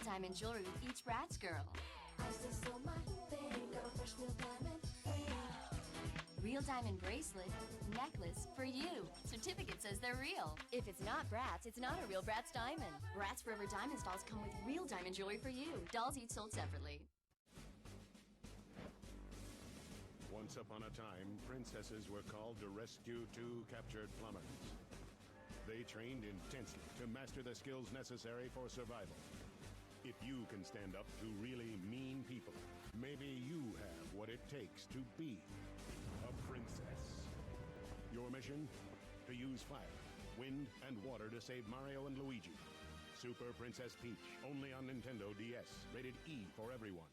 diamond jewelry with each Bratz girl. I just sold my thing, got a fresh real diamond. Real diamond bracelet, necklace for you. Certificate says they're real. If it's not Bratz, it's not a real Bratz diamond. Bratz Forever Diamonds dolls come with real diamond jewelry for you. Dolls each sold separately. Once upon a time, princesses were called to rescue two captured plumbers. They trained intensely to master the skills necessary for survival. If you can stand up to really mean people, maybe you have what it takes to be a princess. Your mission? To use fire, wind, and water to save Mario and Luigi. Super Princess Peach, only on Nintendo DS. Rated E for everyone.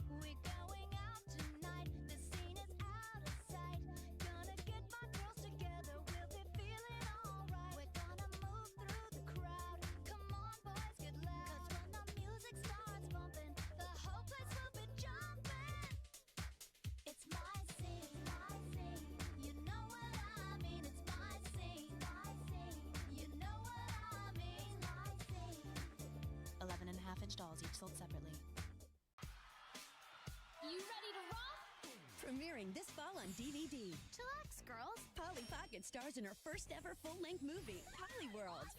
We're going out tonight, the scene is out of sight. Gonna get my girls together, we'll be feeling alright. We're gonna move through the crowd, come on boys, get loud. 'Cause when the music starts bumping, the whole place will be jumping. It's my scene, you know what I mean. It's my scene, you know what I mean. My scene. 11.5-inch dolls, each sold separately. You ready to rock? Premiering this fall on DVD. Chillax, girls. Polly Pocket stars in her first ever full-length movie, Polly World,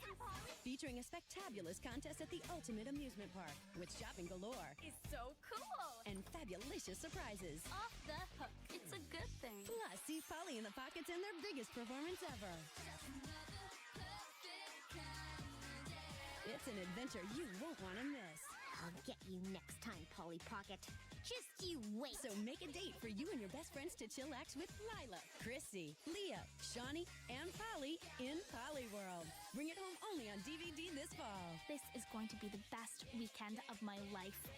featuring a spectaculous contest at the ultimate amusement park with shopping galore It's so cool. and fabulicious surprises. Off the hook. It's a good thing. Plus, see Polly and the Pockets in their biggest performance ever. It's an adventure you won't want to miss. I'll get you next time, Polly Pocket. Just you wait. So make a date for you and your best friends to chillax with Lila, Chrissy, Leah, Shawnee, and Polly in Polly World. Bring it home only on DVD this fall. This is going to be the best weekend of my life.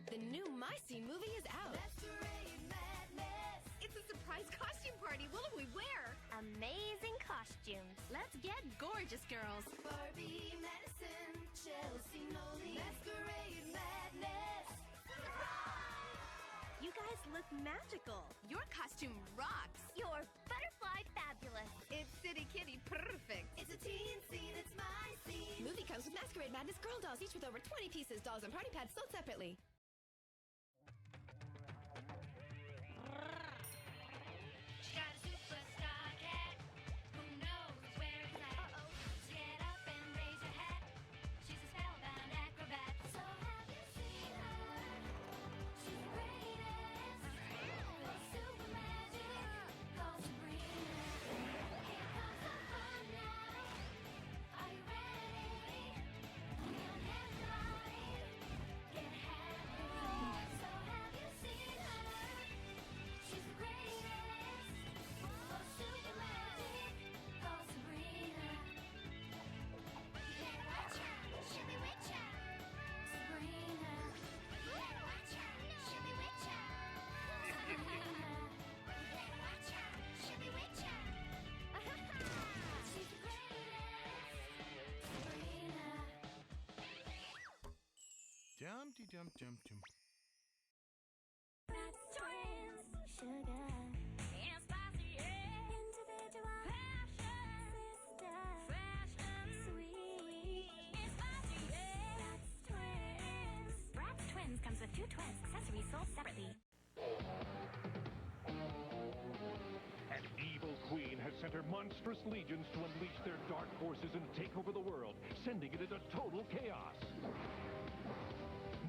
The new My Scene movie is out. It's a surprise costume party. What will we wear? Amazing costumes. Let's get gorgeous, girls. Barbie medicine, jealousy, noli, masquerade madness. You guys look magical. Your costume rocks. You're butterfly fabulous. It's City Kitty perfect. It's a teen scene, it's my scene. Movie comes with Masquerade Madness girl dolls, each with over 20 pieces. Dolls and party pads sold separately. She got a superstar cat. Who knows where it's at? Get up and raise your hat. She's a spellbound acrobat. So have you seen her? She's the greatest. Super magic. Call Sabrina. Here comes the fun now. Are you ready? Feel everybody get happy. So have you seen her? She's the greatest. Oh, super magic. Call Sabrina. You better watch her. She'll be with ya. Sabrina. You better watch her. She'll be with ya. Sabrina. You better watch her. She'll be with ya. She's the greatest. Sabrina. Dumpty dump dump dump. That's twins. Sugar. And spicy, yeah. Individual. Passion. Sister. Fashion. Sweet. And spicy, yeah. That's twins. Bratz Twins comes with 2 twins. Accessories sold separately. An evil queen has sent her monstrous legions to unleash their dark forces and take over the world, sending it into total chaos.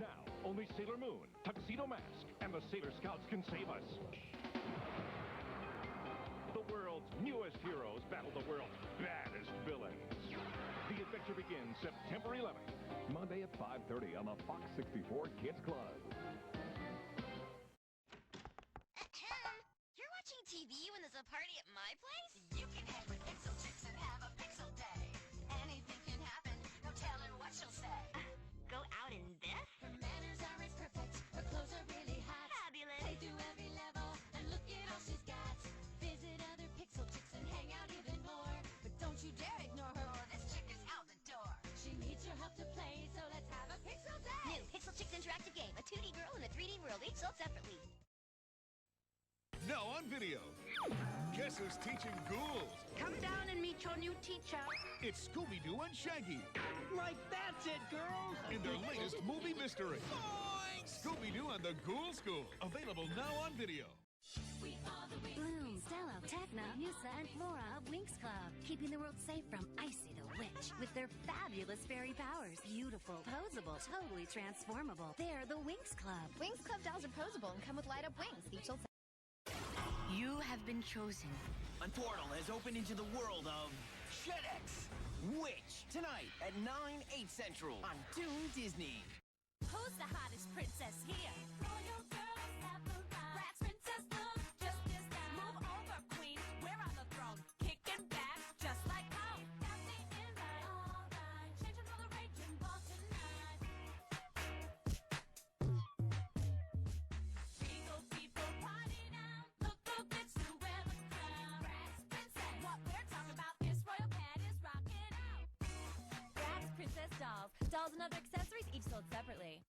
Now, only Sailor Moon, Tuxedo Mask, and the Sailor Scouts can save us. The world's newest heroes battle the world's baddest villains. The adventure begins September 11th, Monday at 5:30 on the Fox 64 Kids Club. You're watching TV when there's a party at my place? You can hang with Pixel Chicks and have a Pixel Day. Anything can happen, no telling what she'll say. Go out in this? Her manners are as perfect, her clothes are really hot. Fabulous. Play through every level, and look at all she's got. Visit other Pixel Chicks and hang out even more. But don't you dare ignore her, or this chick is out the door. She needs your help to play, so let's have a Pixel Day. New Pixel Chicks interactive game. A 2D girl in a 3D world, each sold separately. Now on video. Guess who's teaching ghouls? Come down and meet your new teacher. It's Scooby-Doo and Shaggy Like that's it, girls. in their latest movie mystery. Scooby-Doo and the Ghoul School. Available now on video. Bloom, Stella, Techna, Musa, and Flora of Winx Club. Keeping the world safe from Icy the Witch with their fabulous fairy powers. Beautiful, posable, totally transformable. They're the Winx Club. Winx Club dolls are posable and come with light-up wings. Each will... You have been chosen. A portal has opened into the world of Shedex Witch tonight at 9/8 Central on Toon Disney. Who's the hottest princess here? Royal girls have arrived. Bratz princess look just as loud. Move over, queen. We're on the throne. Kicking back just like home. Dancing in right. All right. Changing all the raging ball tonight. Eagle people party now. Look who gets to wear the crown. Bratz princess. What we're talking about is royal panties rocking out. Bratz Princess Dolls. Dolls and other accessories, each sold separately.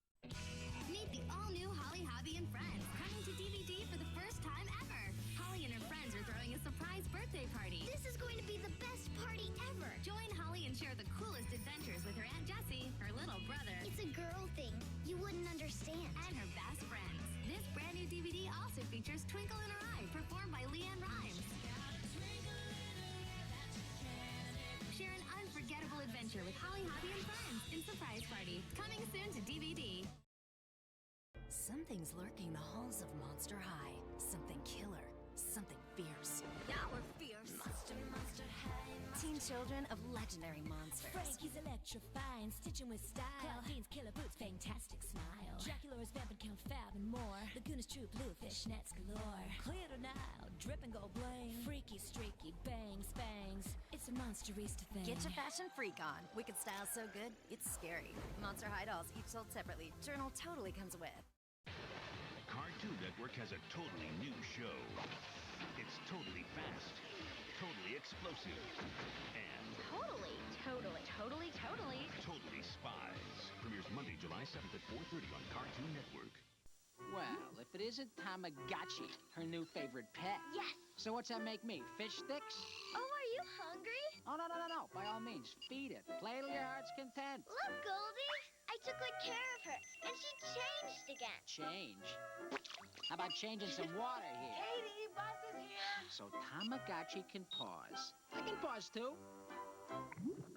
Meet the all-new Holly, Hobby, and Friends, coming to DVD for the first time ever. Holly and her friends are throwing a surprise birthday party. This is going to be the best party ever. Join Holly and share the coolest adventures with her Aunt Jessie, her little brother. It's a girl thing. You wouldn't understand. And her best friends. This brand new DVD also features Twinkle in Her Eye, performed by Leanne Rimes. Share an unforgettable adventure with Holly, Hobby, and Friends in Surprise Party. Coming soon to DVD. Something's lurking the halls of Monster High. Something killer. Something fierce. Now we're fierce. Monster high. Teen children of legendary monsters. Frankie's electrifying, stitching with style. Claudine's killer boots, fantastic smile. Dracula's vamping count fab and more. Laguna's troop, blue fishnets galore. Clear to Nile, drip and go bling. Freaky, streaky, bangs, bangs. It's a monsterista thing. Get your fashion freak on. Wicked style so good, it's scary. Monster High dolls, each sold separately. Journal totally comes with. Cartoon Network has a totally new show. It's totally fast, totally explosive, and Totally totally spies. Premieres Monday, July 7th at 4:30 on Cartoon Network. Well, if it isn't Tamagotchi, her new favorite pet. Yes. So what's that make me? Fish sticks? Oh, are you hungry? Oh, no. By all means, feed it. Play till your heart's content. Look, Goldie. I took good care of her, and she changed again. Change? How about changing some water here? Katie, bus is here. So Tamagotchi can pause. I can pause too.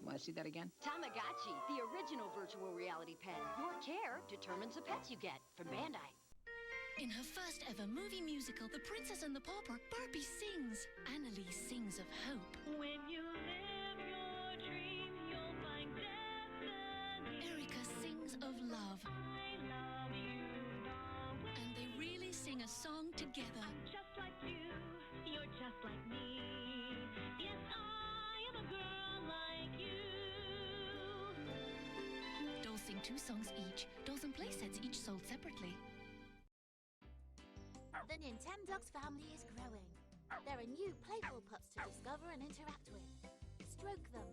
Want to see that again? Tamagotchi, the original virtual reality pet. Your care determines the pets you get from Bandai. In her first ever movie musical, The Princess and the Pauper, Barbie sings. Annalise sings of hope. When you live your dream, you'll find destiny. Erica sings of love. I love you, Norway. And they really sing a song together. Just like you, you're just like me. Yes, I am a girl like you. Dolls sing 2 songs each. Dolls and playsets each sold separately. The Nintendogs family is growing. There are new playful pups to discover and interact with. Stroke them,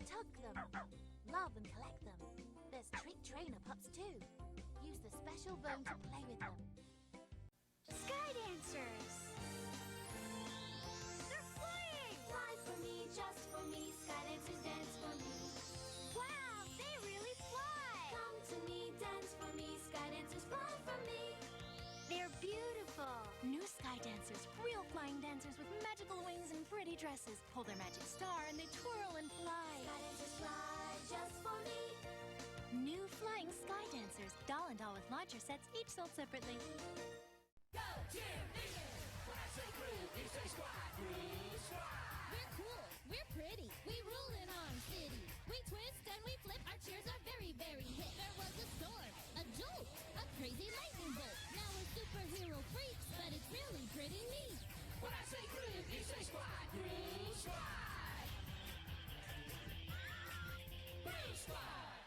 tug them, love and collect them. There's treat trainer pups too. Use the special bone to play with them. Sky dancers. They're flying. Fly for me, just for me. Sky dancers dance for me. Wow, they really fly. Come to me, dance for me. Sky dancers fly for me. They're beautiful. New Sky Dancers, real flying dancers with magical wings and pretty dresses. Hold their magic star and they twirl and fly. Sky dancers fly just for me. New Flying Sky Dancers, doll and doll with launcher sets, each sold separately. Go, cheerleaders! When I say groove, you say squad. Groove squad. We're cool. We're pretty. We rule in our city. We twist and we flip. Our cheers are very, very hip. There was a storm, a jolt, a crazy lightning bolt. Now we're superhero freaks, but it's really pretty neat. When I say groove, you say squad. Groove squad. Groove squad.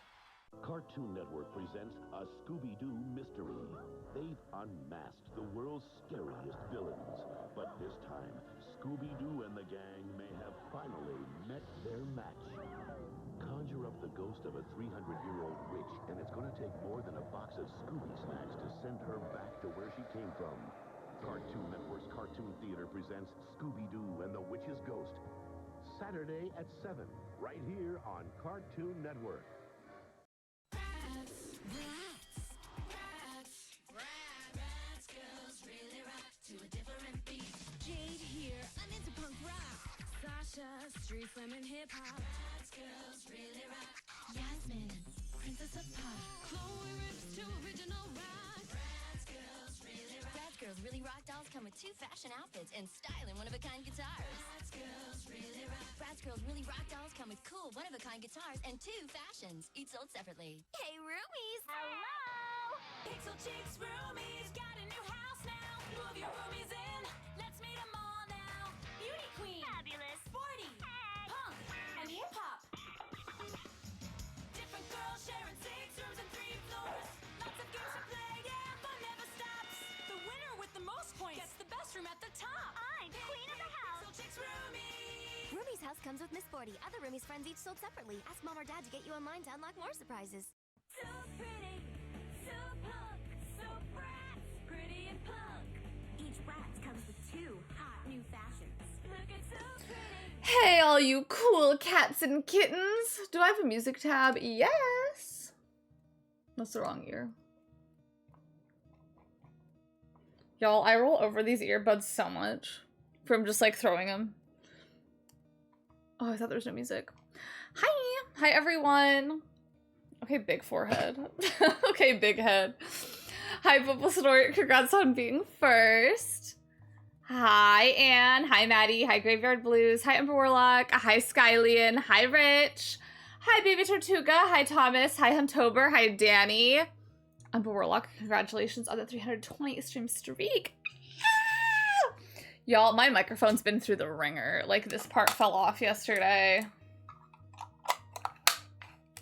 Cartoon Network presents a Scooby-Doo mystery. They've unmasked the world's scariest villains. But this time, Scooby-Doo and the gang may have finally met their match. Conjure up the ghost of a 300-year-old witch, and it's going to take more than a box of Scooby snacks to send her back to where she came from. Cartoon Network's Cartoon Theater presents Scooby-Doo and the Witch's Ghost. Saturday at 7, right here on Cartoon Network. Rats girls really rock to a different beat. Jade here, I'm into punk rock. Sasha, street slamming hip hop. Rats girls really rock. Yasmin, princess of pop. Chloe rips to original rock. Rats girls really rock. Bratz Girls Really Rock dolls come with 2 fashion outfits and styling one-of-a-kind guitars. Bratz Girls Really Rock. Bratz Girls Really Rock dolls come with cool one-of-a-kind guitars and 2 fashions, each sold separately. Hey, roomies! Hello! Pixel Chicks Roomies got a new house now. Move your roomies in. Let's meet them all now. Beauty queen. Fabulous. Sporty. Hey. Punk. And hip hop. Different girls sharing 6 rooms and 3 floors. Lots of games to play, yeah, fun never stops. The winner with the most points gets the best room at the top. I'm queen of the house. Pixel Chicks Roomies. Roomie's house comes with Miss Sporty. Other Roomies friends each sold separately. Ask mom or dad to get you online to unlock more surprises. So pretty, so punk, so brats, pretty and punk. Each Bratz comes with 2 hot new fashions. Look at so pretty. Hey, all you cool cats and kittens. Do I have a music tab? Yes. That's the wrong ear. Y'all, I roll over these earbuds so much from just like throwing them. Oh, I thought there was no music. Hi. Hi, everyone. Okay, big forehead. Okay, big head. Hi, Bubble Snort. Congrats on being first. Hi, Anne. Hi, Maddie. Hi, Graveyard Blues. Hi, Ember Warlock. Hi, Skylian. Hi, Rich. Hi, Baby Tortuga. Hi, Thomas. Hi, Huntober. Hi, Danny. Ember Warlock, congratulations on the 320 stream streak. Ah! Y'all, my microphone's been through the ringer. Like, this part fell off yesterday.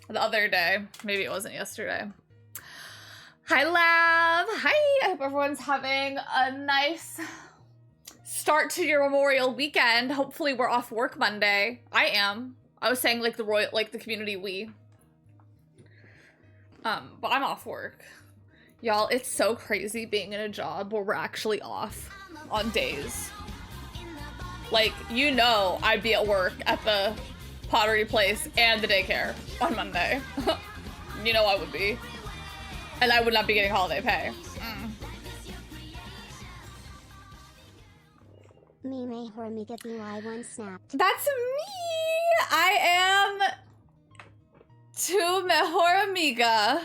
The other day. Maybe it wasn't yesterday. Hi, Lab. Hi. I hope everyone's having a nice start to your Memorial weekend. Hopefully we're off work Monday. I am. I was saying like the community we. But I'm off work. Y'all, it's so crazy being in a job where we're actually off on days. Like, you know I'd be at work at the pottery place and the daycare on Monday. You know I would be. And I would not be getting holiday pay. Mime Hormiga BY1 snapped. That's me! I am Tu Mejor Amiga.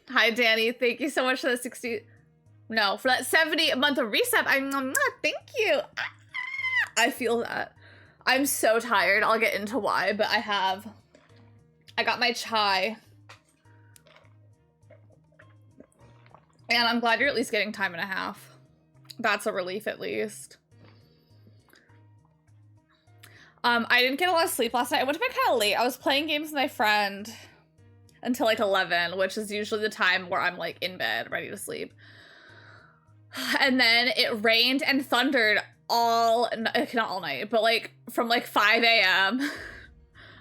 Hi, Danny. Thank you so much for the 60... No, for that 70 month of reset. Thank you. I feel that. I'm so tired. I'll get into why, but I got my chai. And I'm glad you're at least getting time and a half. That's a relief at least. I didn't get a lot of sleep last night. I went to bed kind of late. I was playing games with my friend until like 11, which is usually the time where I'm like in bed, ready to sleep. And then it rained and thundered not all night, but like from like 5 a.m.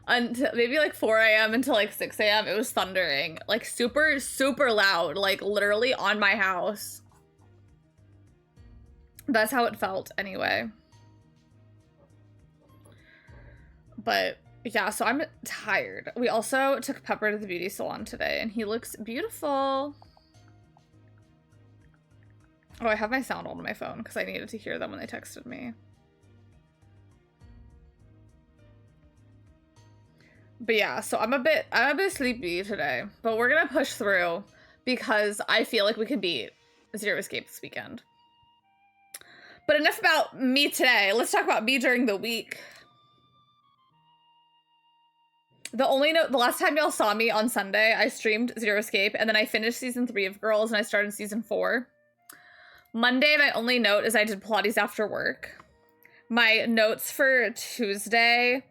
until maybe like 4 a.m. until like 6 a.m. It was thundering, like super, super loud, like literally on my house. That's how it felt anyway. But yeah, so I'm tired. We also took Pepper to the beauty salon today and he looks beautiful. Oh, I have my sound on my phone because I needed to hear them when they texted me. But yeah, so I'm a bit sleepy today, but we're gonna push through because I feel like we can beat Zero Escape this weekend. But enough about me today. Let's talk about me during the week. The last time y'all saw me on Sunday, I streamed Zero Escape, and then I finished season 3 of Girls, and I started season 4. Monday, my only note is I did Pilates after work. My notes for Tuesday,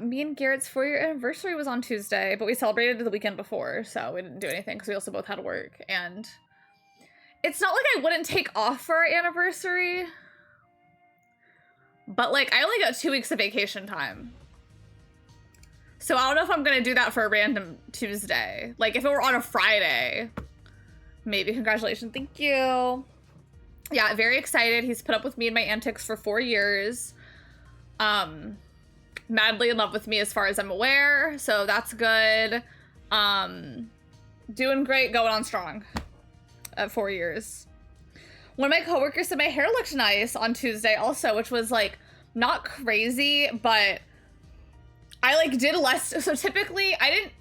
me and Garrett's 4-year anniversary was on Tuesday, but we celebrated the weekend before, so we didn't do anything because we also both had work, and it's not like I wouldn't take off for our anniversary, but like I only got 2 weeks of vacation time. So I don't know if I'm gonna do that for a random Tuesday. Like if it were on a Friday, maybe. Congratulations, thank you. Yeah, very excited. He's put up with me and my antics for 4 years. Madly in love with me as far as I'm aware, so that's good. Doing great, going on strong at 4 years. One of my coworkers said my hair looked nice on Tuesday also, which was like not crazy, but I like did less. So typically I didn't,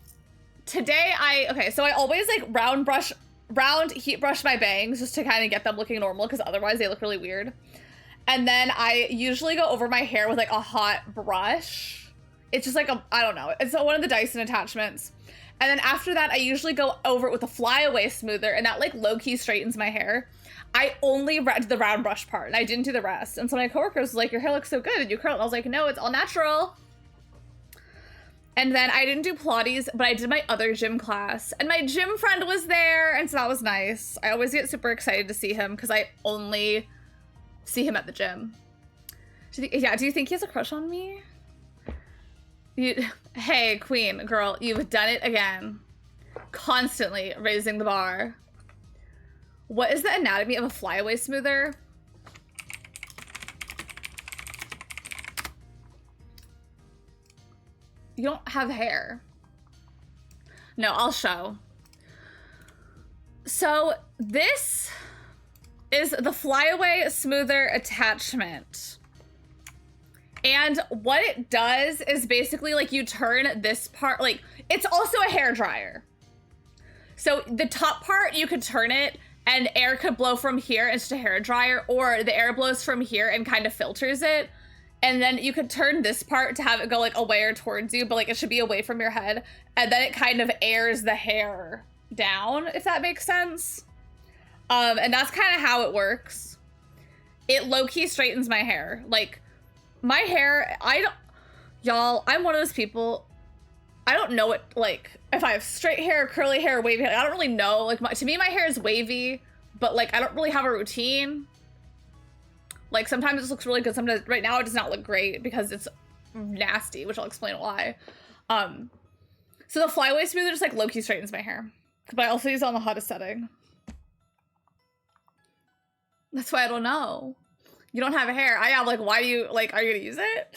today okay, so I always like round heat brush my bangs just to kind of get them looking normal because otherwise they look really weird. And then I usually go over my hair with like a hot brush. It's just like I don't know. It's one of the Dyson attachments. And then after that, I usually go over it with a flyaway smoother, and that like low-key straightens my hair. I only did the round brush part, and I didn't do the rest. And so my coworker was like, your hair looks so good, and you curl it. And I was like, no, it's all natural. And then I didn't do Pilates, but I did my other gym class. And my gym friend was there, and so that was nice. I always get super excited to see him, because I only see him at the gym. Do you think he has a crush on me? Hey, queen, girl, you've done it again. Constantly raising the bar. What is the anatomy of a flyaway smoother? You don't have hair. No, I'll show. So this is the flyaway smoother attachment. And what it does is basically like you turn this part, like it's also a hair dryer. So the top part, you could turn it and air could blow from here into a hair dryer, or the air blows from here and kind of filters it. And then you could turn this part to have it go like away or towards you, but like it should be away from your head. And then it kind of airs the hair down, if that makes sense. And that's kind of how it works. It low-key straightens my hair. Like, my hair, y'all, I'm one of those people, I don't know what, like, if I have straight hair, curly hair, wavy hair, I don't really know. Like, to me, my hair is wavy, but, like, I don't really have a routine. Like, sometimes it looks really good. Sometimes, right now, it does not look great because it's nasty, which I'll explain why. So the flyaway smoother just, like, low-key straightens my hair. But I also use it on the hottest setting. That's why I don't know. You don't have hair. I have, like, why do you, like, are you gonna use it?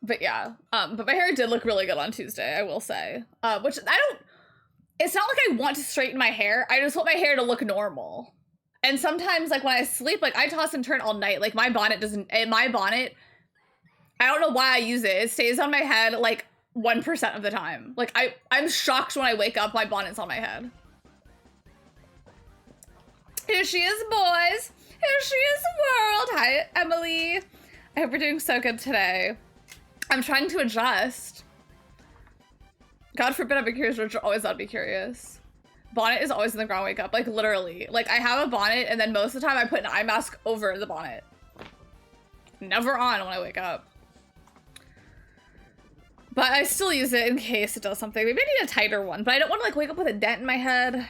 But yeah, but my hair did look really good on Tuesday, I will say. Which it's not like I want to straighten my hair. I just want my hair to look normal. And sometimes, like, when I sleep, like, I toss and turn all night. Like, my bonnet, I don't know why I use it. It stays on my head, like, 1% of the time. Like, I'm shocked when I wake up, my bonnet's on my head. Here she is, boys. Here she is, world. Hi, Emily. I hope we're doing so good today. I'm trying to adjust. God forbid I'd be curious, which always I'd be curious. Bonnet is always in the ground wake up, like literally. Like I have a bonnet and then most of the time I put an eye mask over the bonnet. Never on when I wake up. But I still use it in case it does something. Maybe I need a tighter one, but I don't want to like wake up with a dent in my head.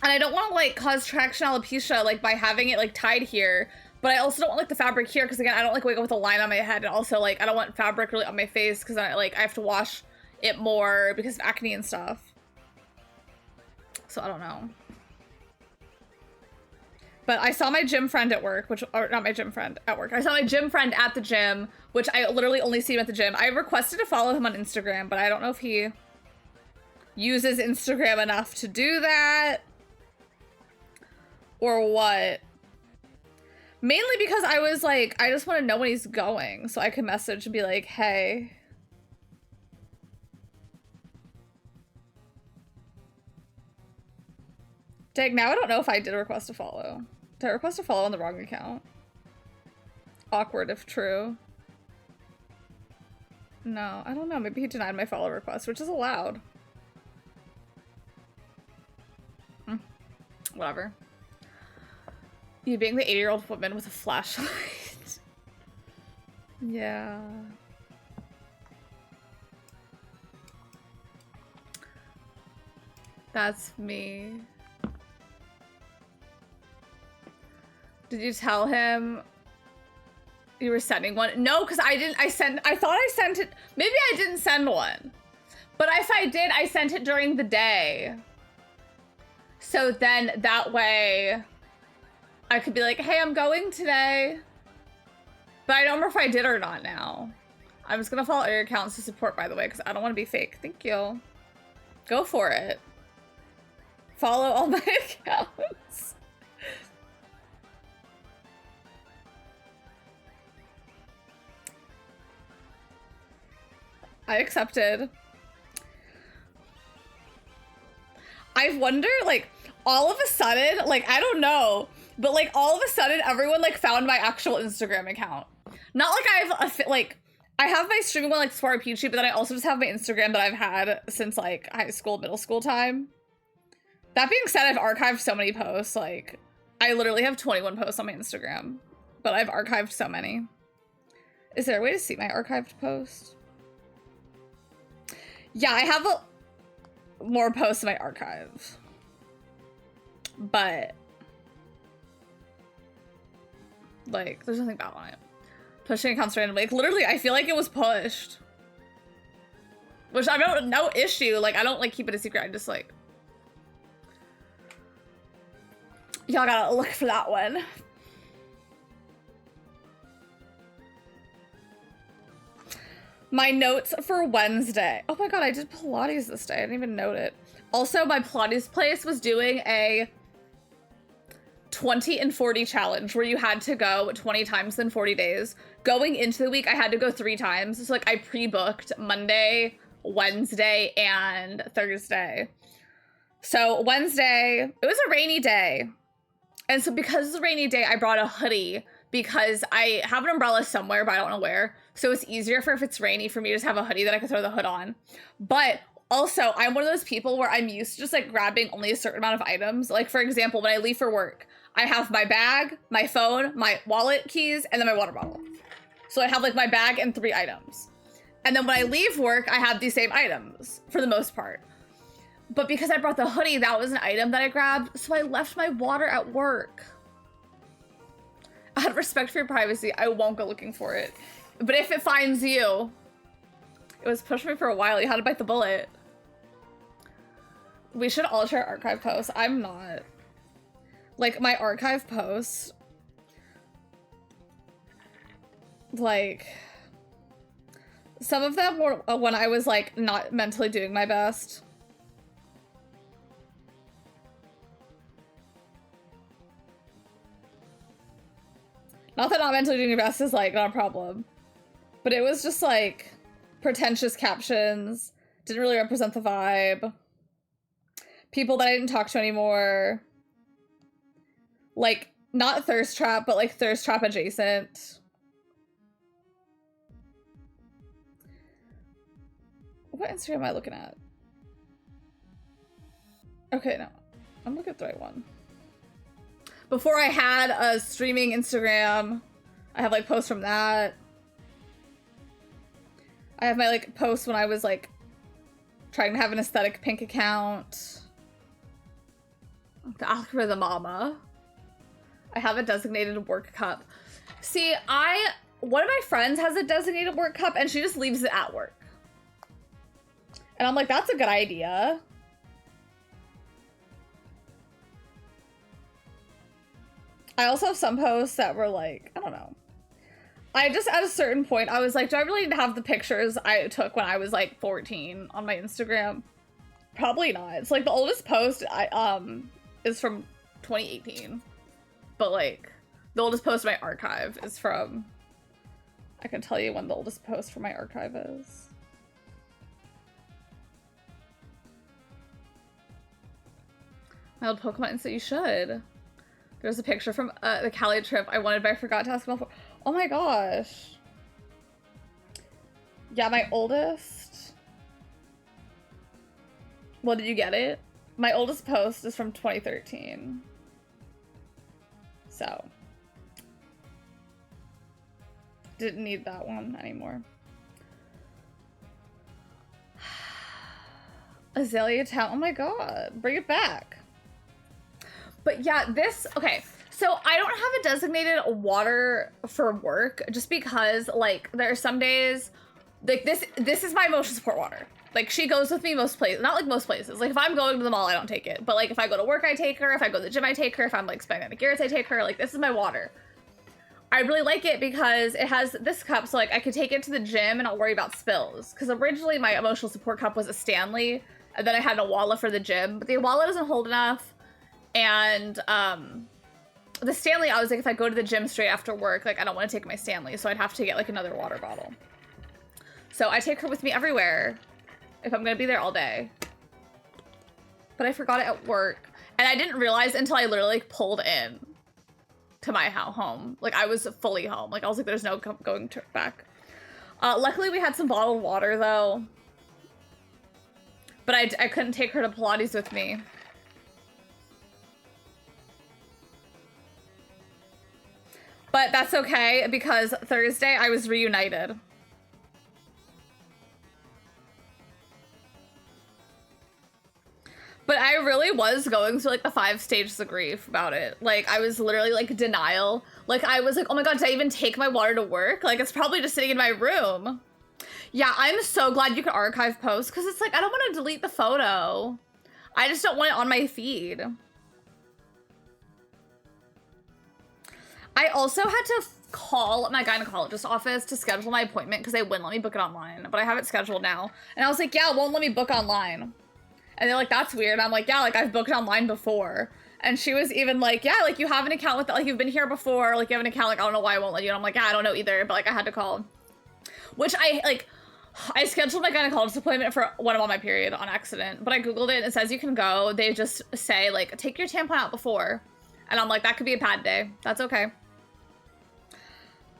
And I don't want to like cause traction alopecia like by having it like tied here, but I also don't want like the fabric here because again I don't like wake up with a line on my head, and also like I don't want fabric really on my face because I have to wash it more because of acne and stuff. So I don't know. But I saw my gym friend at work, or not my gym friend at work. I saw my gym friend at the gym, which I literally only see him at the gym. I requested to follow him on Instagram, but I don't know if he uses Instagram enough to do that. Or what? Mainly because I was like, I just want to know when he's going so I can message and be like, hey. Dang, now I don't know if I did request a follow. Did I request a follow on the wrong account? Awkward if true. No, I don't know. Maybe he denied my follow request, which is allowed. Whatever. You being the 80-year-old woman with a flashlight. Yeah. That's me. Did you tell him you were sending one? No, because I didn't. I thought I sent it. Maybe I didn't send one. But if I did, I sent it during the day. So then that way I could be like, hey, I'm going today. But I don't remember if I did or not now. I'm just gonna follow your accounts to support, by the way, because I don't want to be fake. Thank you. Go for it. Follow all my accounts. I accepted. I wonder, like, all of a sudden, like, I don't know, but like all of a sudden everyone like found my actual Instagram account. Not like I have my streaming one like warupeachie, but then I also just have my Instagram that I've had since like high school, middle school time. That being said, I've archived so many posts. Like, I literally have 21 posts on my Instagram, but I've archived so many. Is there a way to see my archived post? Yeah, I have more posts in my archive. But like, there's nothing bad on it. Pushing accounts randomly. Like, literally, I feel like it was pushed. Which I don't, no issue. Like, I don't like keep it a secret. I just like, y'all gotta look for that one. My notes for Wednesday. Oh my god, I did Pilates this day. I didn't even note it. Also, my Pilates place was doing a 20 and 40 challenge where you had to go 20 times in 40 days. Going into the week, I had to go 3 times. So like I pre-booked Monday, Wednesday, and Thursday. So Wednesday, it was a rainy day. And so because it's a rainy day, I brought a hoodie because I have an umbrella somewhere, but I don't know where. So it's easier for if it's rainy for me to just have a hoodie that I can throw the hood on. But also, I'm one of those people where I'm used to just like grabbing only a certain amount of items. Like for example, when I leave for work, I have my bag, my phone, my wallet, keys, and then my water bottle. So I have like my bag and 3 items. And then when I leave work, I have these same items for the most part. But because I brought the hoodie, that was an item that I grabbed. So I left my water at work. Out of respect for your privacy, I won't go looking for it. But if it finds you, it was pushing me for a while. You had to bite the bullet. We should all share archive posts. I'm not. Like, my archive posts, like, some of them were when I was, like, not mentally doing my best. Not that not mentally doing your best is, like, not a problem. But it was just, like, pretentious captions. Didn't really represent the vibe. People that I didn't talk to anymore. Like, not thirst trap, but like thirst trap adjacent. What Instagram am I looking at? Okay, no. I'm looking at the right one. Before I had a streaming Instagram, I have like posts from that. I have my like posts when I was like trying to have an aesthetic pink account. The algorithm mama. I have a designated work cup. See, one of my friends has a designated work cup and she just leaves it at work. And I'm like, that's a good idea. I also have some posts that were like, I don't know. I just, at a certain point, I was like, do I really need to have the pictures I took when I was like 14 on my Instagram? Probably not. It's like the oldest post is from 2018. But like, the oldest post in my archive is from, I can tell you when the oldest post from my archive is. My old Pokemon Insta, you should. There's a picture from the Cali trip I wanted, but I forgot to ask about. Oh my gosh. Yeah, my oldest. Well, did you get it? My oldest post is from 2013. So. Didn't need that one anymore. Azalea Town. Oh my god. Bring it back. But yeah, this, okay, so I don't have a designated water for work just because like there are some days, like this is my emotion support water. Like, she goes with me most places. Not like most places. Like, if I'm going to the mall, I don't take it. But, like, if I go to work, I take her. If I go to the gym, I take her. If I'm, like, spending on Garrett's, I take her. Like, this is my water. I really like it because it has this cup, so, like, I could take it to the gym and not worry about spills. Because originally, my emotional support cup was a Stanley, and then I had an Awala for the gym. But the Awala doesn't hold enough. And, the Stanley, I was like, if I go to the gym straight after work, like, I don't want to take my Stanley, so I'd have to get, like, another water bottle. So I take her with me everywhere if I'm gonna be there all day. But I forgot it at work. And I didn't realize until I literally like, pulled in to my home. Like, I was fully home. Like, I was like, there's no going back. Luckily, we had some bottled water, though. But I couldn't take her to Pilates with me. But that's okay, because Thursday, I was reunited. But I really was going through, like, the 5 stages of grief about it. Like, I was literally, like, denial. Like, I was like, oh my god, did I even take my water to work? Like, it's probably just sitting in my room. Yeah, I'm so glad you could archive posts, because it's like, I don't want to delete the photo. I just don't want it on my feed. I also had to call my gynecologist office to schedule my appointment, because they wouldn't let me book it online. But I have it scheduled now. And I was like, yeah, it won't let me book online. And they're like, that's weird. I'm like, yeah, like, I've booked online before. And she was even like, yeah, like, you have an account with, like, you've been here before. Like, you have an account. Like, I don't know why I won't let you. And I'm like, yeah, I don't know either. But, like, I had to call. Which I scheduled my gynecologist appointment for when I'm on my period on accident. But I Googled it and it says you can go. They just say, like, take your tampon out before. And I'm like, that could be a pad day. That's okay.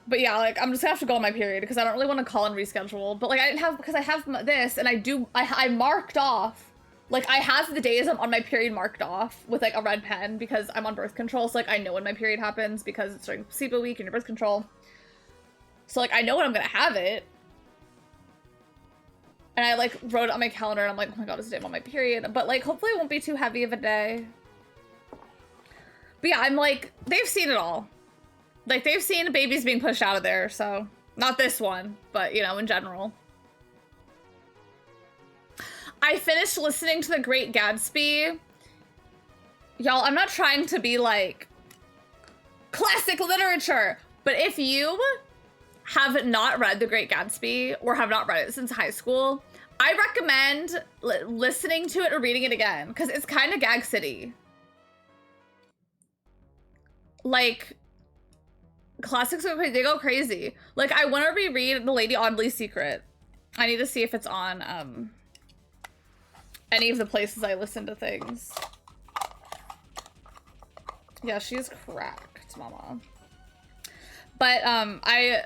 But yeah, like, I'm just gonna have to go on my period because I don't really want to call and reschedule. But, like, I didn't have, because I have this and I marked off. Like, I have the days I'm on my period marked off with, like, a red pen because I'm on birth control. So, like, I know when my period happens because it's during placebo week and your birth control. So, like, I know when I'm gonna have it. And I, like, wrote it on my calendar and I'm like, oh my god, it's the day I'm on my period. But, like, hopefully it won't be too heavy of a day. But yeah, I'm like, they've seen it all. Like, they've seen babies being pushed out of there, so. Not this one, but, you know, in general. I finished listening to The Great Gatsby. Y'all, I'm not trying to be like classic literature, but if you have not read The Great Gatsby or have not read it since high school, I recommend listening to it or reading it again because it's kind of Gag City. Like, classics, they go crazy. Like, I want to reread The Lady Audley's Secret. I need to see if it's on, any of the places I listen to things. Yeah, she's cracked, mama. But, I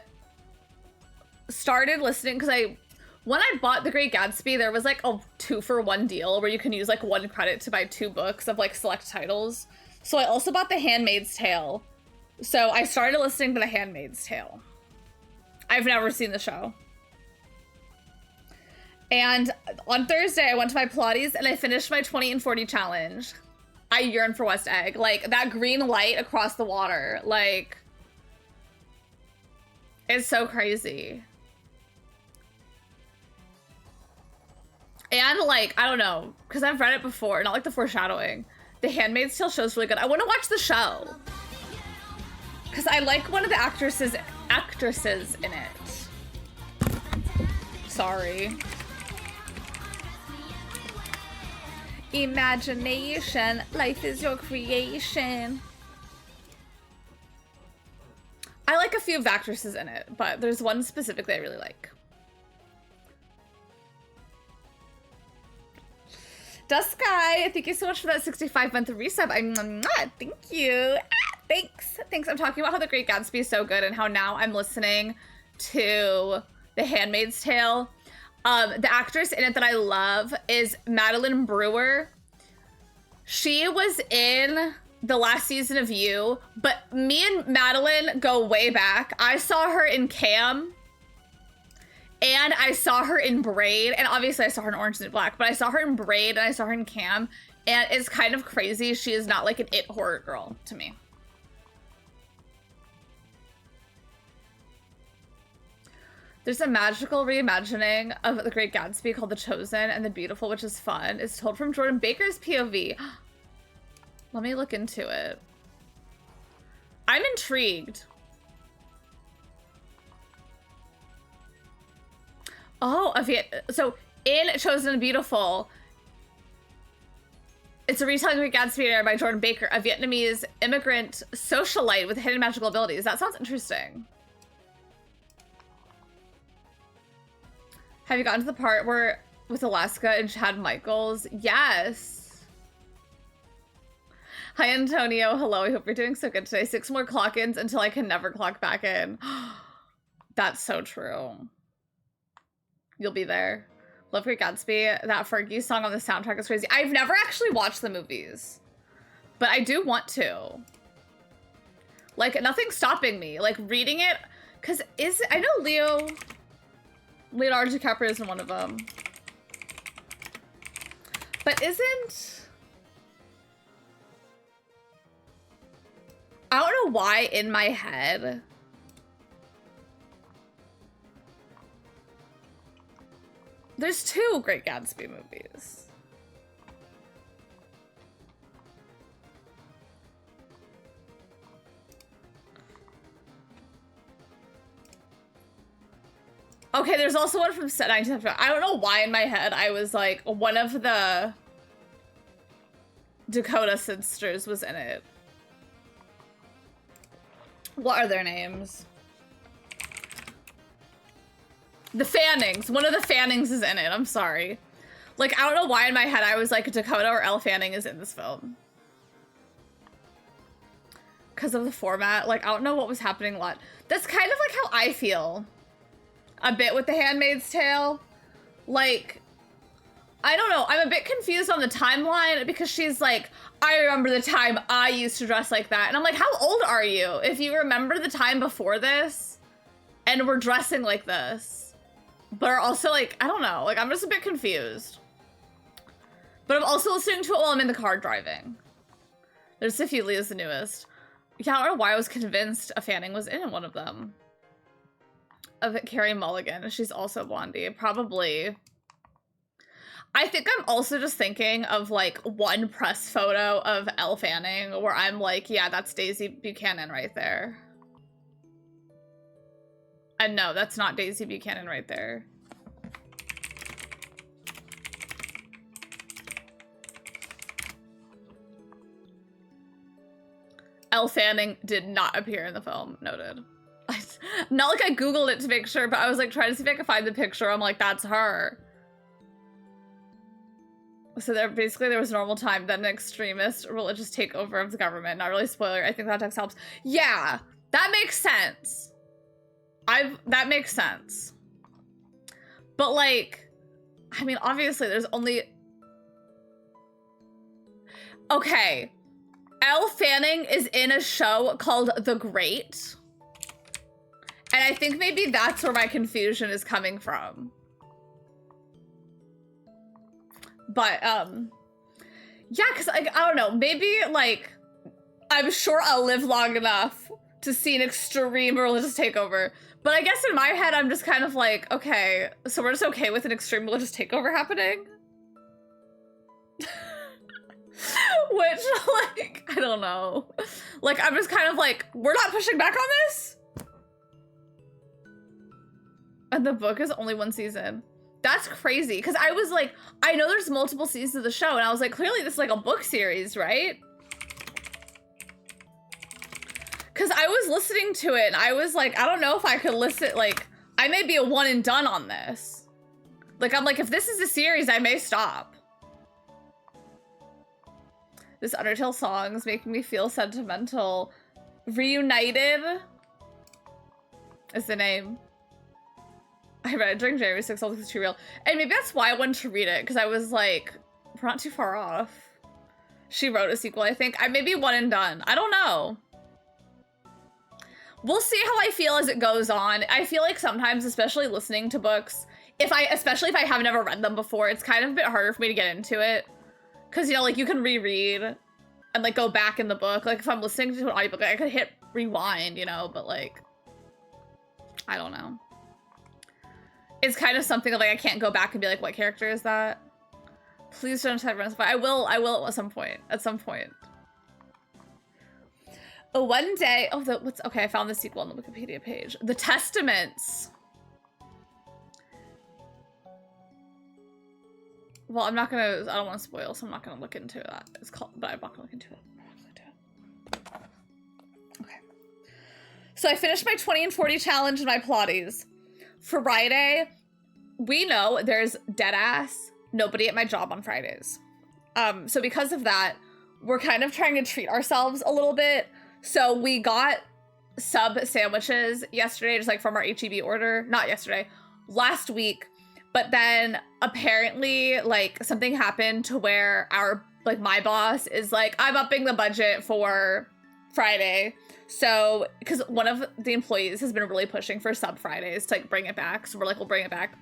started listening because when I bought The Great Gatsby, there was like a 2-for-1 deal where you can use like 1 credit to buy 2 books of like select titles. So I also bought The Handmaid's Tale. So I started listening to The Handmaid's Tale. I've never seen the show. And on Thursday, I went to my Pilates and I finished my 20 and 40 challenge. I yearn for West Egg. Like, that green light across the water. Like, it's so crazy. And, like, I don't know. Because I've read it before. Not like the foreshadowing. The Handmaid's Tale show's really good. I want to watch the show. Because I like one of the actresses in it. Sorry. Imagination, life is your creation. I like a few of the actresses in it, but there's one specifically I really like. Dusky, thank you so much for that 65-month resub. Thank you. Thanks. I'm talking about how The Great Gatsby is so good and how now I'm listening to The Handmaid's Tale. The actress in it that I love is Madeline Brewer. She was in the last season of You, but me and Madeline go way back. I saw her in Cam, and I saw her in Braid, and obviously I saw her in Orange is the New Black, but I saw her in Braid and I saw her in Cam, and it's kind of crazy. She is not like an it horror girl to me. There's a magical reimagining of The Great Gatsby called The Chosen and the Beautiful, which is fun. It's told from Jordan Baker's POV. Let me look into it. I'm intrigued. Oh, so in Chosen and Beautiful, it's a retelling of Great Gatsby by Jordan Baker, a Vietnamese immigrant socialite with hidden magical abilities. That sounds interesting. Have you gotten to the part where with Alaska and Chad Michaels? Yes. Hi, Antonio. Hello. I hope you're doing so good today. 6 more clock-ins until I can never clock back in. That's so true. You'll be there. Love Great Gatsby. That Fergie song on the soundtrack is crazy. I've never actually watched the movies, but I do want to. Like, nothing's stopping me. Like, reading it, because I know Leonardo DiCaprio isn't one of them. But I don't know why in my head there's 2 Great Gatsby movies. Okay, there's also one from 1975. I don't know why in my head I was like, one of the Dakota sisters was in it. What are their names? The Fannings. One of the Fannings is in it. I'm sorry. Like, I don't know why in my head I was like, Dakota or Elle Fanning is in this film. Because of the format. Like, I don't know what was happening a lot. That's kind of like how I feel a bit with The Handmaid's Tale. Like, I don't know. I'm a bit confused on the timeline because she's like, I remember the time I used to dress like that. And I'm like, how old are you if you remember the time before this and we're dressing like this? But are also like, I don't know. Like, I'm just a bit confused. But I'm also listening to it while I'm in the car driving. There's a few. Leah's the newest. Yeah, I don't know why I was convinced a Fanning was in one of them. Of Carrie Mulligan. She's also Blondie. Probably. I think I'm also just thinking of like one press photo of Elle Fanning where I'm like, yeah, that's Daisy Buchanan right there. And no, that's not Daisy Buchanan right there. Elle Fanning did not appear in the film. Noted. Not like I Googled it to make sure, but I was like trying to see if I could find the picture. I'm like, that's her. So there was normal time, then an extremist religious takeover of the government. Not really spoiler. I think that text helps. Yeah, that makes sense. That makes sense. But like, I mean, obviously there's only... Okay. Elle Fanning is in a show called The Great. And I think maybe that's where my confusion is coming from. But, yeah, because, like, I don't know, maybe, like, I'm sure I'll live long enough to see an extreme religious takeover. But I guess in my head, I'm just kind of like, okay, so we're just okay with an extreme religious takeover happening? Which, like, I don't know. Like, I'm just kind of like, we're not pushing back on this? And the book is only 1 season. That's crazy, because I was like, I know there's multiple seasons of the show, and I was like, clearly this is like a book series, right? Because I was listening to it, and I was like, I don't know if I could listen, like, I may be a one and done on this. Like, I'm like, if this is a series, I may stop. This Undertale song's making me feel sentimental. Reunited is the name. I read it during January 6th, it's too real. And maybe that's why I wanted to read it, because I was like, we're not too far off. She wrote a sequel, I think. I may be one and done. I don't know. We'll see how I feel as it goes on. I feel like sometimes, especially listening to books, especially if I have never read them before, it's kind of a bit harder for me to get into it. Because, you know, like, you can reread and, like, go back in the book. Like, if I'm listening to an audiobook, I could hit rewind, you know, but, like, I don't know. it's kind of something like I can't go back and be like, what character is that? Please don't try to run. I will at some point. At some point. One day, oh, what's okay? I found the sequel on the Wikipedia page. The Testaments. Well, I don't want to spoil, so I'm not gonna look into that. It's called, but I'm not gonna look into it. Okay. So I finished my 20 and 40 challenge and my Pilates. Friday, we know there's dead ass nobody at my job on Fridays. So because of that, we're kind of trying to treat ourselves a little bit. So we got sub sandwiches yesterday, just like from our HEB order. Not yesterday, last week. But then apparently like something happened to where my boss is like, I'm upping the budget for Friday. So, because one of the employees has been really pushing for sub Fridays to like bring it back. So we're like, we'll bring it back.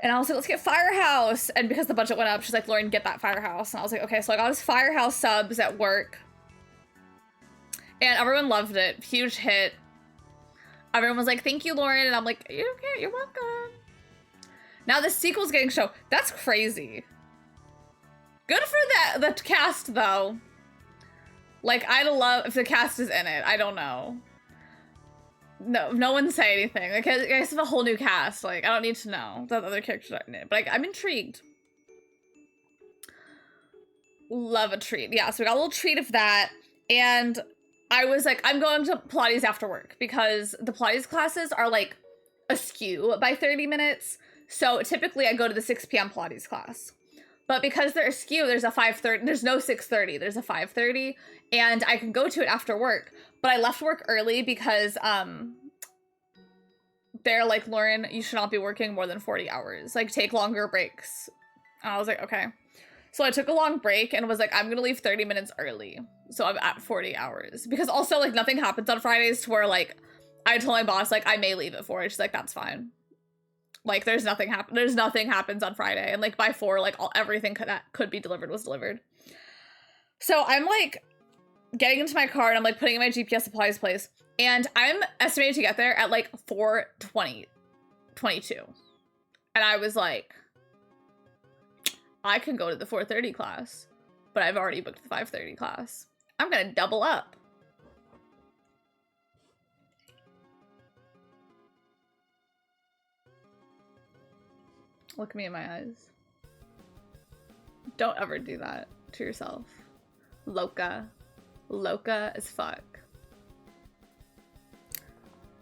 And I was like, let's get Firehouse. And because the budget went up, she's like, Lauren, get that Firehouse. And I was like, okay, so I got us Firehouse subs at work. And everyone loved it. Huge hit. Everyone was like, thank you, Lauren. And I'm like, okay, you're welcome. Now the sequel's getting shown. That's crazy. Good for the cast, though. Like, I'd love if the cast is in it. I don't know. No one say anything. Like, I guess have a whole new cast. Like, I don't need to know that other characters are in it. But like, I'm intrigued. Love a treat. Yeah, so we got a little treat of that. And I was like, I'm going to Pilates after work because the Pilates classes are like askew by 30 minutes. So typically I go to the 6 p.m. Pilates class. But because they're askew, there's a 5:30, there's no 6:30, there's a 5:30, and I can go to it after work. But I left work early because they're like, Lauren, you should not be working more than 40 hours. Like, take longer breaks. And I was like, okay. So I took a long break and was like, I'm gonna leave 30 minutes early. So I'm at 40 hours. Because also, like, nothing happens on Fridays to where, like, I told my boss, like, I may leave at 4. She's like, that's fine. Like, there's nothing happens on Friday. And like by 4, like everything that could be delivered was delivered. So I'm like getting into my car and I'm like putting in my GPS supplies place. And I'm estimated to get there at like 4:22. And I was like, I can go to the 4:30 class, but I've already booked the 5:30 class. I'm gonna double up. Look me in my eyes. Don't ever do that to yourself. Loca. Loca as fuck.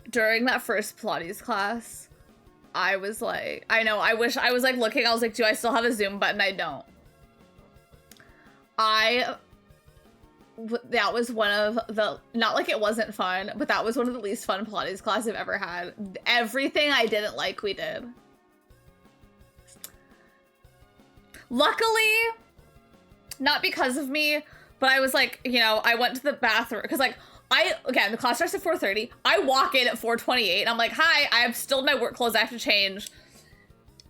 During that first Pilates class, I was like, I know, I wish I was like looking, I was like, do I still have a Zoom button? I don't. That was one of the, not like it wasn't fun, but that was one of the least fun Pilates classes I've ever had. Everything I didn't like, we did. Luckily, not because of me, but I was like, you know, I went to the bathroom because like again, the class starts at 4:30. I walk in at 4:28 and I'm like, hi, I have still my work clothes I have to change.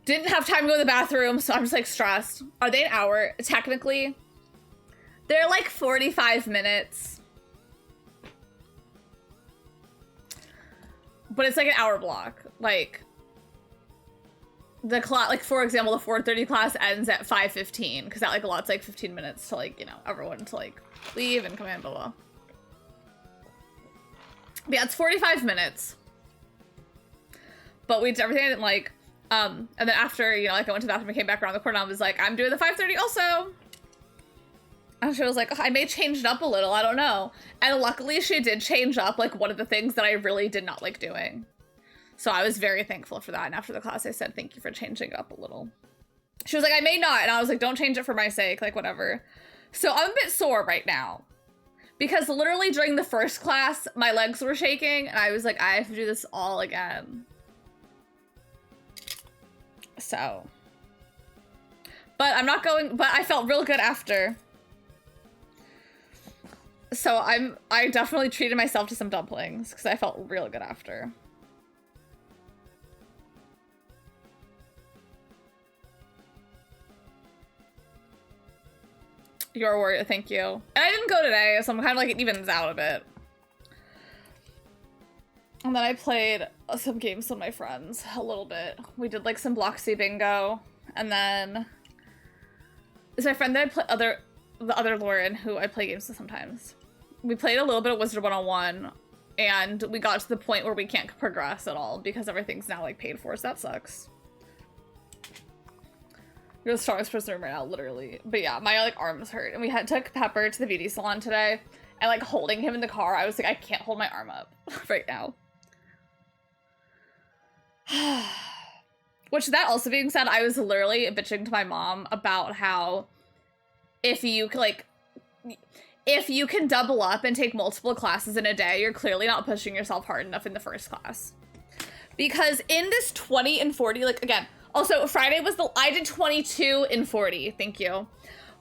Didn't have time to go to the bathroom, so I'm just like stressed. Are they an hour? Technically, they're like 45 minutes. But it's like an hour block. Like, the class, like for example, the 4:30 class ends at 5:15 because that like allots like 15 minutes to like, you know, everyone to like leave and come in, blah blah. But yeah, it's 45 minutes. But we did everything I didn't like. And then after, you know, like I went to the bathroom and came back around the corner and I was like, I'm doing the 5:30 also. And she was like, oh, I may change it up a little, I don't know. And luckily she did change up like one of the things that I really did not like doing. So I was very thankful for that. And after the class, I said, thank you for changing it up a little. She was like, I may not. And I was like, don't change it for my sake, like whatever. So I'm a bit sore right now because literally during the first class, my legs were shaking and I was like, I have to do this all again. So, but I'm not going, but I felt real good after. So I definitely treated myself to some dumplings because I felt real good after. You're a warrior, thank you. And I didn't go today, so I'm kind of like, it evens out a bit. And then I played some games with my friends a little bit. We did like some Bloxy bingo, and then it's my friend that I play the other Lauren who I play games with sometimes. We played a little bit of Wizard 101, and we got to the point where we can't progress at all because everything's now like paid for, so that sucks. You're the strongest person in the room right now, literally. But yeah, my like arms hurt, and we took Pepper to the beauty salon today, and like holding him in the car, I was like, I can't hold my arm up right now. Which, that also being said, I was literally bitching to my mom about how if you can double up and take multiple classes in a day, you're clearly not pushing yourself hard enough in the first class. Because in this 20 and 40, like, again, also Friday was I did 22 and 40, thank you.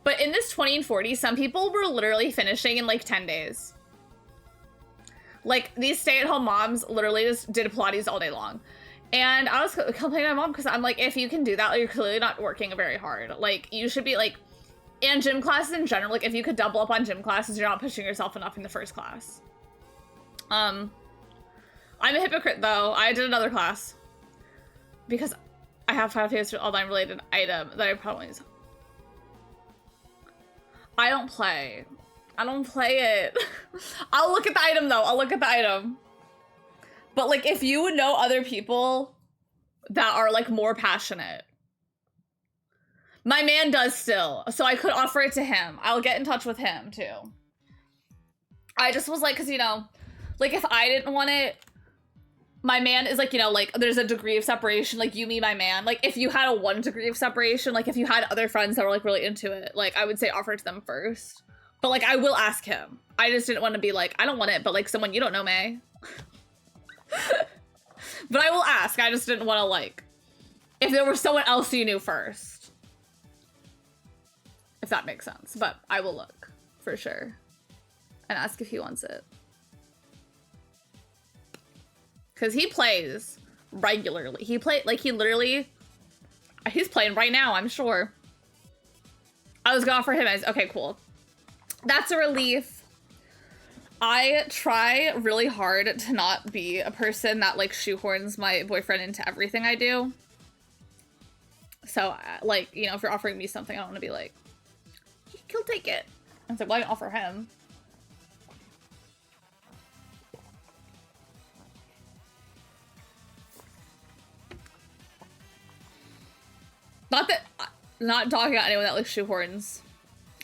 But in this 20 and 40, some people were literally finishing in like 10 days. Like, these stay-at-home moms literally just did Pilates all day long. And I was complaining to my mom because I'm like, if you can do that, like, you're clearly not working very hard. Like, you should be like, and gym classes in general, like if you could double up on gym classes, you're not pushing yourself enough in the first class. I'm a hypocrite though. I did another class because I have Final Fantasy Online related item that I probably use. I don't play it. I'll look at the item though. I'll look at the item. But like, if you would know other people that are like more passionate. My man does still, so I could offer it to him. I'll get in touch with him too. I just was like, cause you know, like if I didn't want it, my man is like, you know, like there's a degree of separation, like you, me, my man. Like if you had a 1 degree of separation, like if you had other friends that were like really into it, like I would say offer it to them first. But like I will ask him. I just didn't want to be like, I don't want it, but like someone you don't know may. But I will ask. I just didn't want to like, if there was someone else you knew first. If that makes sense. But I will look for sure and ask if he wants it. Because he plays regularly. He he's playing right now, I'm sure. I was going for him as, okay, cool. That's a relief. I try really hard to not be a person that like shoehorns my boyfriend into everything I do. So like, you know, if you're offering me something, I don't want to be like, he'll take it. I was like, well, I can offer him. Not talking about anyone that like shoehorns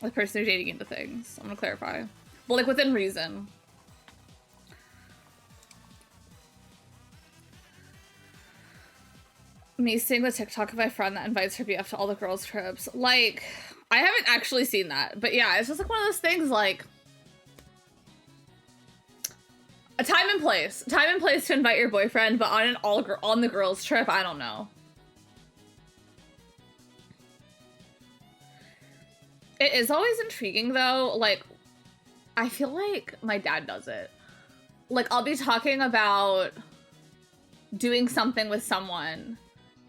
the person who's dating into things. I'm gonna clarify. But like within reason. Me seeing the TikTok of my friend that invites her BF to all the girls' trips. Like, I haven't actually seen that, but yeah, it's just like one of those things like a time and place to invite your boyfriend, but on the girls' trip, I don't know. It is always intriguing though. Like, I feel like my dad does it. Like, I'll be talking about doing something with someone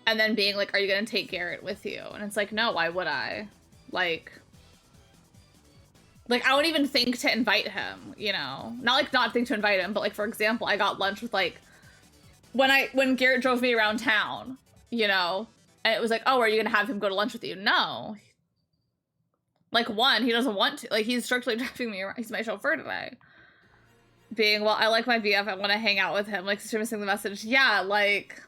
and then being like, are you gonna take Garrett with you? And it's like, no, why would I? Like I wouldn't even think to invite him, you know? Not think to invite him, but like, for example, I got lunch with like, when Garrett drove me around town, you know? And it was like, oh, are you gonna have him go to lunch with you? No. Like, one, he doesn't want to. Like, he's strictly driving me around. He's my chauffeur today. Being, well, I like my BF. I want to hang out with him. Like, she's missing the message. Yeah, like...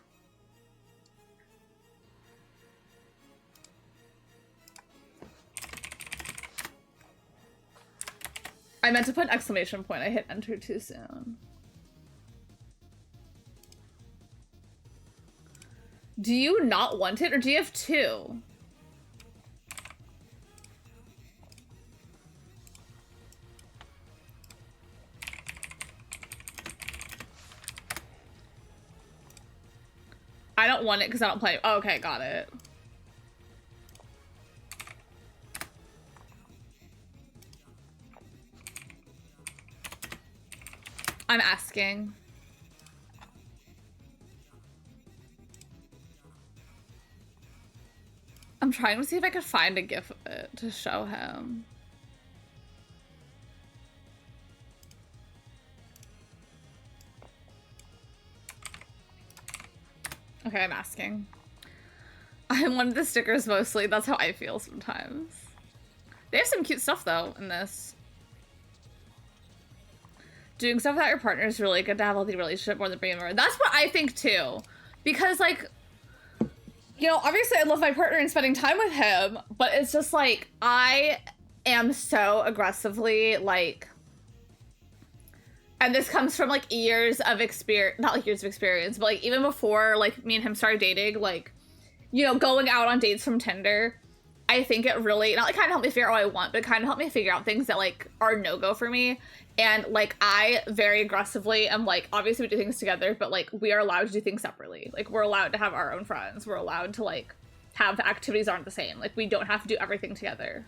I meant to put an exclamation point. I hit enter too soon. Do you not want it, or do you have two? I don't want it because I don't play. Oh, okay, got it. I'm asking. I'm trying to see if I could find a GIF of it to show him. Okay, I'm asking. I wanted the stickers mostly. That's how I feel sometimes. They have some cute stuff though in this. Doing stuff without your partner is really good to have a healthy relationship more than bringing them around. That's what I think too. Because like, you know, obviously I love my partner and spending time with him, but it's just like, I am so aggressively like, and this comes from like years of experience, not like years of experience, but like even before like me and him started dating, like, you know, going out on dates from Tinder, I think it really, not like kind of helped me figure out what I want, but it kind of helped me figure out things that like are no-go for me. And like, I very aggressively am like, obviously we do things together, but like we are allowed to do things separately. Like we're allowed to have our own friends. We're allowed to like have activities aren't the same. Like we don't have to do everything together.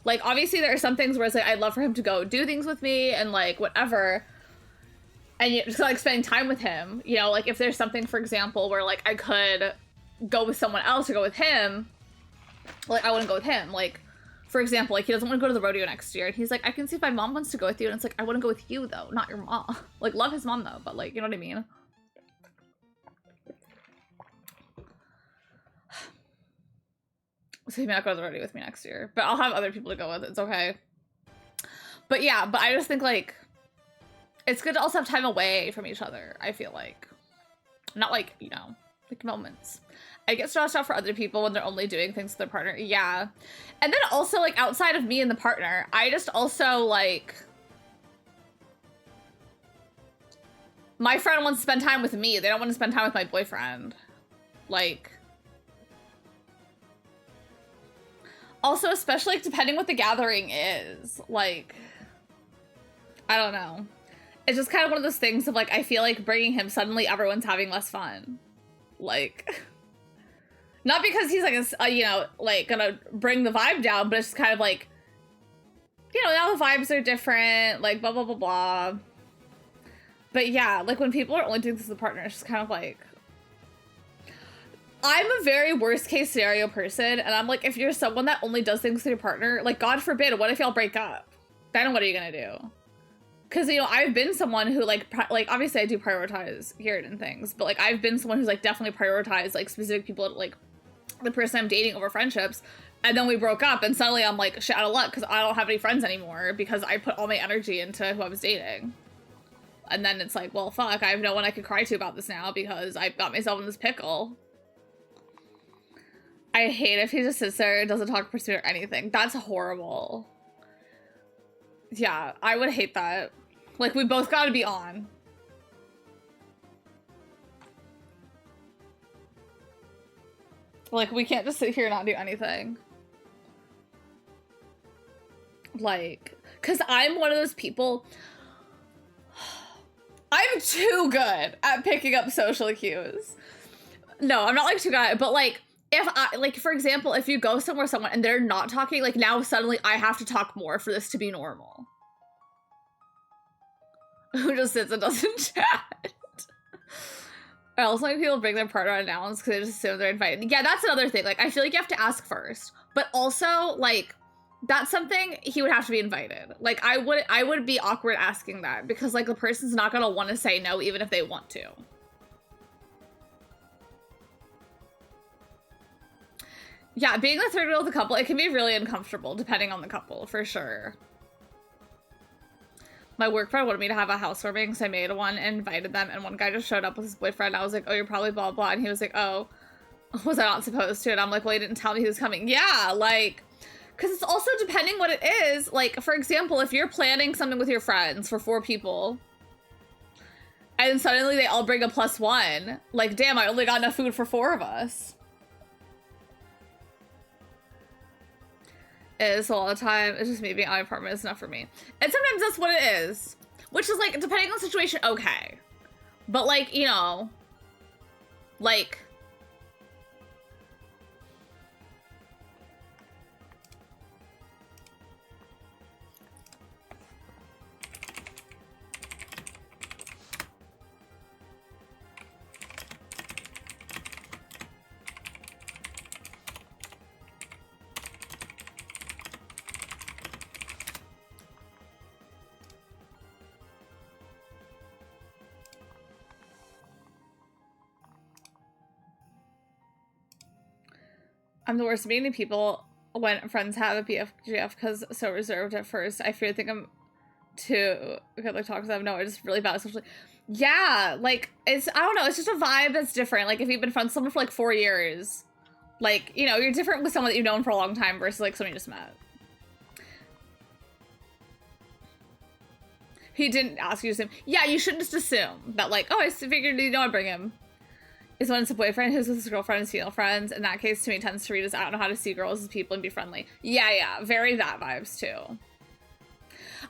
Like obviously there are some things where it's like, I'd love for him to go do things with me and like whatever. And just like spending time with him, you know, like if there's something, for example, where like I could go with someone else or go with him, like I wouldn't go with him. Like, for example, like he doesn't want to go to the rodeo next year. And he's like, I can see if my mom wants to go with you. And it's like, I wouldn't go with you though, not your mom. Like love his mom though, but like, you know what I mean? So he may not go to the rodeo with me next year, but I'll have other people to go with. It's okay. But yeah, but I just think like, it's good to also have time away from each other, I feel like. Not like, you know, like moments. I get stressed out for other people when they're only doing things with their partner. Yeah. And then also, like, outside of me and the partner, I just also, like... My friend wants to spend time with me. They don't want to spend time with my boyfriend. Like... Also, especially, like, depending what the gathering is. Like... I don't know. It's just kind of one of those things of like, I feel like bringing him, suddenly everyone's having less fun. Like, not because he's like, you know, like gonna bring the vibe down, but it's just kind of like, you know, now the vibes are different, like blah, blah, blah, blah. But yeah, like when people are only doing this with a partner, it's just kind of like, I'm a very worst case scenario person. And I'm like, if you're someone that only does things with your partner, like God forbid, what if y'all break up? Then what are you gonna do? Because, you know, I've been someone who, like, obviously I do prioritize hearing and things, but, like, I've been someone who's, like, definitely prioritized, like, specific people, like, the person I'm dating over friendships, and then we broke up, and suddenly I'm, like, shit out of luck, because I don't have any friends anymore, because I put all my energy into who I was dating. And then it's like, well, fuck, I have no one I could cry to about this now, because I got myself in this pickle. I hate if he just sits there and doesn't talk pursuit or anything. That's horrible. Yeah, I would hate that. Like, we both gotta be on. Like, we can't just sit here and not do anything. Like, because I'm one of those people... I'm too good at picking up social cues. No, I'm not, like, too good, but, like, if I... Like, for example, if you go somewhere with someone and they're not talking, like, now suddenly I have to talk more for this to be normal. Who just sits and doesn't chat. I also like people bring their partner unannounced because they just assume they're invited. Yeah, that's another thing. Like, I feel like you have to ask first. But also, like, that's something he would have to be invited. Like, I would be awkward asking that because, like, the person's not gonna want to say no even if they want to. Yeah, being the third wheel of the couple, it can be really uncomfortable depending on the couple, for sure. My work friend wanted me to have a housewarming, so I made one and invited them, and one guy just showed up with his boyfriend. I was like, oh, you're probably blah, blah, and he was like, oh, was I not supposed to? And I'm like, well, he didn't tell me he was coming. Yeah, like, because it's also depending what it is. Like, for example, if you're planning something with your friends for 4 people, and suddenly they all bring a +1, like, damn, I only got enough food for 4 of us. Is a lot of time. It's just me being out of my apartment is enough for me. And sometimes that's what it is. Which is like, depending on the situation, okay. But like, you know, like... I'm the worst at meeting people when friends have a BFGF because so reserved at first. I think I'm too good like talk because I know it's just really bad socially. Yeah, like it's I don't know, it's just a vibe that's different. Like if you've been friends with someone for like 4 years, like, you know, you're different with someone that you've known for a long time versus like someone you just met. He didn't ask you to assume. Yeah, you shouldn't just assume that like, oh, I figured you know I'd bring him. Is when it's a boyfriend who's with his girlfriend and female friends. In that case, to me, tends to read as I don't know how to see girls as people and be friendly. Yeah, very that vibes too.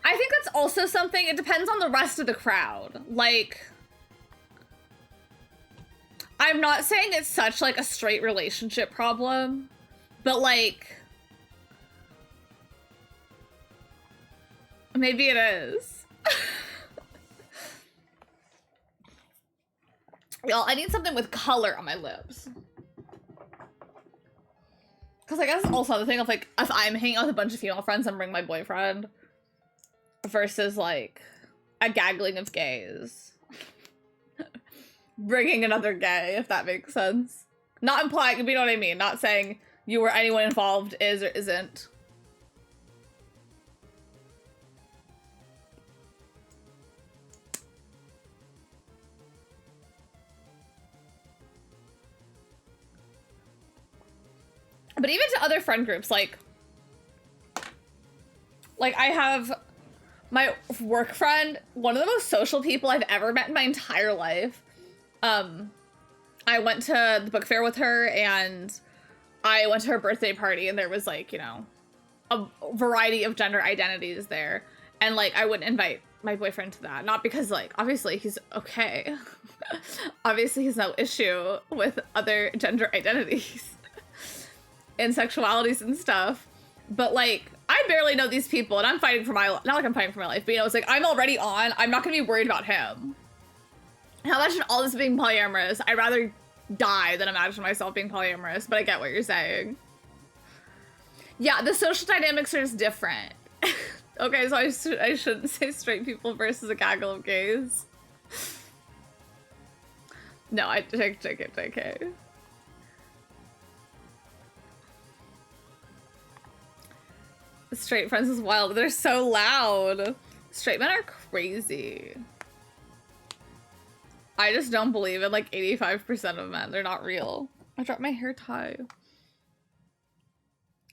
I think that's also something, it depends on the rest of the crowd. Like, I'm not saying it's such like a straight relationship problem, but like, maybe it is. Y'all, I need something with color on my lips. Because I guess it's also the thing of like, if I'm hanging out with a bunch of female friends and bring my boyfriend versus like a gaggling of gays. Bringing another gay, if that makes sense. Not implying, you know what I mean? Not saying you or anyone involved is or isn't. But even to other friend groups, like I have my work friend, one of the most social people I've ever met in my entire life. I went to the book fair with her and I went to her birthday party and there was like, you know, a variety of gender identities there. And like, I wouldn't invite my boyfriend to that. Not because like, obviously he's okay. Obviously he's no issue with other gender identities. And sexualities and stuff, but like I barely know these people and I'm fighting for my life. Not like I'm fighting for my life, but you know, it's like I'm already on. I'm not gonna be worried about him. Now imagine all this being polyamorous. I'd rather die than imagine myself being polyamorous, but I get what you're saying. Yeah, the social dynamics are just different. Okay, so I shouldn't say straight people versus a gaggle of gays. No, I take it. Straight friends is wild. They're so loud. Straight men are crazy. I just don't believe in like 85% of men. They're not real. I dropped my hair tie.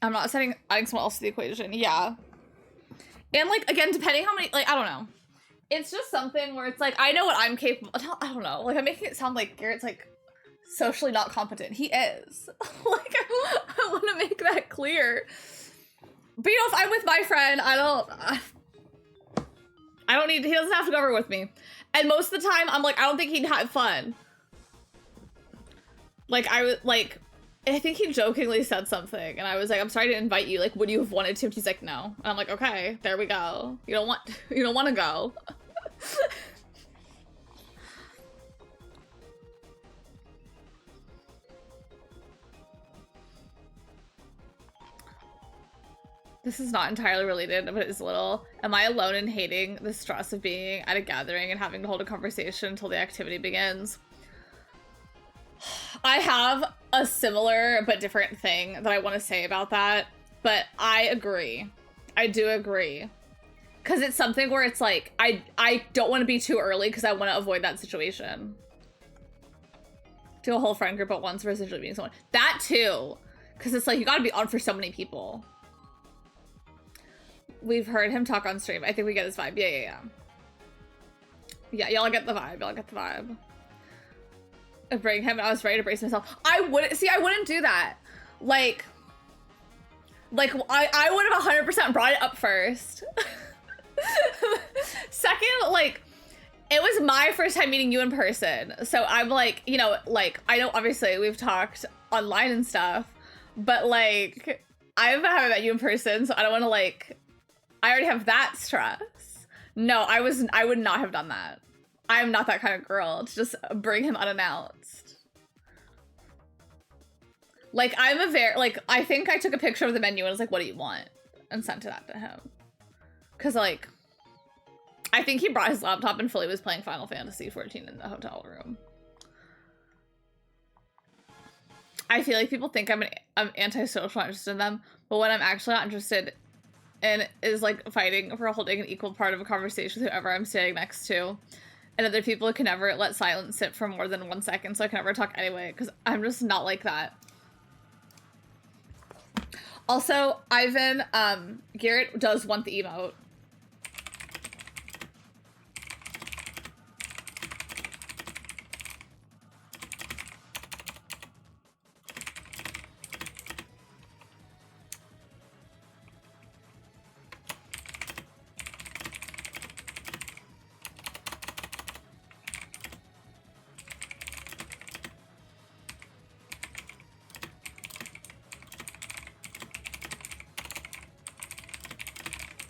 I'm not adding someone else to the equation. Yeah. And like, again, depending how many, like, I don't know. It's just something where it's like, I know what I'm capable of. I don't know. Like, I'm making it sound like Garrett's like socially not competent. He is. Like, I want to make that clear. But you know, if I'm with my friend, I don't need, he doesn't have to go over with me. And most of the time, I'm like, I don't think he'd have fun. Like, I think he jokingly said something, and I was like, I'm sorry to invite you. Like, would you have wanted to? And he's like, no. And I'm like, okay, there we go. You don't want to go. This is not entirely related, but it's a little. Am I alone in hating the stress of being at a gathering and having to hold a conversation until the activity begins? I have a similar but different thing that I want to say about that, but I agree. I do agree. Because it's something where it's like, I don't want to be too early because I want to avoid that situation. To a whole friend group at once versus meeting someone. That too. Because it's like, you gotta be on for so many people. We've heard him talk on stream. I think we get his vibe. Yeah. Yeah, y'all get the vibe. I bring him, I was ready to brace myself. I wouldn't do that. Like I would have 100% brought it up first. Second, like, it was my first time meeting you in person. So I'm like, you know, like, I know obviously we've talked online and stuff, but like, I haven't met you in person, so I don't want to like, I already have that stress. No, I would not have done that. I'm not that kind of girl to just bring him unannounced. Like, I think I took a picture of the menu and was like, what do you want? And sent that to him. Cause like, I think he brought his laptop and fully was playing Final Fantasy 14 in the hotel room. I feel like people think I'm antisocial, not interested in them, but what I'm actually not interested in is like fighting for holding an equal part of a conversation with whoever I'm standing next to. And other people can never let silence sit for more than 1 second, so I can never talk anyway, because I'm just not like that. Also, Ivan, Garrett does want the emote.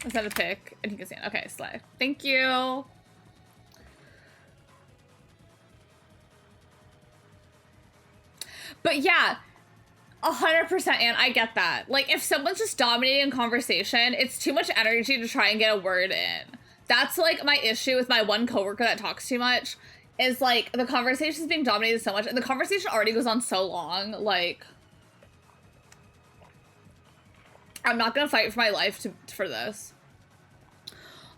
Is that a pick? And he can stand. Okay, slay. Thank you. But yeah, 100%, and I get that. Like, if someone's just dominating conversation, it's too much energy to try and get a word in. That's, like, my issue with my one coworker that talks too much, is, like, the conversation's being dominated so much, and the conversation already goes on so long, like... I'm not gonna fight for my life for this.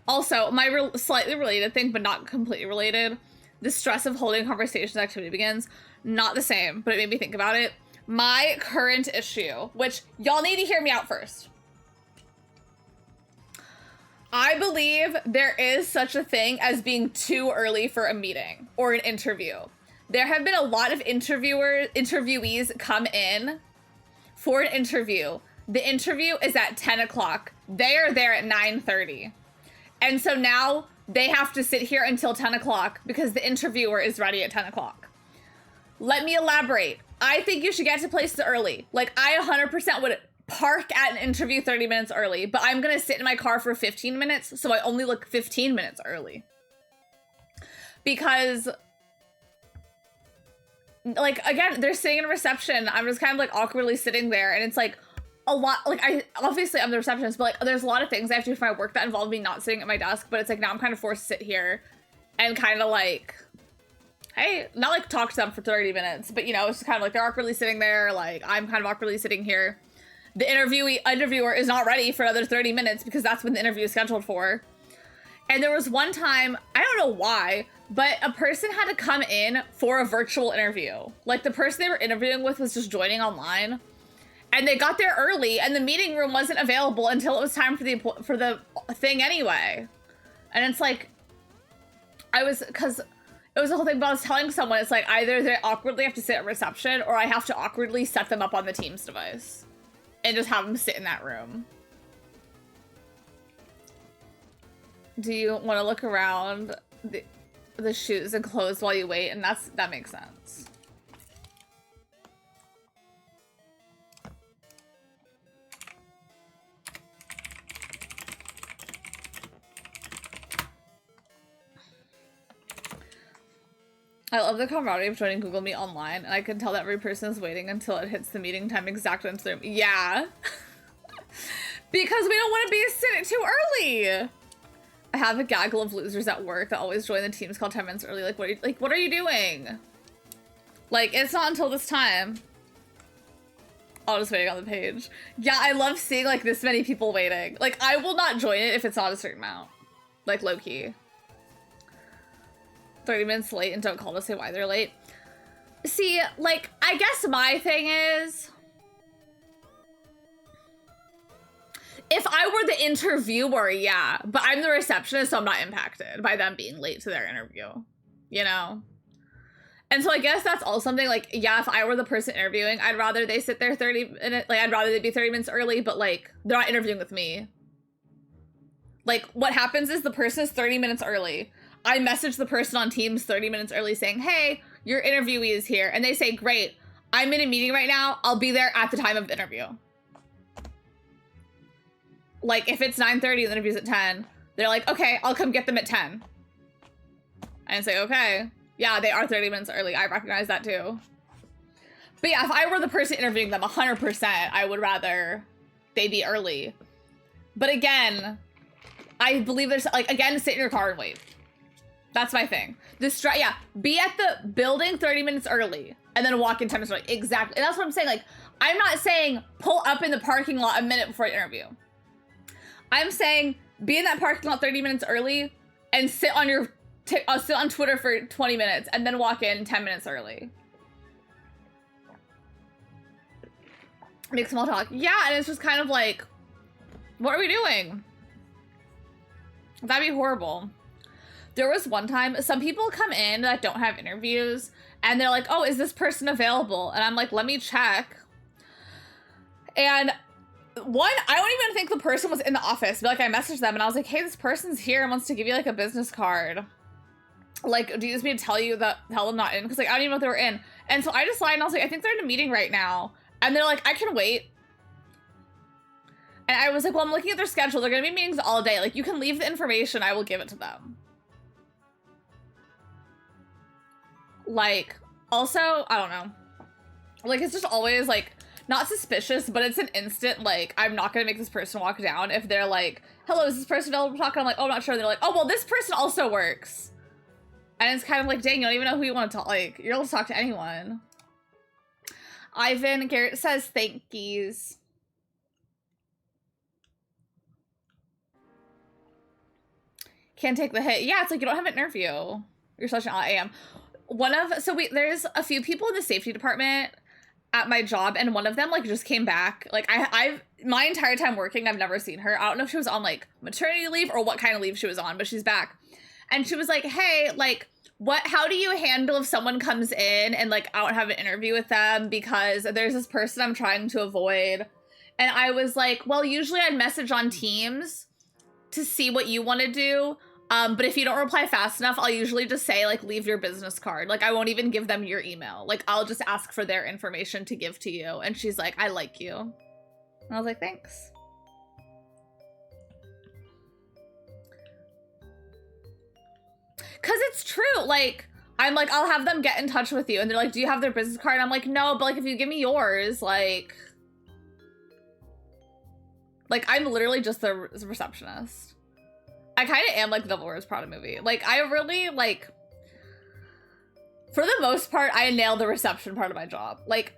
Also, my slightly related thing, but not completely related, the stress of holding conversations activity begins. Not the same, but it made me think about it. My current issue, which y'all need to hear me out first. I believe there is such a thing as being too early for a meeting or an interview. There have been a lot of interviewees come in for an interview. The interview is at 10 o'clock. They are there at 9:30. And so now they have to sit here until 10 o'clock because the interviewer is ready at 10 o'clock. Let me elaborate. I think you should get to places early. Like, I 100% would park at an interview 30 minutes early, but I'm going to sit in my car for 15 minutes, so I only look 15 minutes early. Because, like, again, they're sitting in a reception. I'm just kind of, like, awkwardly sitting there, and it's, like, a lot, like, obviously I'm the receptionist, but, like, there's a lot of things I have to do for my work that involve me not sitting at my desk, but it's, like, now I'm kind of forced to sit here and kind of, like, hey, not, like, talk to them for 30 minutes, but, you know, it's just kind of, like, they're awkwardly sitting there, like, I'm kind of awkwardly sitting here. The interviewer is not ready for another 30 minutes because that's when the interview is scheduled for. And there was one time, I don't know why, but a person had to come in for a virtual interview. Like, the person they were interviewing with was just joining online. And they got there early, and the meeting room wasn't available until it was time for the thing anyway. And it's like, because it was the whole thing, but I was telling someone, it's like, either they awkwardly have to sit at reception, or I have to awkwardly set them up on the Teams device. And just have them sit in that room. Do you want to look around the shoes and clothes while you wait? And that makes sense. I love the camaraderie of joining Google Meet online, and I can tell that every person is waiting until it hits the meeting time exactly into their... Yeah. Because we don't want to be sitting too early. I have a gaggle of losers at work that always join the Teams call 10 minutes early. Like, what are you doing? Like, it's not until this time. Oh, just waiting on the page. Yeah, I love seeing, like, this many people waiting. Like, I will not join it if it's not a certain amount. Like, low-key. 30 minutes late and don't call to say why they're late. See, like, I guess my thing is, if I were the interviewer, yeah, but I'm the receptionist, so I'm not impacted by them being late to their interview, you know? And so I guess that's all something, like, yeah, if I were the person interviewing, I'd rather they sit there 30 minutes, like, I'd rather they be 30 minutes early, but, like, they're not interviewing with me. Like, what happens is the person is 30 minutes early. I message the person on Teams 30 minutes early saying, hey, your interviewee is here. And they say, great, I'm in a meeting right now. I'll be there at the time of the interview. Like, if it's 9:30 and the interview's at 10, they're like, okay, I'll come get them at 10. And say, okay, yeah, they are 30 minutes early. I recognize that too. But yeah, if I were the person interviewing them 100%, I would rather they be early. But again, I believe there's, like, again, sit in your car and wait. That's my thing. Yeah, be at the building 30 minutes early. and then walk in 10 minutes early. Exactly. And that's what I'm saying. Like, I'm not saying pull up in the parking lot a minute before the interview. I'm saying be in that parking lot 30 minutes early and sit on your sit on Twitter for 20 minutes and then walk in 10 minutes early. Make small talk. Yeah, and it's just kind of like, what are we doing? That'd be horrible. There was one time, some people come in that don't have interviews, and they're like, oh, is this person available? And I'm like, let me check. And one, I don't even think the person was in the office. But like, I messaged them, and I was like, hey, this person's here and wants to give you, like, a business card. Like, do you just need to tell them not in? Because, like, I don't even know if they were in. And so I just lied, and I was like, I think they're in a meeting right now. And they're like, I can wait. And I was like, well, I'm looking at their schedule. They're going to be meetings all day. Like, you can leave the information. I will give it to them. Like, also, I don't know. Like, it's just always, like, not suspicious, but it's an instant, like, I'm not going to make this person walk down if they're like, hello, is this person available to talk? I'm like, oh, I'm not sure. And they're like, oh, well, this person also works. And it's kind of like, dang, you don't even know who you want to talk. Like, you're able to talk to anyone. Ivan Garrett says, thank yous. Can't take the hit. Yeah, it's like you don't have an interview. You're such an I am. There's a few people in the safety department at my job, and one of them like just came back. Like I've my entire time working, I've never seen her. I don't know if she was on like maternity leave or what kind of leave she was on, but she's back. And she was like, hey, like, how do you handle if someone comes in and like I don't have an interview with them because there's this person I'm trying to avoid? And I was like, well, usually I'd message on Teams to see what you want to do. But if you don't reply fast enough, I'll usually just say, like, leave your business card. Like, I won't even give them your email. Like, I'll just ask for their information to give to you. And she's like, I like you. And I was like, thanks. Because it's true. Like, I'm like, I'll have them get in touch with you. And they're like, do you have their business card? And I'm like, no, but, like, if you give me yours, like, I'm literally just the receptionist. I kind of am like the Devil Wears Prada movie. Like, I really, like, for the most part, I nailed the reception part of my job. Like,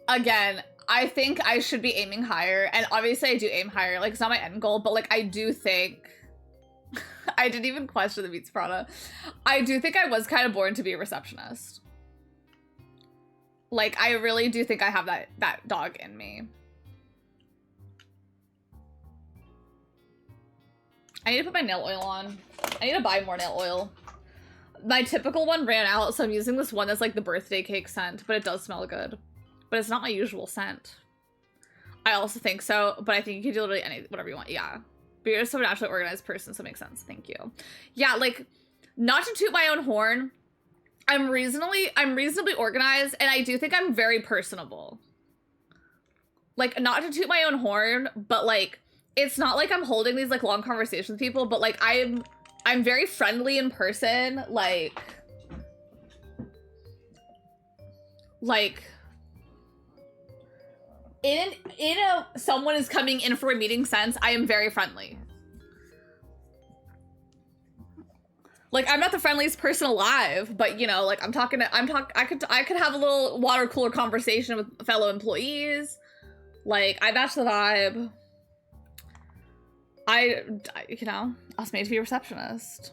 again, I think I should be aiming higher. And obviously I do aim higher. Like, it's not my end goal, but, like, I do think, I didn't even question the Beats Prada. I do think I was kind of born to be a receptionist. Like, I really do think I have that dog in me. I need to put my nail oil on. I need to buy more nail oil. My typical one ran out, so I'm using this one that's like the birthday cake scent, but it does smell good. But it's not my usual scent. I also think so, but I think you can do literally whatever you want. Yeah. But you're just so naturally organized person, so it makes sense. Thank you. Yeah, like, not to toot my own horn, I'm reasonably organized, and I do think I'm very personable. Like, not to toot my own horn, but like, it's not like I'm holding these like long conversations with people, but like I'm very friendly in person. Like in a someone is coming in for a meeting sense, I am very friendly. Like, I'm not the friendliest person alive, but you know, like I could have a little water cooler conversation with fellow employees. Like, I match the vibe. You know, I was made to be a receptionist.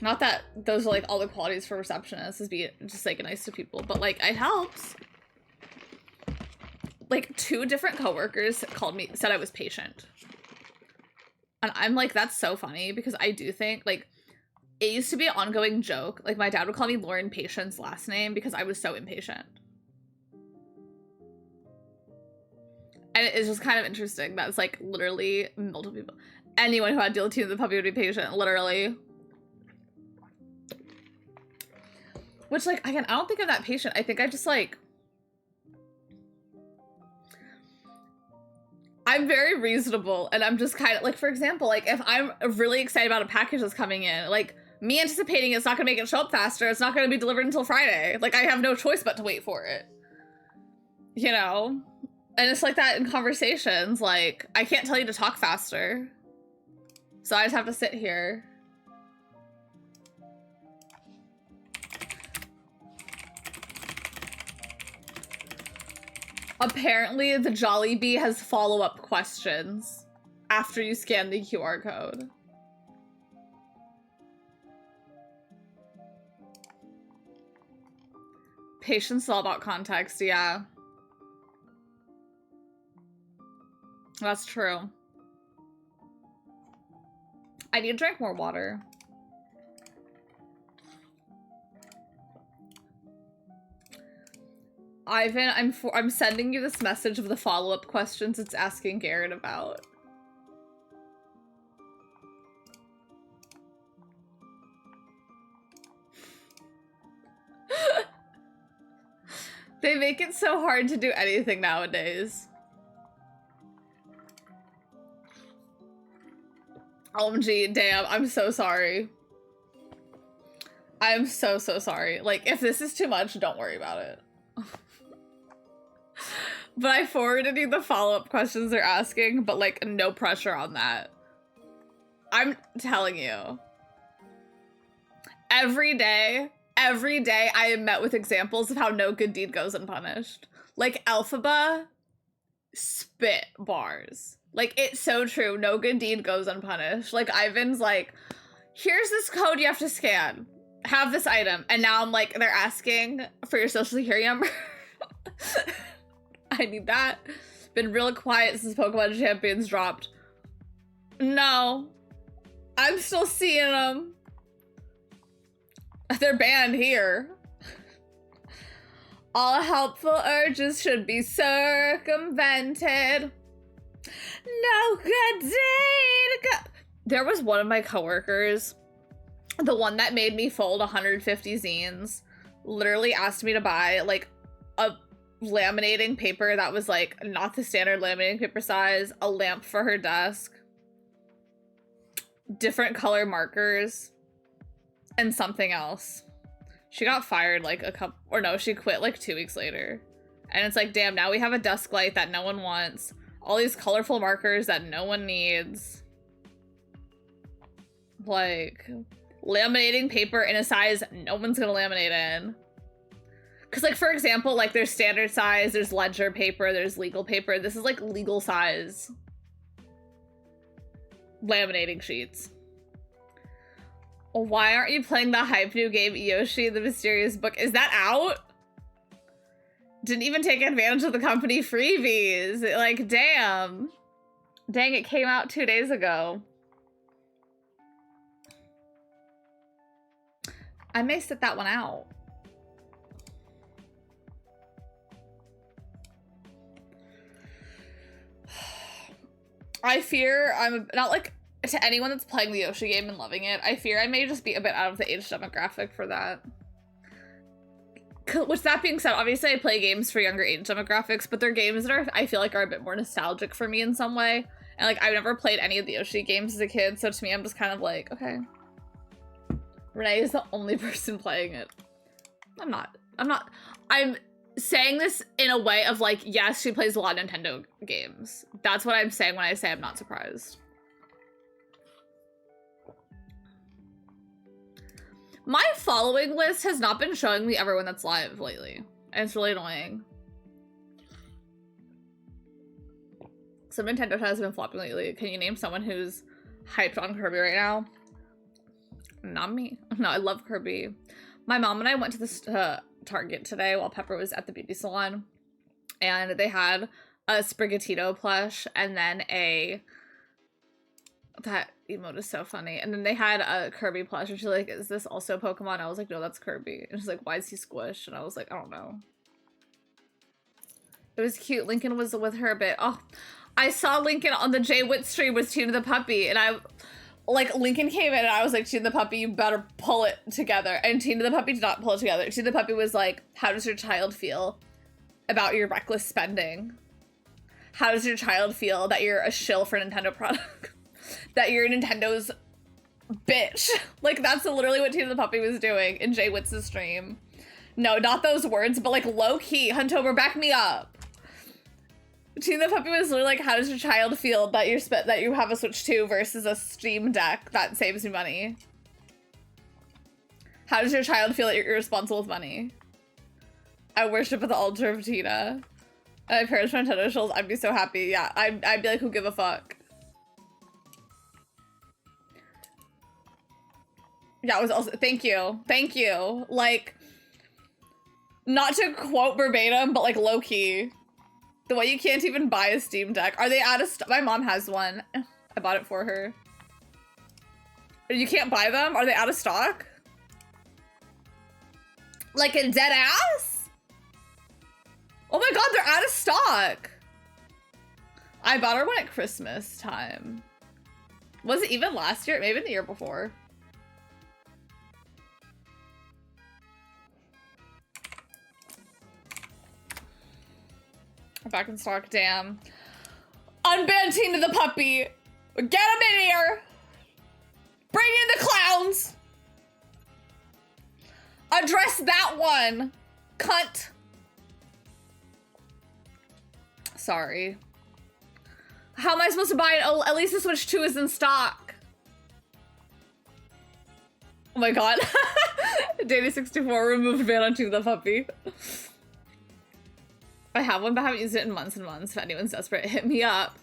Not that those are like all the qualities for receptionists, is be just like nice to people, but like it helps. Like 2 different coworkers said I was patient. And I'm like, that's so funny, because I do think like it used to be an ongoing joke. Like, my dad would call me Lauren Patience last name because I was so impatient. And it's just kind of interesting that it's like literally multiple people. Anyone who had guillotine of the puppy would be patient, literally. Which, like, again, I don't think I'm that patient. I think I just like, I'm very reasonable, and I'm just kind of like, for example, like if I'm really excited about a package that's coming in, like me anticipating it's not gonna make it show up faster, it's not gonna be delivered until Friday. Like, I have no choice but to wait for it. You know? And it's like that in conversations. Like, I can't tell you to talk faster. So I just have to sit here. Apparently, the Jollibee has follow-up questions after you scan the QR code. Patients all about context, yeah. That's true. I need to drink more water. Ivan, I'm sending you this message of the follow-up questions it's asking Garrett about. They make it so hard to do anything nowadays. OMG, damn, I'm so sorry. I am so sorry. Like, if this is too much, don't worry about it. But I forwarded you the follow-up questions they're asking, but like, no pressure on that. I'm telling you. Every day I am met with examples of how no good deed goes unpunished. Like, Elphaba spit bars. Like, it's so true. No good deed goes unpunished. Like, Ivan's like, here's this code you have to scan. Have this item. And now I'm like, they're asking for your social security number. I need that. Been real quiet since Pokemon Champions dropped. No. I'm still seeing them. They're banned here. All helpful urges should be circumvented. No good deed. There was one of my coworkers, the one that made me fold 150 zines, literally asked me to buy like a laminating paper that was like not the standard laminating paper size, a lamp for her desk, different color markers, and something else. She got fired like she quit like 2 weeks later. And it's like, damn, now we have a desk light that no one wants. All these colorful markers that no one needs. Like, laminating paper in a size no one's gonna laminate in. Because, like, for example, like, there's standard size, there's ledger paper, there's legal paper. This is, like, legal size laminating sheets. Why aren't you playing the hype new game, Yoshi the Mysterious Book? Is that out? Didn't even take advantage of the company freebies. Like, damn. Dang, it came out 2 days ago. I may sit that one out. I fear I'm not like, to anyone that's playing the Yoshi game and loving it, I fear I may just be a bit out of the age demographic for that. With that being said, obviously I play games for younger age demographics, but they're games that I feel like are a bit more nostalgic for me in some way. And like, I've never played any of the Yoshi games as a kid, so to me I'm just kind of like, okay. Renee is the only person playing it. I'm saying this in a way of like, yes, she plays a lot of Nintendo games. That's what I'm saying when I say I'm not surprised. My following list has not been showing me everyone that's live lately. And it's really annoying. Some Nintendo has been flopping lately. Can you name someone who's hyped on Kirby right now? Not me. No, I love Kirby. My mom and I went to this Target today while Pepper was at the beauty salon. And they had a Sprigatito plush and then that emote is so funny. And then they had a Kirby plush and she's like, is this also Pokemon? I was like, no, that's Kirby. And she's like, why is he squished? And I was like, I don't know. It was cute. Lincoln was with her a bit. Oh, I saw Lincoln on the Jay Witt stream with Tina the Puppy. And Lincoln came in and I was like, Tina the Puppy, you better pull it together. And Tina the Puppy did not pull it together. Tina the Puppy was like, how does your child feel about your reckless spending? How does your child feel that you're a shill for Nintendo product? That you're Nintendo's bitch. Like, that's literally what Tina the Puppy was doing in Jay Witt's stream. No, not those words, but like low-key. Huntober, back me up. Tina the Puppy was literally like, how does your child feel that you have a Switch 2 versus a Steam Deck that saves you money? How does your child feel that you're irresponsible with money? I worship at the altar of Tina. My parents from Nintendo shows, I'd be so happy. Yeah, I'd be like, who give a fuck? Yeah, it was also, thank you. Thank you. Like, not to quote verbatim, but like low key. The way you can't even buy a Steam Deck. Are they out of stock? My mom has one. I bought it for her. You can't buy them? Are they out of stock? Like a dead ass? Oh my god, they're out of stock. I bought her one at Christmas time. Was it even last year? Maybe the year before. Back in stock, damn. Unban Tina the puppy. Get him in here. Bring in the clowns. Address that one. Cunt. Sorry. How am I supposed to buy it? Oh, at least the Switch 2 is in stock. Oh my god. Danny64 removed ban on Tina the puppy. I have one, but I haven't used it in months and months. If anyone's desperate, hit me up.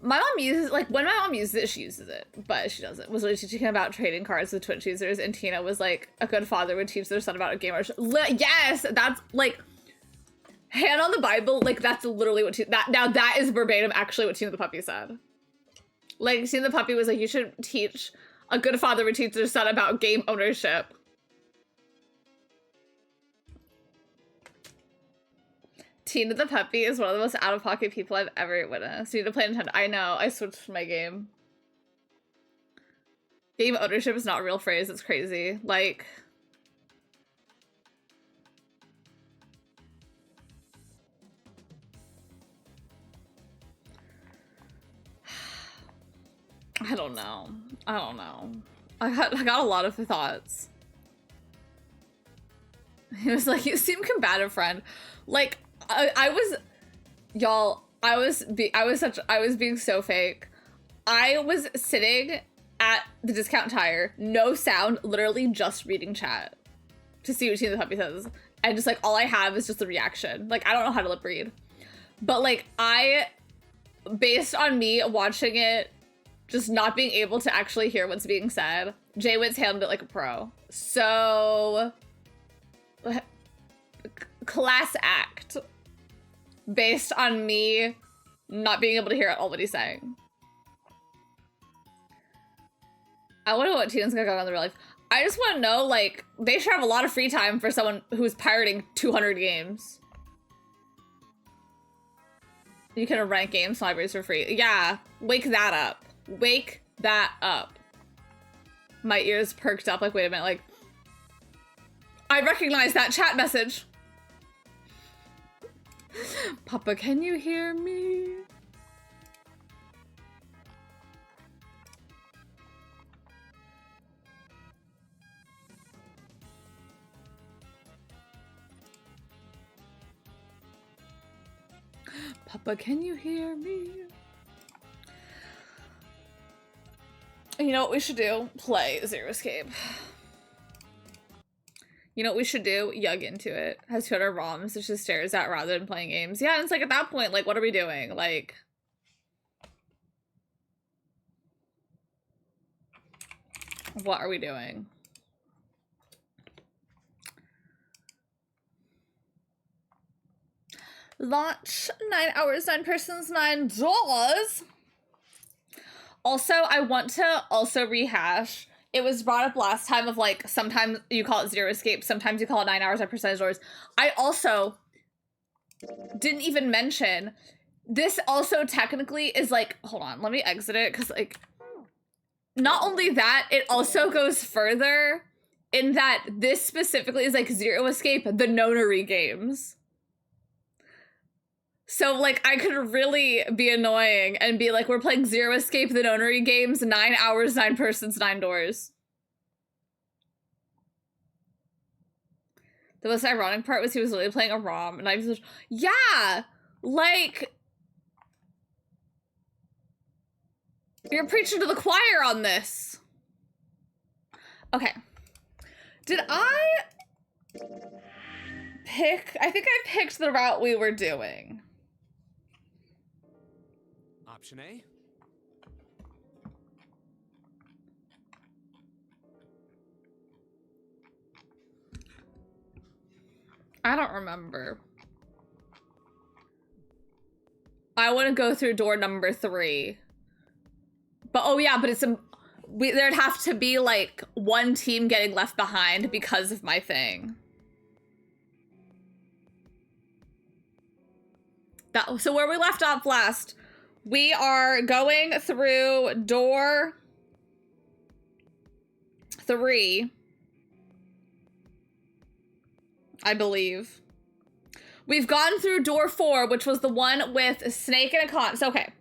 My mom uses, like, when my mom uses it, she uses it, but she doesn't. Was literally teaching about trading cards with Twitch users, and Tina was like, a good father would teach their son about a game or yes, that's, like, hand on the Bible, like, that's literally what now that is verbatim actually what Tina the puppy said. Like, Tina the puppy was like, you should teach, a good father would teach their son about game ownership. Tina the puppy is one of the most out-of-pocket people I've ever witnessed. You need to play Nintendo. I know, I switched my game. Game ownership is not a real phrase, it's crazy. Like... I don't know. I don't know. I got a lot of thoughts. He was like, you seem combative, friend. Like, I was, y'all, I was being so fake. I was sitting at the discount tire, no sound, literally just reading chat to see what Tina the puppy says. And just like, all I have is just the reaction. Like, I don't know how to lip read. But like, based on me watching it, just not being able to actually hear what's being said, Jay-Witz handled it like a pro. So, class act. Based on me not being able to hear all what he's saying. I wonder what Tina's gonna go on the real life. I just want to know, like, they should have a lot of free time for someone who's pirating 200 games. You can rank games libraries for free. Yeah, wake that up. Wake that up. My ears perked up, like, wait a minute, like, I recognize that chat message. Papa, can you hear me? Papa, can you hear me? You know what we should do? Play Zero Escape. You know what we should do? Yug into it. Has 200 ROMs that she stares at rather than playing games. Yeah, and it's like at that point, like, what are we doing? Like... What are we doing? Launch 9 hours, 9 persons, $9. Also, I want to also rehash. It was brought up last time of like, sometimes you call it Zero Escape, sometimes you call it 9 hours at percentage doors. I also didn't even mention, this also technically is like, hold on, let me exit it, because like, not only that, it also goes further in that this specifically is like Zero Escape, the nonary games. So, like, I could really be annoying and be like, we're playing Zero Escape, the nonary games, 9 hours, 9 persons, 9 doors. The most ironic part was he was literally playing a ROM, and I was like, yeah! Like... You're preaching to the choir on this! Okay. Did I pick... I think I picked the route we were doing. Option A. I don't remember. I want to go through door number 3. But oh yeah, but it's there'd have to be like one team getting left behind because of my thing. So where we left off last, we are going through door 3, I believe. We've gone through door 4, which was the one with a snake and a con. So, okay.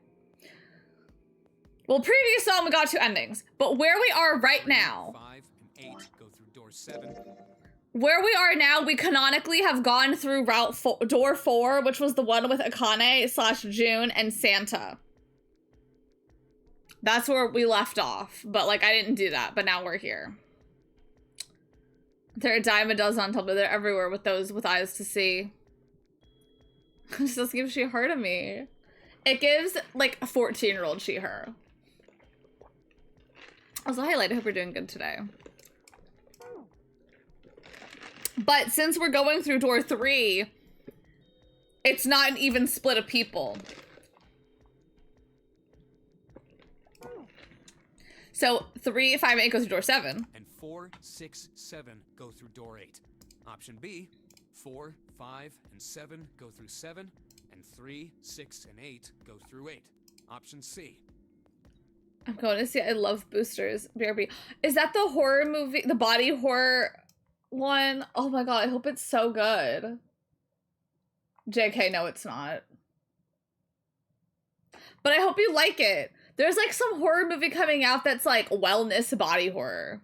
Well, previous song we got 2 endings, but where we are right now. 5 and 8 go through door 7. Where we are now, we canonically have gone through door 4, which was the one with Akane / June and Santa. That's where we left off, but like I didn't do that, but now we're here. There are a dime a dozen on Tumblr. They're everywhere with those with eyes to see. This doesn't give she-her to me. It gives like a 14-year-old she-her. Also, highlight, I hope you're doing good today. But since we're going through door 3, it's not an even split of people. So 3, 5, and 8 go through door 7. And 4, 6, 7 go through door 8. Option B, 4, 5, and 7 go through 7, and 3, 6, and 8 go through 8. Option C. I'm going to see I Love Boosters. BRB. Is that the horror movie, the body horror one? Oh my god, I hope it's so good. JK, no it's not. But I hope you like it. There's like some horror movie coming out that's like wellness body horror.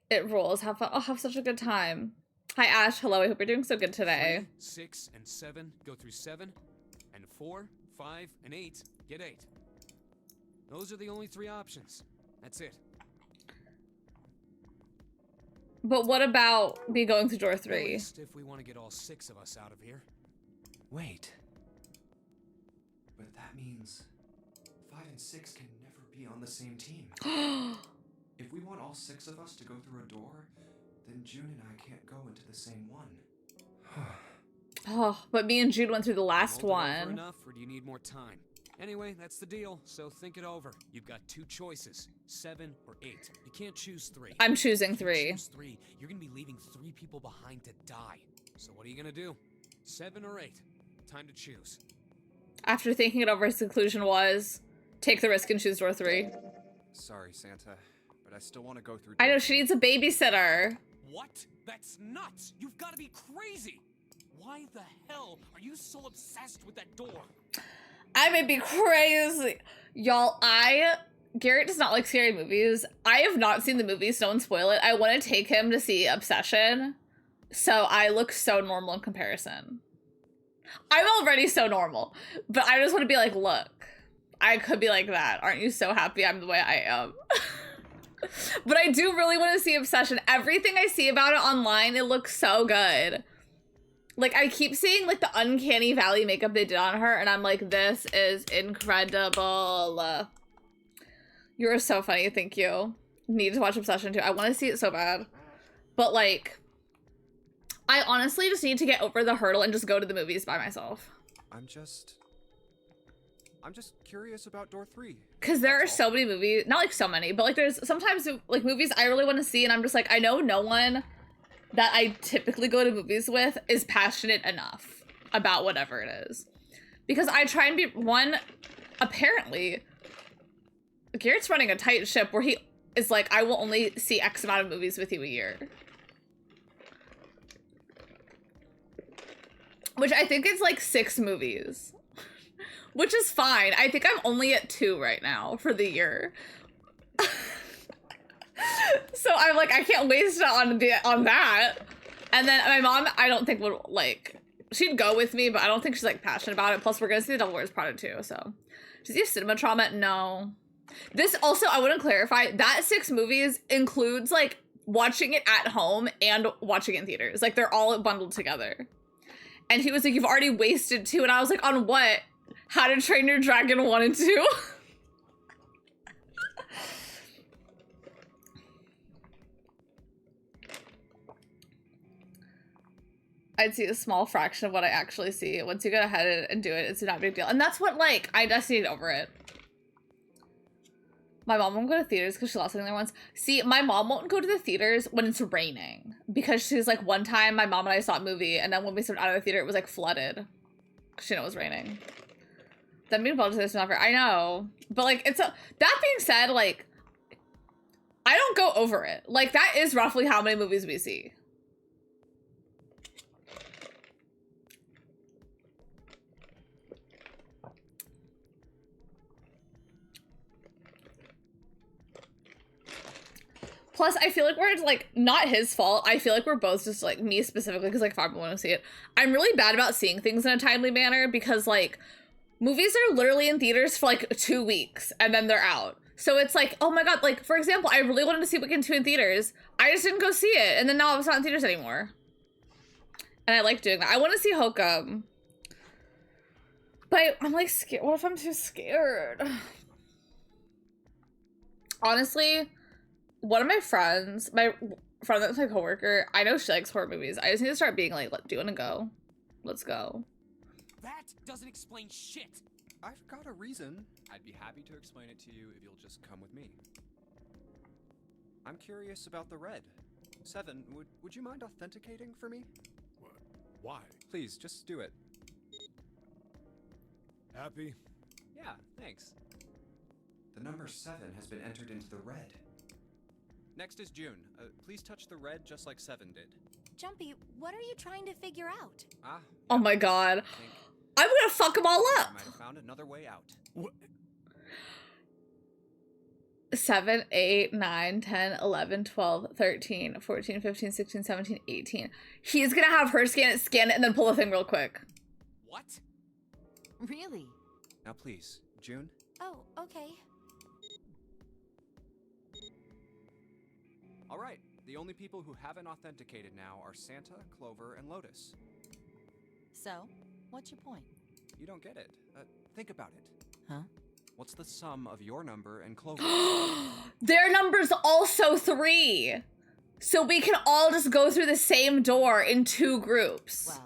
It rolls. Have fun. Oh, have such a good time. Hi Ash, hello. I hope you're doing so good today. 3, 6, and 7 go through 7, and 4, 5, and 8 get 8. Those are the only 3 options. That's it. But what about me going through door 3? At least if we want to get all 6 of us out of here. Wait. But that means 5 and 6 can never be on the same team. If we want all 6 of us to go through a door, then June and I can't go into the same one. Oh, but me and Jude went through the last one. Enough, or do you need more time? Anyway, that's the deal, so think it over. You've got 2 choices, 7 or 8. You can't choose 3. I'm choosing 3. If you choose 3, you're gonna be leaving 3 people behind to die. So what are you gonna do? 7 or 8? Time to choose. After thinking it over, his conclusion was, take the risk and choose door 3. Sorry, Santa, but I still want to go through. I know, she needs a babysitter. What? That's nuts! You've got to be crazy! Why the hell are you so obsessed with that door? I may be crazy. Y'all, Garrett does not like scary movies. I have not seen the movie, so don't spoil it. I want to take him to see Obsession, so I look so normal in comparison. I'm already so normal, but I just want to be like, look, I could be like that. Aren't you so happy I'm the way I am? But I do really want to see Obsession. Everything I see about it online, it looks so good. Like, I keep seeing, like, the Uncanny Valley makeup they did on her, and I'm like, this is incredible. You're so funny, thank you. Need to watch Obsession, too. I want to see it so bad. But, like, I honestly just need to get over the hurdle and just go to the movies by myself. I'm just curious about door 3. Because there are so many movies, not like so many, but like there's sometimes like movies I really want to see and I'm just like, I know no one that I typically go to movies with is passionate enough about whatever it is. Because I try and be apparently, Garrett's running a tight ship where he is like, I will only see X amount of movies with you a year. Which I think is like 6 movies. Which is fine. I think I'm only at 2 right now for the year. So I'm like, I can't waste it on that. And then my mom, I don't think would like, she'd go with me, but I don't think she's like passionate about it. Plus we're gonna see the Devil Wears Prada too, so. Does he have cinema trauma? No. This also, I want to clarify, that 6 movies includes like watching it at home and watching it in theaters. Like they're all bundled together. And he was like, you've already wasted 2. And I was like, on what? How to Train Your Dragon 1 and 2? I'd see a small fraction of what I actually see. Once you get ahead and do it, it's not a big deal. And that's what, like, I just need over it. My mom won't go to theaters because she lost something there once. See, my mom won't go to the theaters when it's raining. Because she's like, one time my mom and I saw a movie, and then when we stepped out of the theater, it was like flooded. Because she knew it was raining. That being apologized is not fair. I know. But like, it's a, that being said, like, I don't go over it. Like, that is roughly how many movies we see. Plus, I feel like we're, like, not his fault. I feel like we're both just, like, me specifically, because, like, if I want to see it. I'm really bad about seeing things in a timely manner because, like, movies are literally in theaters for, like, 2 weeks, and then they're out. So it's like, oh my god, like, for example, I really wanted to see Wicked 2 in theaters. I just didn't go see it, and then now it's not in theaters anymore. And I like doing that. I want to see Hokum. But I'm, like, scared. What if I'm too scared? Honestly, one of my friends, my friend that's my coworker, I know she likes horror movies. I just need to start being like, do you want to go? Let's go. That doesn't explain shit. I've got a reason. I'd be happy to explain it to you if you'll just come with me. I'm curious about the red. 7, would you mind authenticating for me? Why? Please, just do it. Happy? Yeah, thanks. The number 7 has been entered into the red. Next is June. Please touch the red just like 7 did. Jumpy, what are you trying to figure out? Oh my god. I'm gonna fuck them all up. I might have found another way out. 7, 8, 9, 10, 11, 12, 13, 14, 15, 16, 17, 18. He's gonna have her scan it, and then pull the thing real quick. What? Really? Now please, June. Oh, okay. All right, the only people who haven't authenticated now are Santa, Clover, and Lotus. So, what's your point? You don't get it. Think about it. Huh? What's the sum of your number and Clover's? Their number's also 3. So we can all just go through the same door in 2 groups. 12.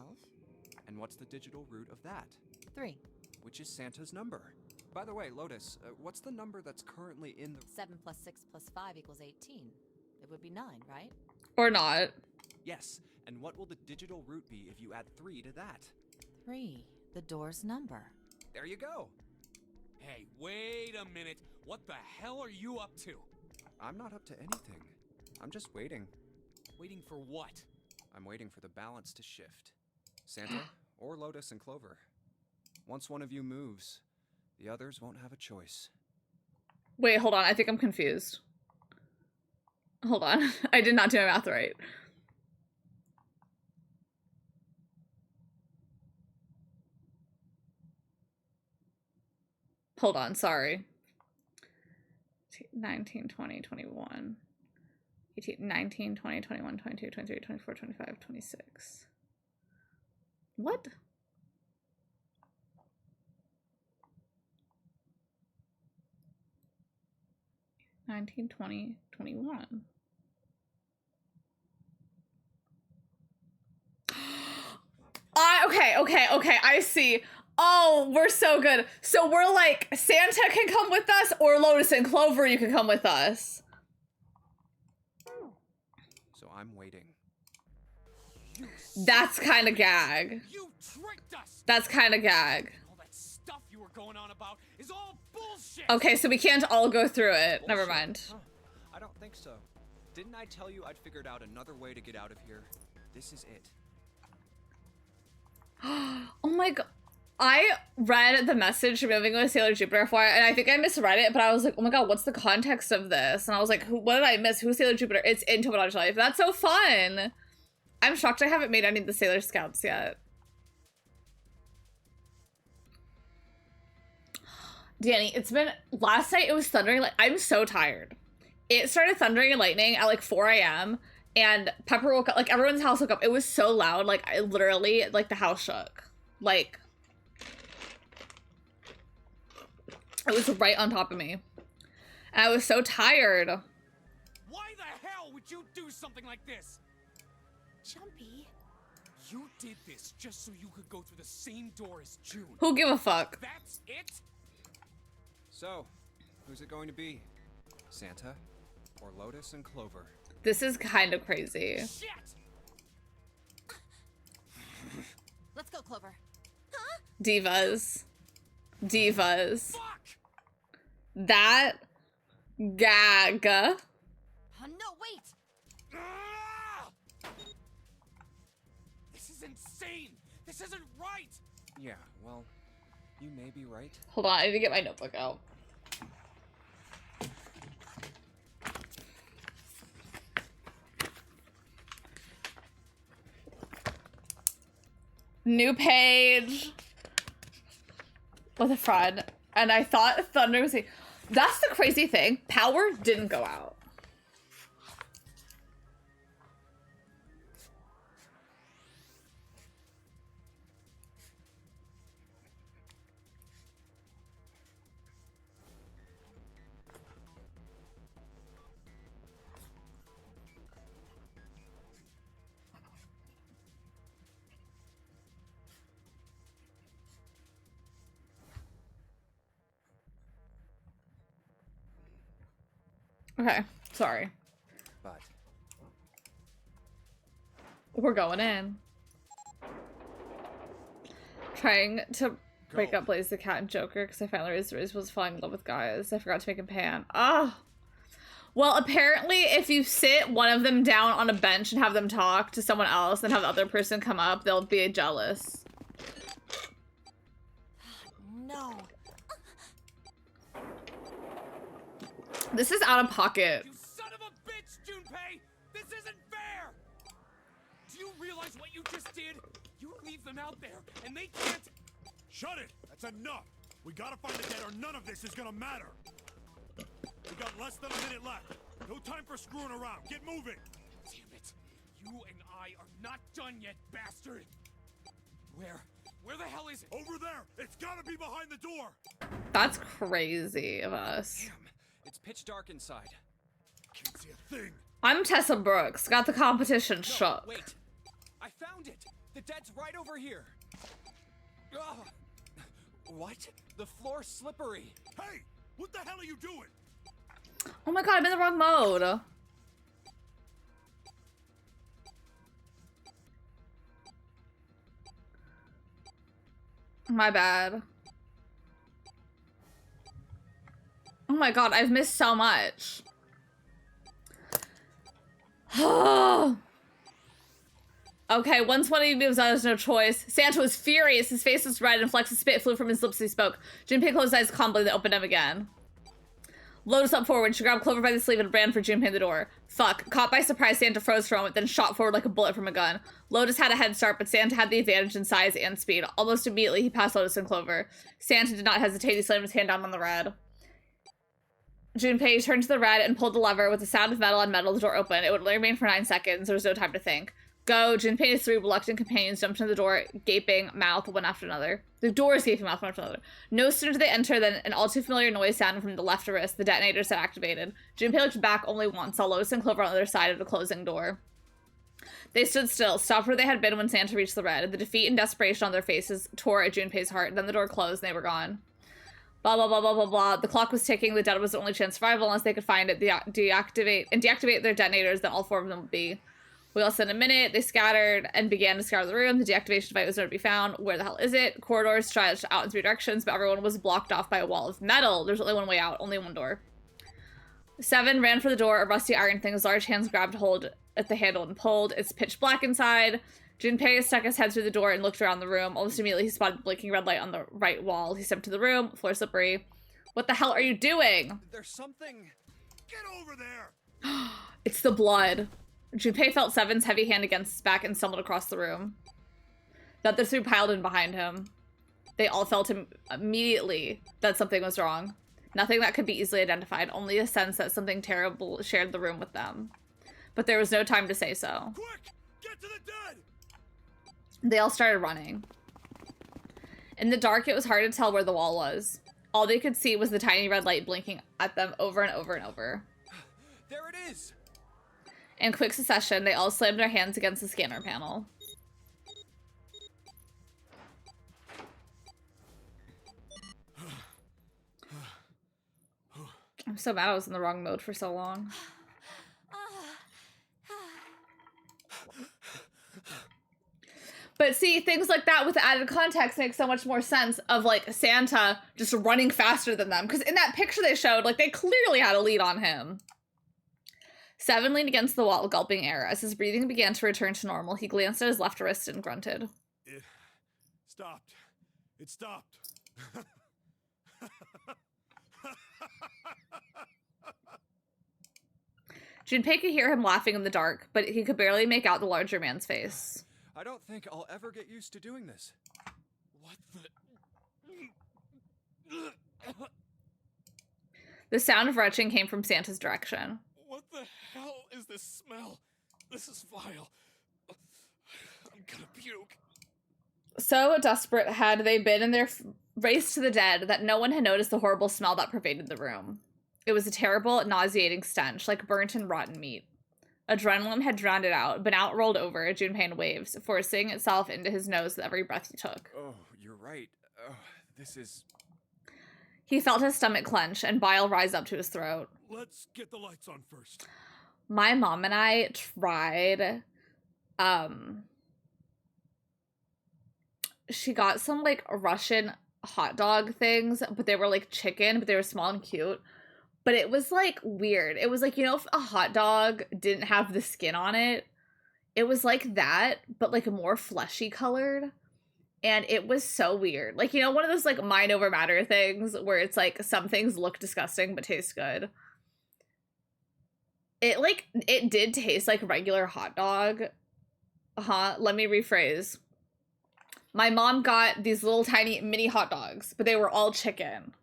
And what's the digital root of that? 3. Which is Santa's number. By the way, Lotus, what's the number that's currently in the... 7 plus 6 plus 5 equals 18. It would be 9, right? Or not. Yes, and what will the digital root be if you add 3 to that? 3. The door's number. There you go. Hey, wait a minute. What the hell are you up to? I'm not up to anything. I'm just waiting. Waiting for what? I'm waiting for the balance to shift. Santa, or Lotus and Clover. Once one of you moves, the others won't have a choice. Wait, hold on. I think I'm confused. Hold on. I did not do my math right. Hold on, sorry. 19, 20, 21. 18, 19, 20, 21, 22, 23, 24, 25, 26. What? $19, 20, 21. Okay, I see. Oh, we're so good. So we're like, Santa can come with us, or Lotus and Clover, you can come with us. So I'm waiting. That's kind of gag. You tricked us. That's kind of gag. All that stuff you were going on about is all bullshit. Okay, so we can't all go through it. Bullshit. Never mind. Huh. I don't think so. Didn't I tell you I'd figured out another way to get out of here? This is it. Oh my god. I read the message from Moving with Sailor Jupiter for it, and I think I misread it, but I was like, oh my god, what's the context of this? And I was like, what did I miss? Who's Sailor Jupiter? It's in Tomodachi Life. That's so fun. I'm shocked I haven't made any of the Sailor Scouts yet. Danny, it's been, last night it was thundering, like, I'm so tired. It started thundering and lightning at like 4 a.m. And Pepper woke up, like, everyone's house woke up. It was so loud, like, I literally, like, the house shook. Like, it was right on top of me. And I was so tired. Why the hell would you do something like this? Jumpy. You did this just so you could go through the same door as June. Who give a fuck? That's it? So, who's it going to be? Santa or Lotus and Clover? This is kind of crazy. Shit! Let's go, Clover. Divas. Divas. Fuck! That gag. No, wait! Ah! This is insane! This isn't right! Yeah, well, you may be right. Hold on, I need to get my notebook out. New page with a friend, and I thought Thunder was saying, that's the crazy thing. Power didn't go out. Okay, sorry. But we're going in. Trying to break up Blaze the Cat and Joker because I finally was falling in love with guys. I forgot to make him pan. Ah. Well, apparently if you sit one of them down on a bench and have them talk to someone else and have the other person come up, they'll be jealous. No. This is out of pocket. You son of a bitch, Junpei! This isn't fair! Do you realize what you just did? You leave them out there, and they can't... Shut it! That's enough! We gotta find the dead or none of this is gonna matter! We got less than a minute left. No time for screwing around. Get moving! Damn it! You and I are not done yet, bastard! Where the hell is it? Over there! It's gotta be behind the door! That's crazy of us. Damn, it's pitch dark inside. Can't see a thing. I'm Tessa Brooks. Got the competition shook. Wait. I found it. The dead's right over here. Ugh. What? The floor's slippery. Hey! What the hell are you doing? Oh my god, I'm in the wrong mode. My bad. Oh my god, I've missed so much. Okay, once one of you moves on, there's no choice. Santa was furious. His face was red and flecks of spit flew from his lips as he spoke. Junpei closed his eyes calmly, then opened them again. Lotus up forward. She grabbed Clover by the sleeve and ran for Junpei the door. Fuck. Caught by surprise, Santa froze for a moment, then shot forward like a bullet from a gun. Lotus had a head start, but Santa had the advantage in size and speed. Almost immediately, he passed Lotus and Clover. Santa did not hesitate. He slammed his hand down on the red. Junpei turned to the red and pulled the lever. With the sound of metal on metal, the door opened. It would only remain for 9 seconds. There was no time to think. Go. Junpei and his 3 reluctant companions jumped into the door, gaping mouth one after another. The doors gaping mouth one after another. No sooner did they enter than an all too familiar noise sounded from the left wrist. The detonators had activated. Junpei looked back only once, saw Lotus and Clover on the other side of the closing door. They stood still, stopped where they had been when Santa reached the red. The defeat and desperation on their faces tore at Junpei's heart. Then the door closed and they were gone. Blah, blah, blah, blah, blah, blah. The clock was ticking. The dead was the only chance of survival unless they could find it, deactivate their detonators, then all 4 of them would be. We all said in a minute. They scattered and began to scour the room. The deactivation device was nowhere to be found. Where the hell is it? Corridors stretched out in 3 directions, but everyone was blocked off by a wall of metal. There's only one way out, only one door. 7 ran for the door. A rusty iron thing. His large hands grabbed hold at the handle and pulled. It's pitch black inside. Junpei stuck his head through the door and looked around the room. Almost immediately, he spotted the blinking red light on the right wall. He stepped to the room. Floor slippery. What the hell are you doing? There's something. Get over there! It's the blood. Junpei felt 7's heavy hand against his back and stumbled across the room. The other 3 piled in behind him. They all felt immediately that something was wrong. Nothing that could be easily identified, only a sense that something terrible shared the room with them. but there was no time to say so. Quick! Get to the dead! They all started running. In the dark, it was hard to tell where the wall was. All they could see was the tiny red light blinking at them over and over and over. There it is! In quick succession, they all slammed their hands against the scanner panel. I'm so mad I was in the wrong mode for so long. But see, things like that with added context make so much more sense of, like, Santa just running faster than them. Because in that picture they showed, like, they clearly had a lead on him. Seven leaned against the wall, gulping air. As his breathing began to return to normal, he glanced at his left wrist and grunted. It stopped. It stopped. Junpei could hear him laughing in the dark, but he could barely make out the larger man's face. I don't think I'll ever get used to doing this. What the? The sound of retching came from Santa's direction. What the hell is this smell? This is vile. I'm gonna puke. So desperate had they been in their race to the dead that no one had noticed the horrible smell that pervaded the room. It was a terrible, nauseating stench, like burnt and rotten meat. Adrenaline had drowned it out, but now it rolled over, Junpei in waves, forcing itself into his nose with every breath he took. Oh, you're right. Oh, this is... He felt his stomach clench and bile rise up to his throat. Let's get the lights on first. My mom and I tried, she got some, like, Russian hot dog things, but they were, like, chicken, but they were small and cute. But it was, like, weird. It was, like, you know, if a hot dog didn't have the skin on it, it was like that, but, like, more fleshy colored. And it was so weird. Like, you know, one of those, like, mind over matter things where it's, like, some things look disgusting but taste good. It, like, it did taste like regular hot dog. Let me rephrase. My mom got these little tiny mini hot dogs, but they were all chicken.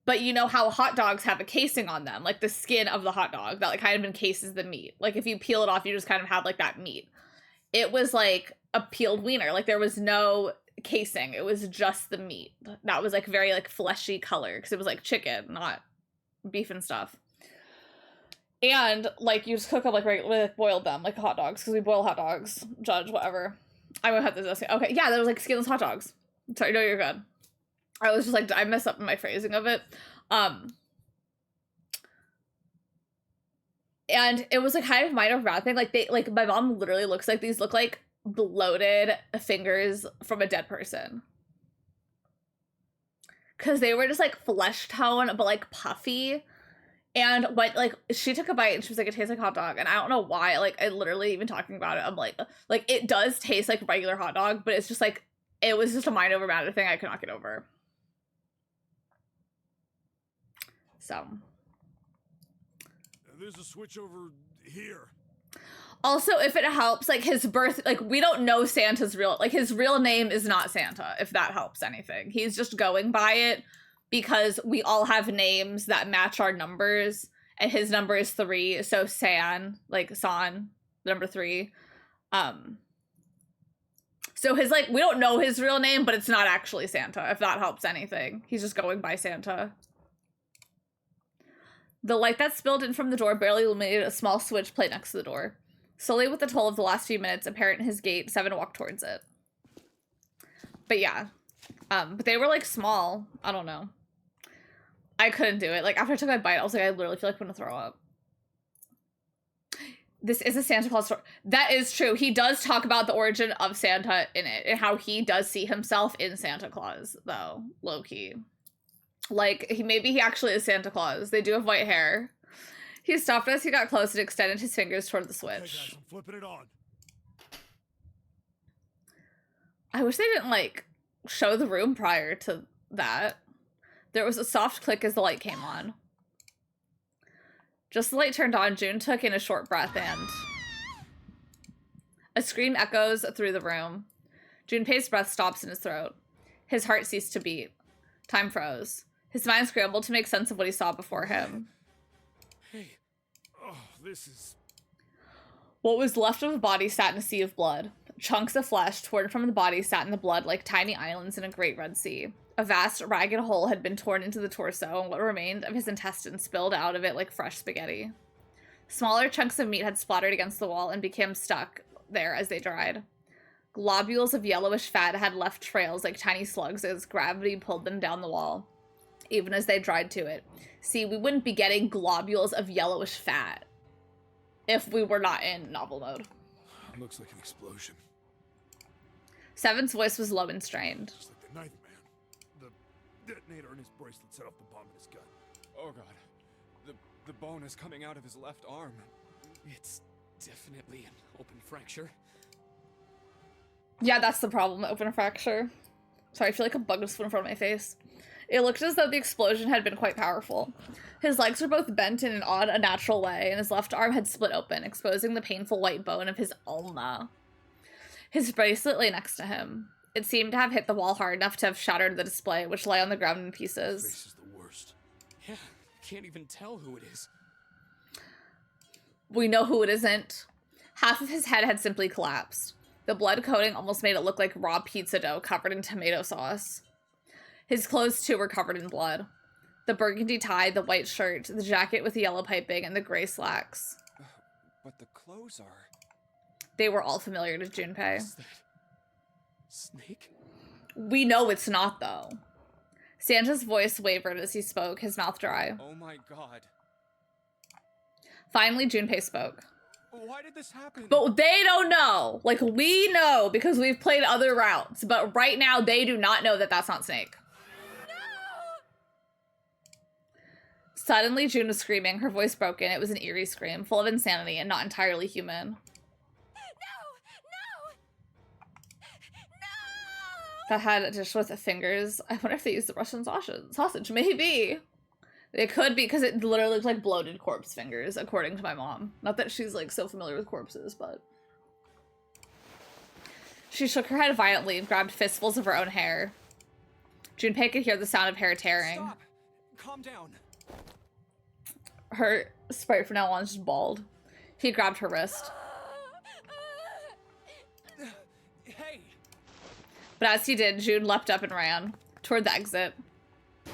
But you know how hot dogs have a casing on them, like the skin of the hot dog that, like, kind of encases the meat. Like, if you peel it off, you just kind of have, like, that meat. It was, like, a peeled wiener. Like, there was no casing. It was just the meat. That was, like, very, like, fleshy color, because it was, like, chicken, not beef and stuff. And, like, you just cook them, like, like boiled them, like hot dogs, because we boil hot dogs. Judge, whatever. I would have this. Okay, yeah, there was, like, skinless hot dogs. Sorry, no, you're good. I was just like, I messed up in my phrasing of it. And it was like kind of minor bad thing. Like, they, like, my mom literally looks like these look like bloated fingers from a dead person. Cause they were just like flesh tone, but like puffy. And what, like, she took a bite and she was like, it tastes like hot dog. And I don't know why, like, I literally even talking about it, I'm like, it does taste like regular hot dog, but it's just like, it was just a mind over matter thing I could not get over. So. There's a switch over here. Also, if it helps, like, his birth, like, we don't know Santa's real, like, his real name is not Santa, if that helps anything. He's just going by it because we all have names that match our numbers, and his number is 3, so San, like, San, number 3. So his, like, we don't know his real name, but it's not actually Santa, if that helps anything. He's just going by Santa. The light that spilled in from the door barely illuminated a small switch plate next to the door. Slowly, with the toll of the last few minutes apparent in his gait, Seven walked towards it. But yeah. But they were, like, small. I don't know. I couldn't do it. Like, after I took my bite, I was like, I literally feel like I'm gonna throw up. This is a Santa Claus story. That is true. He does talk about the origin of Santa in it, and how he does see himself in Santa Claus, though, low-key. Like, maybe he actually is Santa Claus. They do have white hair. He stopped as he got close and extended his fingers toward the switch. Hey guys, I'm flipping it on. I wish they didn't, like, show the room prior to that. There was a soft click as the light came on. Just as the light turned on, June took in a short breath and... a scream echoes through the room. Junpei's breath stops in his throat. His heart ceased to beat. Time froze. His mind scrambled to make sense of what he saw before him. Hey. Oh, this is... What was left of the body sat in a sea of blood. Chunks of flesh torn from the body sat in the blood like tiny islands in a great red sea. A vast, ragged hole had been torn into the torso, and what remained of his intestines spilled out of it like fresh spaghetti. Smaller chunks of meat had splattered against the wall and became stuck there as they dried. Globules of yellowish fat had left trails like tiny slugs as gravity pulled them down the wall, even as they dried to it. See, we wouldn't be getting globules of yellowish fat if we were not in novel mode. Looks like an explosion. Seven's voice was low and strained. Just like the knife man. The detonator in his bracelet set off the bomb in his gut. Oh god. The bone is coming out of his left arm. It's definitely an open fracture. Yeah, that's the problem, open fracture. Sorry, I feel like a bug just flew in front of my face. It looked as though the explosion had been quite powerful. His legs were both bent in an odd, unnatural way, and his left arm had split open, exposing the painful white bone of his ulna. His bracelet lay next to him. It seemed to have hit the wall hard enough to have shattered the display, which lay on the ground in pieces. This is the worst. Yeah, can't even tell who it is. We know who it isn't. Half of his head had simply collapsed. The blood coating almost made it look like raw pizza dough covered in tomato sauce. His clothes, too, were covered in blood. The burgundy tie, the white shirt, the jacket with the yellow piping, and the gray slacks. But the clothes are... They were all familiar to Junpei. Is that Snake? We know it's not, though. Santa's voice wavered as he spoke, his mouth dry. Oh my god. Finally, Junpei spoke. Why did this happen? But they don't know. Like, we know because we've played other routes. But right now, they do not know that that's not Snake. Suddenly, June was screaming, her voice broken. It was an eerie scream, full of insanity and not entirely human. That had a dish with fingers. I wonder if they used the Russian sausage. Maybe. It could be, because it literally looked like bloated corpse fingers, according to my mom. Not that she's, like, so familiar with corpses, but... She shook her head violently and grabbed fistfuls of her own hair. Junpei could hear the sound of hair tearing. Stop! Calm down. Her sprite from now on is just bald. He grabbed her wrist. Hey! But as he did, June leapt up and ran toward the exit. Please!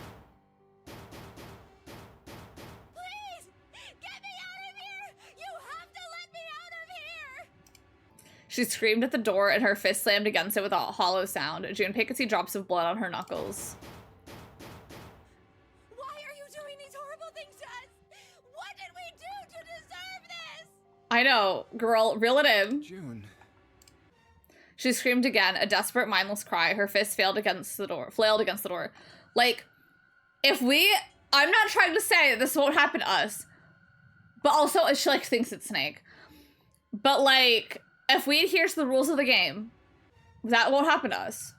Get me out of here! You have to let me out of here! She screamed at the door and her fist slammed against it with a hollow sound. Junpei could see drops of blood on her knuckles. Why are you doing these horrible things to us? What did we do to deserve this? I know, girl, reel it in. June. She screamed again, a desperate, mindless cry. Her fist flailed against the door. Like, I'm not trying to say that this won't happen to us, but also she, like, thinks it's Snake. But, like, if we adhere to the rules of the game, that won't happen to us.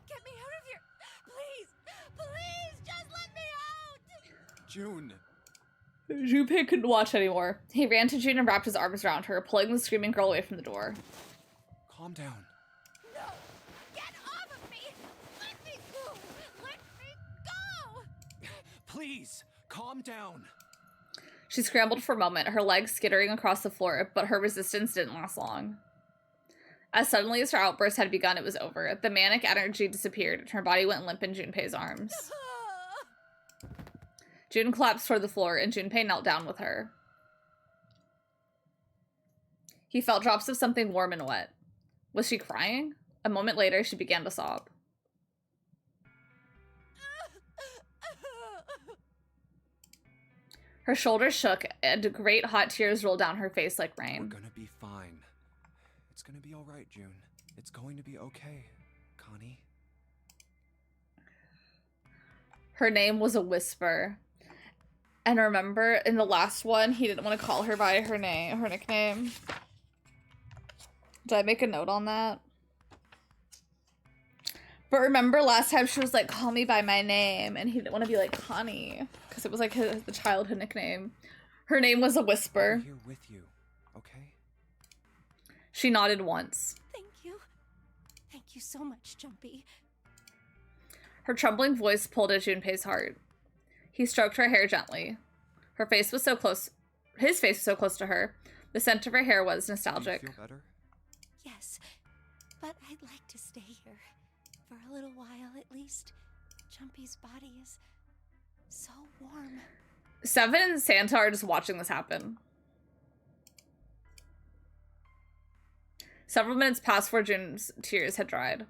Get me out of here! Please! Please, just let me out! June. Junpei couldn't watch anymore. He ran to June and wrapped his arms around her, pulling the screaming girl away from the door. Calm down. No! Get off of me! Let me go! Let me go! Please, calm down. She scrambled for a moment, her legs skittering across the floor, but her resistance didn't last long. As suddenly as her outburst had begun, it was over. The manic energy disappeared, and her body went limp in Junpei's arms. June collapsed toward the floor, and Junpei knelt down with her. He felt drops of something warm and wet. Was she crying? A moment later, she began to sob. Her shoulders shook, and great hot tears rolled down her face like rain. We're gonna be fine. It's gonna be alright, June. It's going to be okay, Connie. Her name was a whisper. And remember, in the last one, he didn't want to call her by her nickname. Did I make a note on that? But remember last time she was like, call me by my name, and he didn't want to be like Connie, because it was like the childhood nickname. Her name was a whisper. I'm here with you, okay? She nodded once. Thank you. Thank you so much, Jumpy. Her trembling voice pulled at Junpei's heart. He stroked her hair gently. Her face was so close his face was so close to her. The scent of her hair was nostalgic. Do you feel better? Yes, but I'd like to stay here for a little while at least. Jumpy's body is so warm. Seven and Santa are just watching this happen. Several minutes passed before June's tears had dried.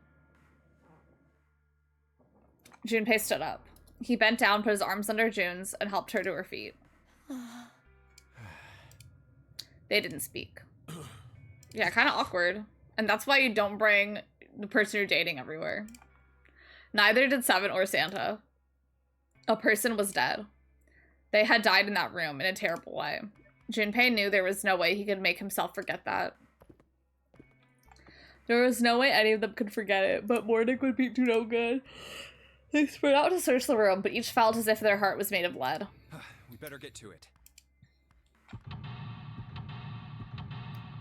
Junpei stood up. He bent down, put his arms under June's, and helped her to her feet. They didn't speak. Yeah, kind of awkward. And that's why you don't bring the person you're dating everywhere. Neither did Seven or Santa. A person was dead. They had died in that room in a terrible way. Junpei knew there was no way he could make himself forget that. There was no way any of them could forget it, but morning would be no good. They spread out to search the room, but each felt as if their heart was made of lead. We better get to it.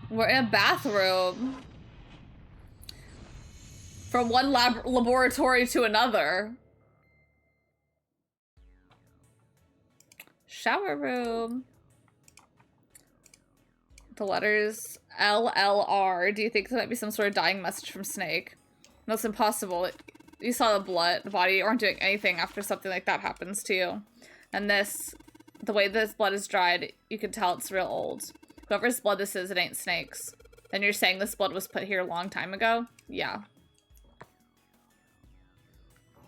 We're in a bathroom. From one laboratory to another. Shower room. The letters LLR. Do you think there might be some sort of dying message from Snake? That's impossible. You saw the blood, the body. You aren't doing anything after something like that happens to you. And this, the way this blood is dried, you can tell it's real old. Whoever's blood this is, it ain't Snake's. And you're saying this blood was put here a long time ago? Yeah.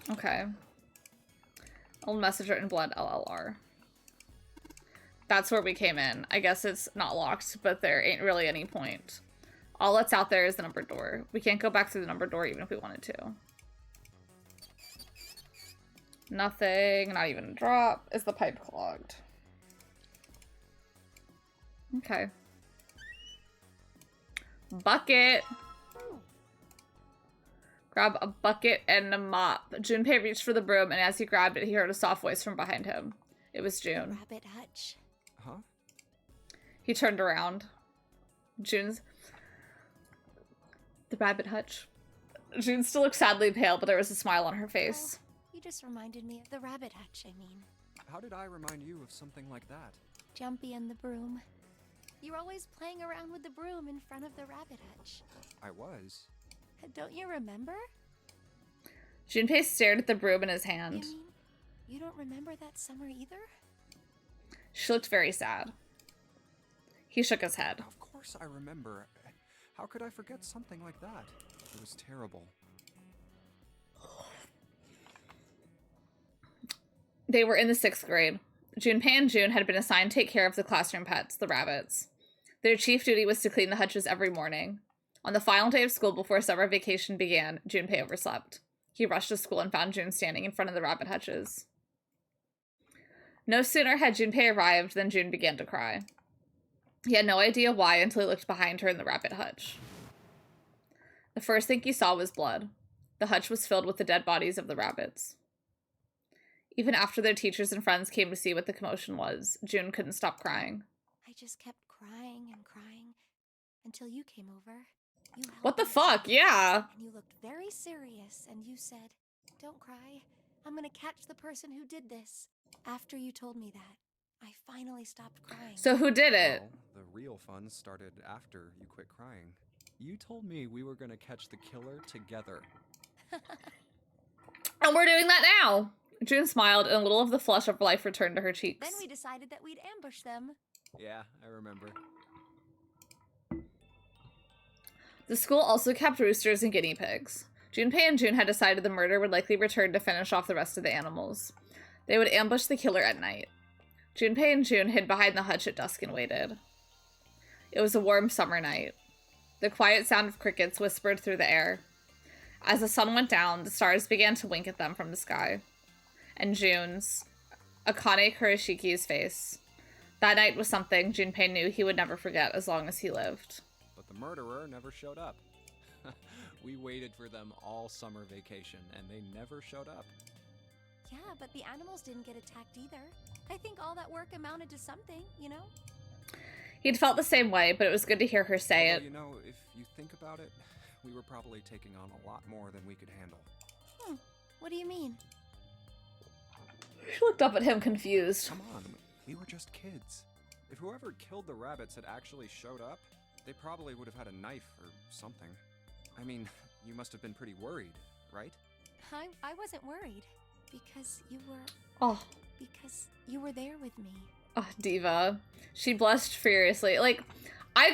Okay. Old message written blood, LLR. That's where we came in. I guess it's not locked, but there ain't really any point. All that's out there is the numbered door. We can't go back through the numbered door even if we wanted to. Nothing, not even a drop. Is the pipe clogged? Okay. Bucket. Grab a bucket and a mop. Junpei reached for the broom, and as he grabbed it, he heard a soft voice from behind him. It was June. Rabbit hutch. Huh? He turned around. June's... The rabbit hutch. June still looked sadly pale, but there was a smile on her face. Oh, you just reminded me of the rabbit hutch, I mean. How did I remind you of something like that? Jumpy and the broom. You were always playing around with the broom in front of the rabbit hutch. I was. Don't you remember? Junpei stared at the broom in his hand. You mean you don't remember that summer either? She looked very sad. He shook his head. Of course I remember. How could I forget something like that? It was terrible. They were in the 6th grade. Junpei and June had been assigned to take care of the classroom pets, the rabbits. Their chief duty was to clean the hutches every morning. On the final day of school before summer vacation began, Junpei overslept. He rushed to school and found June standing in front of the rabbit hutches. No sooner had Junpei arrived than June began to cry. He had no idea why until he looked behind her in the rabbit hutch. The first thing he saw was blood. The hutch was filled with the dead bodies of the rabbits. Even after their teachers and friends came to see what the commotion was, June couldn't stop crying. I just kept crying and crying until you came over. What the fuck? Yeah. And you looked very serious and you said, "Don't cry. I'm gonna catch the person who did this." After you told me that, I finally stopped crying. So who did it? Well, the real fun started after you quit crying. You told me we were gonna catch the killer together. And we're doing that now. June smiled and a little of the flush of life returned to her cheeks. Then we decided that we'd ambush them. Yeah, I remember. The school also kept roosters and guinea pigs. Junpei and June had decided the murder would likely return to finish off the rest of the animals. They would ambush the killer at night. Junpei and June hid behind the hutch at dusk and waited. It was a warm summer night. The quiet sound of crickets whispered through the air. As the sun went down, the stars began to wink at them from the sky. And June's, Akane Kuroshiki's face. That night was something Junpei knew he would never forget as long as he lived. But the murderer never showed up. We waited for them all summer vacation, and they never showed up. Yeah, but the animals didn't get attacked either. I think all that work amounted to something, you know? He'd felt the same way, but it was good to hear her say it. You know, if you think about it, we were probably taking on a lot more than we could handle. What do you mean? She looked up at him confused. Come on, we were just kids. If whoever killed the rabbits had actually showed up, they probably would have had a knife or something. I mean, you must have been pretty worried, right? I wasn't worried because you were there with me. Oh, diva. She blushed furiously. Like, I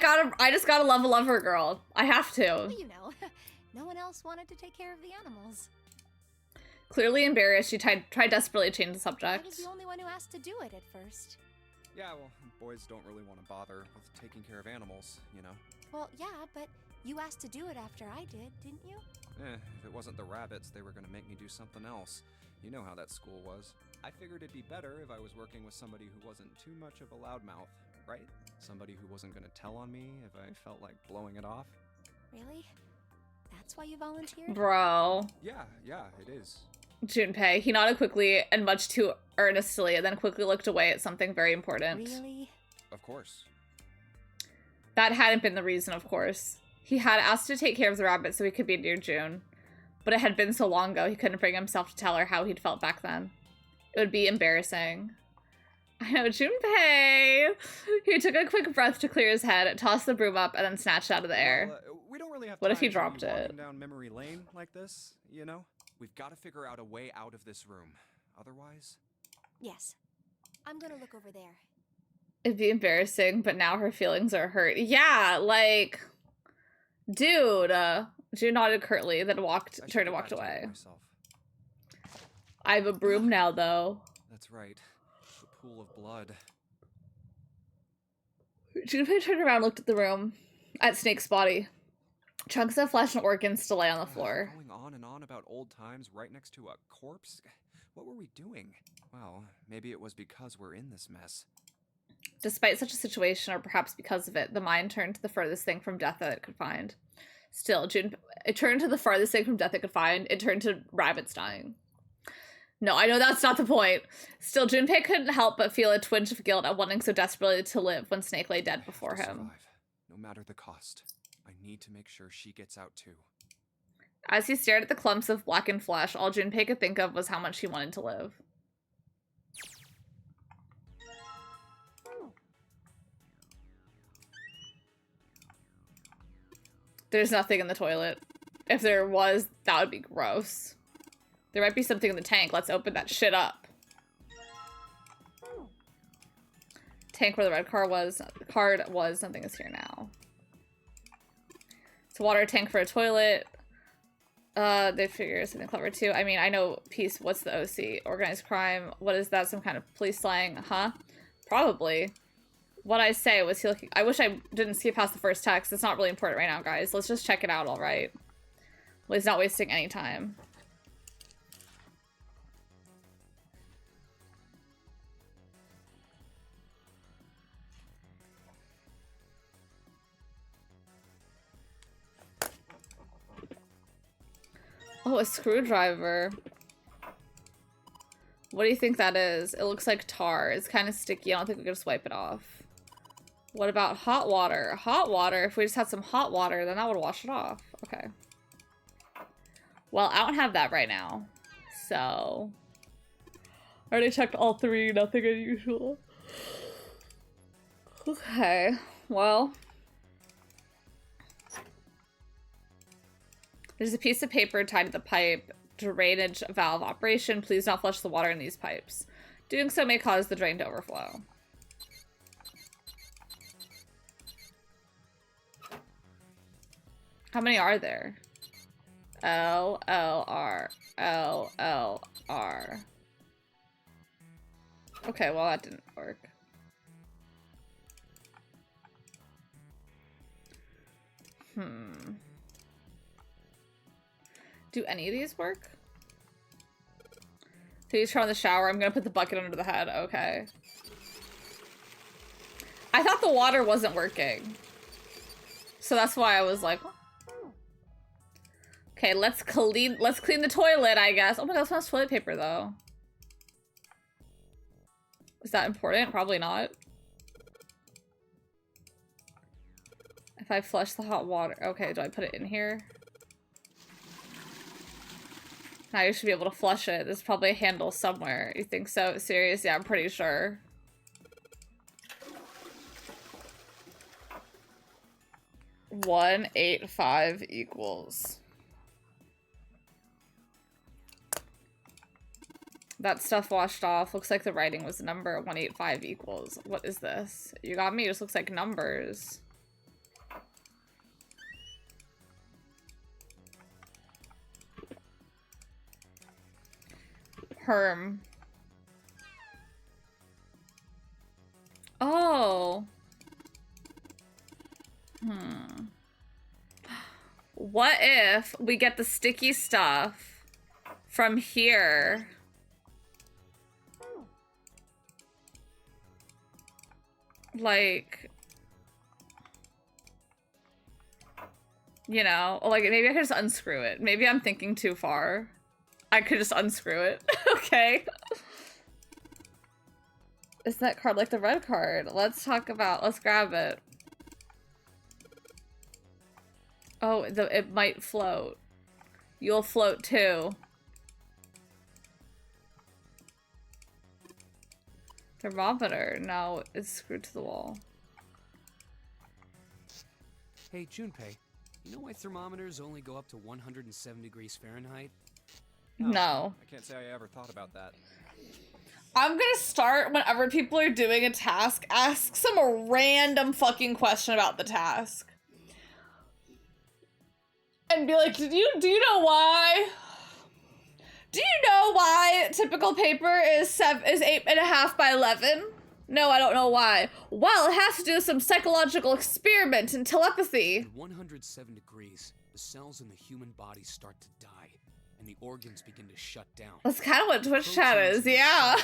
just gotta love her girl. I have to. Well, you know, no one else wanted to take care of the animals. Clearly embarrassed, she tried desperately to change the subject. I was the only one who asked to do it at first. Yeah, well, boys don't really want to bother with taking care of animals, you know. Well, yeah, but you asked to do it after I did, didn't you? If it wasn't the rabbits, they were gonna make me do something else. You know how that school was. I figured it'd be better if I was working with somebody who wasn't too much of a loudmouth, right? Somebody who wasn't gonna tell on me if I felt like blowing it off. Really? That's why you volunteered? Bro. Yeah, it is. Junpei. He nodded quickly and much too earnestly, and then quickly looked away at something very important. Really? Of course. That hadn't been the reason, of course. He had asked to take care of the rabbit so he could be near June. But it had been so long ago, he couldn't bring himself to tell her how he'd felt back then. It would be embarrassing. I know, Junpei! He took a quick breath to clear his head, tossed the broom up, and then snatched it out of the air. Well, we don't really have what time if he to dropped be it? walking down memory lane like this, you know? We've got to figure out a way out of this room. Otherwise... Yes. I'm gonna look over there. It'd be embarrassing, but now her feelings are hurt. Yeah, like... Dude! June nodded curtly, then turned and walked away. I have a broom now, though. That's right. The pool of blood. Junpei turned around and looked at the room. At Snake's body. Chunks of flesh and organs still lay on the floor. Going on and on about old times right next to a corpse? What were we doing? Well, maybe it was because we're in this mess. Despite such a situation, or perhaps because of it, the mind turned to the furthest thing from death that it could find. Still, it turned to the farthest thing from death it could find. It turned to rabbits dying. No, I know that's not the point. Still, Junpei couldn't help but feel a twinge of guilt at wanting so desperately to live when Snake lay dead before him. Survive, no matter the cost. I need to make sure she gets out too. As he stared at the clumps of blackened flesh, all Junpei could think of was how much he wanted to live. There's nothing in the toilet. If there was, that would be gross. There might be something in the tank. Let's open that shit up. Tank where the red card was. Something is here now. It's a water tank for a toilet. They figure something clever too. I mean, I know peace. What's the OC? Organized crime. What is that? Some kind of police slang? Huh? Probably. What I say was he looking. I wish I didn't skip past the first text. It's not really important right now, guys. Let's just check it out, all right? Well, he's not wasting any time. Oh, a screwdriver. What do you think that is? It looks like tar. It's kind of sticky. I don't think we can just wipe it off. What about hot water? Hot water? If we just had some hot water, then that would wash it off. Okay. Well, I don't have that right now. So. I already checked all three. Nothing unusual. Okay. Well. There's a piece of paper tied to the pipe. Drainage valve operation. Please not flush the water in these pipes. Doing so may cause the drain to overflow. How many are there? L-L-R. L-L-R. Okay, well that didn't work. Do any of these work? Please turn on the shower. I'm gonna put the bucket under the head. Okay. I thought the water wasn't working. So that's why I was like, okay, let's clean the toilet, I guess. Oh my god, that smells toilet paper though. Is that important? Probably not. If I flush the hot water. Okay, do I put it in here? Now you should be able to flush it. There's probably a handle somewhere. You think so? Serious? Yeah, I'm pretty sure. 185 equals. That stuff washed off. Looks like the writing was number 185 equals. What is this? You got me. It just looks like numbers. Herm. Oh. What if we get the sticky stuff from here? Like, you know, like maybe I could just unscrew it. Maybe I'm thinking too far. I could just unscrew it. Okay. Is that card like the red card? Let's grab it. Oh, it might float. You'll float too. Thermometer. No, it's screwed to the wall. Hey, Junpei, you know why thermometers only go up to 107 degrees Fahrenheit? No. I can't say I ever thought about that. I'm gonna start whenever people are doing a task, ask some random fucking question about the task. And be like, do you know why? Do you know why typical paper is 8.5 by 11? No, I don't know why. Well, it has to do with some psychological experiment and telepathy. At 107 degrees, the cells in the human body start to die, and the organs begin to shut down. That's kind of what Twitch chat is, yeah.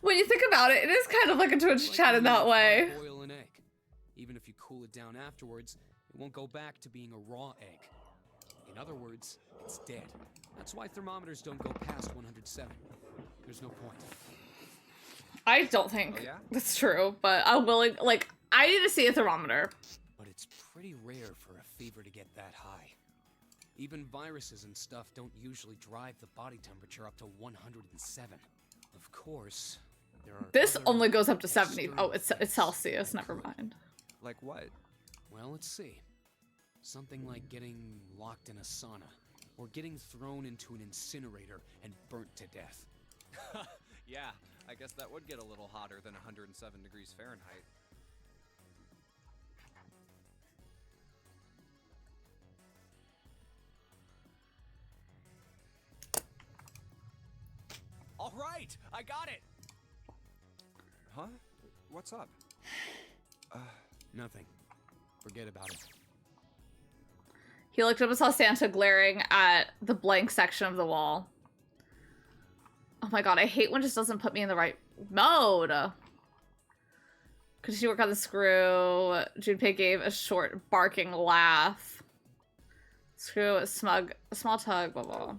When you think about it, it is kind of like a Twitch chat in that way. Boil an egg. Even if you cool it down afterwards, it won't go back to being a raw egg. In other words, it's dead. That's why thermometers don't go past 107. There's no point. I don't think that's true, but I'm willing, like, I need to see a thermometer. But it's pretty rare for a fever to get that high. Even viruses and stuff don't usually drive the body temperature up to 107. Of course, there are This only goes up to 70. Oh, it's Celsius, never mind. Like what? Well, let's see. Something like getting locked in a sauna, or getting thrown into an incinerator and burnt to death. Yeah, I guess that would get a little hotter than 107 degrees Fahrenheit. All right, I got it. Huh? What's up? Nothing. Forget about it. He looked up and saw Santa glaring at the blank section of the wall. Oh my god, I hate when it just doesn't put me in the right mode. Could she work on the screw? Junpei gave a short barking laugh. Screw, a small tug, blah blah.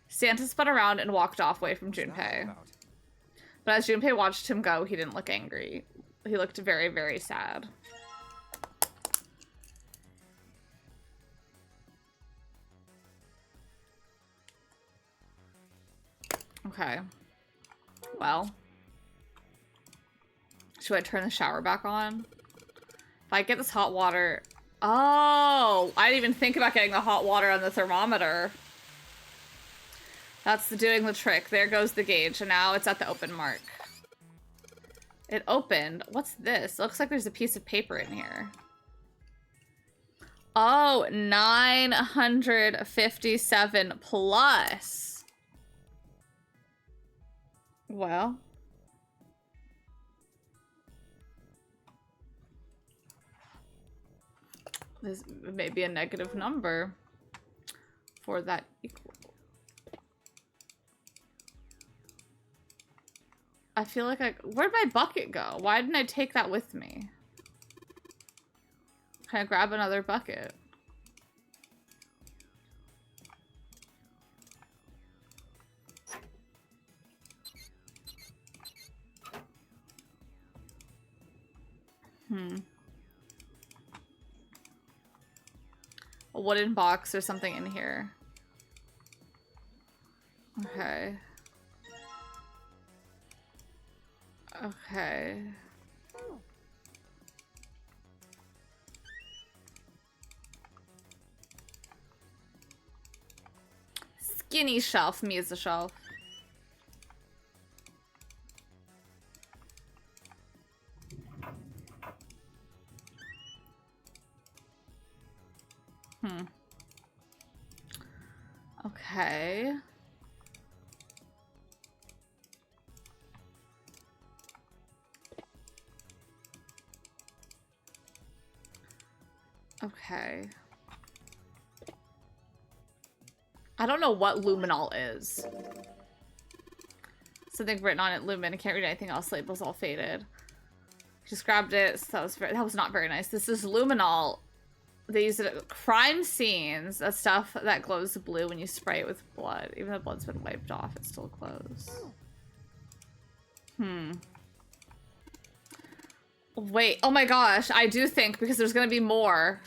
Santa spun around and walked off away from Junpei. But as Junpei watched him go, he didn't look angry. He looked very, very sad. Okay. Well. Should I turn the shower back on? If I get this hot water... Oh! I didn't even think about getting the hot water on the thermometer. That's doing the trick. There goes the gauge, and now it's at the open mark. It opened. What's this? It looks like there's a piece of paper in here. Oh, 957 plus. Well. This may be a negative number for that equal. I feel like where'd my bucket go? Why didn't I take that with me? Can I grab another bucket? A wooden box or something in here. Okay. Okay. skinny shelf. Me as a shelf. Okay. Okay. I don't know what luminol is. Something written on it, lumen. I can't read anything else. Label's all faded. Just grabbed it. So that was not very nice. This is luminol. They use it at crime scenes. That's stuff that glows blue when you spray it with blood. Even though blood's been wiped off, it still glows. Wait, oh my gosh, I do think, because there's gonna be more.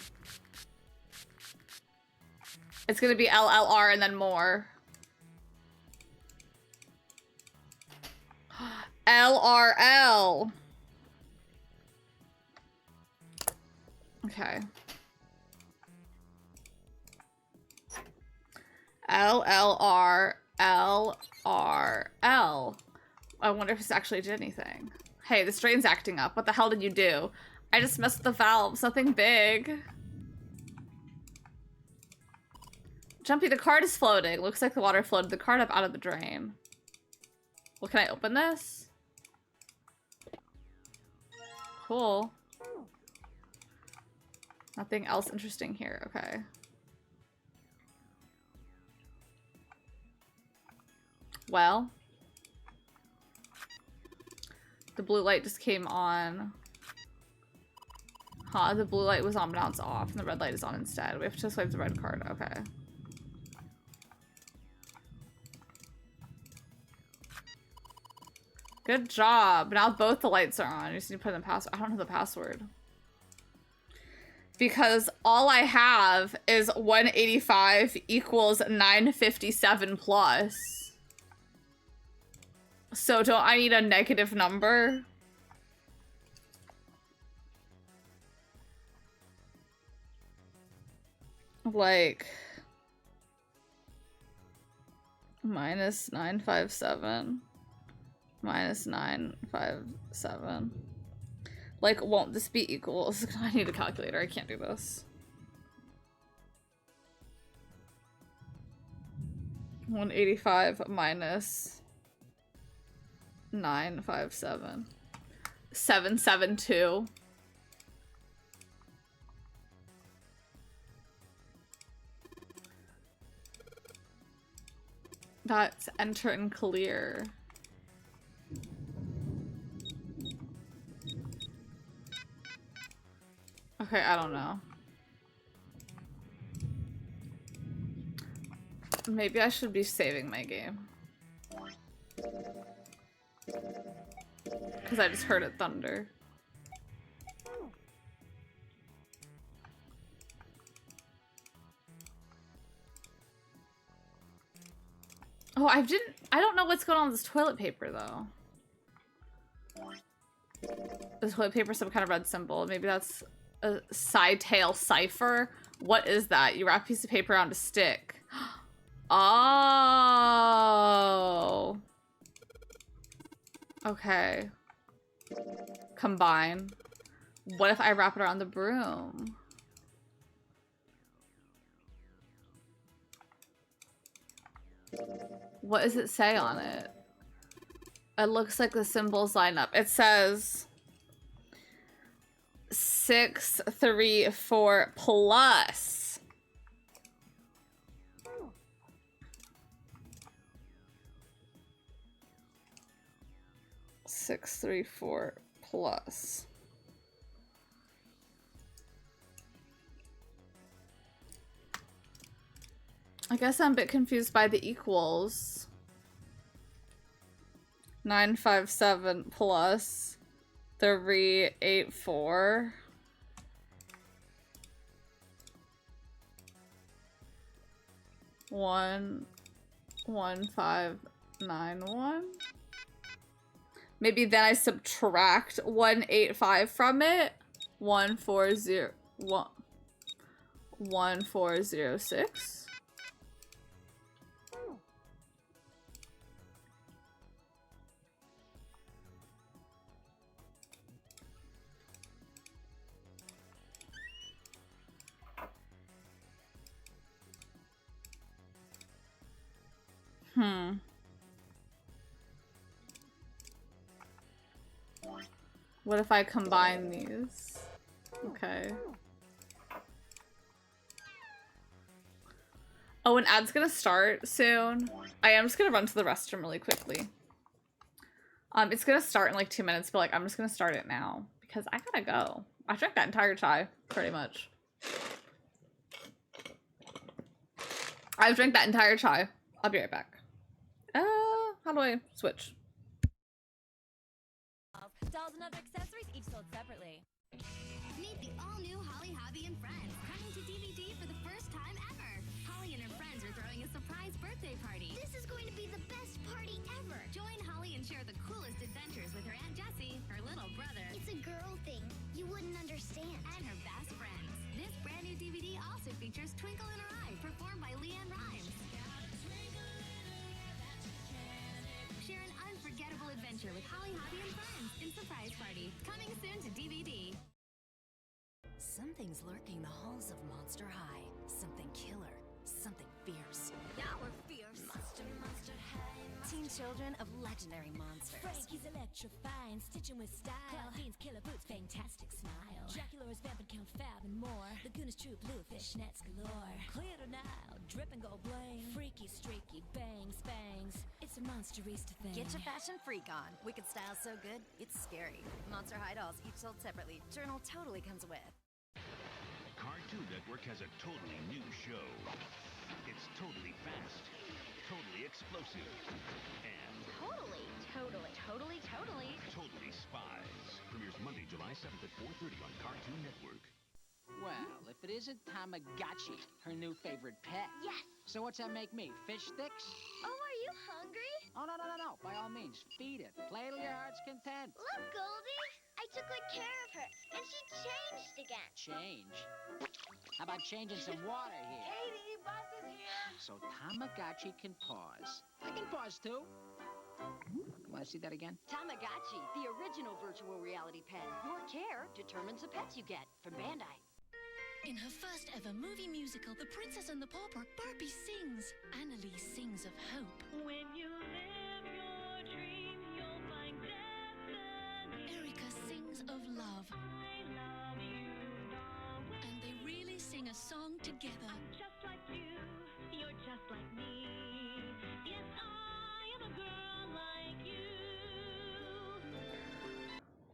It's gonna be LLR and then more. LRL. Okay. LLR, LRL. I wonder if this actually did anything. Hey, this drain's acting up. What the hell did you do? I just messed with the valves. Nothing big. Jumpy, the card is floating. Looks like the water floated the card up out of the drain. Well, can I open this? Cool. Nothing else interesting here. Okay. Well. The blue light just came on. Huh, the blue light was on, but now it's off, and the red light is on instead. We have to swipe the red card. Okay. Good job. Now both the lights are on. You just need to put in the password. I don't know the password. Because all I have is 185 equals 957 plus. So don't I need a negative number? Like minus 957 minus 957. Like, won't this be equals? I need a calculator. I can't do this. 185 minus 957. 772. That's enter and clear. Okay, I don't know. Maybe I should be saving my game. Because I just heard it thunder. Oh, I don't know what's going on with this toilet paper though. The toilet paper, some kind of red symbol. Maybe that's a side tail cipher. What is that? You wrap a piece of paper around a stick. Oh. Okay. Combine. What if I wrap it around the broom? What does it say on it? It looks like the symbols line up. It says 634 plus. $634 plus. I guess I'm a bit confused by the equals. 957 plus 384. 11591. Maybe then I subtract 185 from it. 1406. What if I combine these? Okay. Oh, an ad's gonna start soon. I am just gonna run to the restroom really quickly. It's gonna start in like 2 minutes, but like I'm just gonna start it now because I gotta go. I drank that entire chai, pretty much. I've drank that entire chai. I'll be right back. How do I switch? Dolls and other accessories each sold separately. Meet the all-new Holly, Hobby, and Friends, coming to DVD for the first time ever. Holly and her friends are throwing a surprise birthday party. This is going to be the best party ever. Join Holly and share the coolest adventures with her Aunt Jessie, her little brother. It's a girl thing. You wouldn't understand. And her best friends. This brand new DVD also features Twinkle in Her Eye, performed by Leanne Rimes. Share an unforgettable adventure with Holly, Hobby, and Friends in Surprise Party. Coming soon to DVD. Something's lurking the halls of Monster High. Something killer. Something fierce. Now we're fierce. Monster High. Teen children of legendary monsters. Frankie's electrifying, stitching with style. Claudine's killer boots, fantastic smile. Dracula's vamping count fab and more. Laguna's true blue, fishnets galore. Clear to now, drip and go bling. Freaky, streaky, bangs, bangs. It's a monsterista thing. Get your fashion freak on. Wicked style so good, it's scary. Monster High dolls, each sold separately. Journal totally comes with. Cartoon Network has a totally new show. It's totally fast, totally explosive, and Totally totally spies. Premieres Monday, July 7th at 4:30 on Cartoon Network. Well, if it isn't Tamagotchi, her new favorite pet. Yes! So what's that make me? Fish sticks? Oh, are you hungry? Oh, no. By all means, feed it. Play till your heart's content. Look, Goldie! I took good care of her, and she changed again. Change? How about changing some water here? Katie, Buzz is here. So Tamagotchi can pause. I can pause too. Want to see that again? Tamagotchi, the original virtual reality pet. Your care determines the pets you get from Bandai. In her first ever movie musical, The Princess and the Pauper, Barbie sings. Annalise sings of hope. When you live your dream, you'll find destiny. Erica sings of love. I love you, darling. And they really sing a song together. I'm just like you, you're just like me. Yes, I am a girl like you.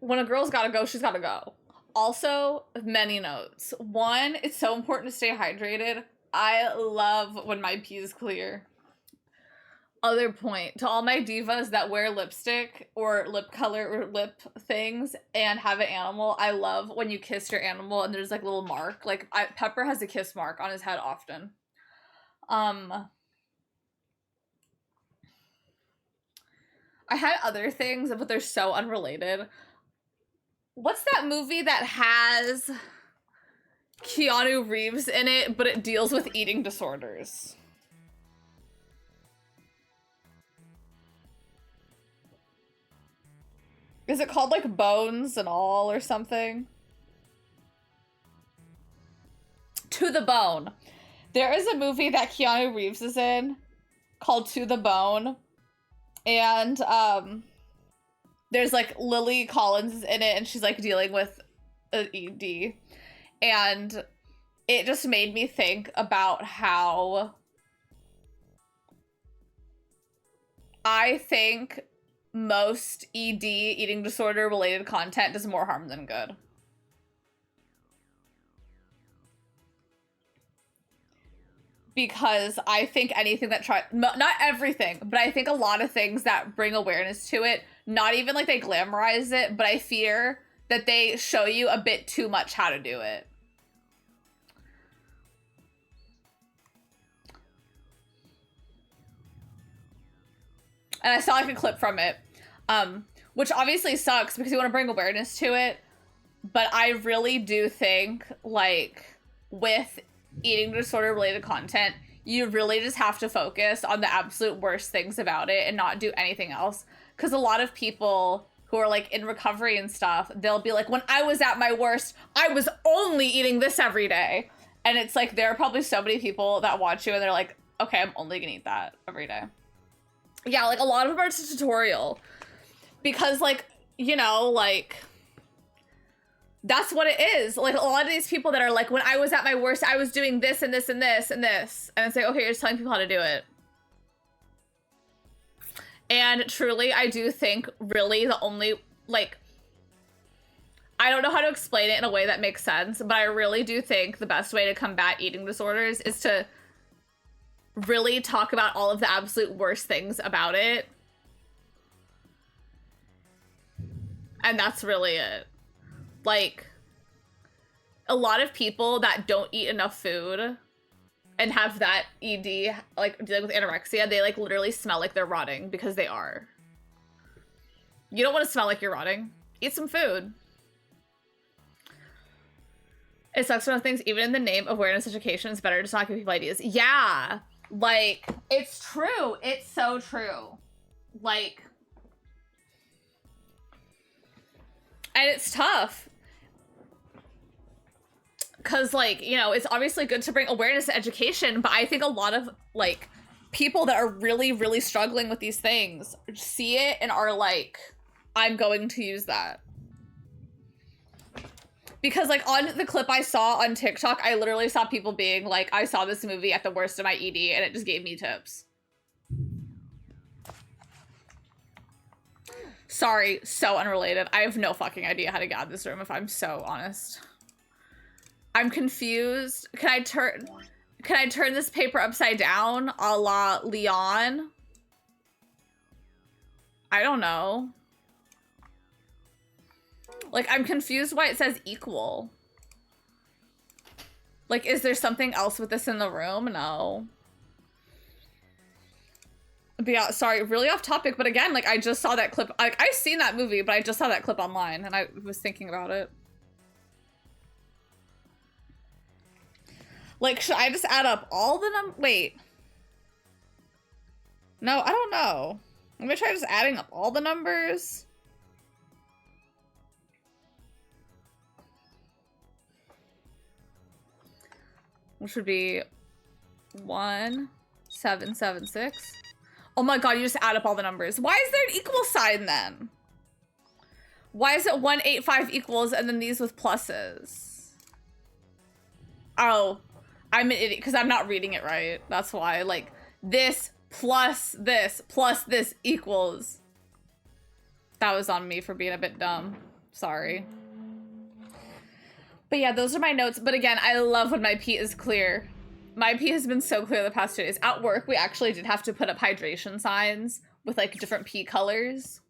When a girl's gotta go, she's gotta go. Also, many notes. One, it's so important to stay hydrated. I love when my pee is clear. Other point, to all my divas that wear lipstick or lip color or lip things and have an animal, I love when you kiss your animal and there's like a little mark. Like Pepper has a kiss mark on his head often. I had other things, but they're so unrelated. What's that movie that has Keanu Reeves in it, but it deals with eating disorders? Is it called like Bones and All or something? To the Bone. There is a movie that Keanu Reeves is in called To the Bone. And there's like Lily Collins is in it and she's like dealing with an ED. And it just made me think about how I think most ED, eating disorder related content, does more harm than good. Because I think anything that not everything, but I think a lot of things that bring awareness to it, not even like they glamorize it, but I fear that they show you a bit too much how to do it. And I saw like a clip from it, which obviously sucks because you want to bring awareness to it. But I really do think like with eating disorder related content, you really just have to focus on the absolute worst things about it and not do anything else. Because a lot of people who are like in recovery and stuff, they'll be like, when I was at my worst, I was only eating this every day. And it's like, there are probably so many people that watch you and they're like, okay, I'm only gonna eat that every day. Yeah, like a lot of them are just a tutorial. Because like, you know, like that's what it is. Like a lot of these people that are like, when I was at my worst, I was doing this and this and this and this. And it's like, okay, you're just telling people how to do it. And truly, I do think really the only, like, I don't know how to explain it in a way that makes sense, but I really do think the best way to combat eating disorders is to really talk about all of the absolute worst things about it. And that's really it. Like, a lot of people that don't eat enough food and have that ED, like dealing with anorexia, they like literally smell like they're rotting because they are. You don't want to smell like you're rotting. Eat some food. It sucks when things, even in the name of awareness education, it's better to not give people ideas. Yeah, like, it's true. It's so true. Like, and it's tough. Because, like, you know, it's obviously good to bring awareness to education, but I think a lot of, like, people that are really, really struggling with these things see it and are like, I'm going to use that. Because, like, on the clip I saw on TikTok, I literally saw people being like, I saw this movie at the worst of my ED, and it just gave me tips. Sorry, so unrelated. I have no fucking idea how to get out of this room, if I'm so honest. I'm confused. Can I turn this paper upside down a la Leon? I don't know. Like, I'm confused why it says equal. Like, is there something else with this in the room? No. But yeah, sorry, really off topic, but again, like, I just saw that clip. Like, I've seen that movie, but I just saw that clip online, and I was thinking about it. Like, should I just add up all the wait. No, I don't know. Let me try just adding up all the numbers. Which would be 1776. Oh my god, you just add up all the numbers. Why is there an equal sign then? Why is it 185 equals and then these with pluses? Oh, I'm an idiot because I'm not reading it right. That's why. Like, this plus this equals. That was on me for being a bit dumb. Sorry. But yeah, those are my notes. But again, I love when my pee is clear. My pee has been so clear the past 2 days. At work, we actually did have to put up hydration signs with like different pee colors.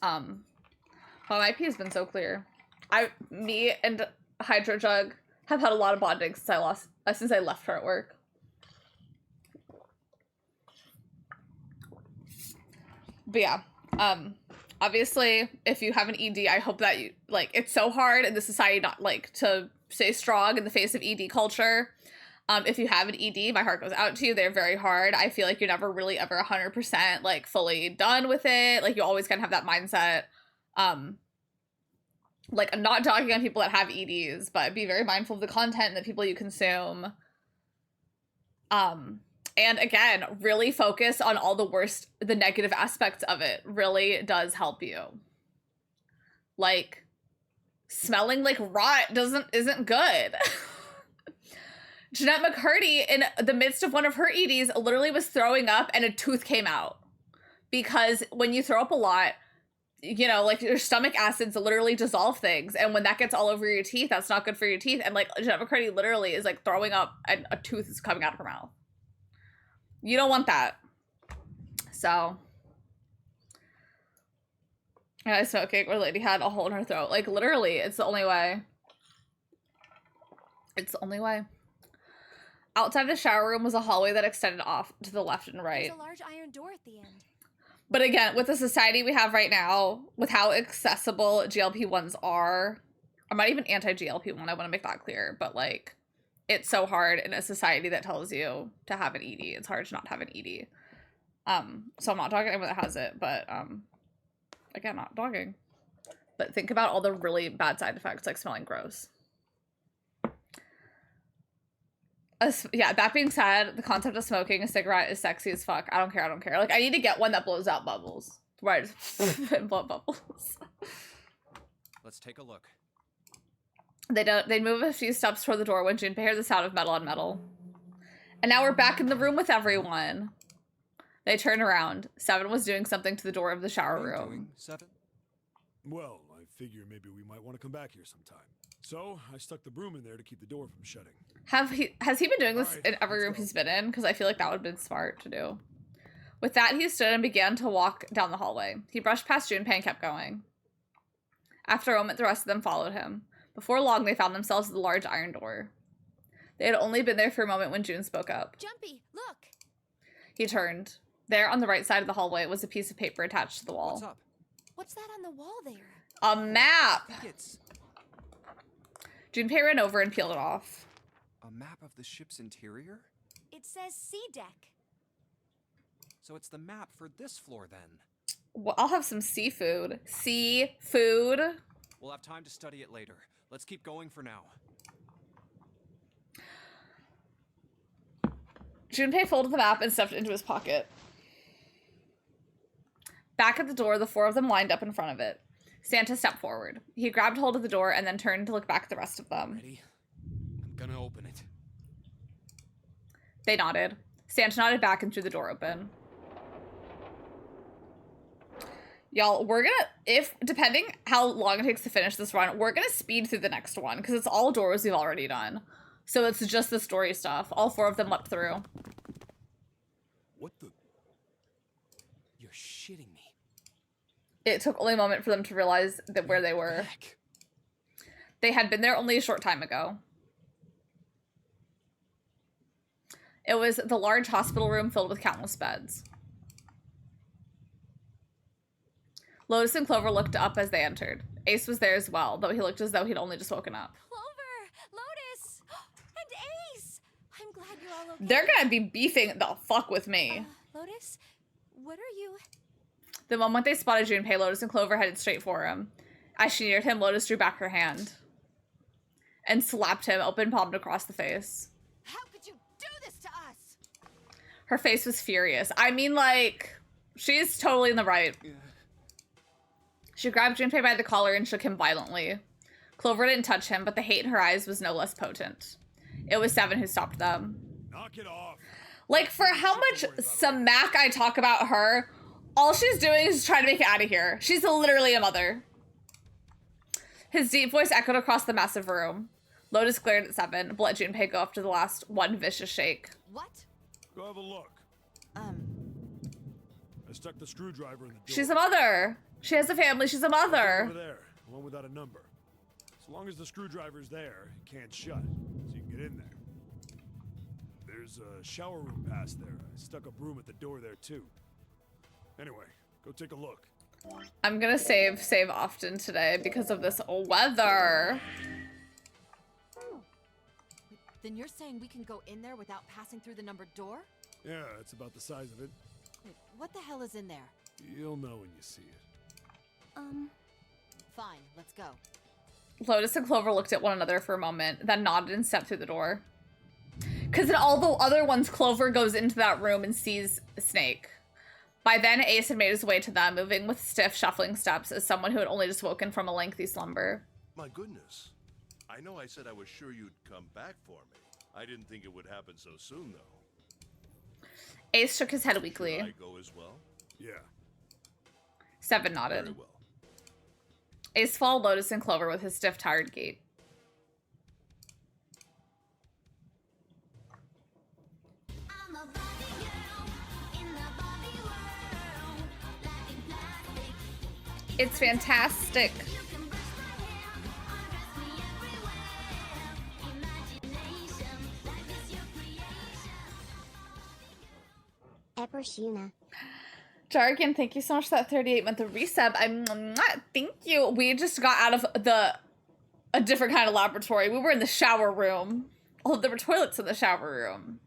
Well, my pee has been so clear. Me and Hydro Jug have had a lot of bonding since I left her at work. But yeah, obviously, if you have an ED, I hope that you, like, it's so hard in the society not, like, to stay strong in the face of ED culture. If you have an ED, my heart goes out to you. They're very hard. I feel like you're never really ever 100% like fully done with it. Like, you always kind of have that mindset. Like, I'm not dogging on people that have EDs, but be very mindful of the content and the people you consume. And again, really focus on all the negative aspects of it. Really does help you. Like, smelling like rot isn't good. Jeanette McCurdy, in the midst of one of her EDs, literally was throwing up and a tooth came out. Because when you throw up a lot, you know, like, your stomach acids literally dissolve things. And when that gets all over your teeth, that's not good for your teeth. And, like, Jeanette McCurdy literally is, like, throwing up and a tooth is coming out of her mouth. You don't want that. So. Yeah, I smoked cake where the lady had a hole in her throat. Like, literally, it's the only way. It's the only way. Outside the shower room was a hallway that extended off to the left and right. There's a large iron door at the end. But again, with the society we have right now, with how accessible GLP-1s are, I'm not even anti-GLP-1, I want to make that clear, but like, it's so hard in a society that tells you to have an ED. It's hard to not have an ED. So I'm not talking about anyone that has it, but again, not dogging. But think about all the really bad side effects, like smelling gross. Yeah, that being said, the concept of smoking a cigarette is sexy as fuck. I don't care, I don't care. Like, I need to get one that blows out bubbles. Right. Blow bubbles. Let's take a look. They move a few steps toward the door when Junpei hears the sound of metal on metal. And now we're back in the room with everyone. They turn around. Seven was doing something to the door of the shower room. Seven? Well, I figure maybe we might want to come back here sometime. So I stuck the broom in there to keep the door from shutting. Has he been doing this in every room he's been in? Because I feel like that would have been smart to do. With that, he stood and began to walk down the hallway. He brushed past Junpei and kept going. After a moment, the rest of them followed him. Before long, they found themselves at the large iron door. They had only been there for a moment when June spoke up. Jumpy, look! He turned. There, on the right side of the hallway, was a piece of paper attached to the wall. What's up? What's that on the wall there? A map! I think it's Junpei ran over and peeled it off. a map of the ship's interior? It says sea deck. So it's the map for this floor then. Well, I'll have some seafood. Seafood? We'll have time to study it later. Let's keep going for now. Junpei folded the map and stuffed it into his pocket. Back at the door, the four of them lined up in front of it. Santa stepped forward. He grabbed hold of the door and then turned to look back at the rest of them. Ready? I'm gonna open it. They nodded. Santa nodded back and threw the door open. Y'all, we're gonna, depending how long it takes to finish this run, we're gonna speed through the next one, because it's all doors we've already done. So it's just the story stuff. All four of them leapt through. What the? You're shitting me. It took only a moment for them to realize that where they were. They had been there only a short time ago. It was the large hospital room filled with countless beds. Lotus and Clover looked up as they entered. Ace was there as well, though he looked as though he'd only just woken up. Clover! Lotus! And Ace! I'm glad you're all okay. They're gonna be beefing the fuck with me. Lotus, what are you... The moment they spotted Junpei, Lotus and Clover headed straight for him. As she neared him, Lotus drew back her hand and slapped him, open palmed across the face. How could you do this to us? Her face was furious. I mean, like, she's totally in the right. She grabbed Junpei by the collar and shook him violently. Clover didn't touch him, but the hate in her eyes was no less potent. It was Seven who stopped them. Knock it off. Like, for how much smack I talk about her, all she's doing is trying to make it out of here. She's literally a mother. His deep voice echoed across the massive room. Lotus glared at Seven, but let Junpei go after the last one vicious shake. What? Go have a look. I stuck the screwdriver in the door. She's a mother. She has a family. She's a mother. Over there, one without a number. As long as the screwdriver's there, it can't shut, so you can get in there. There's a shower room past there. I stuck a broom at the door there too. Anyway, go take a look. I'm gonna save often today because of this weather. Then you're saying we can go in there without passing through the numbered door? Yeah, it's about the size of it. Wait, what the hell is in there? You'll know when you see it. Fine, let's go. Lotus and Clover looked at one another for a moment, then nodded and stepped through the door. Because in all the other ones, Clover goes into that room and sees a snake. By then, Ace had made his way to them, moving with stiff, shuffling steps as someone who had only just woken from a lengthy slumber. My goodness. I know I said I was sure you'd come back for me. I didn't think it would happen so soon, though. Ace shook his head weakly. Should I go as well? Yeah. Seven nodded. Very well. Ace followed Lotus and Clover with his stiff, tired gait. It's fantastic. Eppershuna. Jargon, thank you so much for that 38-month resub. Thank you. We just got out of a different kind of laboratory. We were in the shower room. Although there were toilets in the shower room.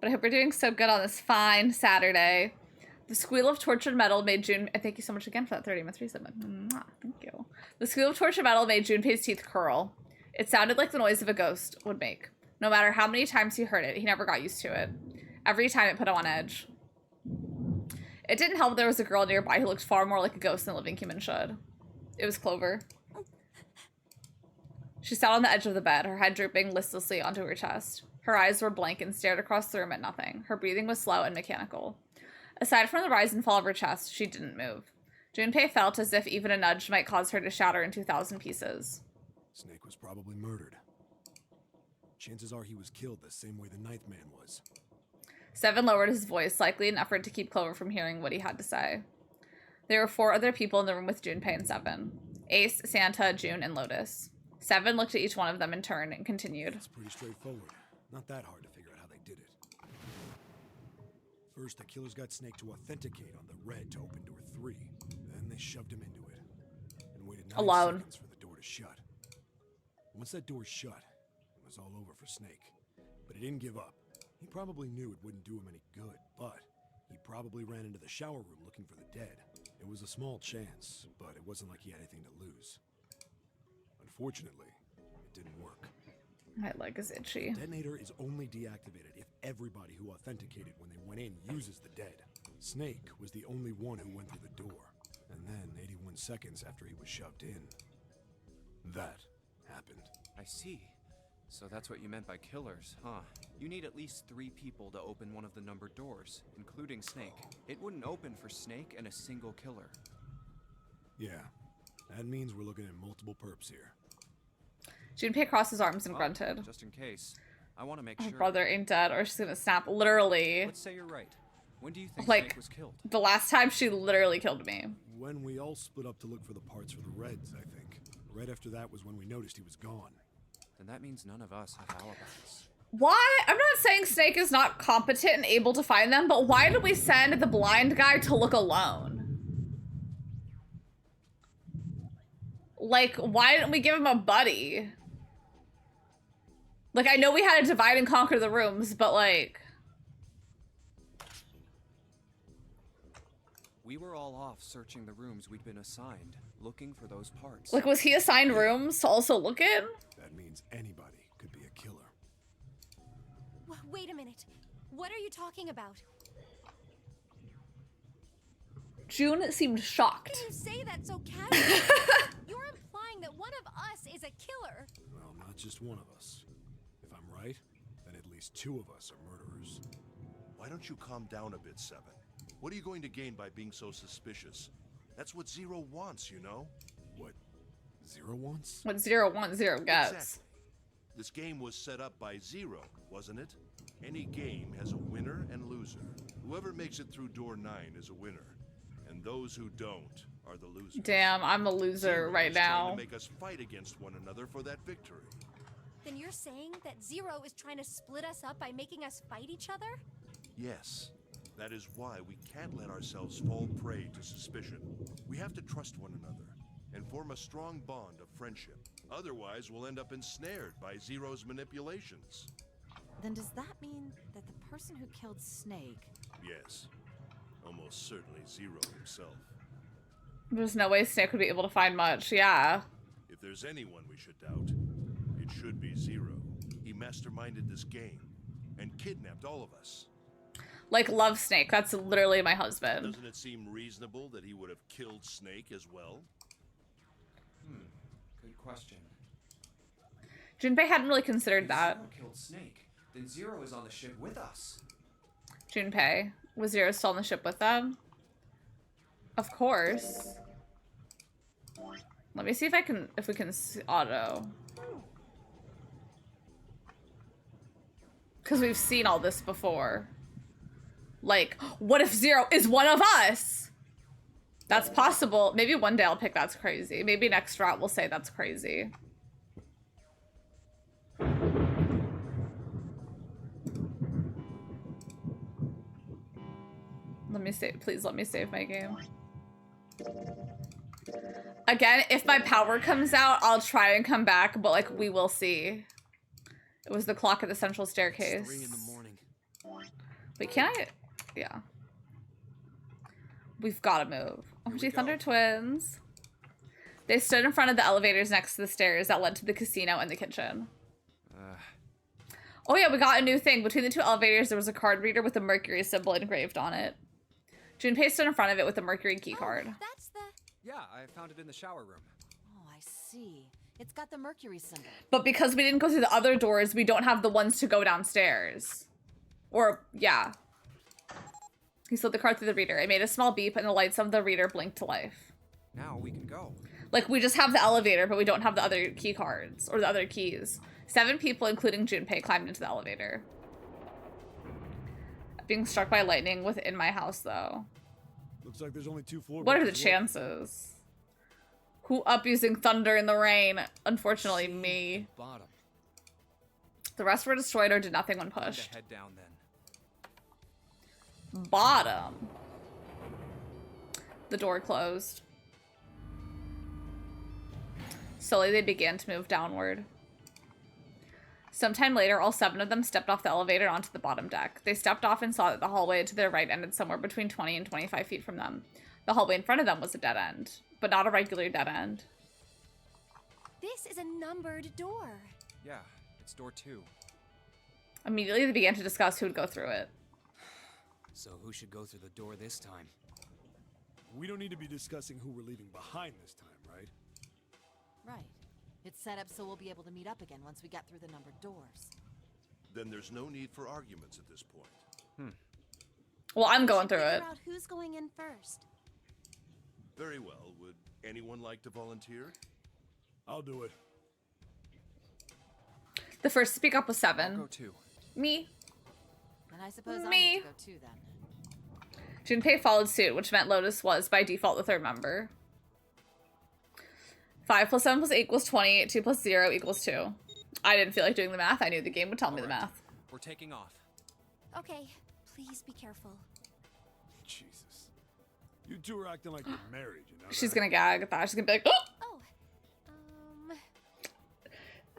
But I hope you're doing so good on this fine Saturday. The squeal of tortured metal made June... Thank you so much again for that 30-month resub. Thank you. The squeal of tortured metal made Junpei's teeth curl. It sounded like the noise of a ghost would make. No matter how many times he heard it, he never got used to it. Every time it put him on edge. It didn't help there was a girl nearby who looked far more like a ghost than a living human should. It was Clover. She sat on the edge of the bed, her head drooping listlessly onto her chest. Her eyes were blank and stared across the room at nothing. Her breathing was slow and mechanical. Aside from the rise and fall of her chest, she didn't move. Junpei felt as if even a nudge might cause her to shatter into 1,000 pieces. Snake was probably murdered. Chances are he was killed the same way the Ninth Man was. Seven lowered his voice, likely in an effort to keep Clover from hearing what he had to say. There were 4 other people in the room with Junpei and Seven. Ace, Santa, June, and Lotus. Seven looked at each one of them in turn and continued. It's pretty straightforward. Not that hard to figure out how they did it. First, the killers got Snake to authenticate on the red to open door 3. Then they shoved him into it. And waited 9 Alone. seconds for the door to shut. Once that door shut, it was all over for Snake. But he didn't give up. He probably knew it wouldn't do him any good, but he probably ran into the shower room looking for the dead. It was a small chance, but it wasn't like he had anything to lose. Unfortunately, it didn't work. My leg is itchy. The detonator is only deactivated if everybody who authenticated when they went in uses the dead. Snake was the only one who went through the door. And then, 81 seconds after he was shoved in, that happened. I see. So that's what you meant by killers, huh? You need at least 3 people to open one of the numbered doors, including Snake. It wouldn't open for Snake and a single killer. Yeah, that means we're looking at multiple perps here. Junpei crossed his arms and grunted. Just in case, I want to make Her sure. brother ain't dead or she's gonna snap. Literally. Let's say you're right. When do you think Like, Snake was killed? the last time she literally killed me. When we all split up to look for the parts for the Reds, I think. Right after that was when we noticed he was gone. Then that means none of us have alibis. Why? I'm not saying Snake is not competent and able to find them, but why did we send the blind guy to look alone? Like, why didn't we give him a buddy? Like, I know we had to divide and conquer the rooms, but like... We were all off searching the rooms we'd been assigned, looking for those parts. Like, was he assigned rooms to also look in? That means anybody could be a killer. Wait a minute. What are you talking about? June seemed shocked. How can you say that so casually? You're implying that one of us is a killer. Well, not just one of us. If I'm right, then at least 2 of us are murderers. Why don't you calm down a bit, Seven? What are you going to gain by being so suspicious? That's what Zero wants, you know? What Zero wants? What 010 gets. Exactly. This game was set up by Zero, wasn't it? Any game has a winner and loser. Whoever makes it through door 9 is a winner. And those who don't are the losers. Damn, I'm a loser Zero right is trying now. to make us fight against one another for that victory. Then you're saying that Zero is trying to split us up by making us fight each other? Yes. That is why we can't let ourselves fall prey to suspicion. We have to trust one another and form a strong bond of friendship. Otherwise, we'll end up ensnared by Zero's manipulations. Then does that mean that the person who killed Snake... Yes. Almost certainly Zero himself. There's no way Snake would be able to find much, yeah. If there's anyone we should doubt, it should be Zero. He masterminded this game and kidnapped all of us. Like, love Snake. That's literally my husband. Doesn't it seem reasonable that he would have killed Snake as well? Good question. Junpei hadn't really considered that. Zero killed Snake. Then Zero is on the ship with us. Junpei. Was Zero still on the ship with them? Of course. Let me see if we can auto. Because we've seen all this before. Like, what if Zero is one of us? That's possible. Maybe one day I'll pick that's crazy. Maybe next route we'll say that's crazy. Let me save, please let me save my game. Again, if my power comes out, I'll try and come back, but like, we will see. It was the clock at the central staircase. It's 3 in the morning. Wait, can I? Yeah. We've got to move. OMG Thunder Twins. They stood in front of the elevators next to the stairs that led to the casino and the kitchen. Oh yeah, we got a new thing. Between the two elevators, there was a card reader with a Mercury symbol engraved on it. Junpei stood in front of it with a Mercury key card. That's the... Yeah, I found it in the shower room. Oh, I see. It's got the Mercury symbol. But because we didn't go through the other doors, we don't have the ones to go downstairs. Or, yeah. He slid the card through the reader. It made a small beep and the lights of the reader blinked to life. Now we can go. Like, we just have the elevator, but we don't have the other key cards. Or the other keys. 7 people, including Junpei, climbed into the elevator. Being struck by lightning within my house, though. Looks like there's only 2 floors. What are the chances? Who up using thunder in the rain? Unfortunately, me. Bottom. The rest were destroyed or did nothing when pushed. Head down then. Bottom. The door closed. Slowly, they began to move downward. Sometime later, all 7 of them stepped off the elevator onto the bottom deck. They stepped off and saw that the hallway to their right ended somewhere between 20 and 25 feet from them. The hallway in front of them was a dead end, but not a regular dead end. This is a numbered door. Yeah, it's door 2. Immediately, they began to discuss who would go through it. So who should go through the door this time? We don't need to be discussing who we're leaving behind this time, right? Right. It's set up so we'll be able to meet up again once we get through the numbered doors. Then there's no need for arguments at this point. Well, I'm going through it. Figure out who's going in first. Very well. Would anyone like to volunteer? I'll do it. The first to speak up was 7. I'll go 2. Me. And I suppose I Me. need to go too then. Junpei followed suit, which meant Lotus was, by default, the third member. 5 plus 7 plus 8 equals 20. 2 plus 0 equals 2. I didn't feel like doing the math. I knew the game would tell me the math. We're taking off. Okay, please be careful. Jesus. You two are acting like you're married, you know? She's that? gonna gag at that. She's gonna be like, oh! Oh,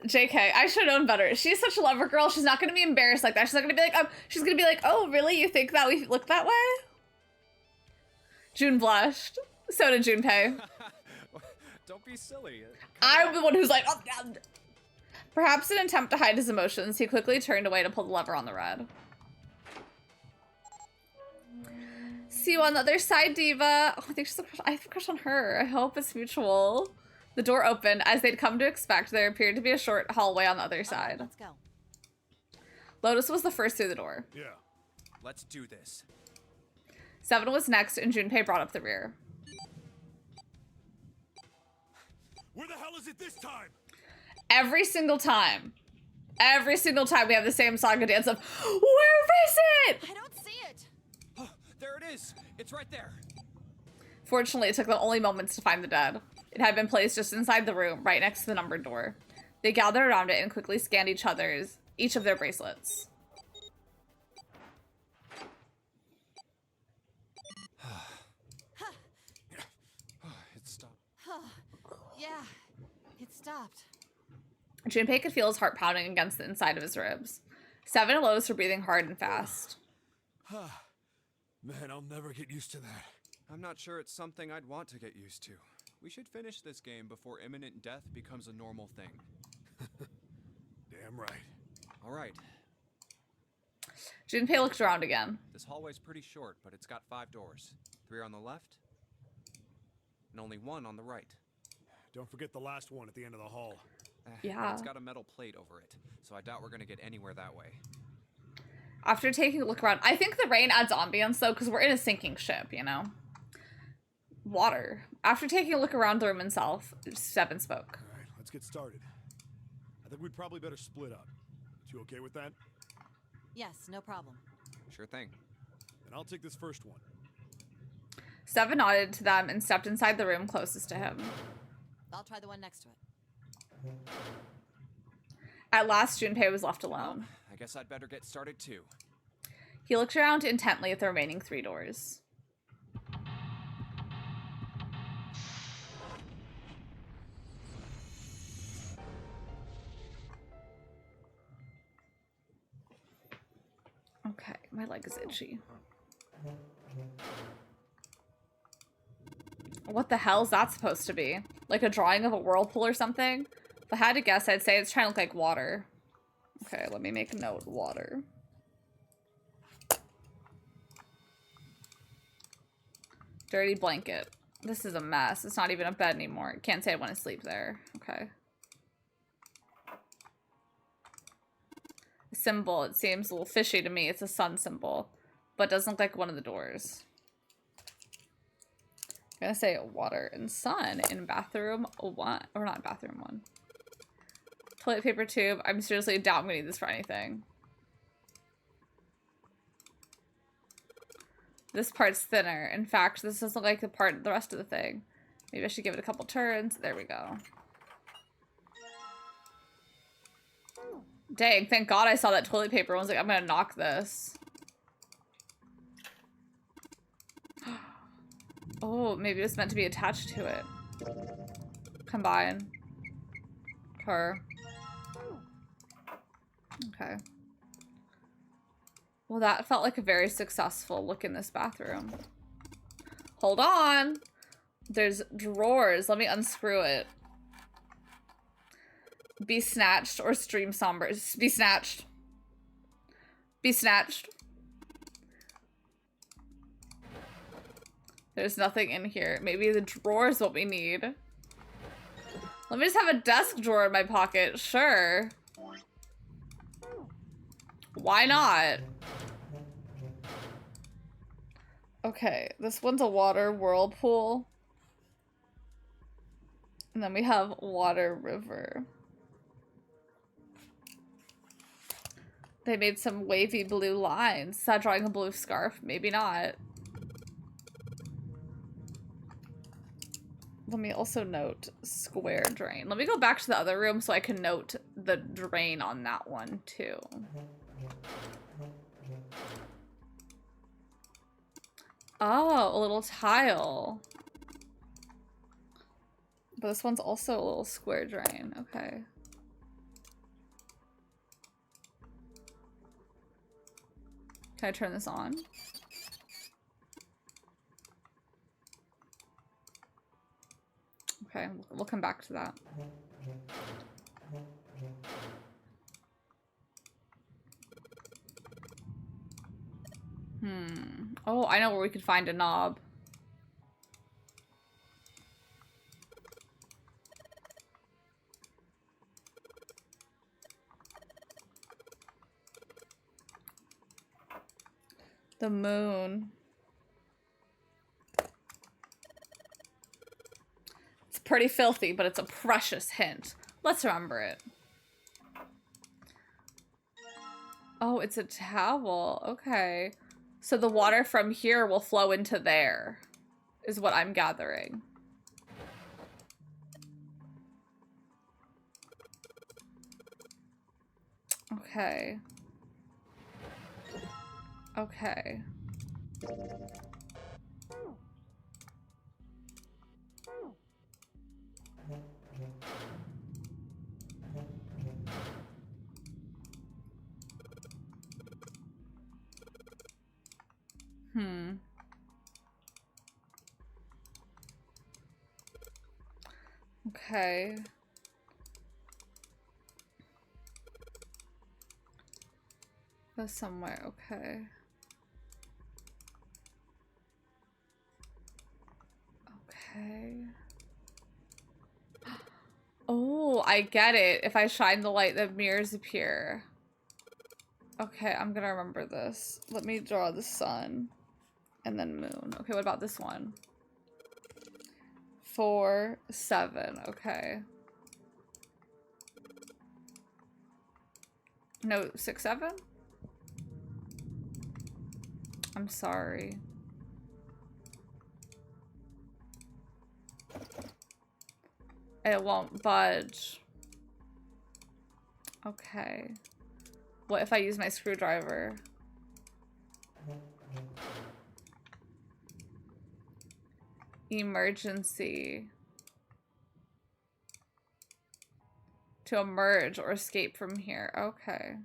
JK, I should have known better. She's such a lover girl. She's not gonna be embarrassed like that. She's not gonna be like, she's gonna be like, oh, really? You think that we look that way? June blushed. So did Junpei. Don't be silly. I'm the one who's like, oh, God. Perhaps in an attempt to hide his emotions, he quickly turned away to pull the lever on the red. See you on the other side, Diva. Oh, I think she's a crush. I have a crush on her. I hope it's mutual. The door opened. As they'd come to expect, there appeared to be a short hallway on the other side. Let's go. Lotus was the first through the door. Yeah. Let's do this. 7 was next, and Junpei brought up the rear. Where the hell is it this time? Every single time. Every single time we have the same saga dance of, where is it? I don't see it. Oh, there it is. It's right there. Fortunately, it took them only moments to find the dead. It had been placed just inside the room, right next to the numbered door. They gathered around it and quickly scanned each of their bracelets. It stopped. Yeah, it stopped. Junpei could feel his heart pounding against the inside of his ribs. 7 and Lotus were breathing hard and fast. Man, I'll never get used to that. I'm not sure it's something I'd want to get used to. We should finish this game before imminent death becomes a normal thing. Damn right. All right. Junpei looked around again. This hallway's pretty short, but it's got 5 doors. 3 on the left, and only 1 on the right. Don't forget the last one at the end of the hall. Yeah. It's got a metal plate over it, so I doubt we're gonna get anywhere that way. After taking a look around, I think the rain adds ambience though, because we're in a sinking ship, you know? Water. After taking a look around the room himself, 7 spoke. All right, let's get started. I think we'd probably better split up. You okay with that? Yes, no problem. Sure thing. Then I'll take this first one. 7 nodded to them and stepped inside the room closest to him. I'll try the one next to it. At last, Junpei was left alone. I guess I'd better get started too. He looked around intently at the remaining 3 doors. Okay, my leg is itchy. What the hell is that supposed to be? Like a drawing of a whirlpool or something? If I had to guess, I'd say it's trying to look like water. Okay, let me make a note. Water. Dirty blanket. This is a mess. It's not even a bed anymore. Can't say I want to sleep there. Okay. Symbol. It seems a little fishy to me. It's a sun symbol. But doesn't look like one of the doors. I'm gonna say water and sun in bathroom 1. Or not bathroom 1. Toilet paper tube. I'm seriously doubt I'm gonna need this for anything. This part's thinner. In fact, this doesn't look like the rest of the thing. Maybe I should give it a couple turns. There we go. Dang, thank God I saw that toilet paper. I was like, I'm gonna knock this. Oh, maybe it was meant to be attached to it. Combine. Her. Okay. Well, that felt like a very successful look in this bathroom. Hold on! There's drawers. Let me unscrew it. Be snatched or stream somber. Be snatched. Be snatched. There's nothing in here. Maybe the drawer is what we need. Let me just have a desk drawer in my pocket. Sure. Why not? Okay, this one's a water whirlpool. And then we have water river. They made some wavy blue lines. Is that drawing a blue scarf? Maybe not. Let me also note square drain. Let me go back to the other room so I can note the drain on that one too. Oh, a little tile. But this one's also a little square drain. Okay. Can I turn this on? Okay, we'll come back to that. Oh, I know where we could find a knob. The moon. It's pretty filthy, but it's a precious hint. Let's remember it. Oh, it's a towel. Okay. So the water from here will flow into there, is what I'm gathering. Okay. Okay. Okay. Go somewhere, okay. Okay. Oh, I get it. If I shine the light, the mirrors appear. Okay, I'm gonna remember this. Let me draw the sun. And then moon. Okay, what about this one? 4, 7. Okay. No, 6, 7? I'm sorry. It won't budge. Okay. What if I use my screwdriver? Emergency. To emerge or escape from here. Okay.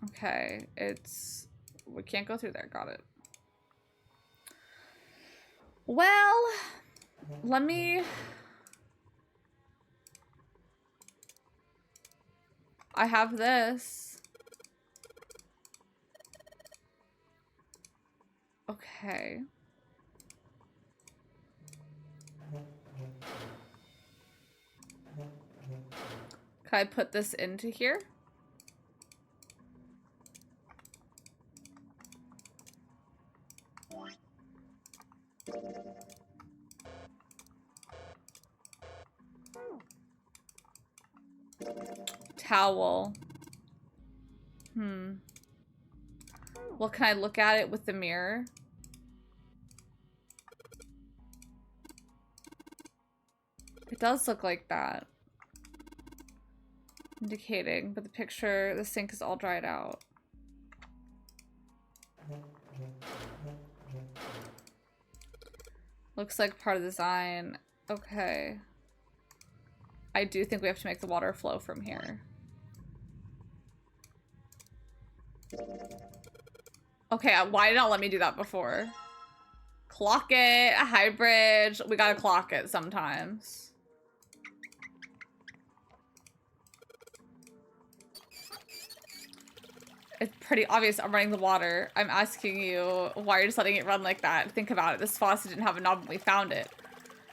Okay, it's... We can't go through there. Got it. Well, let me... I have this. Okay. Can I put this into here? Towel. Well, can I look at it with the mirror? It does look like that. Indicating, but the picture, the sink is all dried out. Looks like part of the design. Okay. I do think we have to make the water flow from here. Okay, why did not let me do that before? Clock it, a high bridge. We gotta clock it sometimes. It's pretty obvious I'm running the water. I'm asking you why you're just letting it run like that. Think about it. This faucet didn't have a knob when we found it.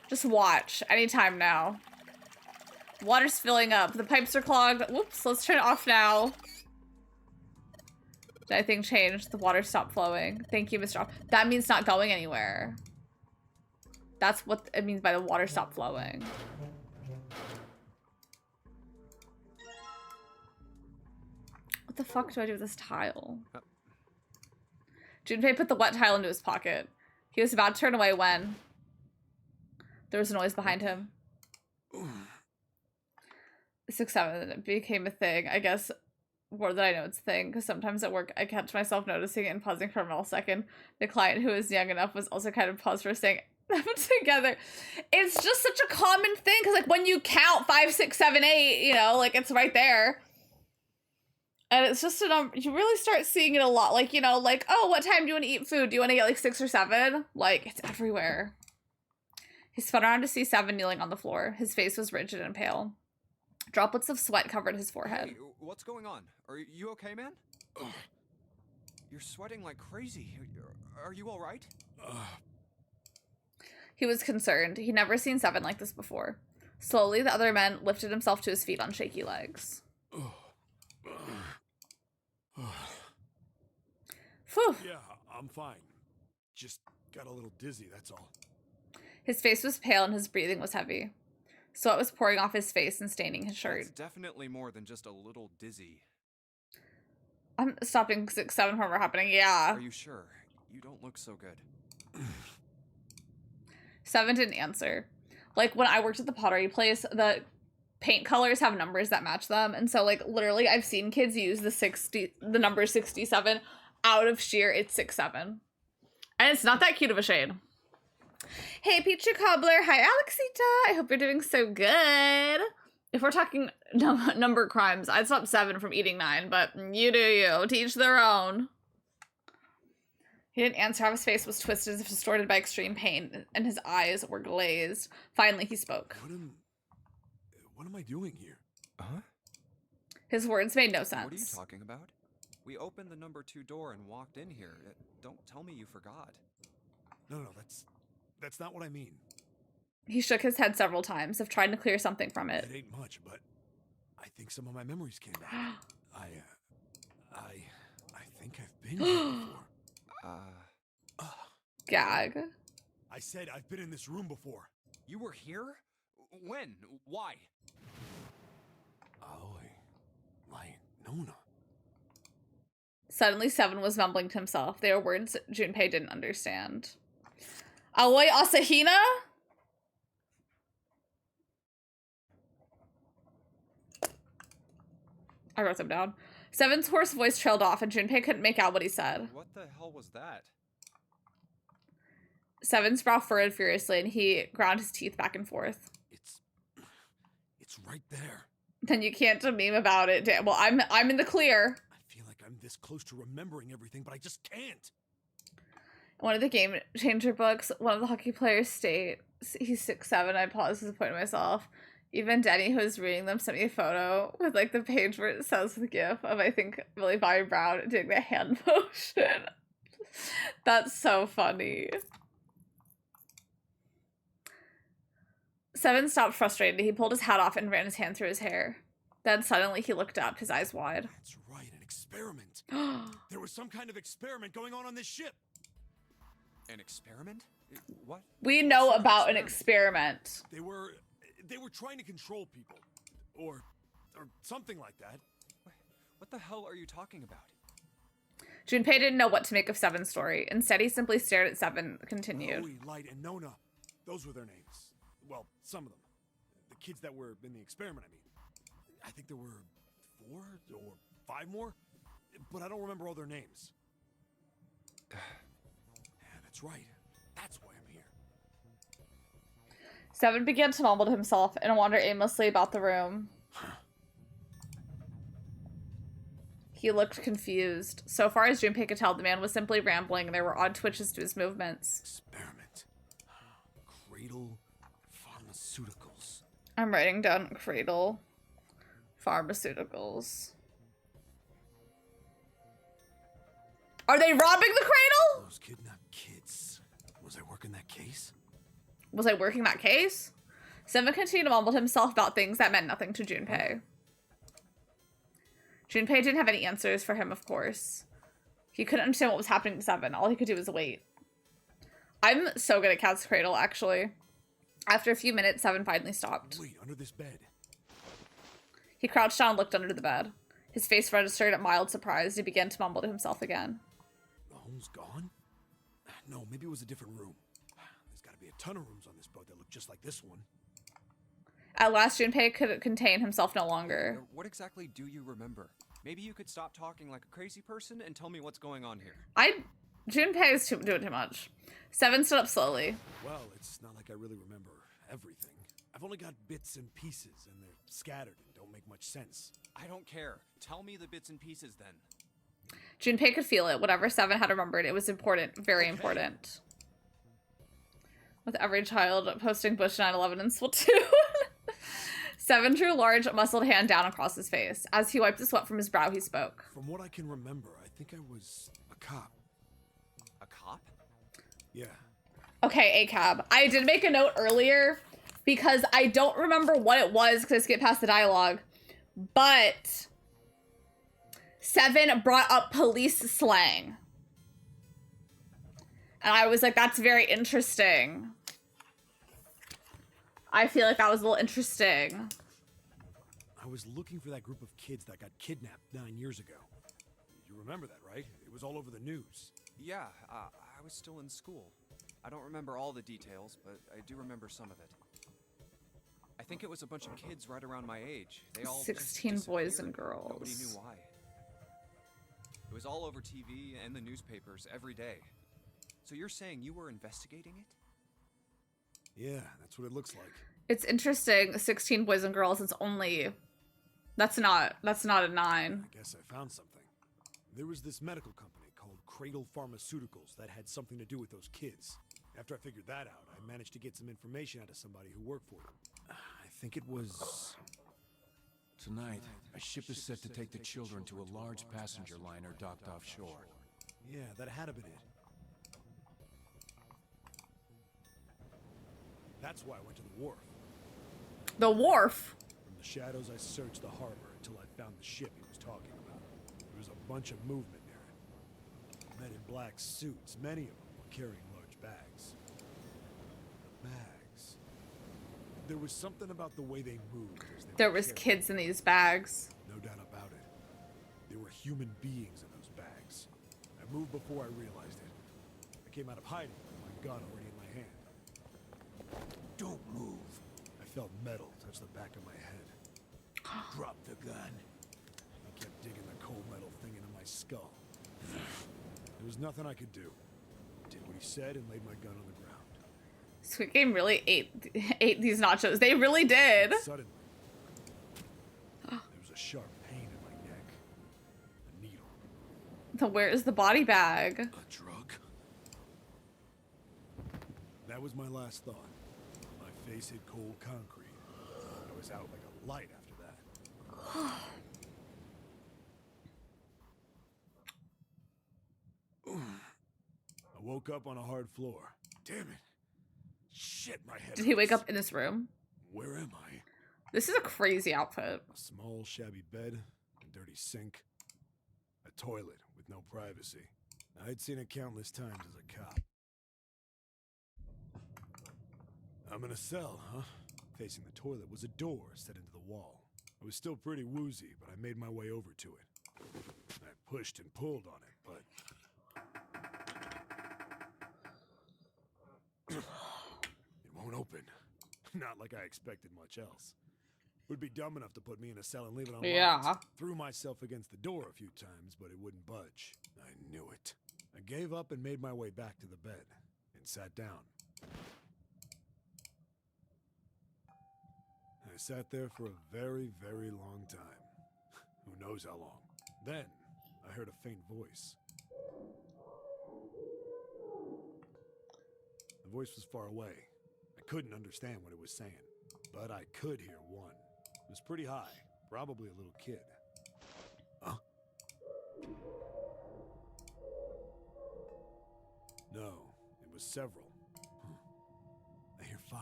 Just watch. Anytime now. Water's filling up. The pipes are clogged. Whoops, let's turn it off now. Did anything change? The water stopped flowing. Thank you, Mr. That means not going anywhere. That's what it means by the water stopped flowing. What the fuck do I do with this tile? Junpei put the wet tile into his pocket. He was about to turn away when there was a noise behind him. 6-7, it became a thing. I guess more than I know it's a thing, because sometimes at work I catch myself noticing it and pausing for a millisecond. The client who was young enough was also kind of paused for saying them together. It's just such a common thing, because like when you count 5, 6, 7, 8, you know, like it's right there. And it's just a number, you really start seeing it a lot. Like, you know, like, oh, what time do you want to eat food? Do you want to get like 6 or 7? Like, it's everywhere. He spun around to see 7 kneeling on the floor. His face was rigid and pale. Droplets of sweat covered his forehead. Hey, what's going on? Are you okay, man? You're sweating like crazy. Are you all right? He was concerned. He'd never seen 7 like this before. Slowly, the other man lifted himself to his feet on shaky legs. Phew. Yeah, I'm fine. Just got a little dizzy, that's all. His face was pale and his breathing was heavy. Sweat was pouring off his face and staining his shirt. It's definitely more than just a little dizzy. I'm stopping 6, 7 from ever happening. Yeah. Are you sure? You don't look so good. 7 didn't answer. Like when I worked at the pottery place, the paint colors have numbers that match them, and so like literally I've seen kids use the number 67 out of sheer it's 6-7, and it's not that cute of a shade. Hey, Peachy Cobbler. Hi, Alexita. I hope you're doing so good. If we're talking number crimes, I'd stop 7 from eating 9, but you do you. To each their own. He didn't answer. His face was twisted as if distorted by extreme pain, and his eyes were glazed. Finally, he spoke. What am I doing here? Huh? His words made no sense. What are you talking about? We opened the number 2 door and walked in here. Don't tell me you forgot. No, that's not what I mean. He shook his head several times, as if trying to clear something from it. It ain't much, but I think some of my memories came back. I think I've been here before. Gag. I said I've been in this room before. You were here? When? Why? Aoi. My Nona. Suddenly, 7 was mumbling to himself. They were words Junpei didn't understand. Aoi Asahina? I wrote them down. 7's hoarse voice trailed off, and Junpei couldn't make out what he said. What the hell was that? 7's brow furrowed furiously, and he ground his teeth back and forth. It's right there. Then you can't meme about it. Well, I'm in the clear. I feel like I'm this close to remembering everything, but I just can't. One of the Game Changer books, one of the hockey players states, he's 6'7", I paused, disappointed myself. Even Denny, who was reading them, sent me a photo with like the page where it says the gif of, I think, Millie Bobby Brown doing the hand motion. That's so funny. Seven stopped frustrated. He pulled his hat off and ran his hand through his hair. Then suddenly he looked up, his eyes wide. That's right, an experiment. There was some kind of experiment going on this ship. An experiment? What? We know about an experiment. They were trying to control people, or something like that. What the hell are you talking about? Junpei didn't know what to make of Seven's story. Instead, he simply stared at Seven, continued. Chloe, Light, and Nona. Those were their names. Well, some of them. The kids that were in the experiment, I mean. I think there were 4 or 5 more, but I don't remember all their names. Yeah, that's right. That's why I'm here. Seven began to mumble to himself and wander aimlessly about the room. He looked confused. So far as Junpei could tell, the man was simply rambling and there were odd twitches to his movements. Experiment. Cradle Pharmaceuticals. I'm writing down Cradle Pharmaceuticals. Are they robbing the cradle? Those kidnapped kids. Was I working that case? Was I working that case? Seven continued to mumble to himself about things that meant nothing to Junpei. Junpei didn't have any answers for him, of course. He couldn't understand what was happening to Seven. All he could do was wait. I'm so good at Cat's Cradle, actually. After a few minutes, Seven finally stopped. Wait, under this bed. He crouched down and looked under the bed. His face registered at mild surprise. He began to mumble to himself again. The home's gone? No, maybe it was a different room. There's got to be a ton of rooms on this boat that look just like this one. At last, Junpei could contain himself no longer. What exactly do you remember? Maybe you could stop talking like a crazy person and tell me what's going on here. Junpei is doing too much. Seven stood up slowly. Well, it's not like I really remember everything. I've only got bits and pieces, and they're scattered and don't make much sense. I don't care. Tell me the bits and pieces then. Junpei could feel it. Whatever Seven had remembered, it was important. Very important. With every child posting Bush 9/11 in Splatoon. Seven drew a large, muscled hand down across his face. As he wiped the sweat from his brow, he spoke. From what I can remember, I think I was a cop. A cop? Yeah. Okay, ACAB. I did make a note earlier because I don't remember what it was because I skipped past the dialogue. But Seven brought up police slang. And I was like, that's very interesting. I feel like that was a little interesting. I was looking for that group of kids that got kidnapped 9 years ago. You remember that, right? It was all over the news. Yeah, I was still in school. I don't remember all the details, but I do remember some of it. I think it was a bunch of kids right around my age. They all 16 boys and girls. Nobody knew why. It was all over TV and the newspapers every day. So you're saying you were investigating it? Yeah, that's what it looks like. It's interesting. 16 boys and girls. It's only... That's not a 9. I guess I found something. There was this medical company called Cradle Pharmaceuticals that had something to do with those kids. After I figured that out, I managed to get some information out of somebody who worked for them. I think it was... Tonight, a ship is set to take the children to a large passenger liner docked offshore. Yeah, that had to been it. That's why I went to the wharf. The wharf? From the shadows, I searched the harbor until I found the ship he was talking about. There was a bunch of movement near it. Men in black suits, many of them were carrying large bags. The bags. There was something about the way they moved. There was kids in these bags. No doubt about it. There were human beings in those bags. I moved before I realized it. I came out of hiding with my gun already in my hand. Don't move. I felt metal touch the back of my head. Drop the gun. I kept digging the cold metal thing into my skull. There was nothing I could do. Did what he said and laid my gun on the ground. Squid Game really ate these nachos. They really did. Suddenly, there was a sharp pain in my neck. A needle. Where is the body bag? A drug? That was my last thought. My face hit cold concrete. I was was out like a light after that. I woke up on a hard floor. Damn it. Shit, my head Did he wake hurts. up in this room? Where am I? This is a crazy outfit. A small, shabby bed, a dirty sink, a toilet with no privacy. I'd seen it countless times as a cop. I'm in a cell, huh? Facing the toilet was a door set into the wall. I was still pretty woozy, but I made my way over to it. I pushed and pulled on it, but... it won't open. Not like I expected much else. Would be dumb enough to put me in a cell and leave it unlocked. Yeah. Threw myself against the door a few times, but it wouldn't budge. I knew it. I gave up and made my way back to the bed and sat down. I sat there for a very, very long time. Who knows how long. Then, I heard a faint voice. The voice was far away. I couldn't understand what it was saying, but I could hear one. It was pretty high, probably a little kid. Huh? No, it was several. I hear 5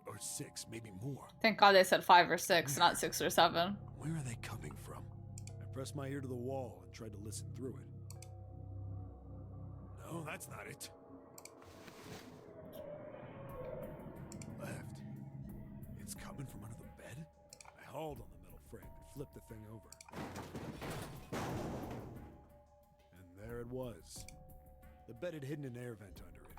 or 6, maybe more. Thank God they said 5 or 6, not 6 or 7. Where are they coming from? I pressed my ear to the wall and tried to listen through it. No, that's not it. Left. It's coming from under the bed? I hauled on the metal frame and flipped the thing over. And there it was. The bed had hidden an air vent under it.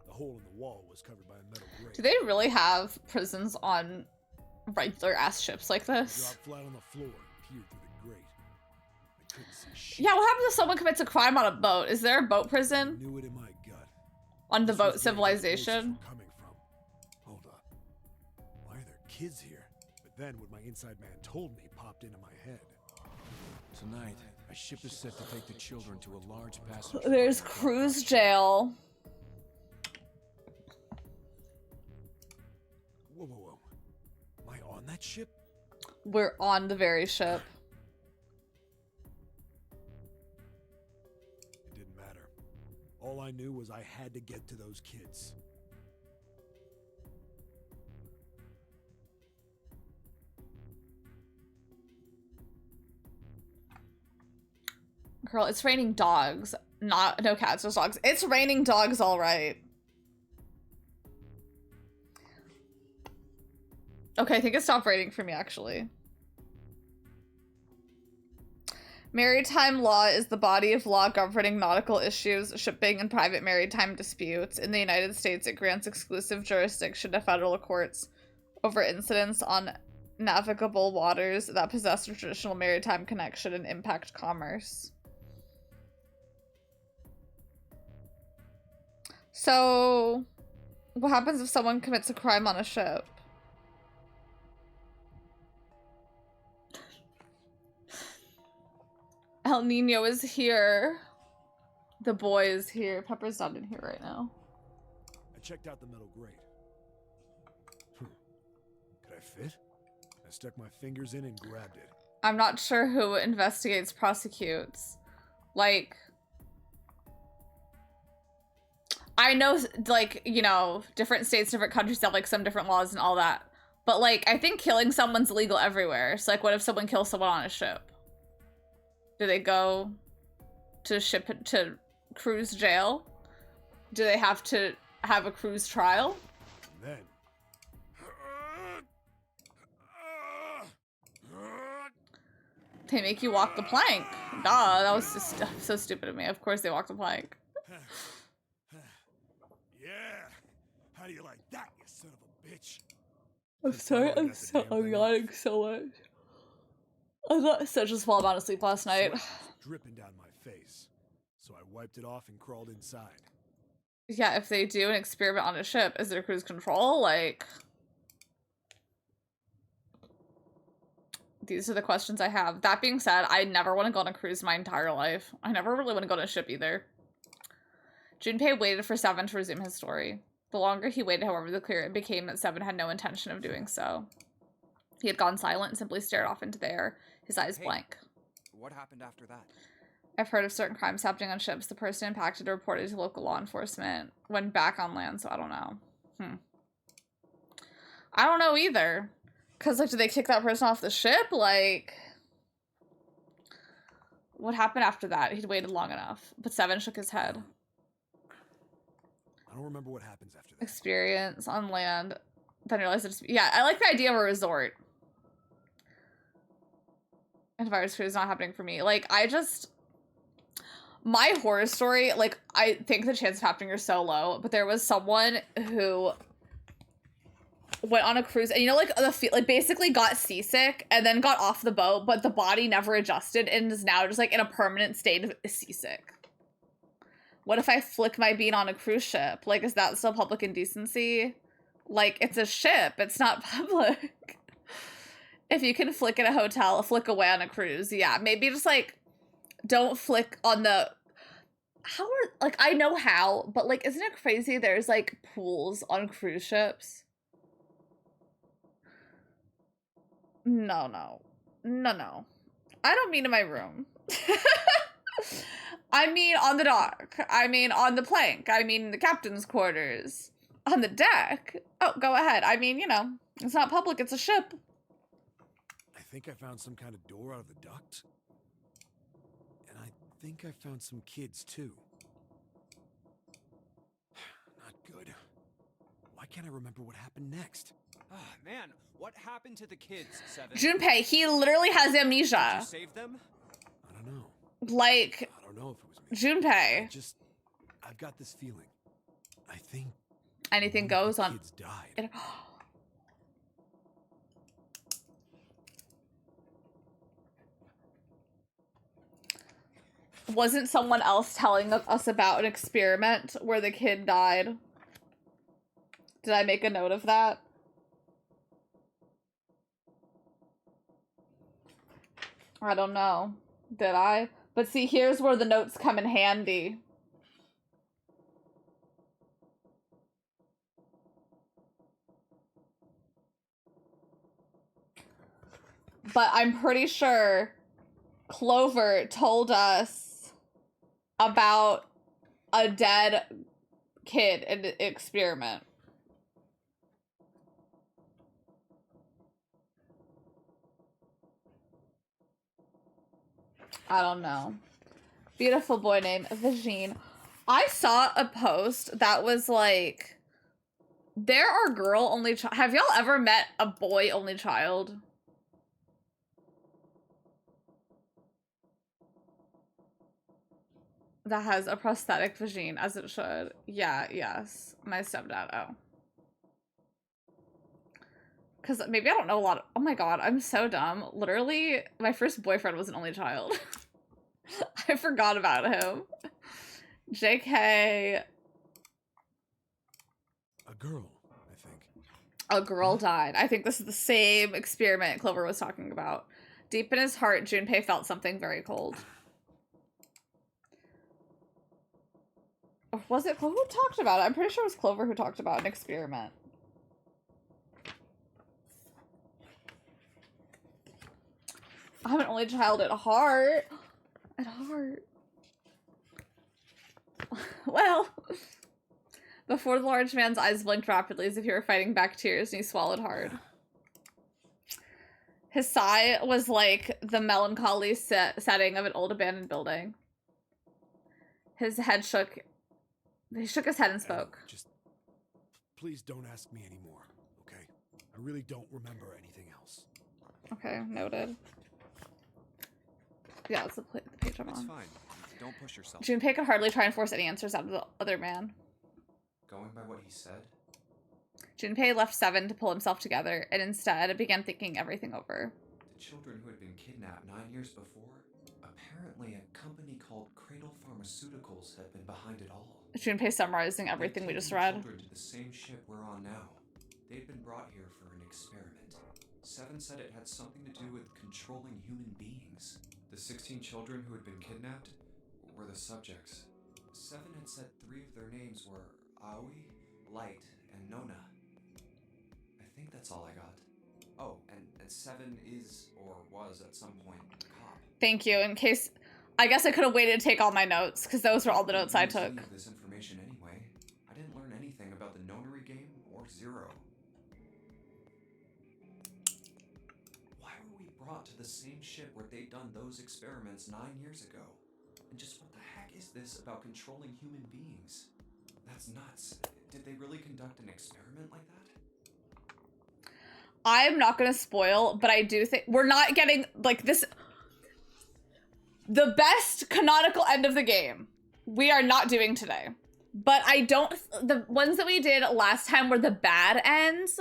The hole in the wall was covered by a metal grate. Do they really have prisons on regular ass ships like I this? dropped flat on the floor and peered through the grate. I couldn't see shit. Yeah, what happens if someone commits a crime on a boat? Is there a boat I prison knew it in my gut. on the This was boat where those civilization? voices were coming from. Hold up. Why are there kids here? But then what my inside man told me popped into my head. Tonight, a ship is set to take the children to a large passenger. There's cruise jail. Whoa, whoa, whoa. Am I on that ship? We're on the very ship. It didn't matter. All I knew was I had to get to those kids. Girl, it's raining dogs. No cats, just dogs. It's raining dogs, all right. Okay, I think it stopped raining for me, actually. Maritime law is the body of law governing nautical issues, shipping, and private maritime disputes. In the United States, it grants exclusive jurisdiction to federal courts over incidents on navigable waters that possess a traditional maritime connection and impact commerce. So, what happens if someone commits a crime on a ship? El Nino is here. The boy is here. Pepper's not in here right now. I checked out the metal grate. Could I fit? I stuck my fingers in and grabbed it. I'm not sure who investigates, prosecutes. Like, I know, like, you know, different states, different countries have, like, some different laws and all that. But, like, I think killing someone's legal everywhere. So, like, what if someone kills someone on a ship? Do they go to cruise jail? Do they have to have a cruise trial? And then... They make you walk the plank. Duh, that was just so stupid of me. Of course they walk the plank. Yeah! How do you like that, you son of a bitch? I'm sorry, I'm yawning so much. I got such a small amount of sleep last night. Sweat was dripping down my face, so I wiped it off and crawled inside. Yeah, if they do an experiment on a ship, is there cruise control? Like, these are the questions I have. That being said, I never want to go on a cruise my entire life. I never really want to go on a ship either. Junpei waited for Seven to resume his story. The longer he waited, however, the clearer it became that Seven had no intention of doing so. He had gone silent and simply stared off into the air, his eyes blank. What happened after that? I've heard of certain crimes happening on ships. The person impacted reported to local law enforcement. Went back on land, so I don't know. I don't know either. Because, like, did they kick that person off the ship? Like, what happened after that? He'd waited long enough. But Seven shook his head. I don't remember what happens after that. Experience on land. Then realized it's... Yeah, I like the idea of a resort. And virus food is not happening for me. Like, I just... My horror story, like, I think the chance of happening are so low, but there was someone who went on a cruise and, you know, like, basically got seasick and then got off the boat, but the body never adjusted and is now just, like, in a permanent state of seasick. What if I flick my bean on a cruise ship? Like, is that still public indecency? Like, it's a ship. It's not public. If you can flick in a hotel, flick away on a cruise. Yeah, maybe just, like, don't flick on the... How are... Like, I know how, but, like, isn't it crazy there's, like, pools on cruise ships? No. I don't mean in my room. I mean on the dock. I mean on the plank. I mean the captain's quarters. On the deck. Oh, go ahead. I mean, you know, it's not public, it's a ship. I think I found some kind of door out of the duct. And I think I found some kids, too. Not good. Why can't I remember what happened next? Ah, man, what happened to the kids, Seven? Junpei, he literally has amnesia. Did you save them? I don't know. Like, I don't know if it was me. Junpei. I've got this feeling. I think anything goes on. Kids died. Wasn't someone else telling us about an experiment where the kid died? Did I make a note of that? I don't know. Did I? But see, here's where the notes come in handy. But I'm pretty sure Clover told us about a dead kid in an experiment. I don't know. Beautiful boy named Vagine. I saw a post that was like, there are girl-only child. Have y'all ever met a boy-only child? That has a prosthetic vagine, as it should. Yeah, yes. My stepdad, oh. Because maybe I don't know a lot of... Oh my god, I'm so dumb. Literally, my first boyfriend was an only child. I forgot about him. JK. A girl, I think. A girl died. I think this is the same experiment Clover was talking about. Deep in his heart, Junpei felt something very cold. Or was it Clover who talked about it? I'm pretty sure it was Clover who talked about an experiment. I'm an only child at heart. At heart. Well. Before the large man's eyes blinked rapidly as if he were fighting back tears, and he swallowed hard. His sigh was like the melancholy setting of an old abandoned building. His head shook. He shook his head and spoke. Just please don't ask me anymore, okay? I really don't remember anything else. Okay, noted. Yeah, it's the page I'm on. It's fine. Don't push yourself. Junpei could hardly try and force any answers out of the other man. Going by what he said? Junpei left Seven to pull himself together, and instead began thinking everything over. The children who had been kidnapped 9 years before, apparently a company called Cradle Pharmaceuticals had been behind it all. Junpei summarizing everything we just read. Children to the same ship we're on now. They'd been brought here for an experiment. Seven said it had something to do with controlling human beings. The 16 children who had been kidnapped were the subjects. Seven had said 3 of their names were Aoi, Light, and Nona. I think that's all I got. Oh, and Seven is, or was at some point, a cop. Thank you. In case, I guess I could have waited to take all my notes, because those were all the notes I took. Any of this information anyway. I didn't learn anything about the nonary game or Zero. Why were we brought to the same ship where they'd done those experiments 9 years ago? And just what the heck is this about controlling human beings? That's nuts. Did they really conduct an experiment like that? I'm not going to spoil, but I do think we're not getting, like, this... The best canonical end of the game, we are not doing today. But I don't... The ones that we did last time were the bad ends.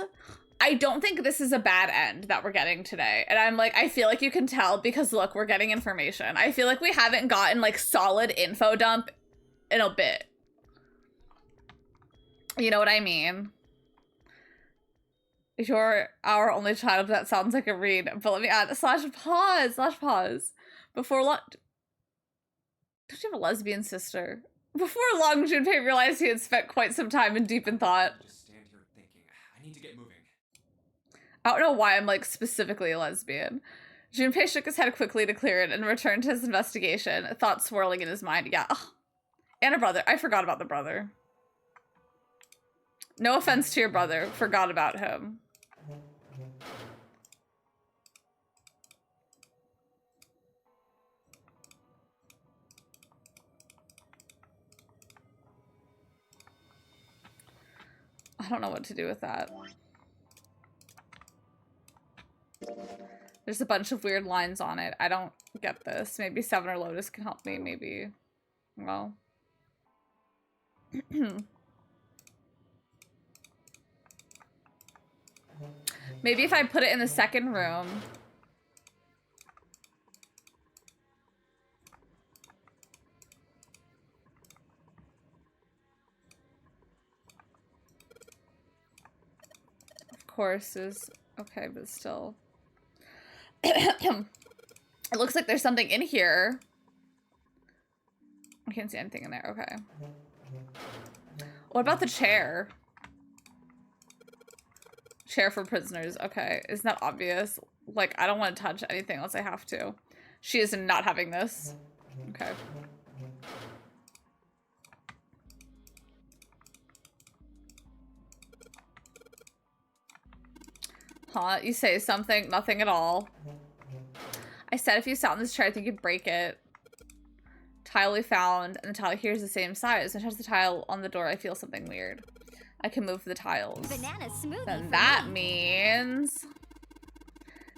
I don't think this is a bad end that we're getting today. And I'm like, I feel like you can tell because, look, we're getting information. I feel like we haven't gotten, like, solid info dump in a bit. You know what I mean? You're our only child. That sounds like a read. But let me add /pause. Before long... Don't you have a lesbian sister? Before long, Junpei realized he had spent quite some time in deep in thought. Just stand here thinking. I need to get moving. I don't know why I'm, like, specifically a lesbian. Junpei shook his head quickly to clear it and returned to his investigation, thoughts swirling in his mind. Yeah. Ugh. And a brother. I forgot about the brother. No offense to your brother. Forgot about him. I don't know what to do with that. There's a bunch of weird lines on it. I don't get this. Maybe Seven or Lotus can help me. Maybe. Well. Maybe if I put it in the second room. Of course is okay, but still. It looks like there's something in here. I can't see anything in there. Okay. What about the chair? Chair for prisoners. Okay. Isn't that obvious? Like, I don't want to touch anything unless I have to. She is not having this. Okay. Huh? You say something, nothing at all. I said if you sat on this chair, I think you'd break it. Tile we found, and the tile here is the same size. When I touch the tile on the door, I feel something weird. I can move the tiles. Banana smoothie. Then that means...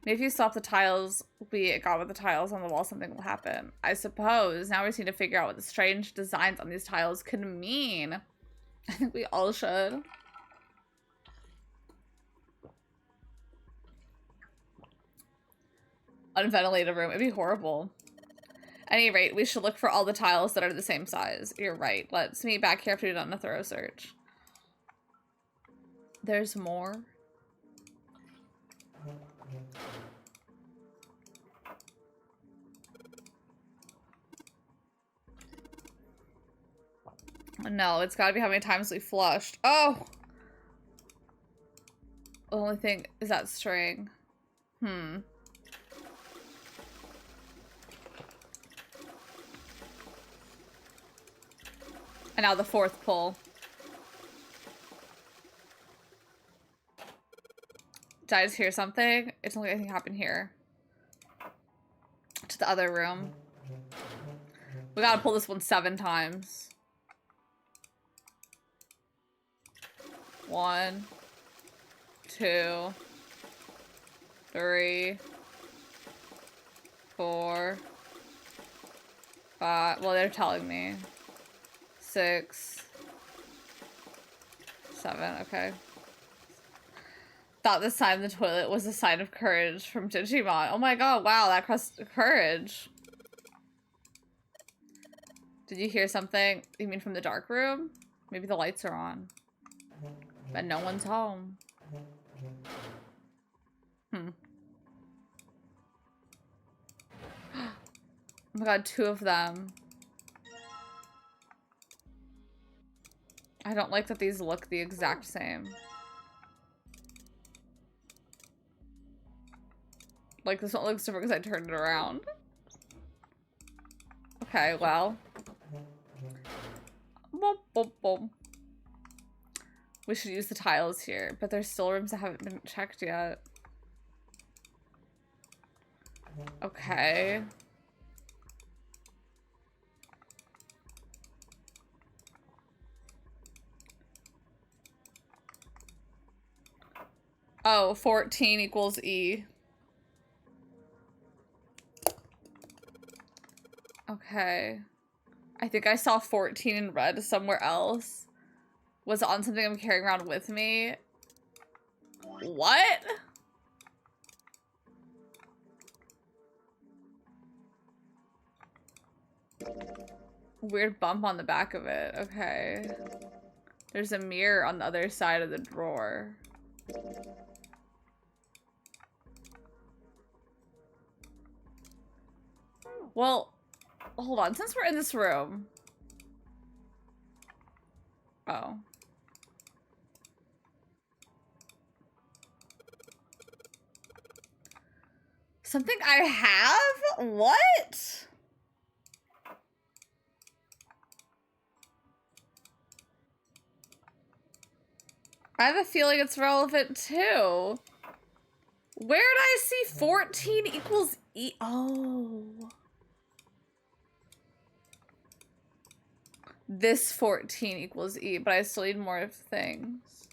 Maybe if you swap the tiles we got with the tiles on the wall, something will happen. I suppose. Now we just need to figure out what the strange designs on these tiles could mean. I think we all should. Unventilated room. It'd be horrible. At any rate, we should look for all the tiles that are the same size. You're right. Let's meet back here after we've done a thorough search. There's more. No, it's gotta be how many times we flushed. Oh! The only thing is that string. And now the fourth pull. Did I just hear something? It's only anything happened here. To the other room. We gotta pull this one 7 times. 1, 2, 3, 4, 5. Well, they're telling me. 6, 7. Okay. Thought the sign in the toilet was a sign of courage from Digimon. Oh my god, wow, that crossed courage. Did you hear something? You mean from the dark room? Maybe the lights are on. But no one's home. Oh my god, 2 of them. I don't like that these look the exact same. Like, this one looks different because I turned it around. Okay, well. Boom, boom, boom. We should use the tiles here, but there's still rooms that haven't been checked yet. Okay. Oh, 14 equals E. Okay. I think I saw 14 in red somewhere else. Was it on something I'm carrying around with me? What? Weird bump on the back of it. Okay. There's a mirror on the other side of the drawer. Well, hold on. Since we're in this room. Oh. Something I have? What? I have a feeling it's relevant too. Where did I see 14 equals E? Oh. This 14 equals E, but I still need more of things.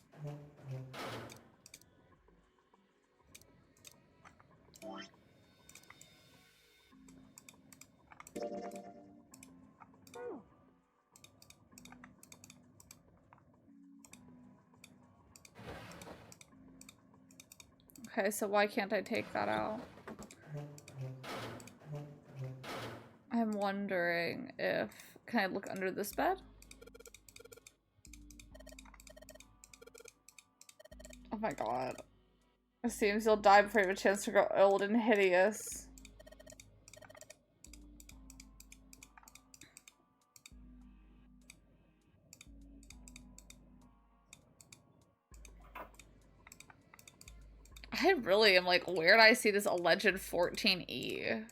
Okay, so why can't I take that out? I'm wondering if... Can I look under this bed? Oh my god. It seems you'll die before you have a chance to grow old and hideous. I really am like, where did I see this alleged 14E?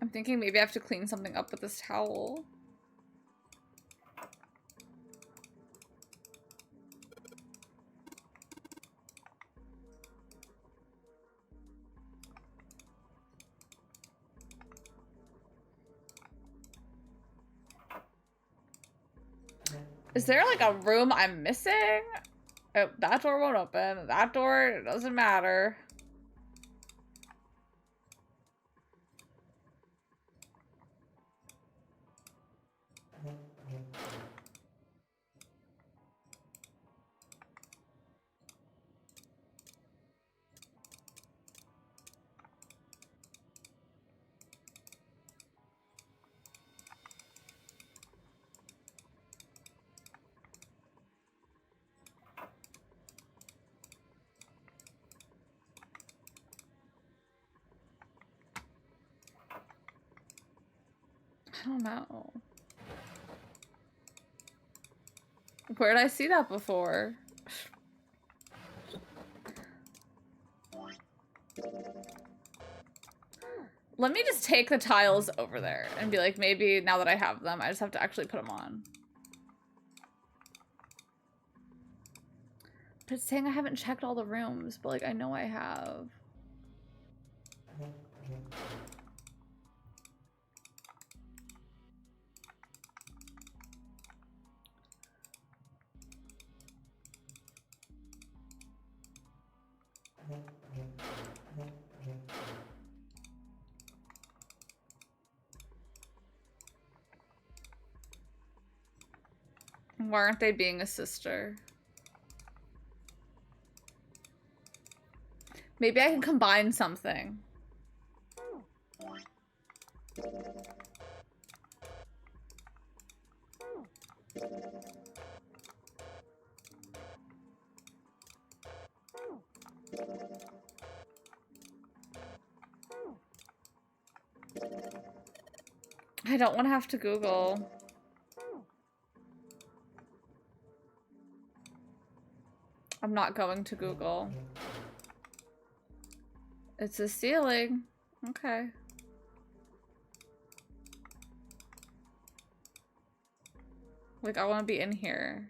I'm thinking maybe I have to clean something up with this towel. Is there like a room I'm missing? Oh, that door won't open. That door, it doesn't matter. I don't know. Where did I see that before? Let me just take the tiles over there and be like, maybe now that I have them, I just have to actually put them on. But it's saying I haven't checked all the rooms, but like, I know I have. Why aren't they being a sister? Maybe I can combine something. I don't want to have to Google. I'm not going to Google. It's a ceiling. Okay. Like, I want to be in here.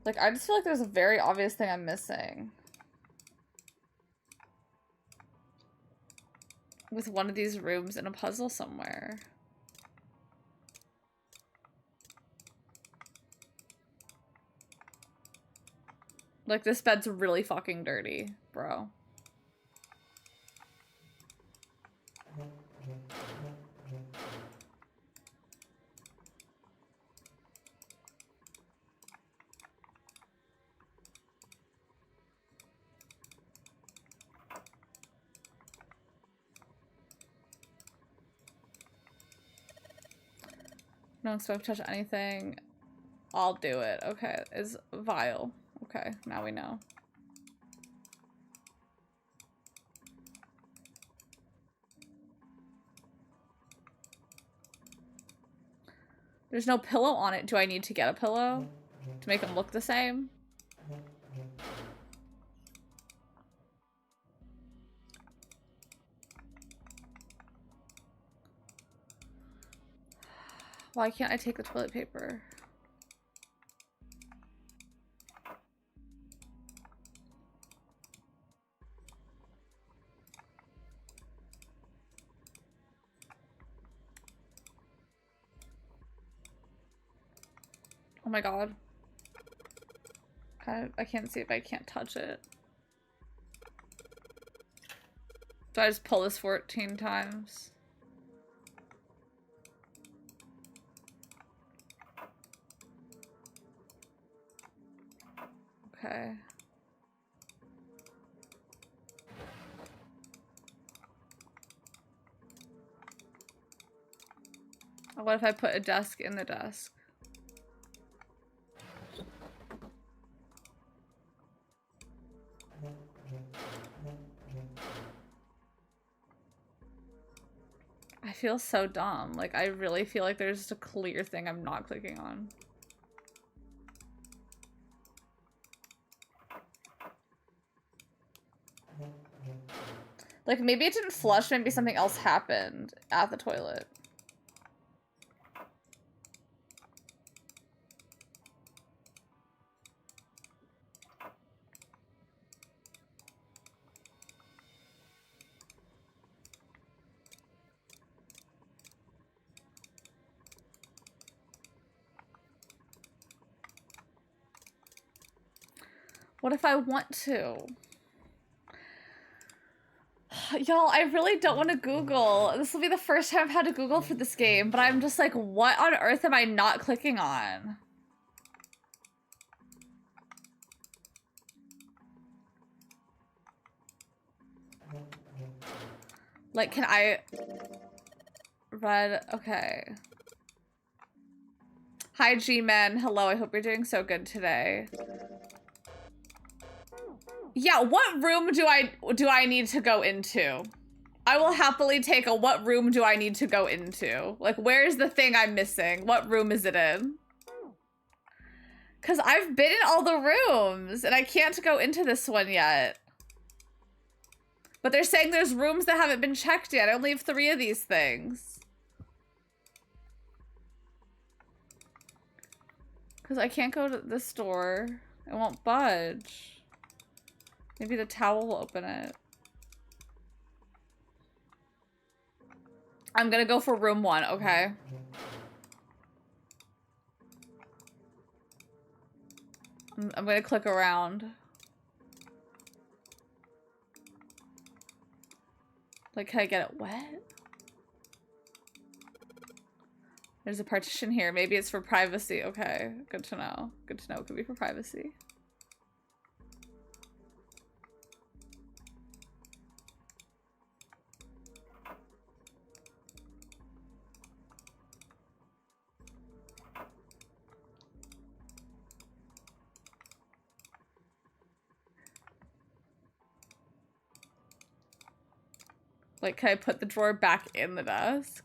Like, I just feel like there's a very obvious thing I'm missing. With one of these rooms in a puzzle somewhere. Like, this bed's really fucking dirty, bro. No one's supposed to touch anything. I'll do it. Okay, is vile. Okay, now we know. There's no pillow on it. Do I need to get a pillow to make them look the same? Why can't I take the toilet paper? Oh my god. I can't see if I can't touch it. Do I just pull this 14 times? Okay. What if I put a desk in the desk? I feel so dumb. Like, I really feel like there's just a clear thing I'm not clicking on. Like, maybe it didn't flush, maybe something else happened at the toilet. What if I want to? Y'all, I really don't want to Google. This will be the first time I've had to Google for this game, but I'm just like, what on earth am I not clicking on? Like, can I... Red, okay. Hi, G-Men. Hello, I hope you're doing so good today. Yeah, what room do I need to go into? I will happily take a what room do I need to go into? Like, where's the thing I'm missing? What room is it in? Because I've been in all the rooms and I can't go into this one yet. But they're saying there's rooms that haven't been checked yet. I only have 3 of these things. Because I can't go to this door. It won't budge. Maybe the towel will open it. I'm gonna go for room 1, okay? I'm gonna click around. Like, can I get it wet? There's a partition here. Maybe it's for privacy. Okay, good to know. Good to know. It could be for privacy. Like, can I put the drawer back in the desk?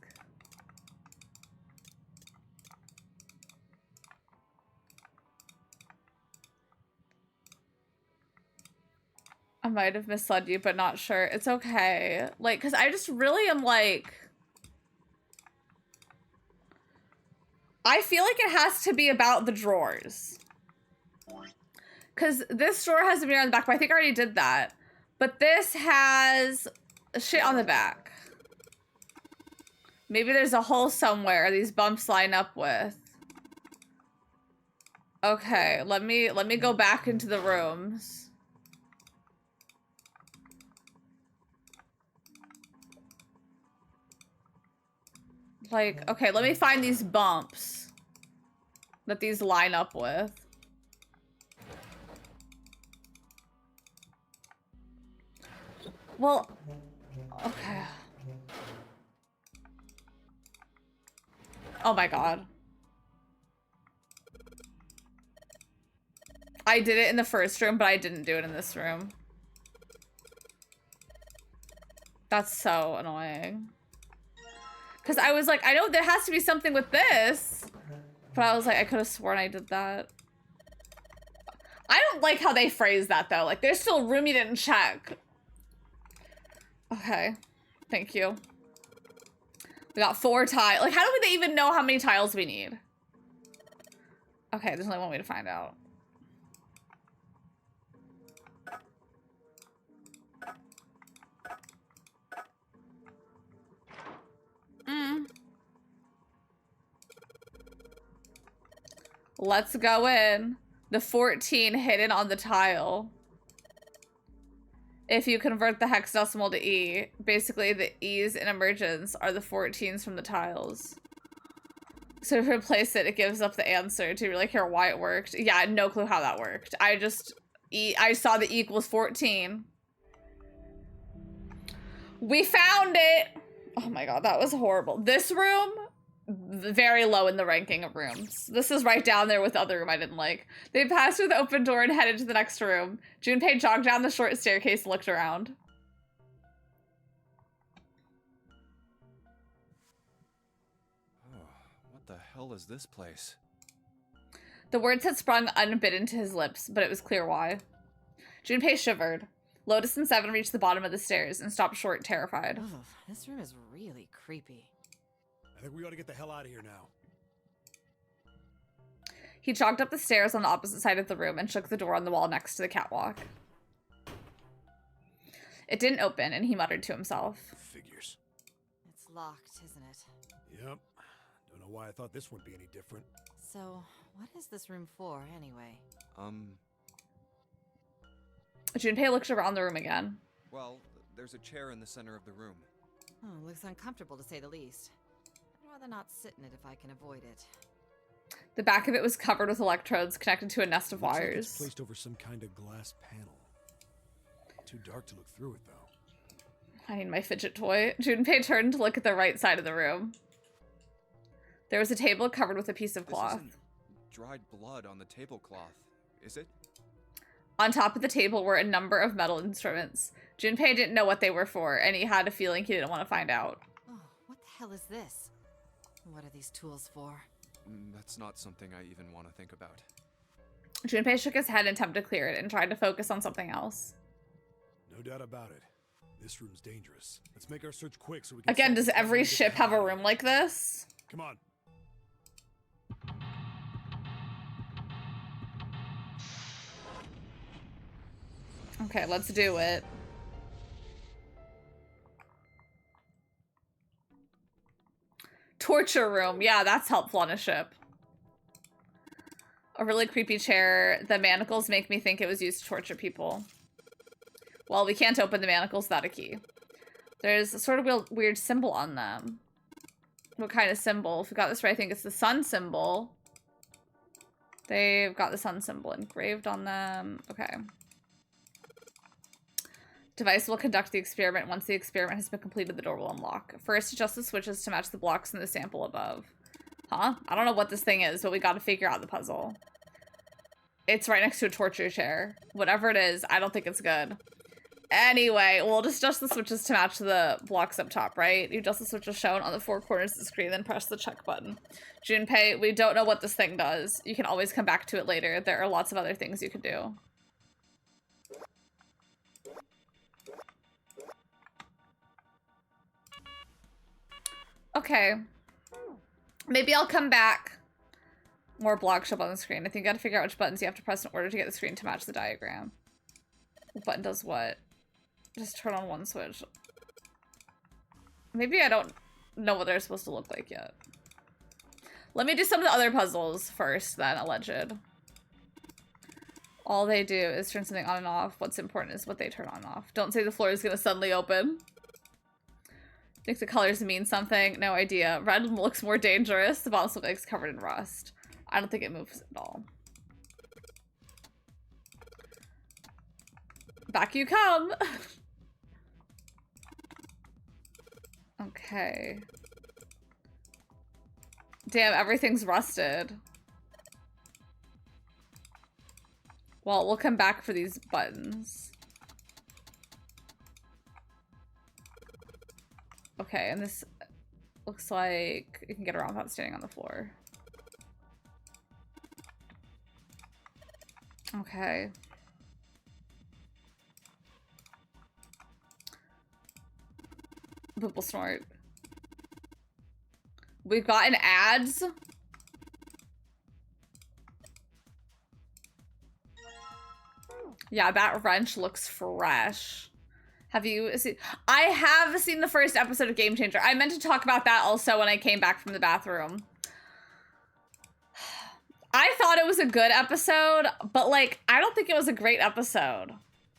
I might have misled you, but not sure. It's okay. Like, because I just really am like... I feel like it has to be about the drawers. Because this drawer has a mirror on the back, but I think I already did that. But this has shit on the back. Maybe there's a hole somewhere these bumps line up with. Okay, let me go back into the rooms. Like, okay, let me find these bumps that these line up with. Well, okay. Oh my god. I did it in the first room, but I didn't do it in this room. That's so annoying. Because I was like, I know there has to be something with this. But I was like, I could have sworn I did that. I don't like how they phrase that, though. Like, there's still room you didn't check. Okay. Thank you. We got 4 tiles. Like, how do they even know how many tiles we need? Okay, there's only one way to find out. Let's go in. The 14 hidden on the tile. If you convert the hexadecimal to E, basically the E's in emergence are the 14s from the tiles. So if you replace it, it gives up the answer. To really hear why it worked. Yeah, no clue how that worked. I saw the equals 14. We found it! Oh my god, that was horrible. This room, very low in the ranking of rooms. This is right down there with the other room I didn't like. They passed through the open door and headed to the next room. Junpei jogged down the short staircase and looked around. Oh, what the hell is this place? The words had sprung unbidden to his lips, but it was clear why. Junpei shivered. Lotus and Seven reached the bottom of the stairs and stopped short, terrified. Ugh, this room is really creepy. I think we ought to get the hell out of here now. He jogged up the stairs on the opposite side of the room and shook the door on the wall next to the catwalk. It didn't open, and he muttered to himself. Figures. It's locked, isn't it? Yep. Don't know why I thought this would be any different. So, what is this room for, anyway? Junpei looked around the room again. Well, there's a chair in the center of the room. Oh, looks uncomfortable to say the least. I'd rather not sit in it if I can avoid it. The back of it was covered with electrodes connected to a nest of Looks like wires. it's placed over some kind of glass panel. Too dark to look through it, though. I need my fidget toy. Junpei turned to look at the right side of the room. There was a table covered with a piece of cloth. This isn't dried blood on the tablecloth, is it? On top of the table were a number of metal instruments. Junpei didn't know what they were for, and he had a feeling he didn't want to find out. Oh, what the hell is this? What are these tools for? That's not something I even want to think about. Junpei shook his head and attempted to clear it and tried to focus on something else. No doubt about it. This room's dangerous. Let's make our search quick so we can... Again, does every ship have a room like this? Come on. Okay, let's do it. Torture room. Yeah, that's helpful on a ship. A really creepy chair. The manacles make me think it was used to torture people. Well, we can't open the manacles without a key. There's a sort of weird symbol on them. What kind of symbol? If we got this right, I think it's the sun symbol. They've got the sun symbol engraved on them. Okay. Device will conduct the experiment. Once the experiment has been completed, the door will unlock. First, adjust the switches to match the blocks in the sample above. Huh? I don't know what this thing is, but we gotta figure out the puzzle. It's right next to a torture chair. Whatever it is, I don't think it's good. Anyway, we'll just adjust the switches to match the blocks up top, right? You adjust the switches shown on the 4 corners of the screen, then press the check button. Junpei, we don't know what this thing does. You can always come back to it later. There are lots of other things you can do. Okay. Maybe I'll come back. More blocks show up on the screen. I think you gotta figure out which buttons you have to press in order to get the screen to match the diagram. What button does what? Just turn on one switch. Maybe I don't know what they're supposed to look like yet. Let me do some of the other puzzles first, then, alleged. All they do is turn something on and off. What's important is what they turn on and off. Don't say the floor is gonna suddenly open. Think the colors mean something? No idea. Red looks more dangerous. The bottom looks like it's covered in rust. I don't think it moves at all. Back you come! Okay. Damn, everything's rusted. Well, we'll come back for these buttons. Okay, and this looks like you can get around without standing on the floor. Okay. Poople snort. We've gotten ads. Yeah, that wrench looks fresh. Have you seen? I have seen the first episode of Game Changer. I meant to talk about that also when I came back from the bathroom. I thought it was a good episode, but like, I don't think it was a great episode.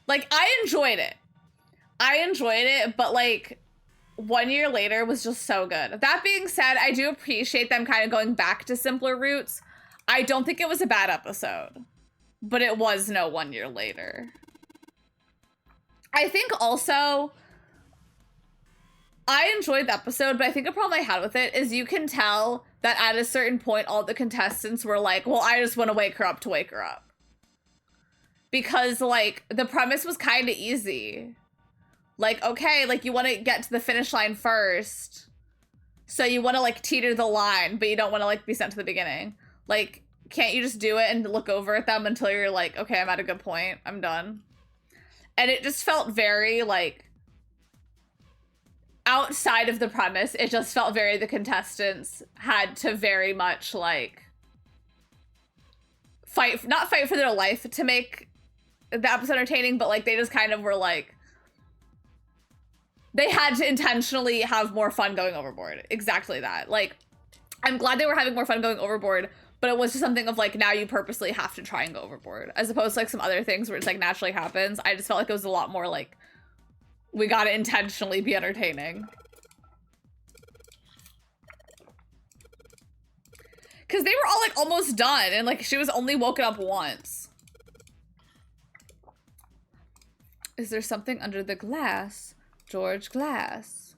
Like, I enjoyed it. But like, 1 year later was just so good. That being said, I do appreciate them kind of going back to simpler roots. I don't think it was a bad episode, but it was no 1 year later. I think also, I enjoyed the episode, but I think a problem I had with it is you can tell that at a certain point, all the contestants were like, well, I just want to wake her up to wake her up. Because, like, the premise was kind of easy. Like, okay, like, you want to get to the finish line first. So you want to, like, teeter the line, but you don't want to, like, be sent to the beginning. Like, can't you just do it and look over at them until you're like, okay, I'm at a good point. I'm done. And it just felt very, like, outside of the premise. It just felt very, the contestants had to very much, like, not fight for their life to make the episode entertaining, but, like, they just kind of were, like, they had to intentionally have more fun going overboard. Exactly that. Like, I'm glad they were having more fun going overboard, but it was just something of, like, now you purposely have to try and go overboard. As opposed to, like, some other things where it's, like, naturally happens. I just felt like it was a lot more, like, we gotta intentionally be entertaining. Because they were all, like, almost done, and, like, she was only woken up once. Is there something under the glass? George Glass.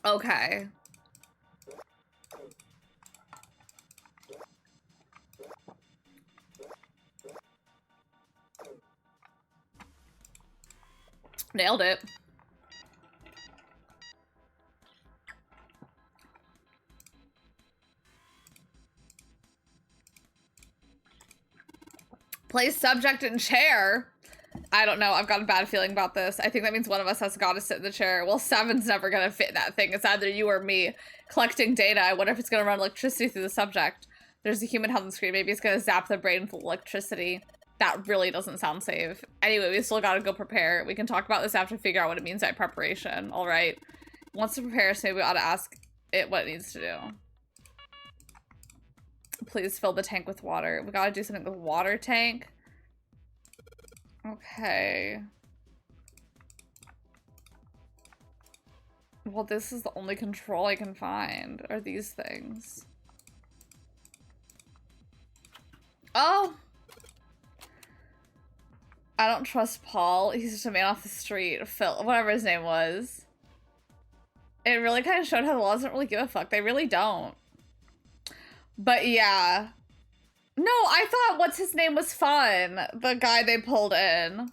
Okay. Nailed it. Place subject in chair. I don't know. I've got a bad feeling about this. I think that means one of us has got to sit in the chair. Well, 7's never going to fit in that thing. It's either you or me collecting data. I wonder if it's going to run electricity through the subject. There's a human health on the screen. Maybe it's going to zap the brain full of electricity. That really doesn't sound safe. Anyway, we still got to go prepare. We can talk about this after we figure out what it means by preparation. All right. Wants to prepare, so maybe we ought to ask it what it needs to do. Please fill the tank with water. We got to do something with water tank. Okay. Well, this is the only control I can find, are these things. Oh! I don't trust Paul. He's just a man off the street. Phil, whatever his name was. It really kind of showed how the laws don't really give a fuck. They really don't. But yeah. No, I thought what's his name was fun. The guy they pulled in.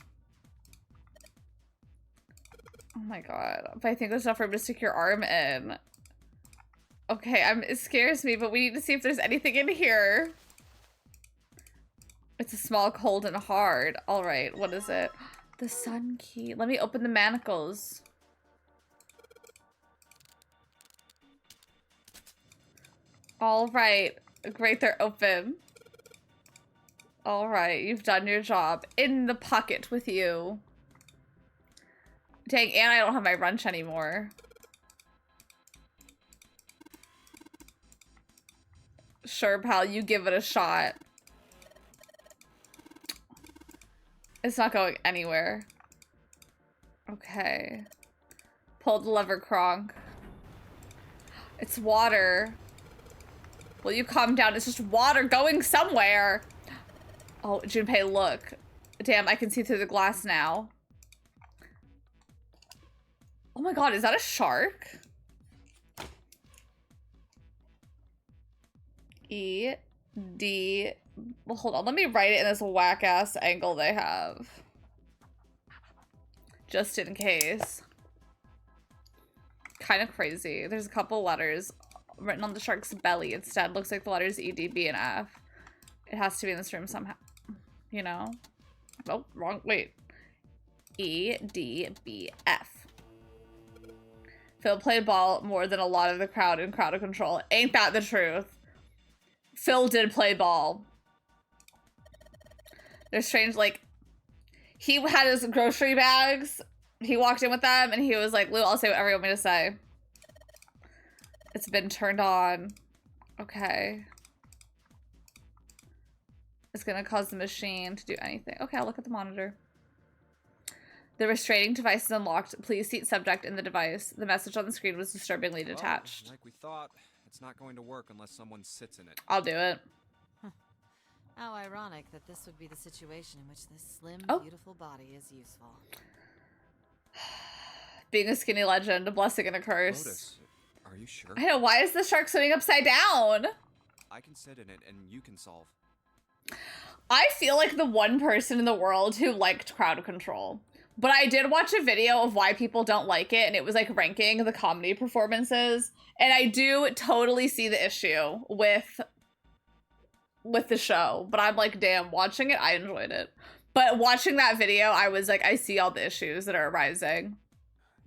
Oh my god. But I think there's enough room to stick your arm in. Okay, it scares me, but we need to see if there's anything in here. It's a small, cold, and hard. Alright, what is it? The sun key. Let me open the manacles. Alright. Great, they're open. Alright, you've done your job. In the pocket with you. Dang, and I don't have my wrench anymore. Sure, pal, you give it a shot. It's not going anywhere. Okay. Pull the lever, Kronk. It's water. Will you calm down? It's just water going somewhere. Oh, Junpei, look. Damn, I can see through the glass now. Oh my god, is that a shark? E, D. Well, hold on. Let me write it in this whack-ass angle they have. Just in case. Kind of crazy. There's a couple letters written on the shark's belly instead. Looks like the letters E, D, B, and F. It has to be in this room somehow. You know? Oh, wrong. Wait. E, D, B, F. Phil played ball more than a lot of the crowd in Crowd of Control. Ain't that the truth? Phil did play ball. They're strange, like, he had his grocery bags. He walked in with them, and he was like, Lou, I'll say whatever you want me to say. It's been turned on. Okay. It's gonna cause the machine to do anything. Okay, I'll look at the monitor. The restraining device is unlocked. Please seat subject in the device. The message on the screen was disturbingly detached. Well, like we thought, it's not going to work unless someone sits in it. I'll do it. How ironic that this would be the situation in which this slim, beautiful body is useful. Being a skinny legend, a blessing and a curse. Lotus, are you sure? I know, why is the shark swimming upside down? I can sit in it and you can solve. I feel like the one person in the world who liked Crowd Control. But I did watch a video of why people don't like it, and it was like ranking the comedy performances. And I do totally see the issue with the show. But I'm like, damn, watching it, I enjoyed it. But watching that video, I was like, I see all the issues that are arising.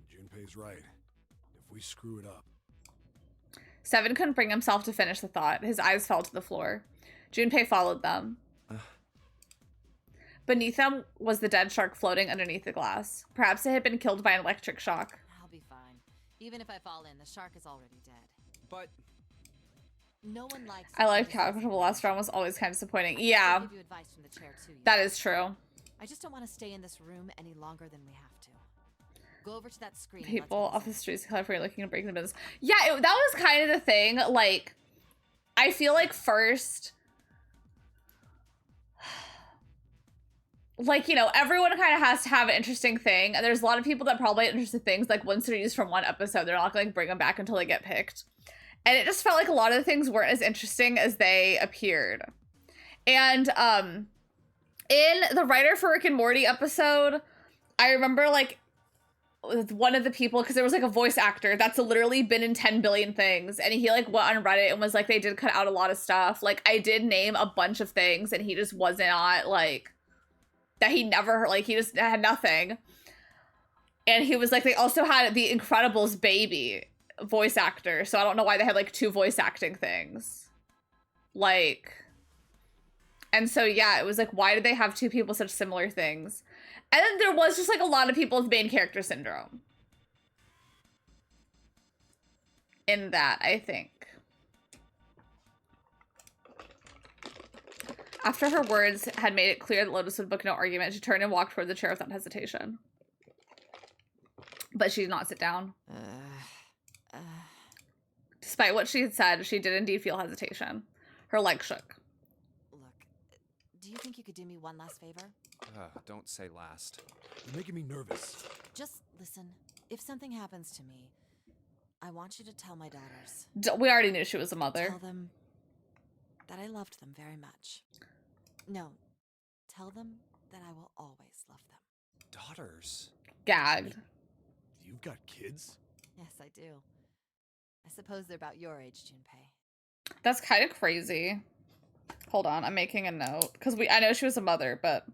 Junpei's right. If we screw it up. Seven couldn't bring himself to finish the thought. His eyes fell to the floor. Junpei followed them. Beneath them was the dead shark floating underneath the glass. Perhaps it had been killed by an electric shock. I'll be fine. Even if I fall in, the shark is already dead. But no one likes. I liked Crowd Control. The last round was always kind of disappointing. Yeah, give you advice from the chair too, that is true. I just don't want to stay in this room any longer than we have to. Go over to that screen. People off the streets of California looking to break the business. Yeah, that was kind of the thing. Like, I feel like first, like, you know, everyone kind of has to have an interesting thing. And there's a lot of people that probably have interesting things. Like, once they're used from one episode, they're not going to bring them back until they get picked. And it just felt like a lot of the things weren't as interesting as they appeared. And in the writer for Rick and Morty episode, I remember, like, with one of the people, because there was, like, a voice actor that's literally been in 10 billion things. And he, like, went on Reddit and was like, they did cut out a lot of stuff. Like, I did name a bunch of things, and he just was not, like... that he never, like, he just had nothing. And he was like, they also had the Incredibles baby voice actor, so I don't know why they had, like, 2 voice acting things. Like, and so, yeah, it was like, why did they have 2 people such similar things? And then there was just, like, a lot of people with main character syndrome. In that, I think. After her words had made it clear that Lotus would book no argument, she turned and walked toward the chair without hesitation. But she did not sit down. Despite what she had said, she did indeed feel hesitation. Her legs shook. Look, do you think you could do me one last favor? Don't say last. You're making me nervous. Just listen. If something happens to me, I want you to tell my daughters. We already knew she was a mother. Tell them that I loved them very much. No, tell them that I will always love them. Daughters? Gagged. You've got kids? Yes, I do. I suppose they're about your age, Junpei. That's kind of crazy. Hold on, I'm making a note. Because I know she was a mother, but...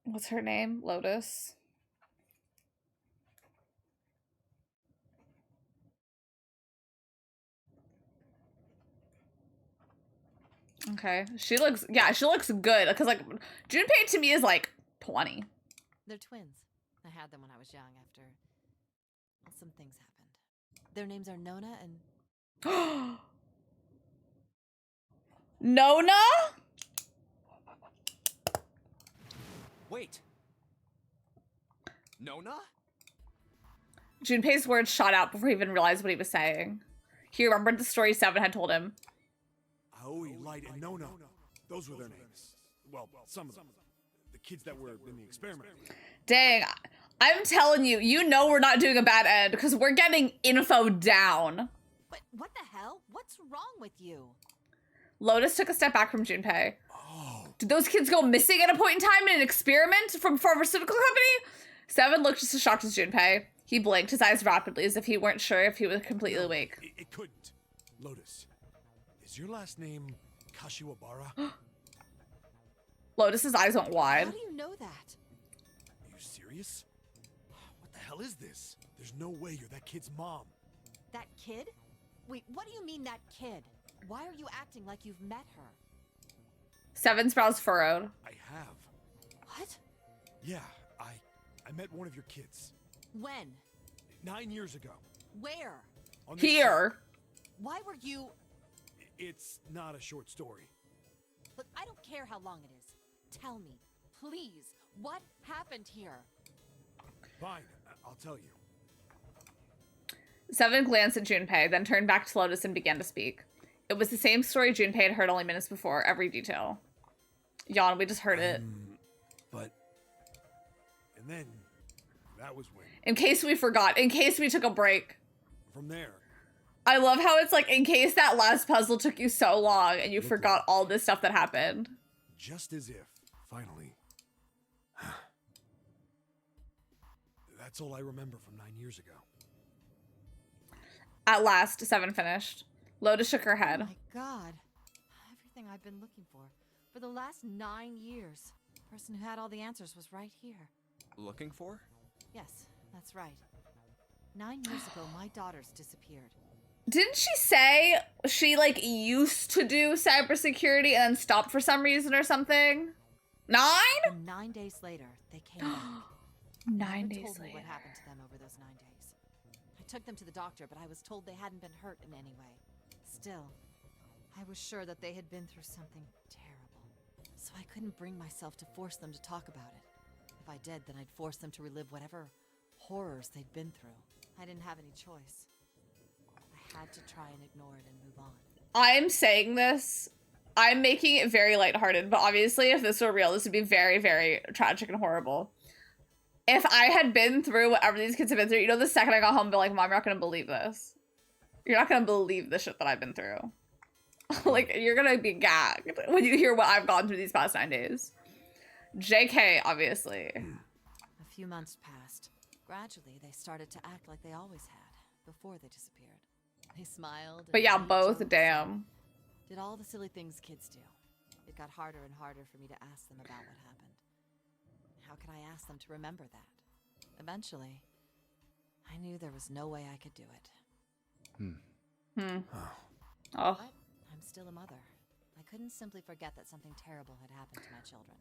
What's her name? Lotus. Okay. She looks good. Because, like, Junpei to me is, like, 20. They're twins. I had them when I was young after... Well, some things happened. Their names are Nona and... Nona? Wait. Nona? Junpei's words shot out before he even realized what he was saying. He remembered the story Seven had told him. Aoi, Light, and Nona. Those were their names. Well, some of them. The kids that were in the experiment. Dang, I'm telling you, you know we're not doing a bad end because we're getting info down. But what the hell? What's wrong with you? Lotus took a step back from Junpei. Did those kids go missing at a point in time in an experiment from a pharmaceutical company? Seven looked just as shocked as Junpei. He blinked his eyes rapidly as if he weren't sure if he was completely awake. It couldn't. Lotus, is your last name Kashiwabara? Lotus's eyes went wide. How do you know that? Are you serious? What the hell is this? There's no way you're that kid's mom. That kid? Wait, what do you mean that kid? Why are you acting like you've met her? Seven's brows furrowed. I have. What? Yeah, I met one of your kids. When? 9 years ago. Where? On this Here. ship. Why were you... It's not a short story. Look, I don't care how long it is. Tell me, please, what happened here? Fine, I'll tell you. Seven glanced at Junpei, then turned back to Lotus and began to speak. It was the same story Junpei had heard only minutes before, every detail. Yawn, we just heard it. But... And then... That was when... In case we forgot, in case we took a break. From there... I love how it's like, in case that last puzzle took you so long and you forgot all this stuff that happened. Just as if, finally... That's all I remember from 9 years ago. At last, Seven finished. Lotus shook her head. Oh my god. Everything I've been looking for the last 9 years. The person who had all the answers was right here. Looking for? Yes, that's right. 9 years ago, my daughters disappeared. Didn't she say she, like, used to do cybersecurity and then stopped for some reason or something? 9? And 9 days later, they came back. 9 They days told me later. what happened to them over those 9 days. I took them to the doctor, but I was told they hadn't been hurt in any way. Still, I was sure that they had been through something terrible. So I couldn't bring myself to force them to talk about it. If I did, then I'd force them to relive whatever horrors they'd been through. I didn't have any choice. I had to try and ignore it and move on. I'm saying this, I'm making it very lighthearted, but obviously if this were real, this would be very, very tragic and horrible. If I had been through whatever these kids have been through, you know, the second I got home, I'd be like, Mom, you're not gonna believe this. You're not gonna believe the shit that I've been through. Like, you're gonna be gagged when you hear what I've gone through these past 9 days. JK, obviously. A few months passed. Gradually, they started to act like they always had, before they disappeared. They smiled. But and yeah, made both, jokes damn. and did all the silly things kids do. It got harder and harder for me to ask them about what happened. How could I ask them to remember that? Eventually, I knew there was no way I could do it. Oh. But I'm still a mother. I couldn't simply forget that something terrible had happened to my children.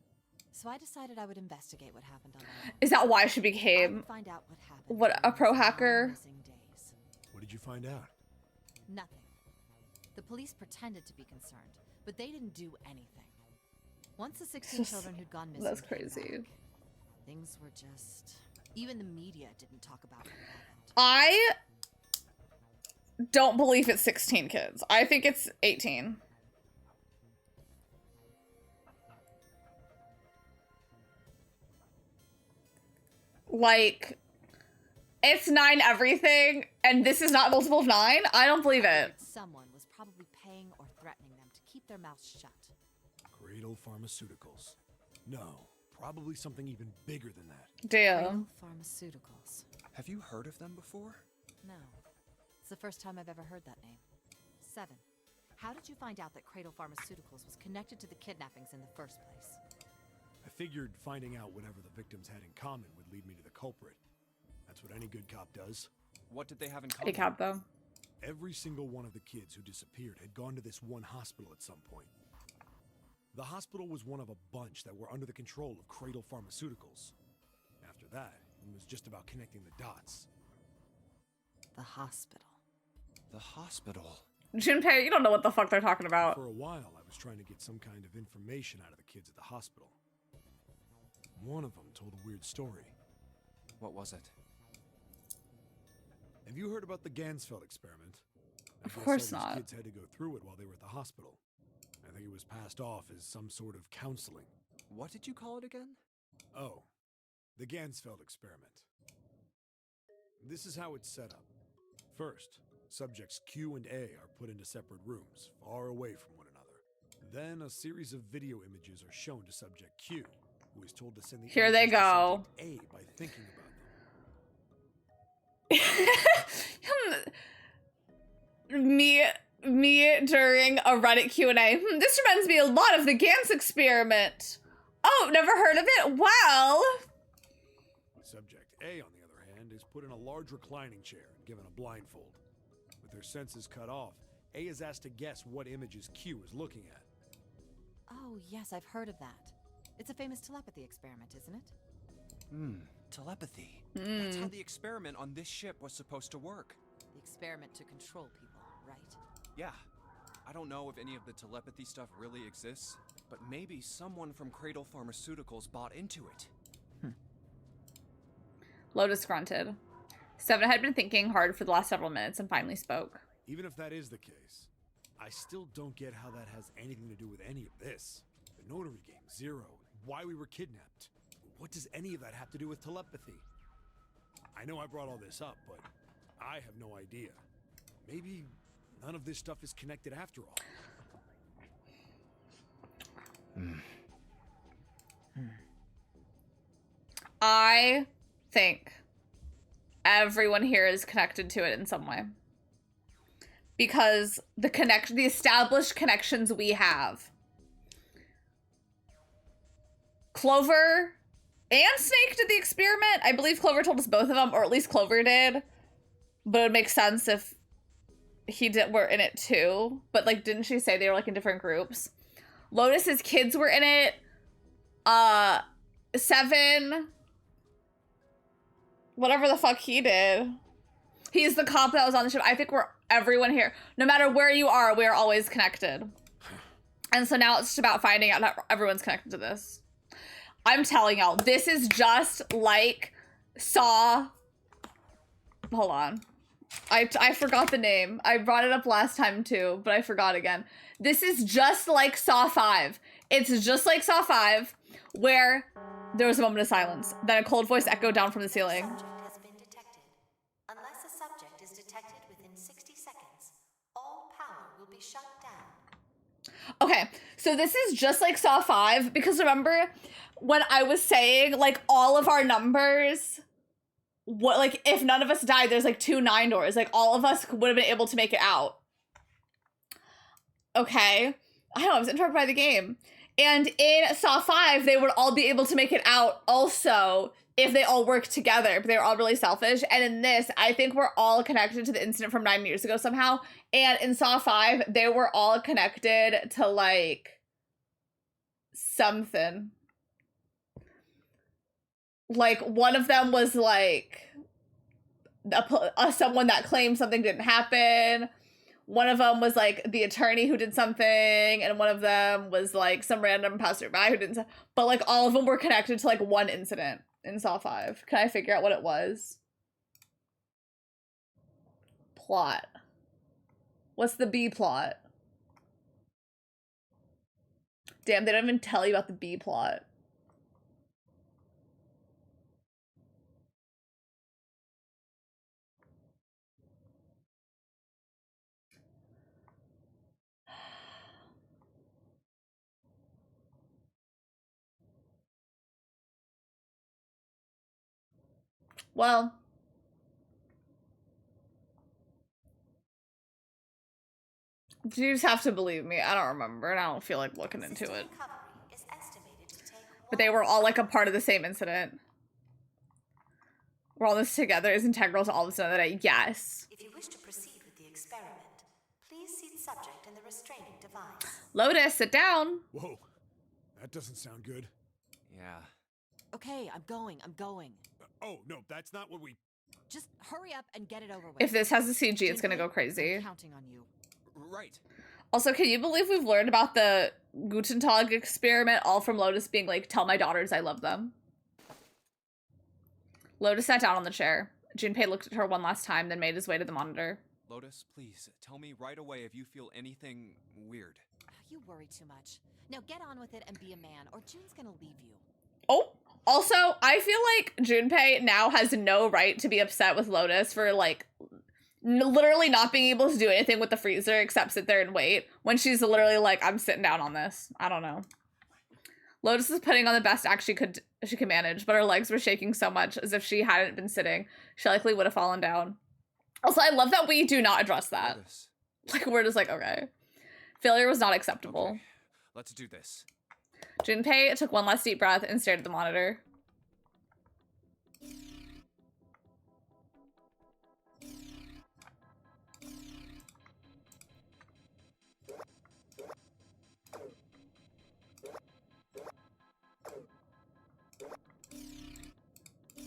So I decided I would investigate what happened on my own. Is that why she became Find out what happened. what, a pro hacker? Missing days. What did you find out? Nothing. The police pretended to be concerned, but they didn't do anything. Once the 16 children who'd gone missing That's came crazy. back, things were just... Even the media didn't talk about what happened. I don't believe it's 16 kids. I think it's 18. Like, it's 9 everything, and this is not multiple of 9? I don't believe it. Someone was probably paying paying or threatening them to keep their mouths shut. Cradle Pharmaceuticals. No, probably something even bigger than that. Damn. Pharmaceuticals. Have you heard of them before? No. It's the first time I've ever heard that name. 7. How did you find out that Cradle Pharmaceuticals was connected to the kidnappings in the first place? I figured finding out whatever the victims had in common would lead me to the culprit. That's what any good cop does. What did they have in common? Hey, cop, though. Every single one of the kids who disappeared had gone to this one hospital at some point. The hospital was one of a bunch that were under the control of Cradle Pharmaceuticals. After that, it was just about connecting the dots. The hospital. The hospital? Junpei, you don't know what the fuck they're talking about. For a while, I was trying to get some kind of information out of the kids at the hospital. One of them told a weird story. What was it? Have you heard about the Gansfeld experiment? Of course all these not. Kids had to go through it while they were at the hospital. I think it was passed off as some sort of counseling. What did you call it again? Oh, the Gansfeld experiment. This is how it's set up. First, subjects Q and A are put into separate rooms, far away from one another. Then a series of video images are shown to subject Q, who is told to send the Here they images to go. subject A by thinking about me during a Reddit Q&A. This reminds me a lot of the Gans experiment. Oh, never heard of it? Well. Subject A, on the other hand, is put in a large reclining chair and given a blindfold. With their senses cut off, A is asked to guess what images Q is looking at. Oh, yes, I've heard of that. It's a famous telepathy experiment, isn't it? Telepathy. That's how the experiment on this ship was supposed to work. The experiment to control people, right? Yeah. I don't know if any of the telepathy stuff really exists, but maybe someone from Cradle Pharmaceuticals bought into it. Lotus grunted. 7 had been thinking hard for the last several minutes and finally spoke. Even if that is the case, I still don't get how that has anything to do with any of this. The notary game, Zero, why we were kidnapped. What does any of that have to do with telepathy? I know I brought all this up, but I have no idea. Maybe none of this stuff is connected after all. I think everyone here is connected to it in some way. Because the established connections we have. Clover and Snake did the experiment. I believe Clover told us both of them, or at least Clover did. But it would make sense if were in it too. But like, didn't she say they were like in different groups? Lotus's kids were in it. 7, whatever the fuck he did. He's the cop that was on the ship. I think everyone here, no matter where you are, we are always connected. And so now it's just about finding out how everyone's connected to this. I'm telling y'all, this is just like Saw. Hold on. I forgot the name. I brought it up last time too, but I forgot again. This is just like Saw 5. It's just like Saw 5, where there was a moment of silence. Then a cold voice echoed down from the ceiling. Subject has been detected. Unless a subject is detected within 60 seconds, all power will be shut down. Okay, so this is just like Saw 5, because remember when I was saying, like, all of our numbers, what, like, if none of us died, there's, like, 2 9 doors. Like, all of us would have been able to make it out. Okay. I know, I was interrupted by the game. And in Saw 5, they would all be able to make it out also if they all worked together, but they were all really selfish. And in this, I think we're all connected to the incident from 9 years ago somehow. And in Saw 5, they were all connected to, like, something. Like, one of them was, like, someone that claimed something didn't happen. One of them was, like, the attorney who did something. And one of them was, like, some random passerby who didn't. But, like, all of them were connected to, like, one incident in Saw 5. Can I figure out what it was? Plot. What's the B plot? Damn, they don't even tell you about the B plot. Well, you just have to believe me. I don't remember, and I don't feel like looking into it. But they were all like a part of the same incident. We're all this together is integral to all this another day. Yes. If you wish to proceed with the experiment, please seat subject in the restraining device. Lotus, sit down. Whoa, that doesn't sound good. Yeah. Okay, I'm going. Oh, no, that's not what we... Just hurry up and get it over with. If this has a CG, it's gonna go crazy. I'm counting on you. Right. Also, can you believe we've learned about the Guten Tag experiment all from Lotus being like, tell my daughters I love them? Lotus sat down on the chair. Junpei looked at her one last time, then made his way to the monitor. Lotus, please, tell me right away if you feel anything weird. You worry too much. Now get on with it and be a man, or June's gonna leave you. Oh, also, I feel like Junpei now has no right to be upset with Lotus for, like, literally not being able to do anything with the freezer except sit there and wait, when she's literally like, I'm sitting down on this. I don't know. Lotus is putting on the best act she could manage, but her legs were shaking so much as if she hadn't been sitting. She likely would have fallen down. Also, I love that we do not address that. Lotus. Like, we're just like, okay. Failure was not acceptable. Okay, let's do this. Junpei took one last deep breath and stared at the monitor.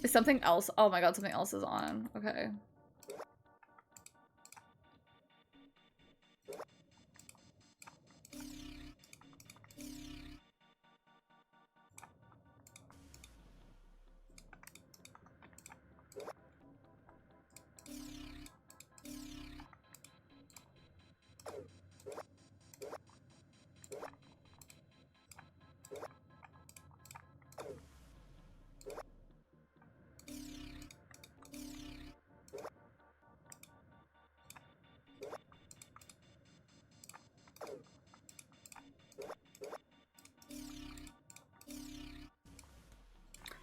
Is something else? Oh my god, something else is on. Okay.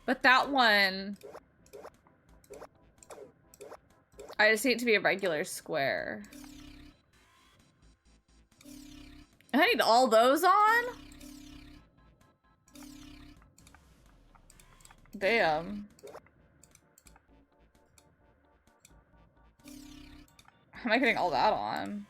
But that one, I just need it to be a regular square. I need all those on? Damn. How am I getting all that on?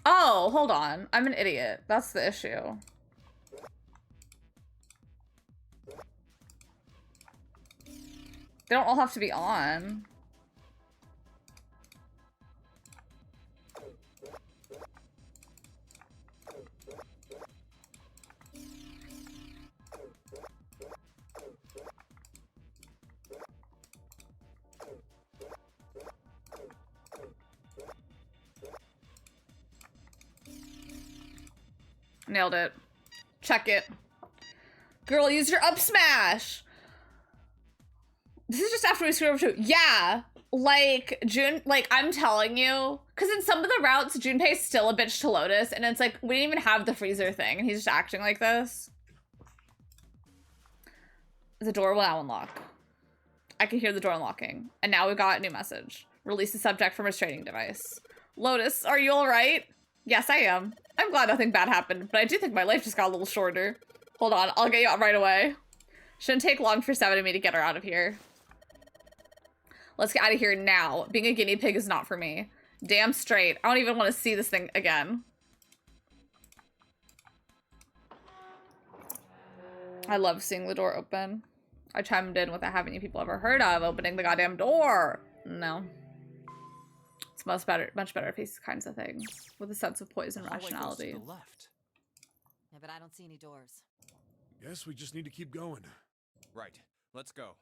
Oh, hold on. I'm an idiot. That's the issue. They don't all have to be on. Nailed it. Check it. Girl, use your up smash. This is just after we screwed over too. Yeah. Like, I'm telling you. Because in some of the routes, Junpei's still a bitch to Lotus. And it's like, we didn't even have the freezer thing. And he's just acting like this. The door will now unlock. I can hear the door unlocking. And now we've got a new message. Release the subject from restraining device. Lotus, are you alright? Yes, I am. I'm glad nothing bad happened, but I do think my life just got a little shorter. Hold on, I'll get you out right away. Shouldn't take long for Seven and me to get her out of here. Let's get out of here now. Being a guinea pig is not for me. Damn straight. I don't even want to see this thing again. I love seeing the door open. I chimed in without having any people ever heard of opening the goddamn door. No. It's much better to face these kinds of things with a sense of poise and rationality. Yeah, but I don't see any doors. Guess we just need to keep going. Right. Let's go.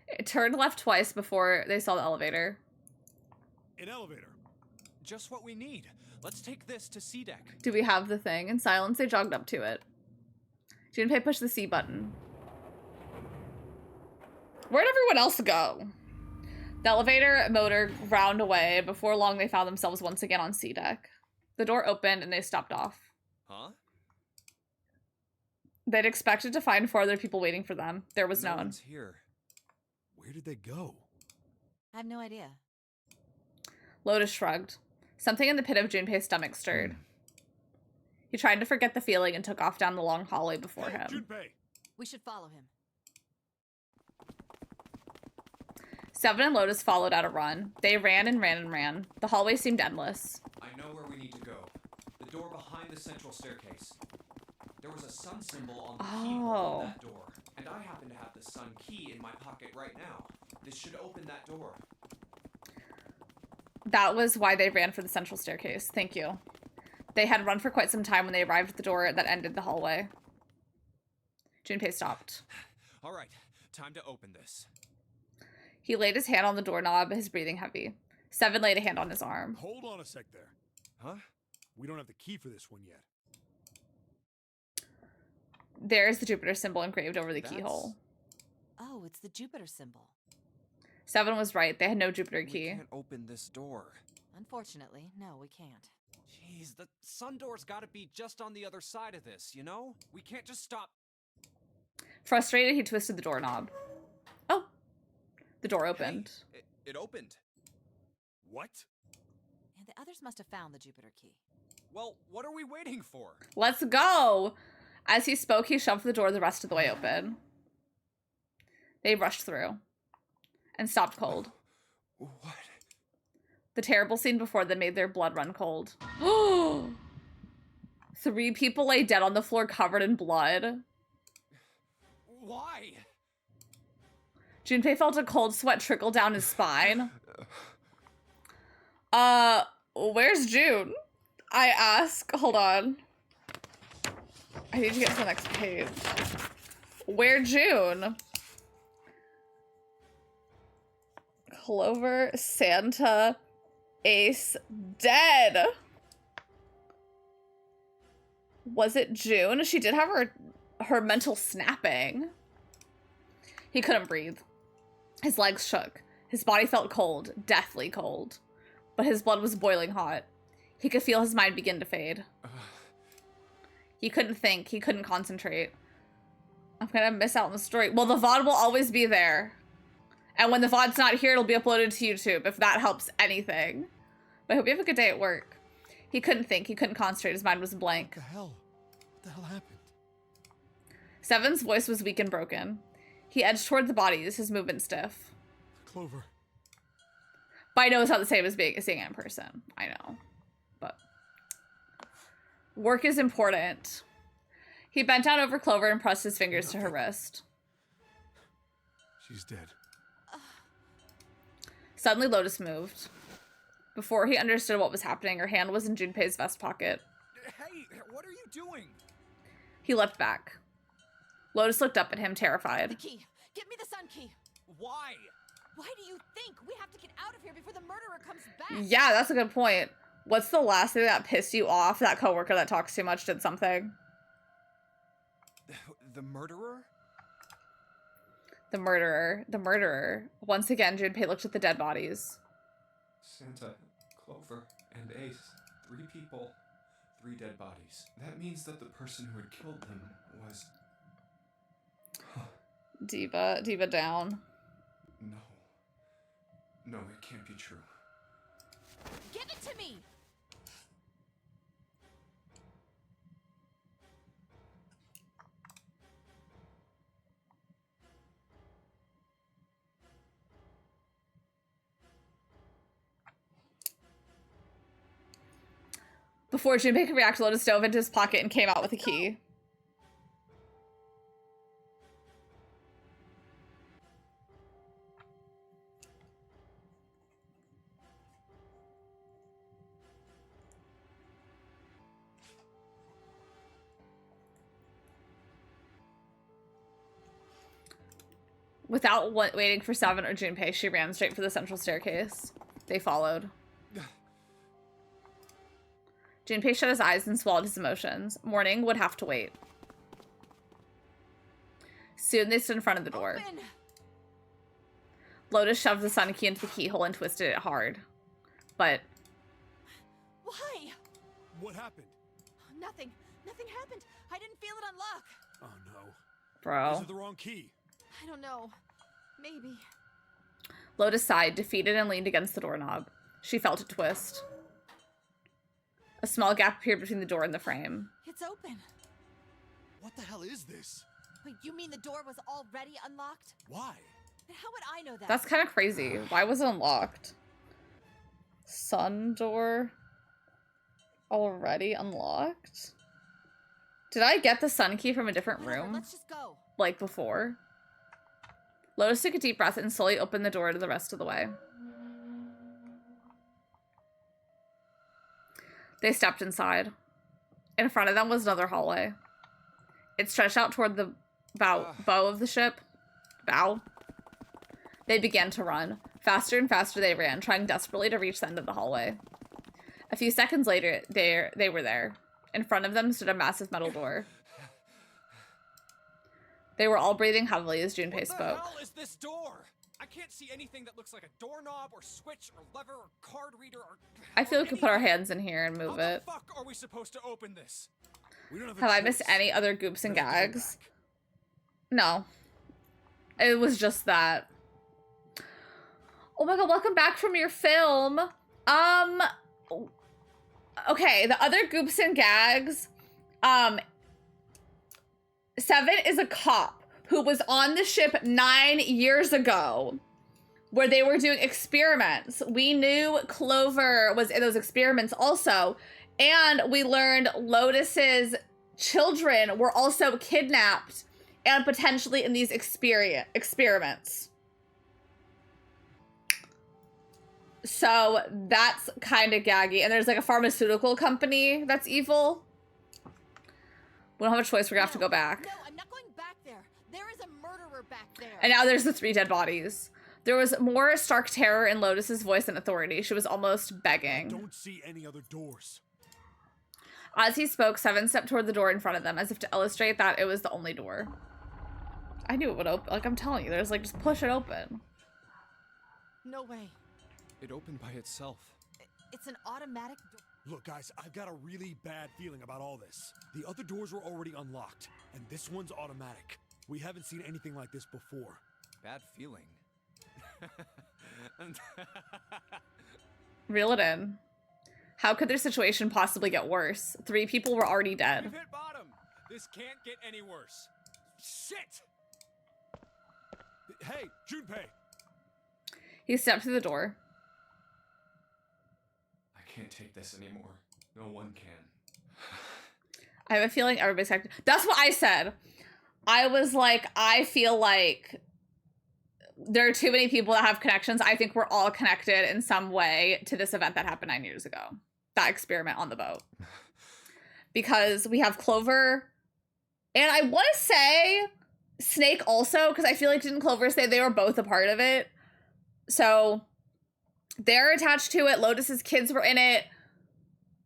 It turned left twice before they saw the elevator. An elevator. Just what we need. Let's take this to C deck. Do we have the thing? In silence, they jogged up to it. Junpei pushed the C button. Where'd everyone else go? The elevator motor ground away. Before long, they found themselves once again on C deck. The door opened and they stopped off. Huh? They'd expected to find 4 other people waiting for them. There was no one. one's here. Where did they go? I have no idea. Lotus shrugged. Something in the pit of Junpei's stomach stirred. He tried to forget the feeling and took off down the long hallway before him. Junpei! We should follow him. Seven and Lotus followed at a run. They ran and ran and ran. The hallway seemed endless. I know where we need to go. The door behind the central staircase. There was a sun symbol on the keyhole of that door, and I happen to have the sun key in my pocket right now. This should open that door. That was why they ran for the central staircase. Thank you. They had run for quite some time when they arrived at the door that ended the hallway. Junpei stopped. All right, time to open this. He laid his hand on the doorknob, his breathing heavy. Seven laid a hand on his arm. Hold on a sec there. Huh? We don't have the key for this one yet. There's the Jupiter symbol engraved over the keyhole. Oh, it's the Jupiter symbol. Seven was right. They had no Jupiter key. We can't open this door. Unfortunately, no, we can't. Jeez, the sun door's gotta be just on the other side of this, you know? We can't just stop. Frustrated, he twisted the doorknob. Oh. The door opened. Hey, it opened. What? And the others must have found the Jupiter key. Well, what are we waiting for? Let's go! As he spoke, he shoved the door the rest of the way open. They rushed through. And stopped cold. What? The terrible scene before them made their blood run cold. 3 people lay dead on the floor covered in blood. Why? Junpei felt a cold sweat trickle down his spine. Where's June? I ask. Hold on. I need to get to the next page. Where June? Clover, Santa, Ace, dead. Was it June? She did have her mental snapping. He couldn't breathe. His legs shook. His body felt cold, deathly cold. But his blood was boiling hot. He could feel his mind begin to fade. He couldn't think. He couldn't concentrate. I'm gonna miss out on the story. Well, the VOD will always be there. And when the VOD's not here, it'll be uploaded to YouTube, if that helps anything. But I hope you have a good day at work. He couldn't think. He couldn't concentrate. His mind was blank. What the hell? What the hell happened? Seven's voice was weak and broken. He edged toward the bodies, his movement stiff. Clover. But I know it's not the same as seeing it in person. I know. But work is important. He bent down over Clover and pressed his fingers to her wrist. She's dead. Suddenly, Lotus moved. Before he understood what was happening, her hand was in Junpei's vest pocket. Hey, what are you doing? He leapt back. Lotus looked up at him, terrified. The key. Get me the sun key. Why? Why do you think? We have to get out of here before the murderer comes back. Yeah, that's a good point. What's the last thing that pissed you off? That coworker that talks too much did something. The murderer? The murderer. The murderer. Once again, Junpei looked at the dead bodies. Santa, Clover, and Ace. 3 people, 3 dead bodies. That means that the person who had killed them was... Diva down. No, it can't be true. Give it to me! Before Junpei could react, Lotus dove into his pocket and came out with a key. Without waiting for Seven or Junpei, she ran straight for the central staircase. They followed. Junpei shut his eyes and swallowed his emotions. Morning would have to wait. Soon they stood in front of the door. Open. Lotus shoved the sun key into the keyhole and twisted it hard. But Why? What happened? Nothing. Nothing happened. I didn't feel it unlock. Oh no. Bro. Is it the wrong key? I don't know. Maybe. Lotus sighed, defeated, and leaned against the doorknob. She felt it twist. A small gap appeared between the door and the frame. It's open. What the hell is this? Wait, you mean the door was already unlocked? Why? And how would I know that? That's kind of crazy. Why was it unlocked? Sun door already unlocked? Did I get the sun key from a different room? Let's just go. Like before? Lotus took a deep breath and slowly opened the door to the rest of the way. They stepped inside. In front of them was another hallway. It stretched out toward the bow of the ship. Bow. They began to run. Faster and faster they ran, trying desperately to reach the end of the hallway. A few seconds later, they were there. In front of them stood a massive metal door. They were all breathing heavily as Junpei spoke. What the hell is this door? I can't see anything that looks like a doorknob or switch or lever or card reader or... I feel we could put our hands in here and move it. How the fuck are we supposed to open this? We don't Have I missed any other goops and gags? No. It was just that. Oh my god, welcome back from your film. Okay, the other goops and gags. 7 is a cop who was on the ship 9 years ago where they were doing experiments. We knew Clover was in those experiments also. And we learned Lotus's children were also kidnapped and potentially in these experiments. So that's kind of gaggy. And there's like a pharmaceutical company that's evil. We don't have a choice. We're gonna have to go back. No, I'm not going back there. There is a murderer back there. And now there's the 3 dead bodies. There was more stark terror in Lotus's voice and authority. She was almost begging. I don't see any other doors. As he spoke, 7 stepped toward the door in front of them, as if to illustrate that it was the only door. I knew it would open. Like, I'm telling you, there's like, just push it open. No way. It opened by itself. It's an automatic door. Look, guys, I've got a really bad feeling about all this. The other doors were already unlocked, and this one's automatic. We haven't seen anything like this before. Bad feeling. Reel it in. How could their situation possibly get worse? 3 people were already dead. We've hit bottom. This can't get any worse. Shit! Hey, Junpei! He stepped through the door. I can't take this anymore. No one can. I have a feeling everybody's connected. That's what I said. I was like, I feel like there are too many people that have connections. I think we're all connected in some way to this event that happened 9 years ago. That experiment on the boat. Because we have Clover. And I want to say Snake also, because I feel like didn't Clover say they were both a part of it? So they're attached to it. Lotus's kids were in it.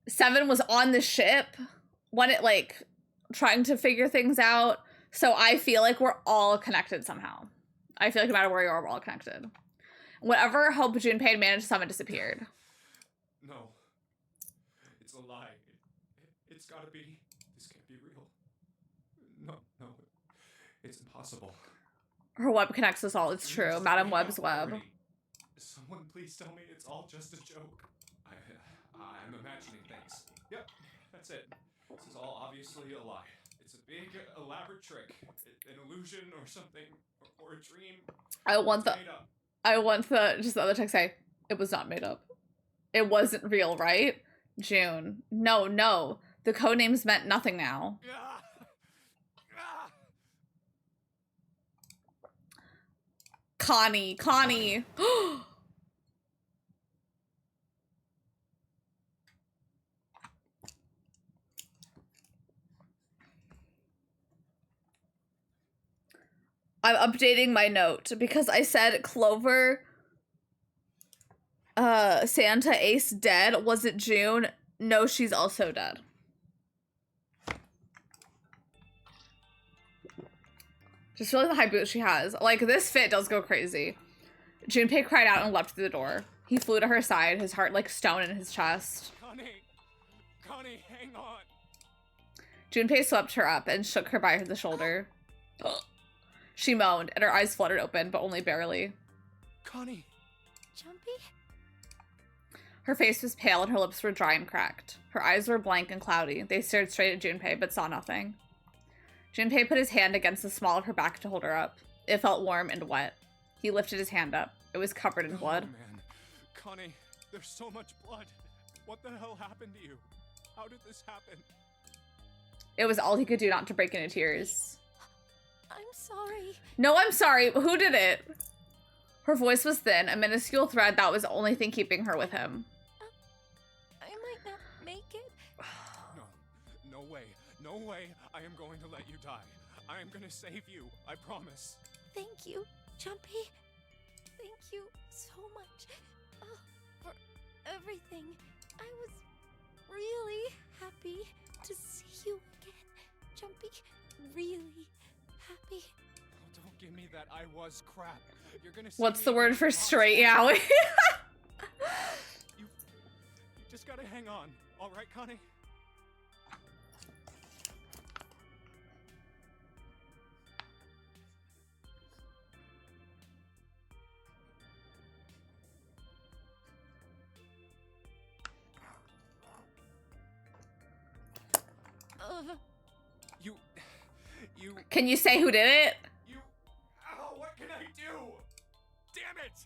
7 was on the ship when it like trying to figure things out. So I feel like we're all connected somehow. I feel like no matter where you are, we're all connected. Whatever Hope Junpei managed to summon disappeared. No. It's a lie. It's gotta be. This can't be real. No. It's impossible. Her web connects us all. It's true. Madam Web's web. Someone please tell me it's all just a joke. I'm imagining things. Yep, that's it. This is all obviously a lie. It's a big, elaborate trick. An illusion or something. Or a dream. I want the just the other text say, it was not made up. It wasn't real, right? June. No. The codenames meant nothing now. Connie. I'm updating my note because I said Clover, Santa, Ace dead. Was it June? No, she's also dead. Just feeling the high boots she has. Like, this fit does go crazy. Junpei cried out and leapt through the door. He flew to her side, his heart like stone in his chest. Connie, hang on. Junpei swept her up and shook her by the shoulder. She moaned, and her eyes fluttered open, but only barely. Connie. Jumpy? Her face was pale and her lips were dry and cracked. Her eyes were blank and cloudy. They stared straight at Junpei, but saw nothing. Junpei put his hand against the small of her back to hold her up. It felt warm and wet. He lifted his hand up. It was covered in blood. Oh, man. Connie, there's so much blood. What the hell happened to you? How did this happen? It was all he could do not to break into tears. I'm sorry. No, I'm sorry. Who did it? Her voice was thin, a minuscule thread that was the only thing keeping her with him. I might not make it. No way. No way I am going to let you die. I am going to save you. I promise. Thank you, Jumpy. Thank you so much for everything. I was really happy to see you again, Jumpy. Really happy. Oh, don't give me that I was crap. You're gonna. What's the word for straight yaoi? You just gotta hang on. All right, Connie. You. Can you say who did it? Ow, what can I do? Damn it!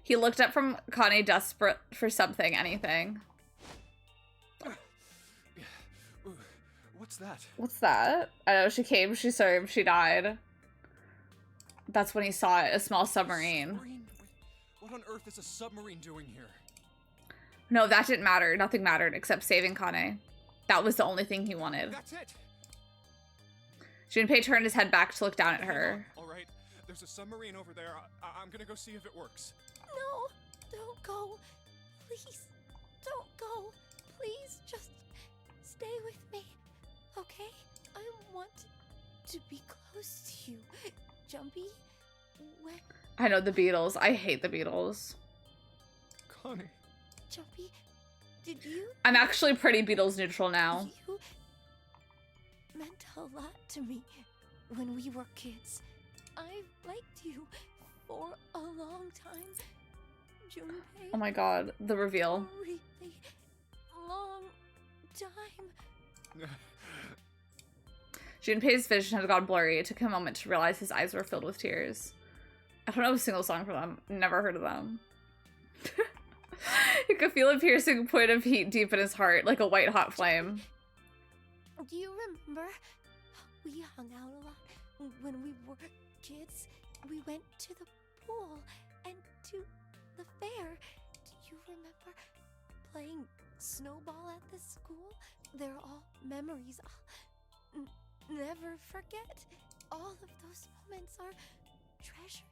He looked up from Connie, desperate for something, anything. What's that? What's that? I know, she came, she served, she died. That's when he saw it, a small submarine. What on earth is a submarine doing here? No, that didn't matter. Nothing mattered except saving Connie. That was the only thing he wanted. That's it. Junpei turned his head back to look down at her. All right, there's a submarine over there. I'm gonna go see if it works. No, don't go. Please, don't go. Please, just stay with me, okay? I want to be close to you, Jumpy. When... I know the Beatles. I hate the Beatles. Connie. Jumpy, did you... I'm actually pretty Beatles neutral now. You meant a lot to me when we were kids. I liked you for a long time, Junpei. Oh my god, the reveal. A really long time. Junpei's vision had gone blurry. It took him a moment to realize his eyes were filled with tears. I don't know a single song from them. Never heard of them. He could feel a piercing point of heat deep in his heart, like a white hot flame. Do you remember? We hung out a lot when we were kids. We went to the pool and to the fair. Do you remember playing snowball at the school? They're all memories I'll never forget. All of those moments are treasures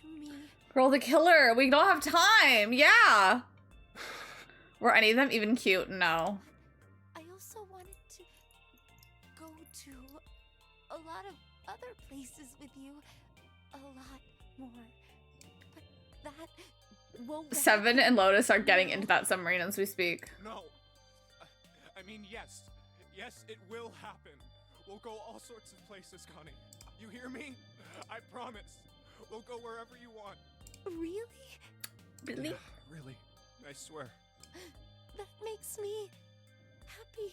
to me. Girl, the killer. We don't have time. Yeah. Were any of them even cute? No. I also wanted to go to a lot of other places with you. A lot more. But that won't... Seven and Lotus are getting into that submarine as we speak. No. I mean, yes. Yes, it will happen. We'll go all sorts of places, Connie. You hear me? I promise. We'll go wherever you want. Really? Really? Yeah, really. I swear. That makes me happy.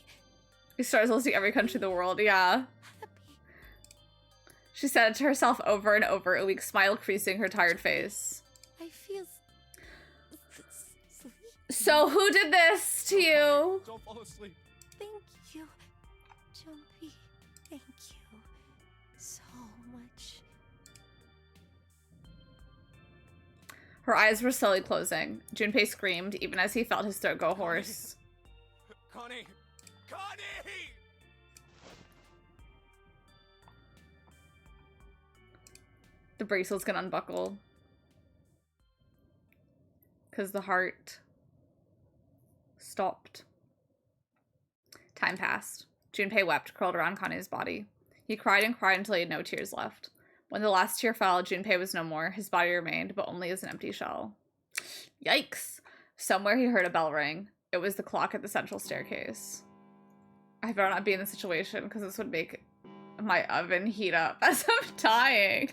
He starts to see every country in the world, yeah. Happy. She said it to herself over and over, a weak smile creasing her tired face. I feel sleepy. So who did this to you? Don't fall asleep. Thank you, Jumpy. Thank you so much. Her eyes were slowly closing. Junpei screamed, even as he felt his throat go hoarse. Connie! Connie! The bracelet's gonna unbuckle. Because the heart stopped. Time passed. Junpei wept, curled around Connie's body. He cried and cried until he had no tears left. When the last tear fell, Junpei was no more. His body remained, but only as an empty shell. Yikes. Somewhere he heard a bell ring. It was the clock at the central staircase. I better not be in this situation, because this would make my oven heat up as I'm dying.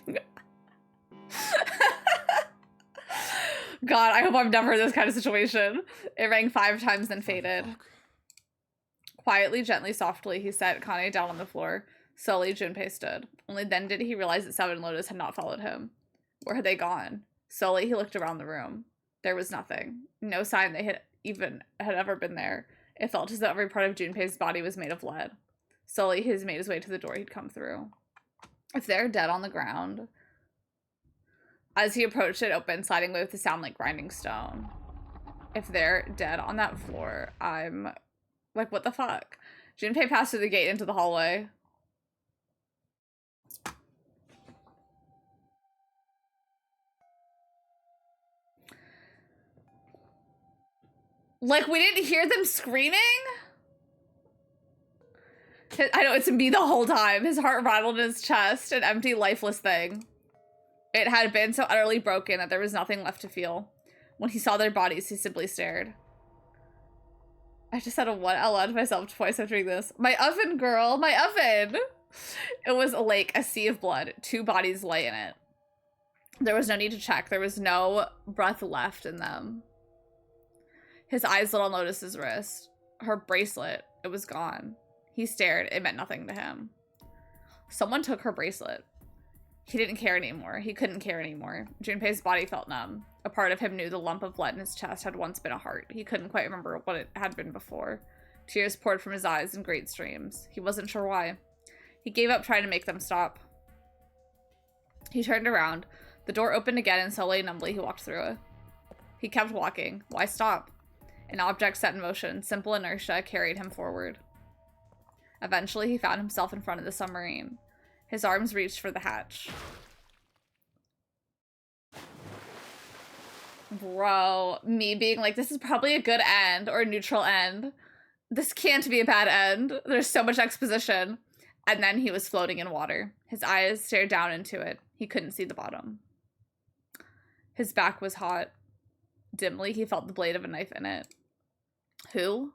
God, I hope I'm never in this kind of situation. It rang 5 times, then faded. Quietly, gently, softly, he set Kane down on the floor. Slowly, Junpei stood. Only then did he realize that Seven Lotus had not followed him. Where had they gone? Slowly, he looked around the room. There was nothing. No sign they had ever been there. It felt as though every part of Junpei's body was made of lead. Slowly, he made his way to the door he'd come through. If they're dead on the ground... As he approached it open, sliding away with a sound like grinding stone. If they're dead on that floor, I'm... like, what the fuck? Junpei passed through the gate into the hallway. Like, we didn't hear them screaming? I know, it's me the whole time. His heart rattled in his chest, an empty, lifeless thing. It had been so utterly broken that there was nothing left to feel. When he saw their bodies, he simply stared. I just said a what out loud to myself twice after doing this. My oven, girl, my oven! It was a lake, a sea of blood. 2 bodies lay in it. There was no need to check. There was no breath left in them. His eyes lit on Lotus's wrist. Her bracelet. It was gone. He stared. It meant nothing to him. Someone took her bracelet. He didn't care anymore. He couldn't care anymore. Junpei's body felt numb. A part of him knew the lump of lead in his chest had once been a heart. He couldn't quite remember what it had been before. Tears poured from his eyes in great streams. He wasn't sure why. He gave up trying to make them stop. He turned around. The door opened again and slowly and numbly he walked through it. He kept walking. Why stop? An object set in motion. Simple inertia carried him forward. Eventually, he found himself in front of the submarine. His arms reached for the hatch. Bro, me being like, this is probably a good end or a neutral end. This can't be a bad end. There's so much exposition. And then he was floating in water. His eyes stared down into it. He couldn't see the bottom. His back was hot. Dimly, he felt the blade of a knife in it. Who?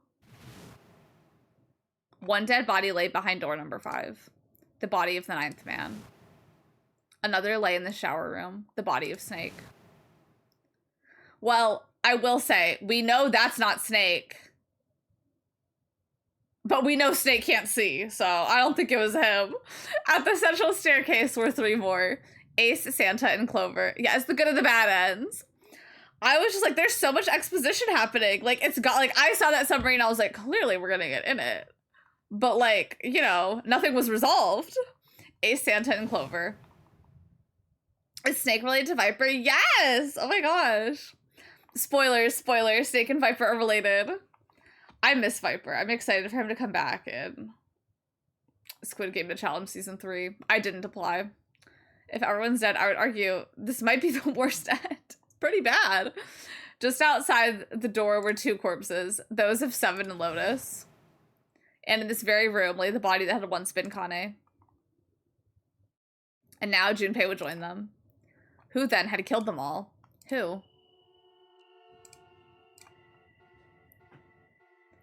One dead body lay behind door number 5. The body of the 9th man. Another lay in the shower room. The body of Snake. Well, I will say, we know that's not Snake. But we know Snake can't see, so I don't think it was him. At the central staircase were 3 more. Ace, Santa, and Clover. Yes, the good and the bad ends. I was just like, there's so much exposition happening. Like, it's got, like, I saw that submarine, I was like, clearly we're gonna get in it. But, like, you know, nothing was resolved. Ace, Santa, and Clover. Is Snake related to Viper? Yes! Oh my gosh. Spoilers, spoilers. Snake and Viper are related. I miss Viper. I'm excited for him to come back in Squid Game The Challenge Season 3. I didn't apply. If everyone's dead, I would argue this might be the worst end. It's pretty bad. Just outside the door were 2 corpses, those of Seven and Lotus. And in this very room lay the body that had once been Kane. And now Junpei would join them. Who then had killed them all? Who?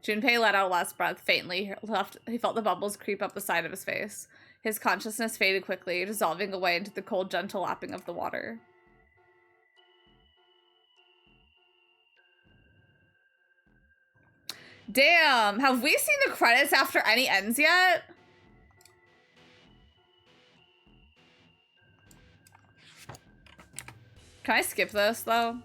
Junpei let out a last breath. Faintly, he felt the bubbles creep up the side of his face. His consciousness faded quickly, dissolving away into the cold, gentle lapping of the water. Damn, have we seen the credits after any ends yet? Can I skip this, though?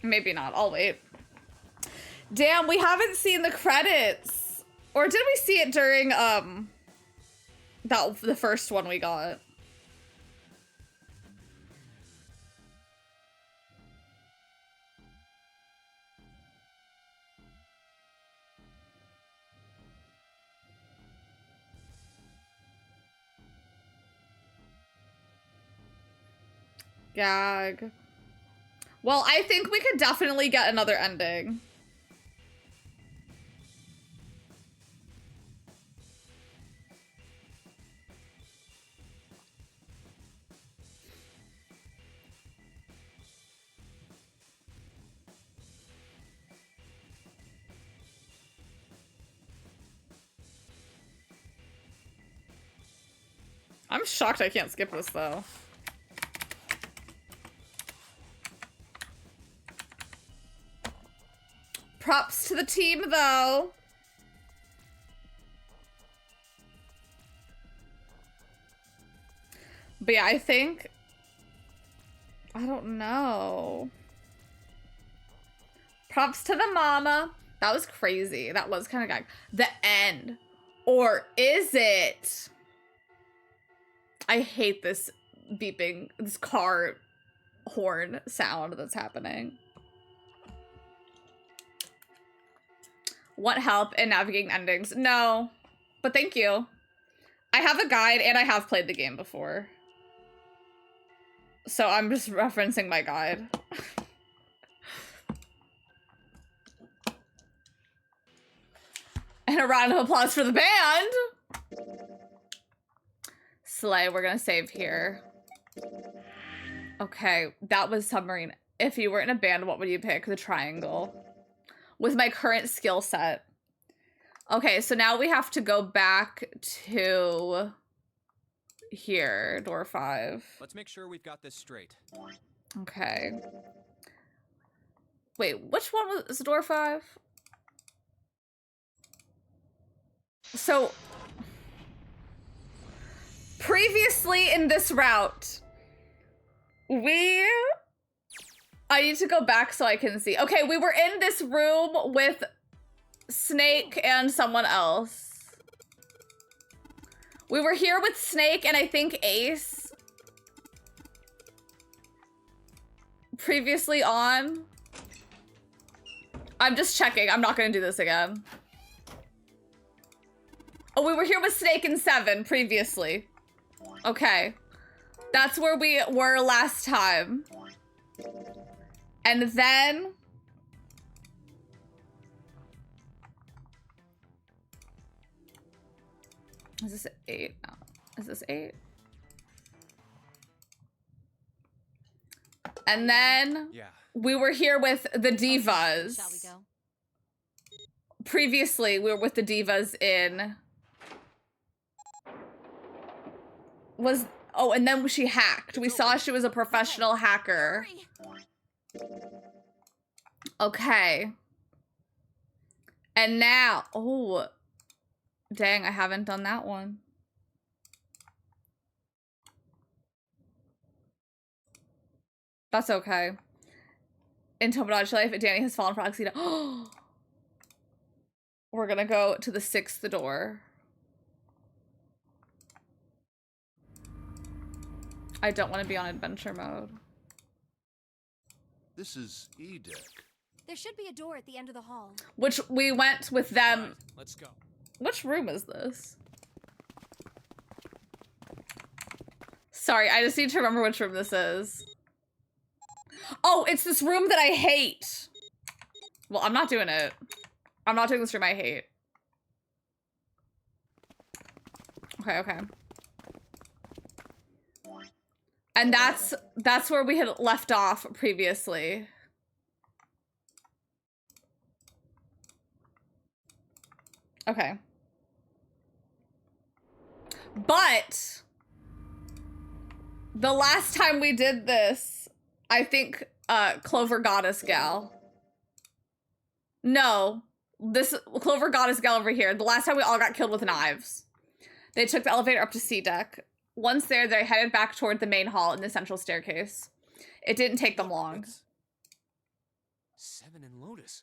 Maybe not. I'll wait. Damn, we haven't seen the credits. Or did we see it during, the first one we got? Gag. Well, I think we could definitely get another ending. I'm shocked I can't skip this though. Props to the team though. But yeah, I think, I don't know. Props to the mama. That was crazy. That was kind of gag. The end. Or is it? I hate this beeping, this car horn sound that's happening. Want help in navigating endings? No, but thank you. I have a guide and I have played the game before. So I'm just referencing my guide. And a round of applause for the band. Slay, we're gonna save here. Okay, that was submarine. If you were in a band, what would you pick? The triangle. With my current skill set. Okay, so now we have to go back to here, door 5. Let's make sure we've got this straight. Okay. Wait, which one was door 5? So, previously in this route, I need to go back so I can see. Okay, we were in this room with Snake and someone else. We were here with Snake and I think Ace. Previously on. I'm just checking. I'm not gonna do this again. Oh, we were here with Snake and 7 previously. Okay. That's where we were last time. And then... Is this 8? No. Is this 8? And then we were here with the divas. Shall we go? Previously, we were with the divas in... Oh, and then she hacked. We saw she was a professional hacker. Okay. And now... Oh. Dang, I haven't done that one. That's okay. In Tomodachi Life, Danny has fallen for Oxida. We're gonna go to the 6th door. I don't want to be on adventure mode. This is E-Deck. There should be a door at the end of the hall. Which we went with them. Right, let's go. Which room is this? Sorry, I just need to remember which room this is. Oh, it's this room that I hate. Well, I'm not doing it. I'm not doing this room I hate. Okay, okay. And that's where we had left off previously. Okay. But the last time we did this, I think Clover Goddess Gal. No, this Clover Goddess Gal over here. The last time we all got killed with knives. They took the elevator up to C deck. Once there, they headed back toward the main hall in the central staircase. It didn't take them long. 7 and Lotus.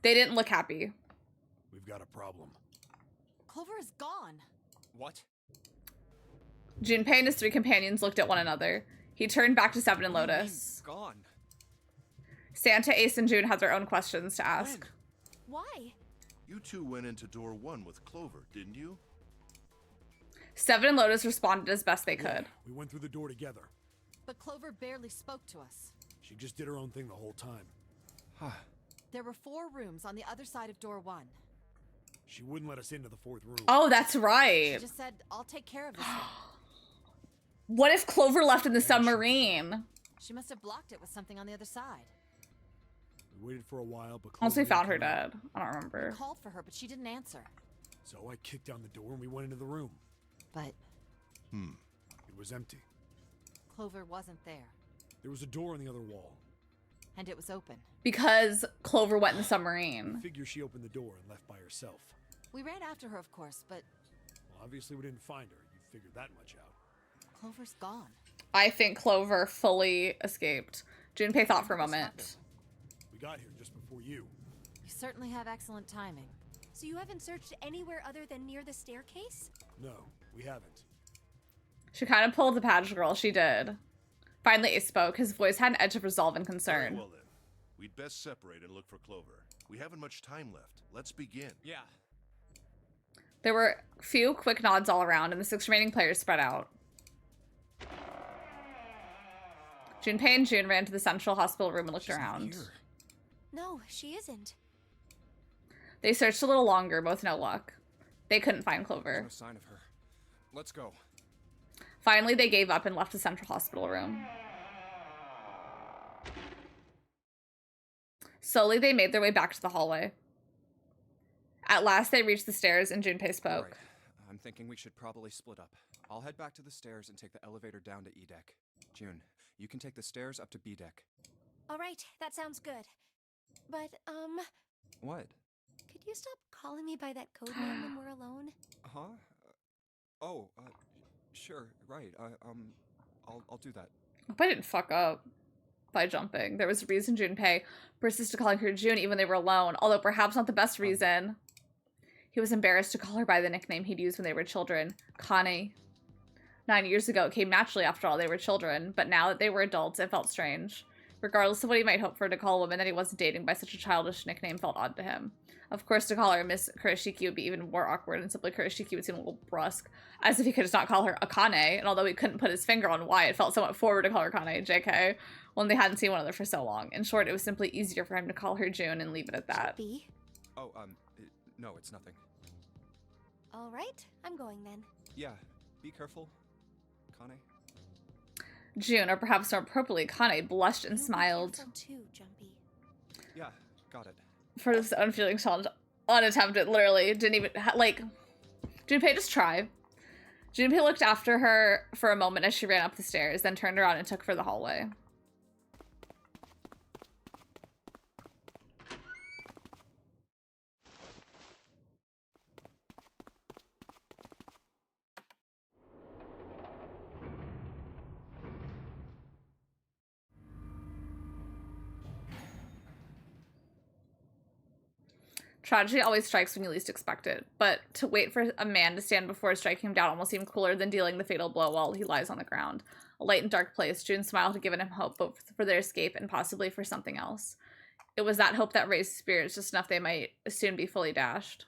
They didn't look happy. We've got a problem. Clover is gone. What? Junpei and his 3 companions looked at one another. He turned back to 7 and Lotus. Gone. Santa, Ace, and June had their own questions to ask. Why? You two went into door 1 with Clover, didn't you? 7 and Lotus responded as best they could. We went through the door together. But Clover barely spoke to us. She just did her own thing the whole time. There were 4 rooms on the other side of door 1. She wouldn't let us into the 4th room. Oh, that's right. She just said, I'll take care of this one. What if Clover left in the submarine? She must have blocked it with something on the other side. We waited for a while, but Once we Clover found her didn't come out. dead. I don't remember. We called for her, but she didn't answer. So I kicked down the door and we went into the room. But It was empty. Clover wasn't there. There was a door on the other wall. And it was open. Because Clover went in the submarine. I figure she opened the door and left by herself. We ran after her, of course, but Well, obviously we didn't find her. You figured that much out. Clover's gone. I think Clover fully escaped. Junpei thought for a moment. We got here just before you. You certainly have excellent timing. So you haven't searched anywhere other than near the staircase? No, we haven't. She kind of pulled the Padge girl. She did. Finally, Ace spoke. His voice had an edge of resolve and Very concern. well then. We'd best separate and look for Clover. We haven't much time left. Let's begin. Yeah. There were a few quick nods all around, and the 6 remaining players spread out. Junpei and June ran to the central hospital room and looked around. No, she isn't. They searched a little longer, both no luck. They couldn't find Clover. No sign of her. Let's go. Finally, they gave up and left the central hospital room. Slowly, they made their way back to the hallway. At last, they reached the stairs, and Junpei spoke. Right. I'm thinking we should probably split up. I'll head back to the stairs and take the elevator down to E deck. June, you can take the stairs up to B deck. All right, that sounds good. But, What? could you stop calling me by that code name when we're alone? Huh? Sure, right. I'll do that. I hope I didn't fuck up by jumping. There was a reason Junpei persisted calling her June even when they were alone, although perhaps not the best reason. He was embarrassed to call her by the nickname he'd used when they were children, Connie. 9 years ago, it came naturally after all, they were children, but now that they were adults, it felt strange. Regardless of what he might hope for to call a woman that he wasn't dating by such a childish nickname felt odd to him. Of course, to call her Miss Kurashiki would be even more awkward, and simply Kurashiki would seem a little brusque, as if he could just not call her Akane, and although he couldn't put his finger on why, it felt somewhat forward to call her Kane, JK, when they hadn't seen one another for so long. In short, it was simply easier for him to call her June and leave it at that. No, it's nothing. All right, I'm going then. Yeah, be careful, Kane. June, or perhaps more appropriately, Kane, blushed and smiled. Too, Jumpy. Yeah, got it. For this unfeeling challenge, unattempted, literally, didn't even, Junpei, just try. Junpei looked after her for a moment as she ran up the stairs, then turned around and took for the hallway. Tragedy always strikes when you least expect it, but to wait for a man to stand before striking him down almost seemed cooler than dealing the fatal blow while he lies on the ground. A light and dark place, June's smile had given him hope, both for their escape and possibly for something else. It was that hope that raised spirits just enough they might soon be fully dashed.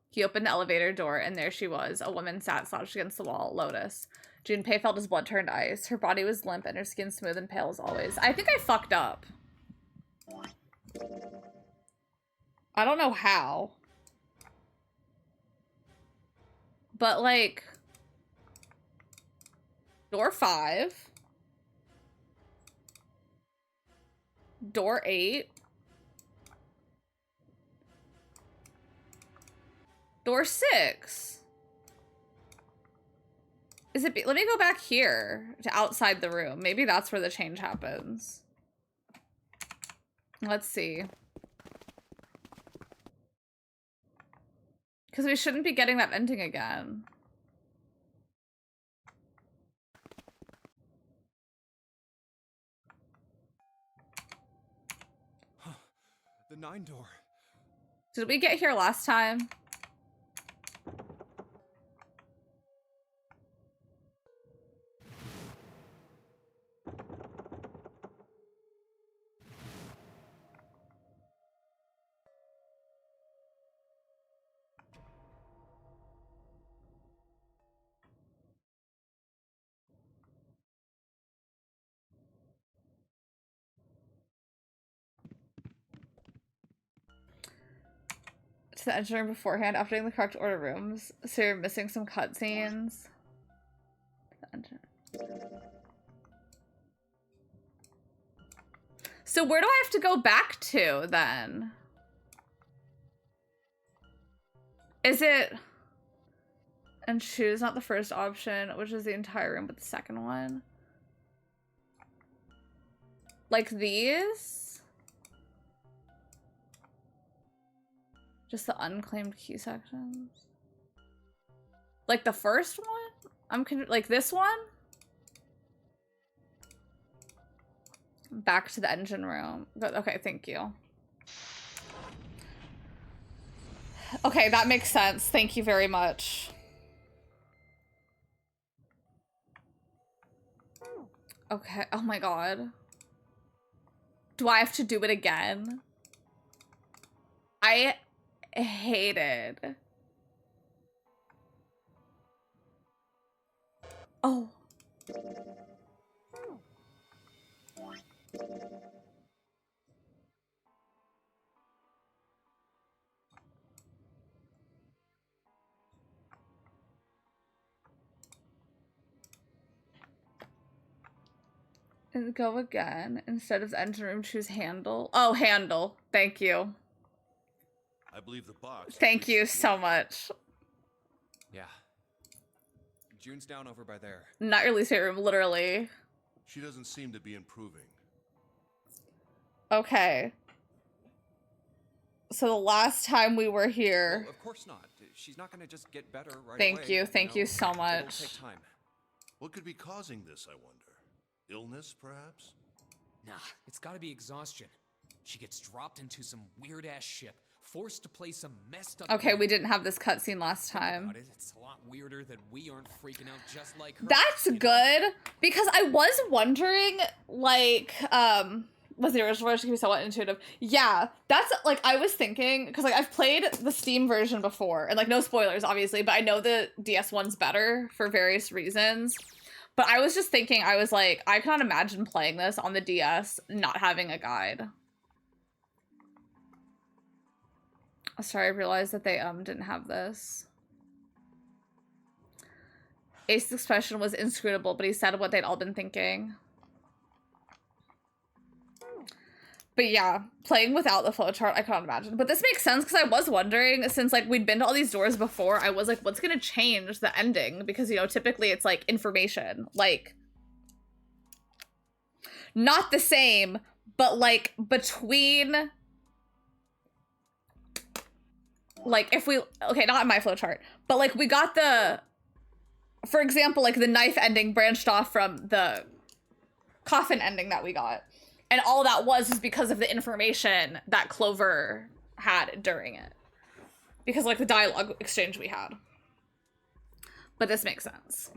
He opened the elevator door, and there she was. A woman sat slouched against the wall, Lotus. Junpei felt his blood turned ice. Her body was limp and her skin smooth and pale as always. I think I fucked up. I don't know how. But, like, door 5. Door 8. Door 6. Is it, let me go back here to outside the room. Maybe that's where the change happens. Let's see. Because we shouldn't be getting that ending again. The 9 door. Did we get here last time? To the engine room beforehand, updating the correct order rooms. So you're missing some cutscenes. So where do I have to go back to then? And choose not the first option, which is the entire room, but the second one. Like these? Just the unclaimed key sections. Like the first one? Like this one? Back to the engine room. Okay, thank you. Okay, that makes sense. Thank you very much. Okay, oh my god. Do I have to do it again? I hated. Oh. And go again. Instead of the engine room, choose handle. Oh, handle. Thank you. I believe the box. Thank you so much. Yeah. June's down over by there. Not your least favorite room, literally. She doesn't seem to be improving. Okay. So the last time we were here. Well, of course not. She's not gonna just get better right away. Thank you so much. It'll take time. What could be causing this, I wonder? Illness, perhaps? Nah, it's gotta be exhaustion. She gets dropped into some weird-ass ship, forced to play some messed up Okay, game. we didn't have this cutscene last time. It's a lot weirder that we aren't freaking out just like her. That's good, because I was wondering, like, was the original version can be somewhat intuitive? Yeah, that's, like, I was thinking, because, like, I've played the Steam version before, and, like, no spoilers, obviously, but I know the DS one's better for various reasons. But I was just thinking, I was like, I cannot imagine playing this on the DS, not having a guide. Sorry, I realized that they, didn't have this. Ace's expression was inscrutable, but he said what they'd all been thinking. But yeah, playing without the flowchart, I can't imagine. But this makes sense because I was wondering, since like we'd been to all these doors before, I was like, what's gonna change the ending? Because, you know, typically it's like information, like not the same, but like between, like if we, okay, not in my flowchart, but like we got the, for example, like the knife ending branched off from the coffin ending that we got. And all that was because of the information that Clover had during it. Because, like, the dialogue exchange we had. But this makes sense.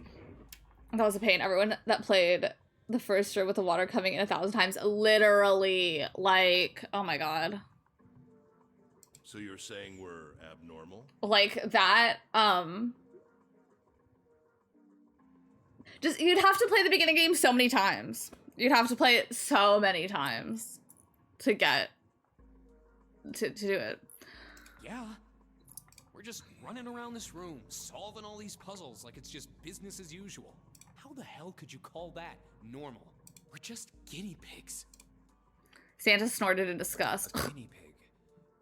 That was a pain. Everyone that played the first year with the water coming in 1,000 times, literally, like, oh my god. So you're saying we're abnormal? Like, that, just, you'd have to play the beginning game so many times. You'd have to play it so many times to get to do it. Yeah. We're just running around this room, solving all these puzzles like it's just business as usual. How the hell could you call that normal? We're just guinea pigs. Santa snorted in disgust. A guinea pig?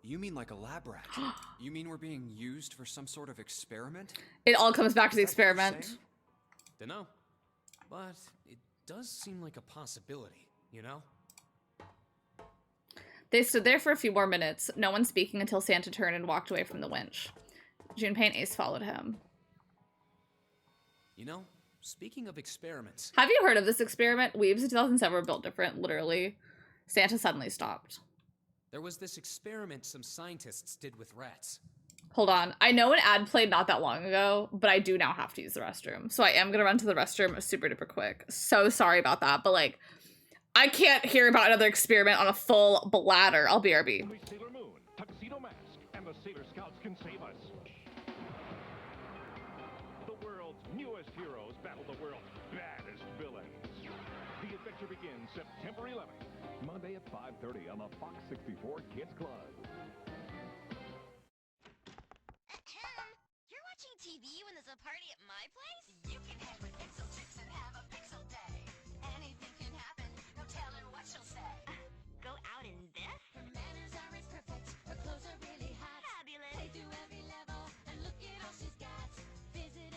You mean like a lab rat? You mean we're being used for some sort of experiment? It all comes back to the experiment. Dunno. But it does seem like a possibility, you know? They stood there for a few more minutes, no one speaking until Santa turned and walked away from the winch. Junpei and Ace followed him. You know, speaking of experiments... Have you heard of this experiment? Weaves in 2007 were built different, literally. Santa suddenly stopped. There was this experiment some scientists did with rats. Hold on. I know an ad played not that long ago, but I do now have to use the restroom. So I am going to run to the restroom super duper quick. So sorry about that, but like, I can't hear about another experiment on a full bladder. I'll BRB. Sailor Moon, Tuxedo Mask, and the Sailor Scouts can save us. The world's newest heroes battle the world's baddest villains. The adventure begins September 11th, Monday at 5:30 on the Fox 64 Kids Club. You're watching TV when there's a party at my place? You can hang with Pixel Chicks and have a Pixel Day. Anything can happen, no telling what she'll say. Go out in this? Her manners are as perfect, her clothes are really hot. Fabulous. Play through every level, and look at all she's got. Visit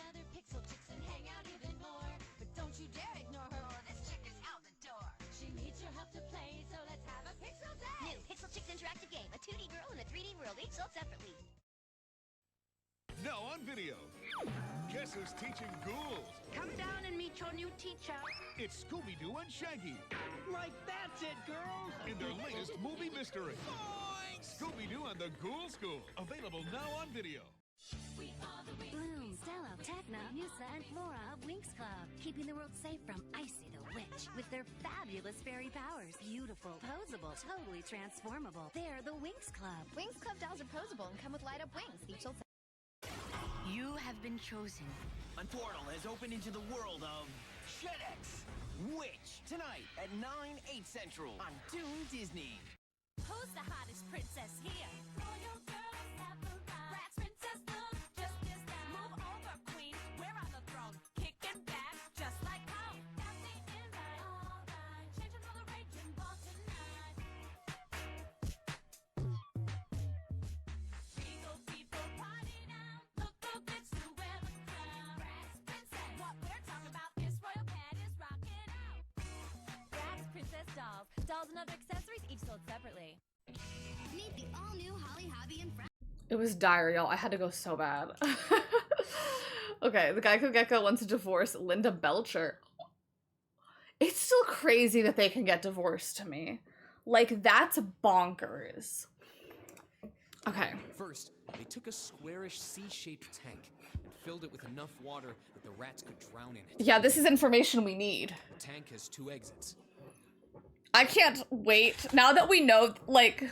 on video. Guess who's teaching ghouls? Come down and meet your new teacher. It's Scooby-Doo and Shaggy Like that's it, girls. in their latest movie mystery. Scooby-Doo and the Ghoul School. Available now on video. Bloom, Stella, Techna, Musa, and Flora of Winx Club, keeping the world safe from Icy the Witch with their fabulous fairy powers. Beautiful, posable, totally transformable. They're the Winx Club. Winx Club dolls are posable and come with light-up wings. Each will You have been chosen. A portal has opened into the world of Shedx Witch tonight at 9/8 Central on Toon Disney. Who's the hottest princess here? Royal girls have arrived. Bratz princess look just as that. Move over, queen. We're on the throne. Kicking back just like home. Got the invite. All right. Changing all the raging ball tonight. Regal people party now. Look who gets to wear the crown. Bratz princess. What we're talking about is royal panties rocking out. Bratz Princess dolls. Dolls and other accessories each sold separately. meet the all-new Holly, Hobby, and Friends. It was dire, y'all. I had to go so bad. Okay, the Geico Gecko wants to divorce Linda Belcher. It's still crazy that they can get divorced to me. Like, that's bonkers. Okay. First, they took a squarish C-shaped tank and filled it with enough water that the rats could drown in it. Yeah, this is information we need. The tank has 2 exits. I can't wait. Now that we know, like,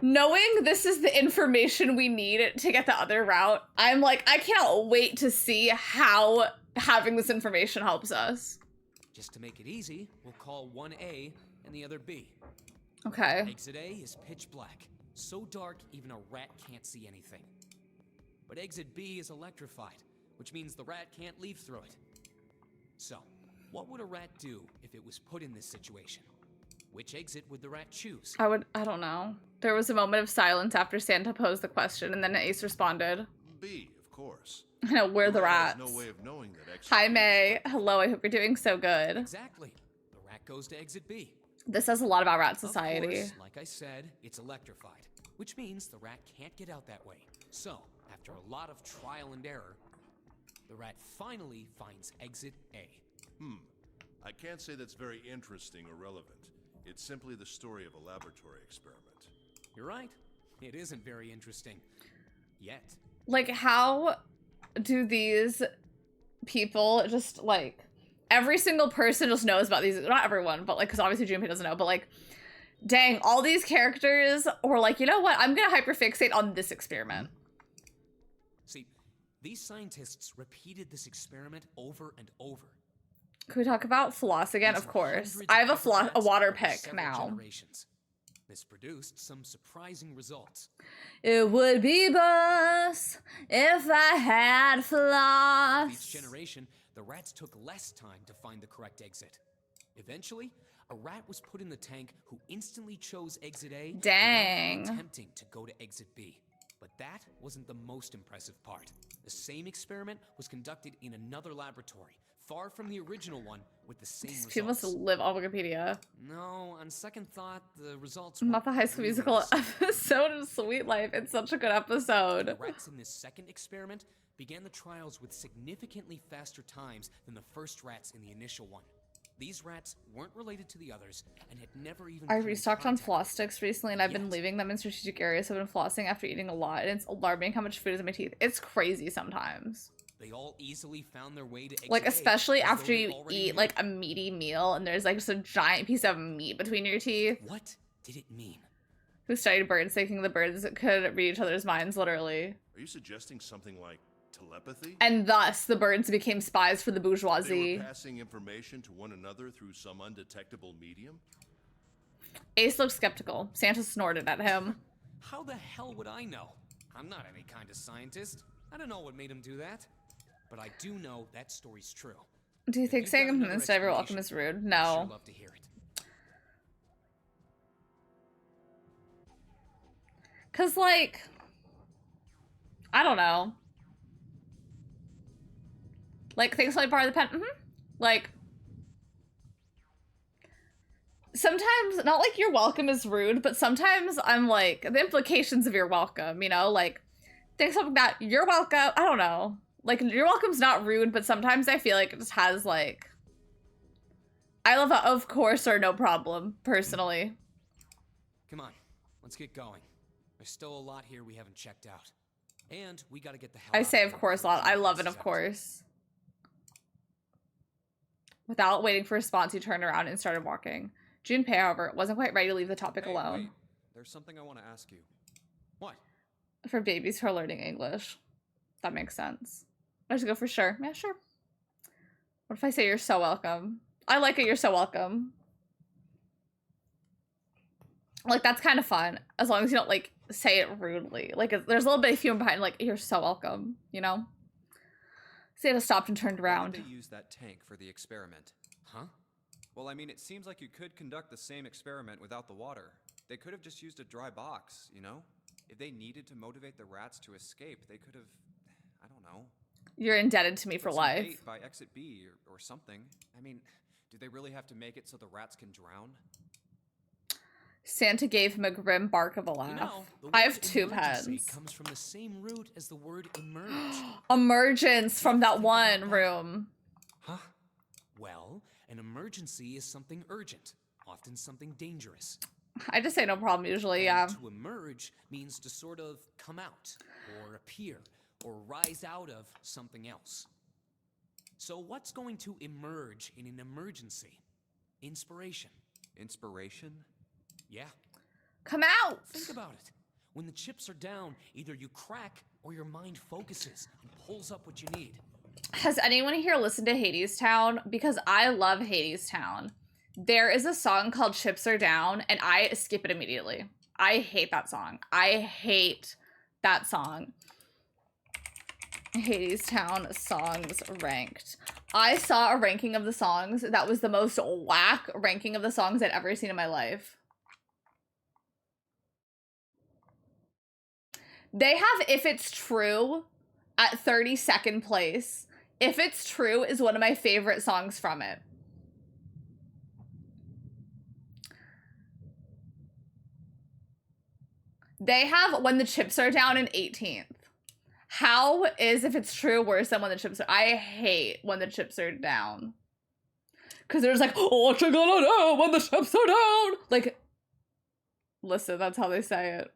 knowing this is the information we need to get the other route, I'm like, I can't wait to see how having this information helps us. Just to make it easy, we'll call one A and the other B. Okay. Exit A is pitch black, so dark even a rat can't see anything. But exit B is electrified, which means the rat can't leave through it. So, what would a rat do if it was put in this situation? Which exit would the rat choose? I don't know. There was a moment of silence after Santa posed the question, and then Ace responded. B, of course. I know, we're the Rat rats. has no way of knowing that exit Hi, May. Hello, I hope you're doing so good. Exactly. The rat goes to exit B. This says a lot about rat society. Of course, like I said, it's electrified, which means the rat can't get out that way. So, after a lot of trial and error, the rat finally finds exit A. I can't say that's very interesting or relevant. It's simply the story of a laboratory experiment. You're right. It isn't very interesting. Yet. Like, how do these people just, like, every single person just knows about these, not everyone, but, like, because obviously Junpei doesn't know, but, like, dang, all these characters were like, you know what, I'm gonna hyperfixate on this experiment. See, these scientists repeated this experiment over and over. Can we talk about floss again? Of course. I have a water pick now. This produced some surprising results. It would be boss if I had floss. With each generation, the rats took less time to find the correct exit. Eventually, a rat was put in the tank who instantly chose exit A. Dang. Without attempting to go to exit B. But that wasn't the most impressive part. The same experiment was conducted in another laboratory, far from the original one, with the same results. People must live on Wikipedia. No, on second thought, the results Not the High School Musical episode of Sweet Life. It's such a good episode. The rats in this second experiment began the trials with significantly faster times than the first rats in the initial one. These rats weren't related to the others and had never even... I restocked on floss sticks recently and I've been leaving them in strategic areas, so I've been flossing after eating a lot, and it's alarming how much food is in my teeth. It's crazy sometimes. They all easily found their way to exit Like, A, especially as though after they you already eat, knew. like, a meaty meal and there's, like, just a giant piece of meat between your teeth. What did it mean? Who studied birds thinking the birds could read each other's minds, literally. Are you suggesting something like telepathy? And thus, the birds became spies for the They bourgeoisie. were passing information to one another through some undetectable medium? Ace looked skeptical. Santa snorted at him. How the hell would I know? I'm not any kind of scientist. I don't know what made him do that. But I do know that story's true. Do you think you've saying got another compliments to every welcome is rude? No. Sure love to hear it. Cause, like, I don't know. Like, things like part of the pen. Like, sometimes, not like your welcome is rude, but sometimes I'm like, the implications of your welcome, you know? Like, Thanks for that. You're welcome. I don't know. Like, you're welcome's not rude, but sometimes I feel like it just has, like... I love a of course or no problem, personally. Come on, let's get going. There's still a lot here we haven't checked out. And we gotta get the hell I out say of of here course a before lot. I June love an passes of out. course. Without waiting for a response, he turned around and started walking. Junpei, however, wasn't quite ready to leave the topic alone. Wait. There's something I want to ask you. What? For babies who are learning English. That makes sense. I just go for sure. Yeah, sure. What if I say you're so welcome? I like it, you're so welcome. Like, that's kind of fun. As long as you don't, like, say it rudely. Like, there's a little bit of humor behind, like, you're so welcome, you know? Zeta stopped and turned around. Why did they use that tank for the experiment? Huh? Well, I mean, it seems like you could conduct the same experiment without the water. They could have just used a dry box, you know? If they needed to motivate the rats to escape, they could have, I don't know. You're indebted to me for put some life. bait by exit B or something. I mean, do they really have to make it so the rats can drown? Santa gave him a grim bark of a laugh. You know, the I have word 2 emergency pens. comes from the same root as the word emerge. Emergence from that one room. Huh? Well, an emergency is something urgent, often something dangerous. I just say no problem usually, yeah. To emerge means to sort of come out, or appear, or rise out of something else. So what's going to emerge in an emergency? Inspiration. Inspiration? Yeah. Come out! Think about it. When the chips are down, either you crack or your mind focuses and pulls up what you need. Has anyone here listened to Hades Town? Because I love Hades Town. There is a song called Chips Are Down, and I skip it immediately. I hate that song. I hate that song. Hades Town songs ranked. I saw a ranking of the songs that was the most whack ranking of the songs I'd ever seen in my life. They have If It's True at 32nd place. If It's True is one of my favorite songs from it. They have When the Chips Are Down in 18th. How is If It's True worse than When the Chips Are... I hate When the Chips Are Down. Because there's like, oh, what you gonna do when the chips are down? Like, listen, that's how they say it.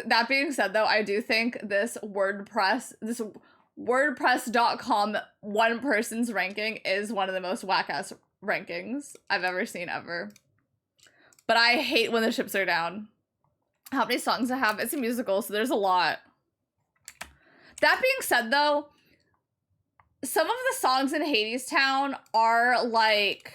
That being said, though, I do think this WordPress.com one person's ranking is one of the most whack-ass rankings I've ever seen ever. But I hate When the Chips Are Down. How many songs I have? It's a musical, so there's a lot. That being said, though, some of the songs in Hades Town are like...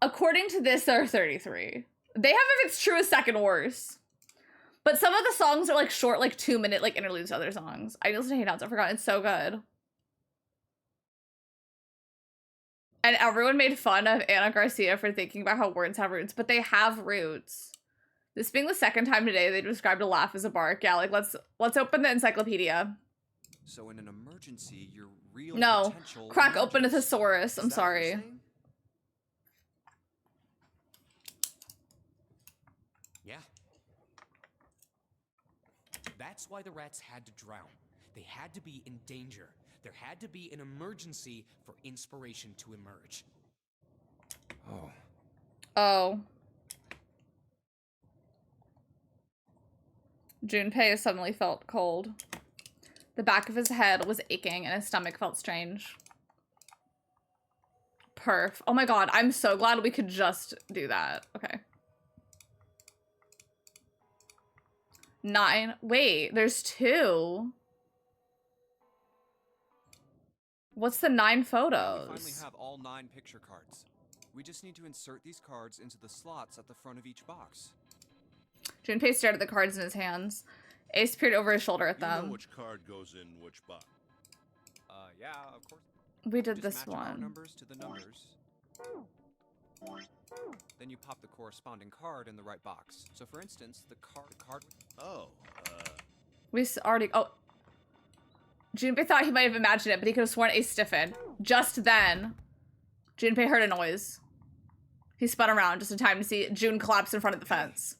According to this, there are 33. They have If It's True as second worst. But some of the songs are like short, like 2-minute like interludes to other songs. I listen to Hate Outs, I forgot. It's so good. And everyone made fun of Anna Garcia for thinking about how words have roots, but they have roots. This being the second time today they described a laugh as a bark. Yeah, like let's open the encyclopedia. So in an emergency, your real No, potential crack emerges. open a thesaurus. I'm Is that what you're sorry. saying? Yeah. That's why the rats had to drown. They had to be in danger. There had to be an emergency for inspiration to emerge. Oh. Oh. Junpei suddenly felt cold. The back of his head was aching and his stomach felt strange. Perf. Oh my god, I'm so glad we could just do that. Okay. 9. Wait, there's 2. What's the 9 We photos? finally have all 9 picture cards. We just need to insert these cards into the slots at the front of each box. Junpei stared at the cards in his hands. Ace peered over his shoulder at You them. know which card goes in which box. Yeah, of course. We did Just this match our one. numbers to the numbers. Then you pop the corresponding card in the right box. So for instance, the card. Oh, We already... Oh. Junpei thought he might have imagined it, but he could have sworn Ace stiffened. Just then, Junpei heard a noise. He spun around just in time to see June collapse in front of the fence.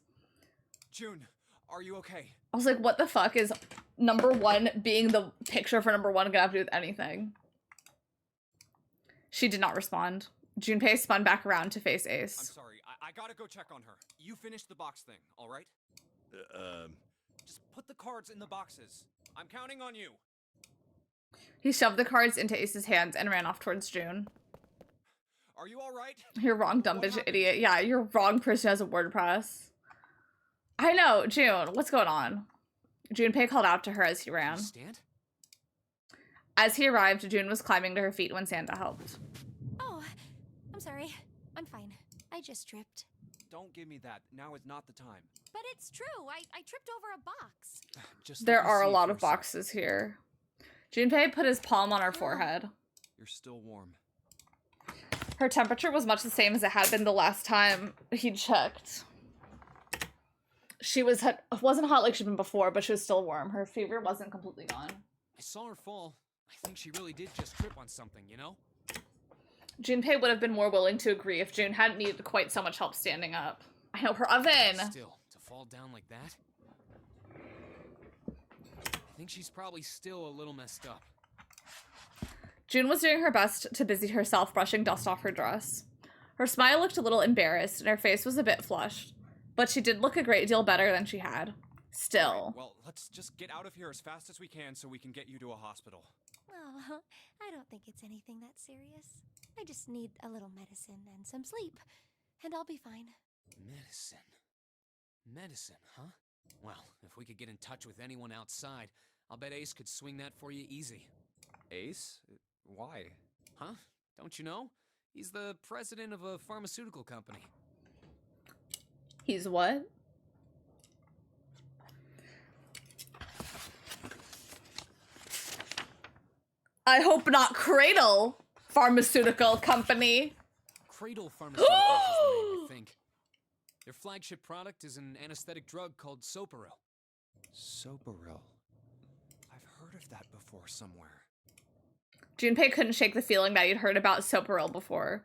June, Are you okay? I was like, what the fuck is number one being the picture for number one gonna have to do with anything? She did not respond. Junpei spun back around to face Ace. I'm sorry. I gotta go check on her. You finished the box thing, all right? Just put the cards in the boxes. I'm counting on you. He shoved the cards into Ace's hands and ran off towards June. Are you all right? You're wrong, dumb bitch idiot. Yeah, you're wrong person who has a WordPress. I know, June, what's going on? Junpei called out to her as he ran. Stand? As he arrived, June was climbing to her feet when Santa helped. Oh, I'm sorry. I'm fine. I just tripped. Don't give me that. Now is not the time. But it's true. I tripped over a box. There are a lot of boxes here. Junpei put his palm on her forehead. You're still warm. Her temperature was much the same as it had been the last time he checked. She wasn't hot like she'd been before, but she was still warm. Her fever wasn't completely gone. I saw her fall. I think she really did just trip on something, you know? Junpei would have been more willing to agree if June hadn't needed quite so much help standing up. I know, her oven! Still, to fall down like that? I think she's probably still a little messed up. June was doing her best to busy herself brushing dust off her dress. Her smile looked a little embarrassed, and her face was a bit flushed. But she did look a great deal better than she had. Still. Right, well, let's just get out of here as fast as we can so we can get you to a hospital. Oh, I don't think it's anything that serious. I just need a little medicine and some sleep, and I'll be fine. Medicine. Medicine, huh? Well, if we could get in touch with anyone outside, I'll bet Ace could swing that for you easy. Ace? Why? Huh? Don't you know? He's the president of a pharmaceutical company. He's what? I hope not Cradle Pharmaceutical Company. Cradle Pharmaceuticals is the name, I think. Their flagship product is an anesthetic drug called Soparil. Soparil. I've heard of that before somewhere. Junpei couldn't shake the feeling that he'd heard about Soparil before.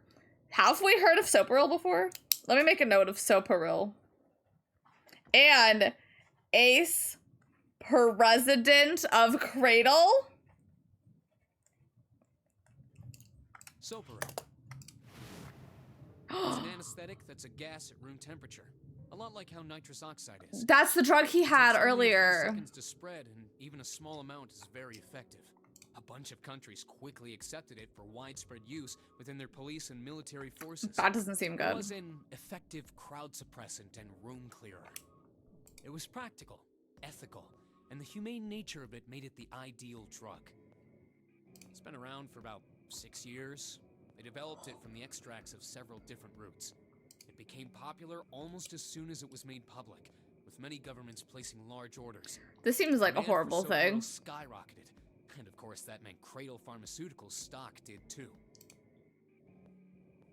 Have we heard of Soparil before? Let me make a note of Soparil. And Ace, president of Cradle? Soparil. It's an anesthetic that's a gas at room temperature. A lot like how nitrous oxide is. That's the drug he had earlier. Seconds to spread, and even a small amount is very effective. A bunch of countries quickly accepted it for widespread use within their police and military forces. That doesn't seem good. It was an effective crowd suppressant and room clearer. It was practical, ethical, and the humane nature of it made it the ideal drug. It's been around for about 6 years. They developed it from the extracts of several different roots. It became popular almost as soon as it was made public, with many governments placing large orders. This seems like a horrible thing. Skyrocketed. And of course that meant Cradle Pharmaceuticals stock did too.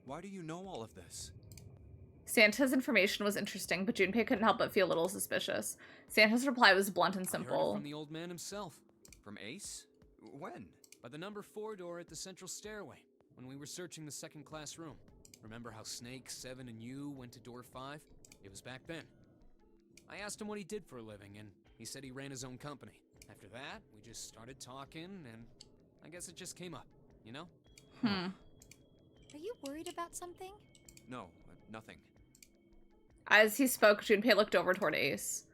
Why do you know all of this? Santa's information was interesting, but Junpei couldn't help but feel a little suspicious. Santa's reply was blunt and simple. I heard it from the old man himself. From Ace? When? By the number 4 door at the central stairway, when we were searching the second-class room. Remember how Snake, 7, and you went to door 5? It was back then. I asked him what he did for a living, and he said he ran his own company. After that, we just started talking, and I guess it just came up, you know? Are you worried about something? No, nothing. As he spoke, Junpei looked over toward Ace.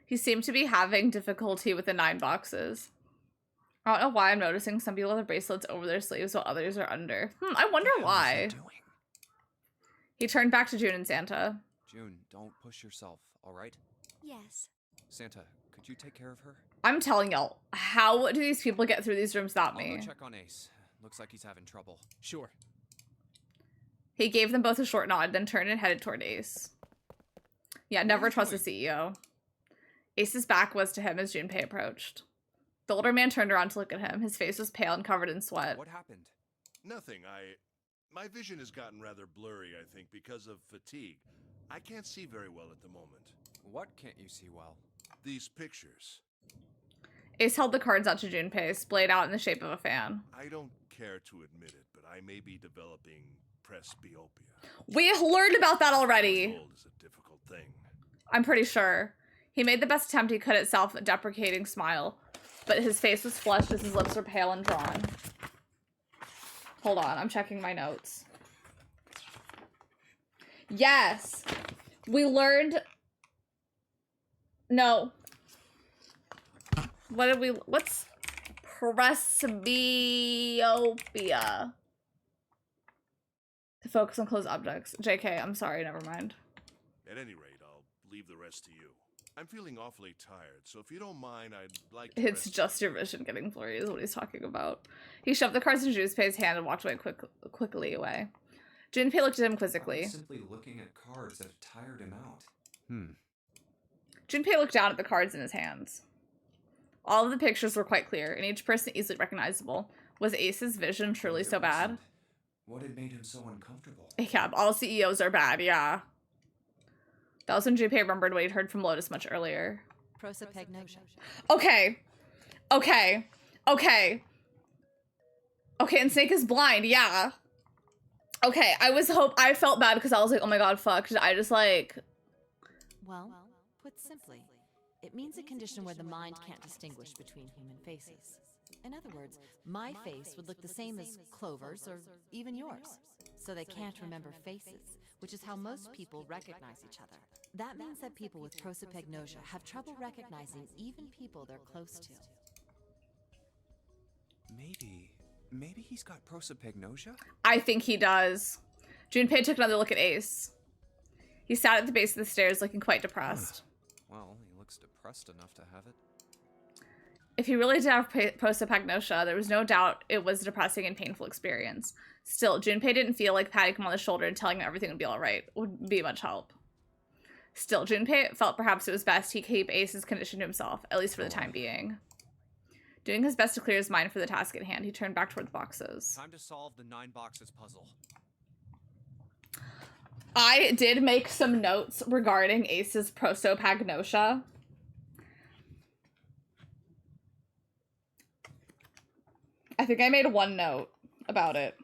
He seemed to be having difficulty with the 9 boxes. I don't know why I'm noticing some people have their bracelets over their sleeves while others are under. I wonder why. He turned back to June and Santa. June, don't push yourself, all right? Yes. Santa, could you take care of her? I'm telling y'all, how do these people get through these rooms without me? I'll go check on Ace. Looks like he's having trouble. Sure. He gave them both a short nod, then turned and headed toward Ace. Yeah, never trust the CEO. Ace's back was to him as Junpei approached. The older man turned around to look at him. His face was pale and covered in sweat. What happened? Nothing. My vision has gotten rather blurry, I think, because of fatigue. I can't see very well at the moment. What can't you see well? These pictures. Ace held the cards out to Junpei, splayed out in the shape of a fan. I don't care to admit it, but I may be developing presbyopia. We learned about that already. Old is a difficult thing. I'm pretty sure. He made the best attempt he could at self-deprecating smile, but his face was flushed as his lips were pale and drawn. Hold on, I'm checking my notes. Yes! We learned... No. What did we... What's... Presbyopia. To focus on closed objects. JK, I'm sorry, never mind. At any rate, I'll leave the rest to you. I'm feeling awfully tired, so if you don't mind, I'd like to It's just your vision getting blurry is what he's talking about. He shoved the cards in Junpei's hand and walked away quickly away. Junpei looked at him quizzically. Simply looking at cards that have tired him out. Junpei looked down at the cards in his hands. All of the pictures were quite clear, and each person easily recognizable. Was Ace's vision truly so bad? What had made him so uncomfortable? Yeah, all CEOs are bad, yeah. That was when Junpei remembered what he'd heard from Lotus much earlier. Prosopagnosia. Okay. Okay. Okay. Okay, and Snake is blind, yeah. Okay, I felt bad because I was like, oh my god, fuck. Did I just like... Well, put simply, it means a condition where the mind can't distinguish between human faces. In other words, my face would look the same as Clover's or even yours. So they can't remember faces, which is how most people recognize each other. That means that people with prosopagnosia have trouble recognizing even people they're close to. Maybe he's got prosopagnosia? I think he does. Junpei took another look at Ace. He sat at the base of the stairs looking quite depressed. Well, he looks depressed enough to have it. If he really did have prosopagnosia, there was no doubt it was a depressing and painful experience. Still, Junpei didn't feel like patting him on the shoulder and telling him everything would be alright would be much help. Still, Junpei felt perhaps it was best he keep Ace's condition to himself, at least for the time being. Doing his best to clear his mind for the task at hand, he turned back toward the boxes. Time to solve the 9 boxes puzzle. I did make some notes regarding Ace's prosopagnosia. I think I made one note about it.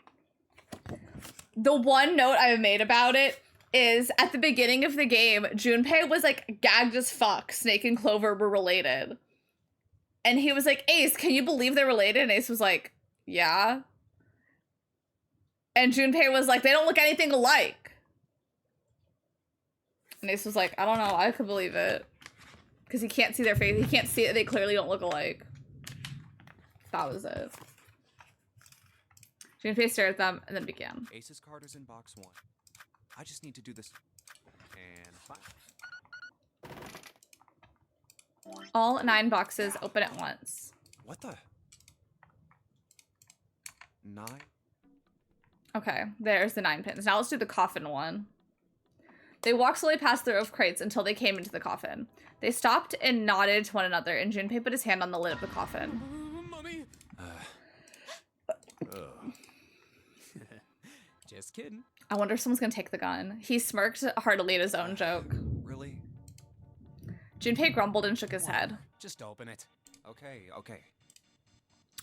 The one note I made about it is at the beginning of the game, Junpei was like gagged as fuck. Snake and Clover were related. And he was like, Ace, can you believe they're related? And Ace was like, yeah. And Junpei was like, they don't look anything alike. And Ace was like, I don't know, I could believe it. Because he can't see their face. He can't see it. They clearly don't look alike. That was it. Junpei stared at them and then began. Ace's card is in box 1. I just need to do this. And 5. All 9 boxes open at once. What the? 9? Okay, there's the 9 pins. Now let's do the coffin one. They walked slowly past the row of crates until they came into the coffin. They stopped and nodded to one another, and Junpei put his hand on the lid of the coffin. Mommy. Just kidding. I wonder if someone's gonna take the gun. He smirked heartily at his own joke. Really? Junpei grumbled and shook his head. Just open it. Okay.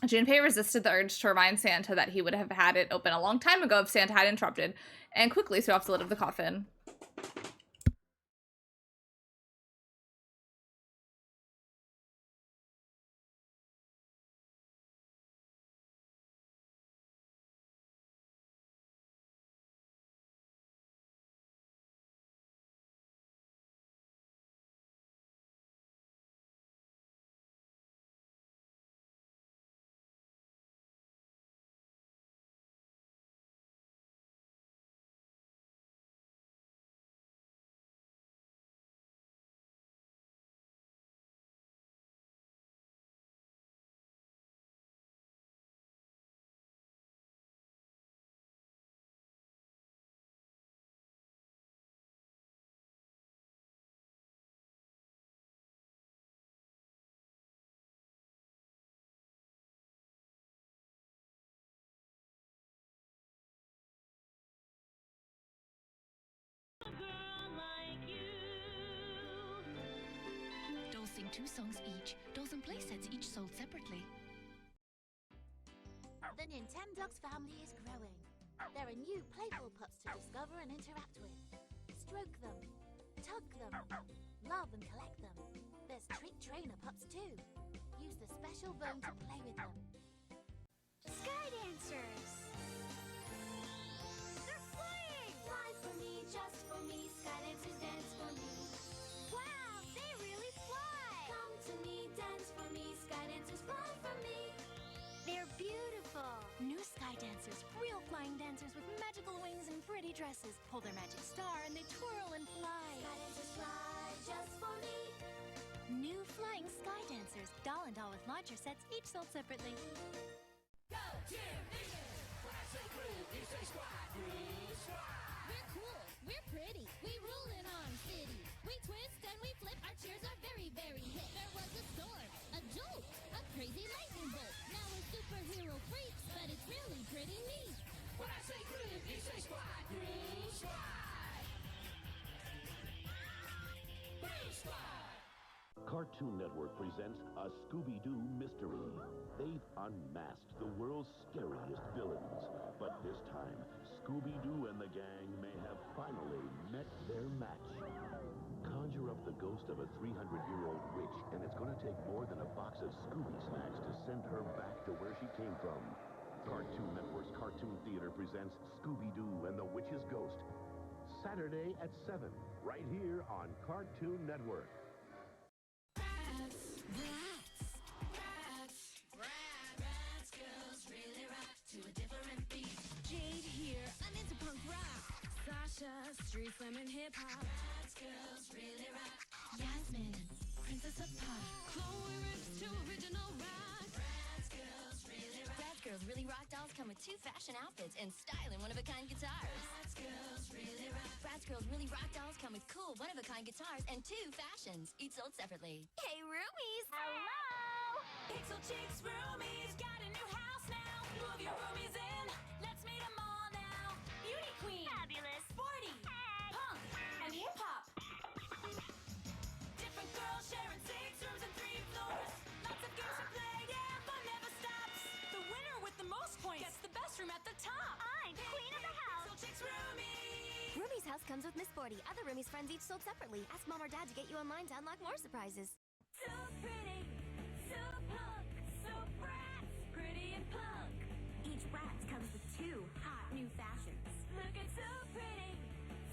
Junpei resisted the urge to remind Santa that he would have had it open a long time ago if Santa had interrupted, and quickly threw off the lid of the coffin. Dolls sing 2 songs each. Dolls and playsets each sold separately. The Nintendogs family is growing. There are new playful pups to discover and interact with. Stroke them. tug them, love and collect them. There's treat trainer pups too. Use the special bone to play with them. Sky dancers! They're flying! Fly for me, just for me, sky dancers dance for me. Wow, they really fly! Come to me, dance for me, sky dancers fly for me. They're beautiful! New sky dancers, real flying dancers with magical wings and pretty dresses. Pull their magic star and they twirl and fly. Sky dancers fly just for me. New flying sky dancers, doll and doll with launcher sets, each sold separately. Go, cheerleaders! When I say groove, you say squad. Groove squad. We're cool, we're pretty, we rule in our city. We twist and we flip, our cheers are very, very hip. There was a storm, a jolt, a crazy lightning bolt. Now we're superhero freaks, but it's really pretty neat. When I say groove, you say squad. Groove squad. Groove squad. Cartoon Network presents a Scooby-Doo mystery. They've unmasked the world's scariest villains. But this time, Scooby-Doo and the gang may have finally met their match. Conjure up the ghost of a 300-year-old witch, and it's going to take more than a box of Scooby snacks to send her back to where she came from. Cartoon Network's Cartoon Theater presents Scooby-Doo and the Witch's Ghost. Saturday at 7, right here on Cartoon Network. Rats girls really rock to a different beat. Jade here, I'm into punk rock. Sasha, street slamming hip hop. Rats girls really rock. Yasmin, princess of pop. Chloe rips to original rock. Rats girls really rock. Bratz Girls Really Rock dolls come with 2 fashion outfits and styling one-of-a-kind guitars. Rats girls really rock. Bratz Girls Really Rock dolls come with cool one-of-a-kind guitars and 2 fashions, each sold separately. Hey, roomies! Hello! Pixel Chicks Roomies got a new house now. Move your roomies in. Let's meet them all now. Beauty queen. Fabulous. Sporty. Hey. Punk. And hip hop. Different girls sharing 6 rooms and 3 floors. Lots of games to play. Yeah, fun never stops. The winner with the most points gets the best room at the top. I'm queen of the house. Pixel Chicks Roomies. Roomie's house comes with Miss Sporty. Other Roomie's friends each sold separately. Ask Mom or Dad to get you online to unlock more surprises. So pretty. So punk. So brats. Pretty and punk. Each Bratz comes with 2 hot new fashions Look at so pretty.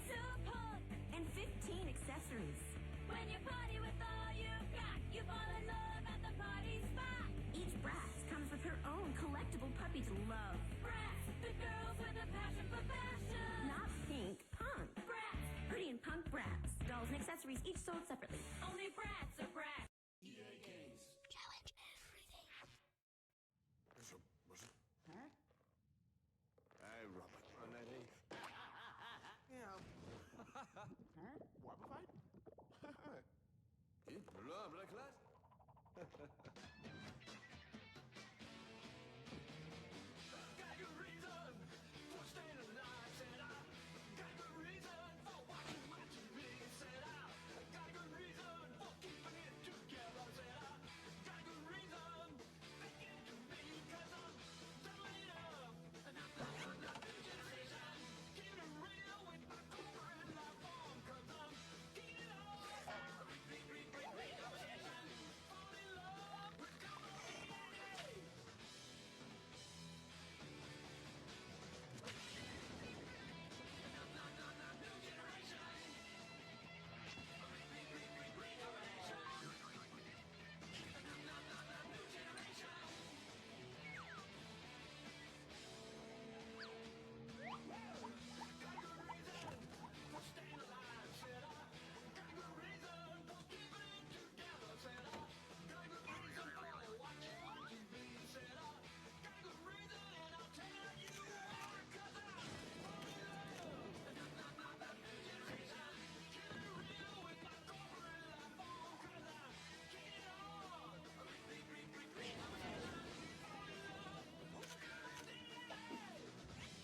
So punk. and 15 accessories. When you party with all you've got, you fall in love at the party spot. Each Bratz comes with her own collectible puppy to love. Brats, the girls with a passion for fashion. Not pink, punk. Brats, Pretty and punk Bratz. Dolls and accessories each sold separately. only brats are brats. Challenge everything. Hey, Robert. Yeah. Warupeachie? Got good reason for staying alive, said I. Got good reason for watching my TV, said I. Got good reason for keeping it together, said I. Got good reason thinking to me, 'cause I'm doubling up. And I'm not new generation. Keeping it real with my core and life form, 'cause I'm keeping it all. Fall in love with comedy.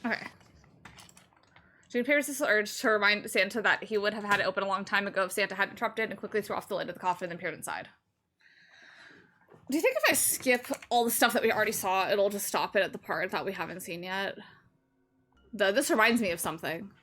Okay. Junipero is urged to remind Santa that he would have had it open a long time ago if Santa hadn't interrupted, and quickly threw off the lid of the coffin and then peered inside. Do you think if I skip all the stuff that we already saw, it'll just stop it at the part that we haven't seen yet? This reminds me of something.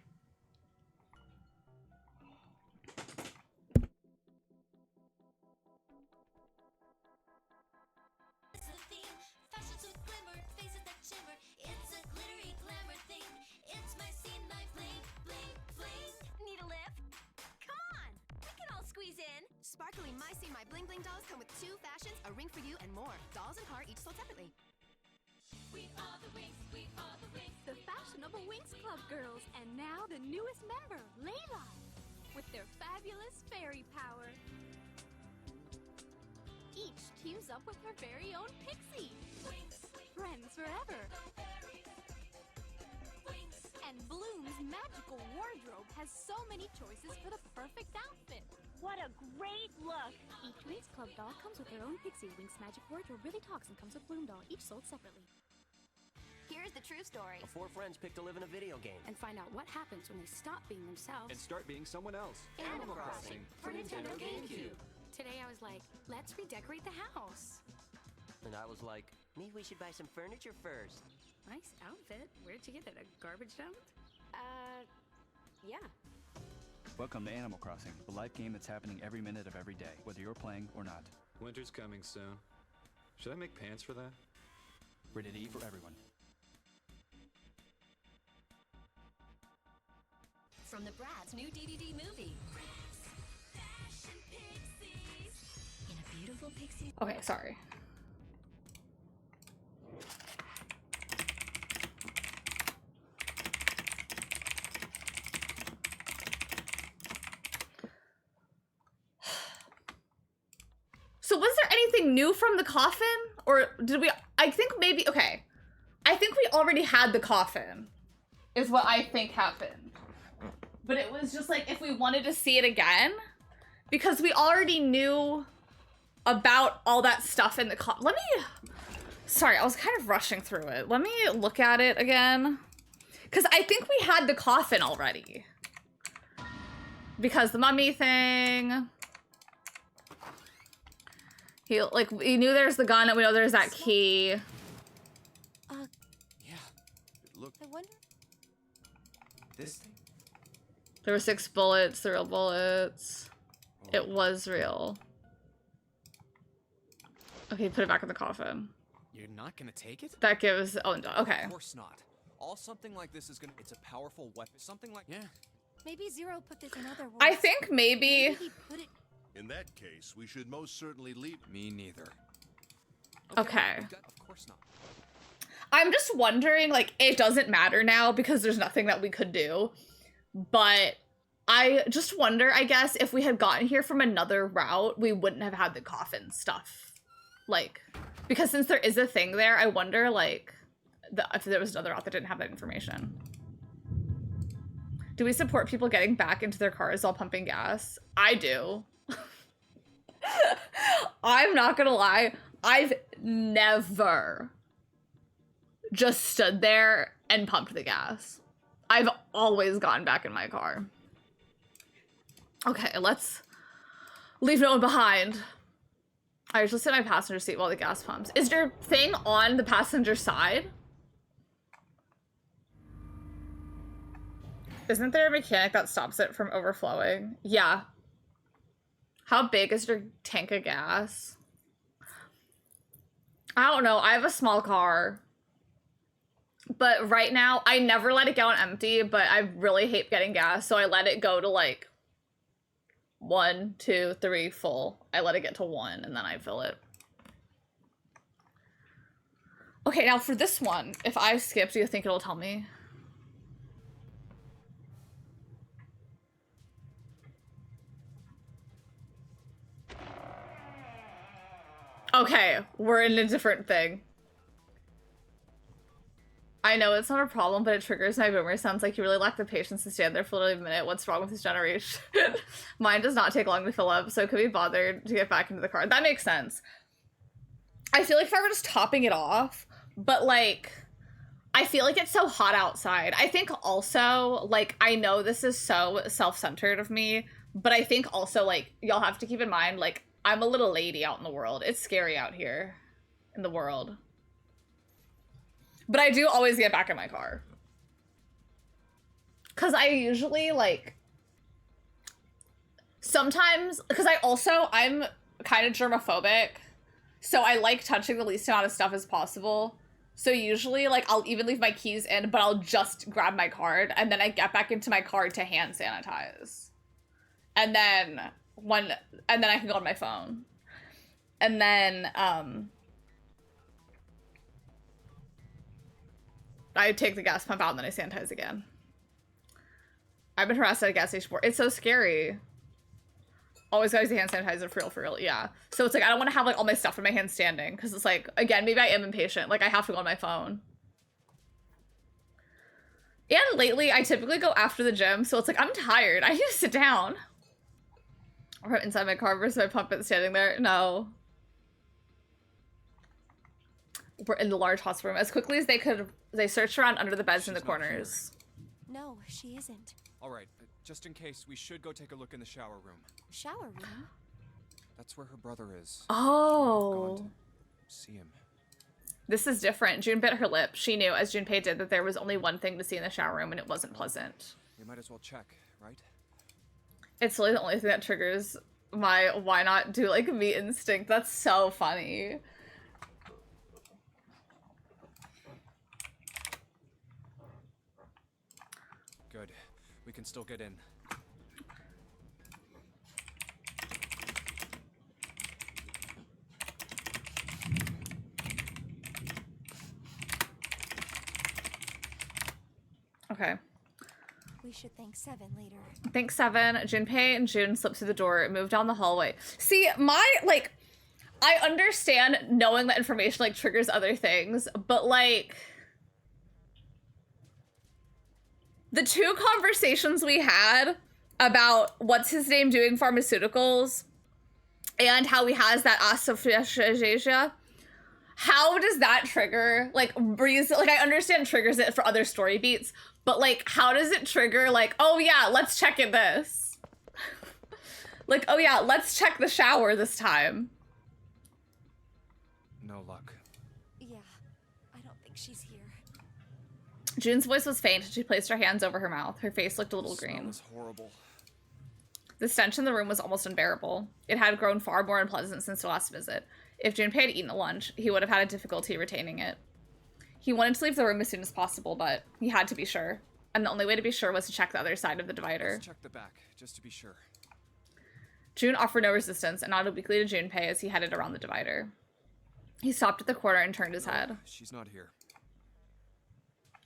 Bling Bling dolls come with 2 fashions, a ring for you, and more. Dolls and car each sold separately. We are the Winx, we are the Winx. The fashionable Winx Club girls. And now the newest member, Layla. With their fabulous fairy power. Each teams up with her very own pixie. Winx. Friends forever. Winx. And Bloom's magical wardrobe has so many choices for the perfect outfit. What a great look! Each Winx Club doll comes with their own pixie. Winx magic wardrobe really talks and comes with Bloom doll, each sold separately. Here's the true story. 4 friends pick to live in a video game. And find out what happens when they stop being themselves. And start being someone else. Animal Crossing for Nintendo GameCube. Today I was like, let's redecorate the house. And I was like, maybe we should buy some furniture first. Nice outfit. Where'd you get it? A garbage dump? Yeah. Welcome to Animal Crossing, the live game that's happening every minute of every day, whether you're playing or not. Winter's coming soon. Should I make pants for that? Rated E for everyone. From the Bratz new DVD movie. In a beautiful pixie. Okay, sorry. So was there anything new from the coffin? Or did we, I think maybe, okay. I think we already had the coffin, is what I think happened. But it was just like, if we wanted to see it again, because we already knew about all that stuff in the coffin. Let me, sorry, I was kind of rushing through it. Let me look at it again. Because I think we had the coffin already. Because the mummy thing. We knew there's the gun and we know there's that key. Yeah. Look. I wonder. This thing. There were 6 bullets, the real bullets. It was real. Okay, put it back in the coffin. You're not gonna take it? That gives, oh, no, okay. Of course not. All something like this is gonna, it's a powerful weapon. Something like, yeah. Maybe Zero put this in other words. I think maybe he put it. In that case, we should most certainly leave. Me neither. Okay. Of course not. I'm just wondering, like, it doesn't matter now because there's nothing that we could do. But I just wonder, I guess, if we had gotten here from another route, we wouldn't have had the coffin stuff. Like, because since there is a thing there, I wonder, like, if there was another route that didn't have that information. Do we support people getting back into their cars while pumping gas? I do. I'm not gonna lie. I've never just stood there and pumped the gas. I've always gone back in my car. Okay, let's leave no one behind. I usually sit in my passenger seat while the gas pumps. Is your thing on the passenger side? Isn't there a mechanic that stops it from overflowing? Yeah. How big is your tank of gas? I don't know. I have a small car. But right now, I never let it go on empty, but I really hate getting gas, so I let it go to like 1, 2, 3 full. I let it get to 1 and then I fill it. Okay, now for this one, if I skip, do you think it'll tell me? Okay, we're in a different thing. I know it's not a problem, but it triggers my boomer. Sounds like you really lack the patience to stand there for literally a minute. What's wrong with this generation? Mine does not take long to fill up, so it could be bothered to get back into the car. That makes sense. I feel like if I were just topping it off, but like, I feel like it's so hot outside. I think also, like, I know this is so self-centered of me, but I think also, like, y'all have to keep in mind, like, I'm a little lady out in the world. It's scary out here in the world. But I do always get back in my car. Because I usually, like, sometimes, because I'm kind of germophobic. So I like touching the least amount of stuff as possible. So usually, like, I'll even leave my keys in, but I'll just grab my card. And then I get back into my car to hand sanitize. And then I can go on my phone. And then, I take the gas pump out and then I sanitize again. I've been harassed at a gas station before. It's so scary. Always gotta use the hand sanitizer for real, yeah. So it's like, I don't want to have like all my stuff in my hand standing, because it's like, again, maybe I am impatient. Like, I have to go on my phone. And lately, I typically go after the gym, so it's like, I'm tired. I need to sit down. Or inside my car versus my pump it standing there. No. We're in the large hospital room. As quickly as they could, they searched around under the beds in the corners. No, she isn't. All right, just in case, we should go take a look in the shower room. Shower room? That's where her brother is. Oh. Gone to see him. This is different. June bit her lip. She knew, as Junpei did, that there was only one thing to see in the shower room, and it wasn't pleasant. We might as well check, right? It's really the only thing that triggers my why not do like meat instinct. That's so funny. Good. We can still get in. Okay. We should thank Seven later. Thanks, Seven. Junpei and June slipped through the door, moved down the hallway. See, like, I understand knowing that information, like, triggers other things, but, like, the two conversations we had about what's his name doing pharmaceuticals and how he has that asophagia, how does that trigger, like, reason? Like, I understand triggers it for other story beats, but, like, how does it trigger, like, oh yeah, let's check in this. Like, oh yeah, let's check the shower this time. No luck. Yeah, I don't think she's here. June's voice was faint, and she placed her hands over her mouth. Her face looked a little green. That was horrible. The stench in the room was almost unbearable. It had grown far more unpleasant since the last visit. If Junpei had eaten a lunch, he would have had a difficulty retaining it. He wanted to leave the room as soon as possible, but he had to be sure. And the only way to be sure was to check the other side of the divider. Let's check the back, just to be sure. June offered no resistance and nodded weakly to Junpei as he headed around the divider. He stopped at the corner and turned his head. She's not here.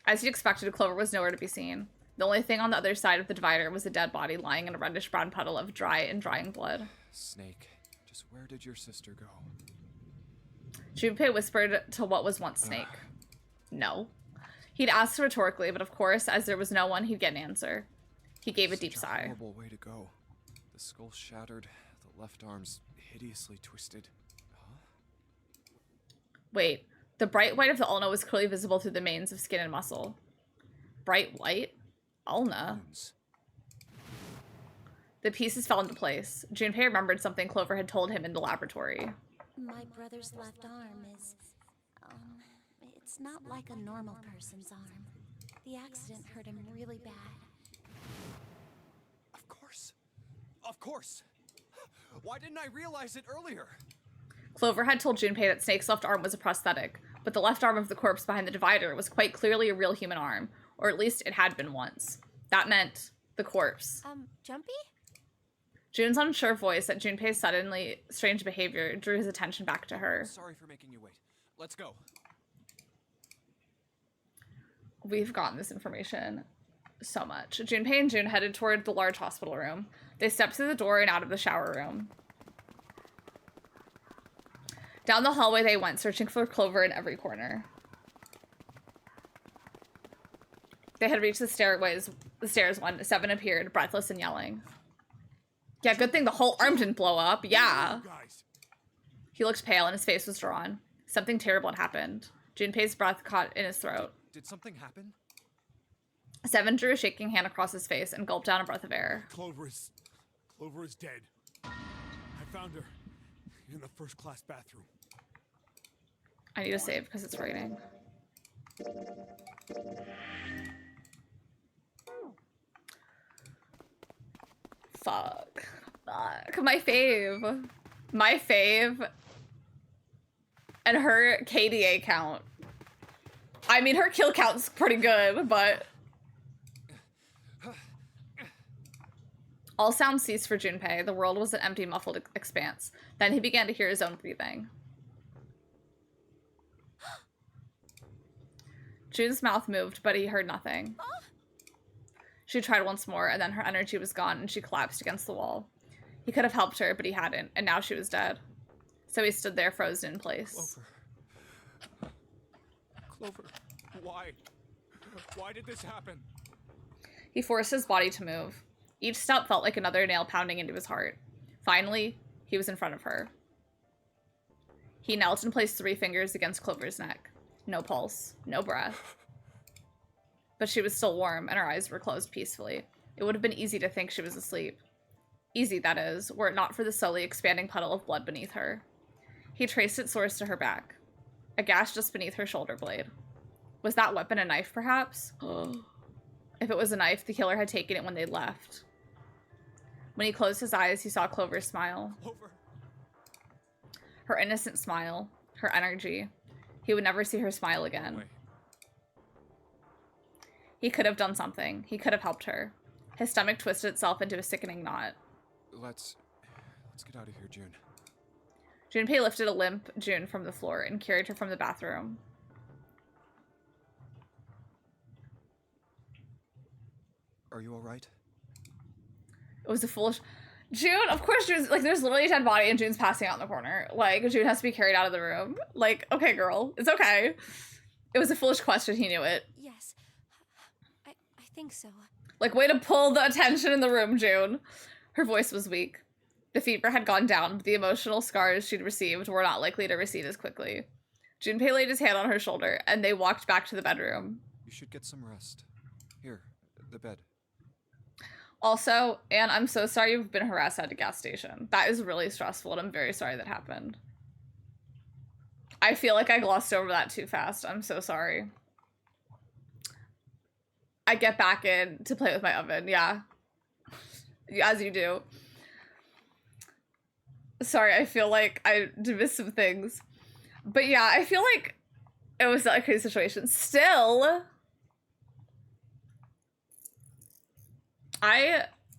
As he expected, Clover was nowhere to be seen. The only thing on the other side of the divider was a dead body lying in a reddish-brown puddle of dry and drying blood. Snake, just where did your sister go? Junpei whispered to what was once Snake. No. He'd asked rhetorically, but of course, as there was no one, he'd get an answer. He gave a deep sigh. Horrible way to go. The skull shattered, the left arm's hideously twisted. Huh? Wait, the bright white of the ulna was clearly visible through the manes of skin and muscle. Bright white? Ulna? The pieces fell into place. Junpei remembered something Clover had told him in the laboratory. My brother's left arm is, it's not like a normal person's arm. The accident hurt him really bad. Of course. Of course. Why didn't I realize it earlier? Clover had told Junpei that Snake's left arm was a prosthetic, but the left arm of the corpse behind the divider was quite clearly a real human arm, or at least it had been once. That meant the corpse. Jumpy? June's unsure voice at Junpei's suddenly strange behavior drew his attention back to her. Sorry for making you wait. Let's go. We've gotten this information so much. Junpei and June headed toward the large hospital room. They stepped through the door and out of the shower room. Down the hallway they went, searching for Clover in every corner. They had reached the stairs when Seven appeared, breathless and yelling. Yeah, good thing the whole arm didn't blow up. Yeah. He looked pale and his face was drawn. Something terrible had happened. Junpei's breath caught in his throat. Did something happen? Seven drew a shaking hand across his face and gulped down a breath of air. Clover is dead. I found her in the first-class bathroom. I need to save because it's raining. Fuck. My fave. My fave. And her KDA count. I mean, her kill count's pretty good, but... All sound ceased for Junpei. The world was an empty, muffled expanse. Then he began to hear his own breathing. June's mouth moved, but he heard nothing. She tried once more, and then her energy was gone, and she collapsed against the wall. He could have helped her, but he hadn't, and now she was dead. So he stood there, frozen in place. Clover, why? Why did this happen? He forced his body to move. Each step felt like another nail pounding into his heart. Finally, he was in front of her. He knelt and placed 3 fingers against Clover's neck. No pulse, no breath. But she was still warm, and her eyes were closed peacefully. It would have been easy to think she was asleep. Easy, that is, were it not for the slowly expanding puddle of blood beneath her. He traced its source to her back. A gash just beneath her shoulder blade. Was that weapon a knife, perhaps? If it was a knife, the killer had taken it when they left. When he closed his eyes, he saw Clover smile. Clover. Her innocent smile. Her energy. He would never see her smile again. Wait. He could have done something. He could have helped her. His stomach twisted itself into a sickening knot. Let's get out of here, June. Junpei lifted a limp June from the floor and carried her from the bathroom. Are you all right? It was a foolish... June, of course, June's... Like, there's literally a dead body and June's passing out in the corner. Like, June has to be carried out of the room. Like, okay, girl. It's okay. It was a foolish question. He knew it. Yes. I think so. Like, way to pull the attention in the room, June. Her voice was weak. The fever had gone down, but the emotional scars she'd received were not likely to recede as quickly. Junpei laid his hand on her shoulder, and they walked back to the bedroom. You should get some rest. Here, the bed. Also, Anne, I'm so sorry you've been harassed at a gas station. That is really stressful, and I'm very sorry that happened. I feel like I glossed over that too fast. I'm so sorry. I get back in to play with my oven, yeah. As you do. Sorry, I feel like I missed some things. But yeah, I feel like it was not a crazy situation. Still,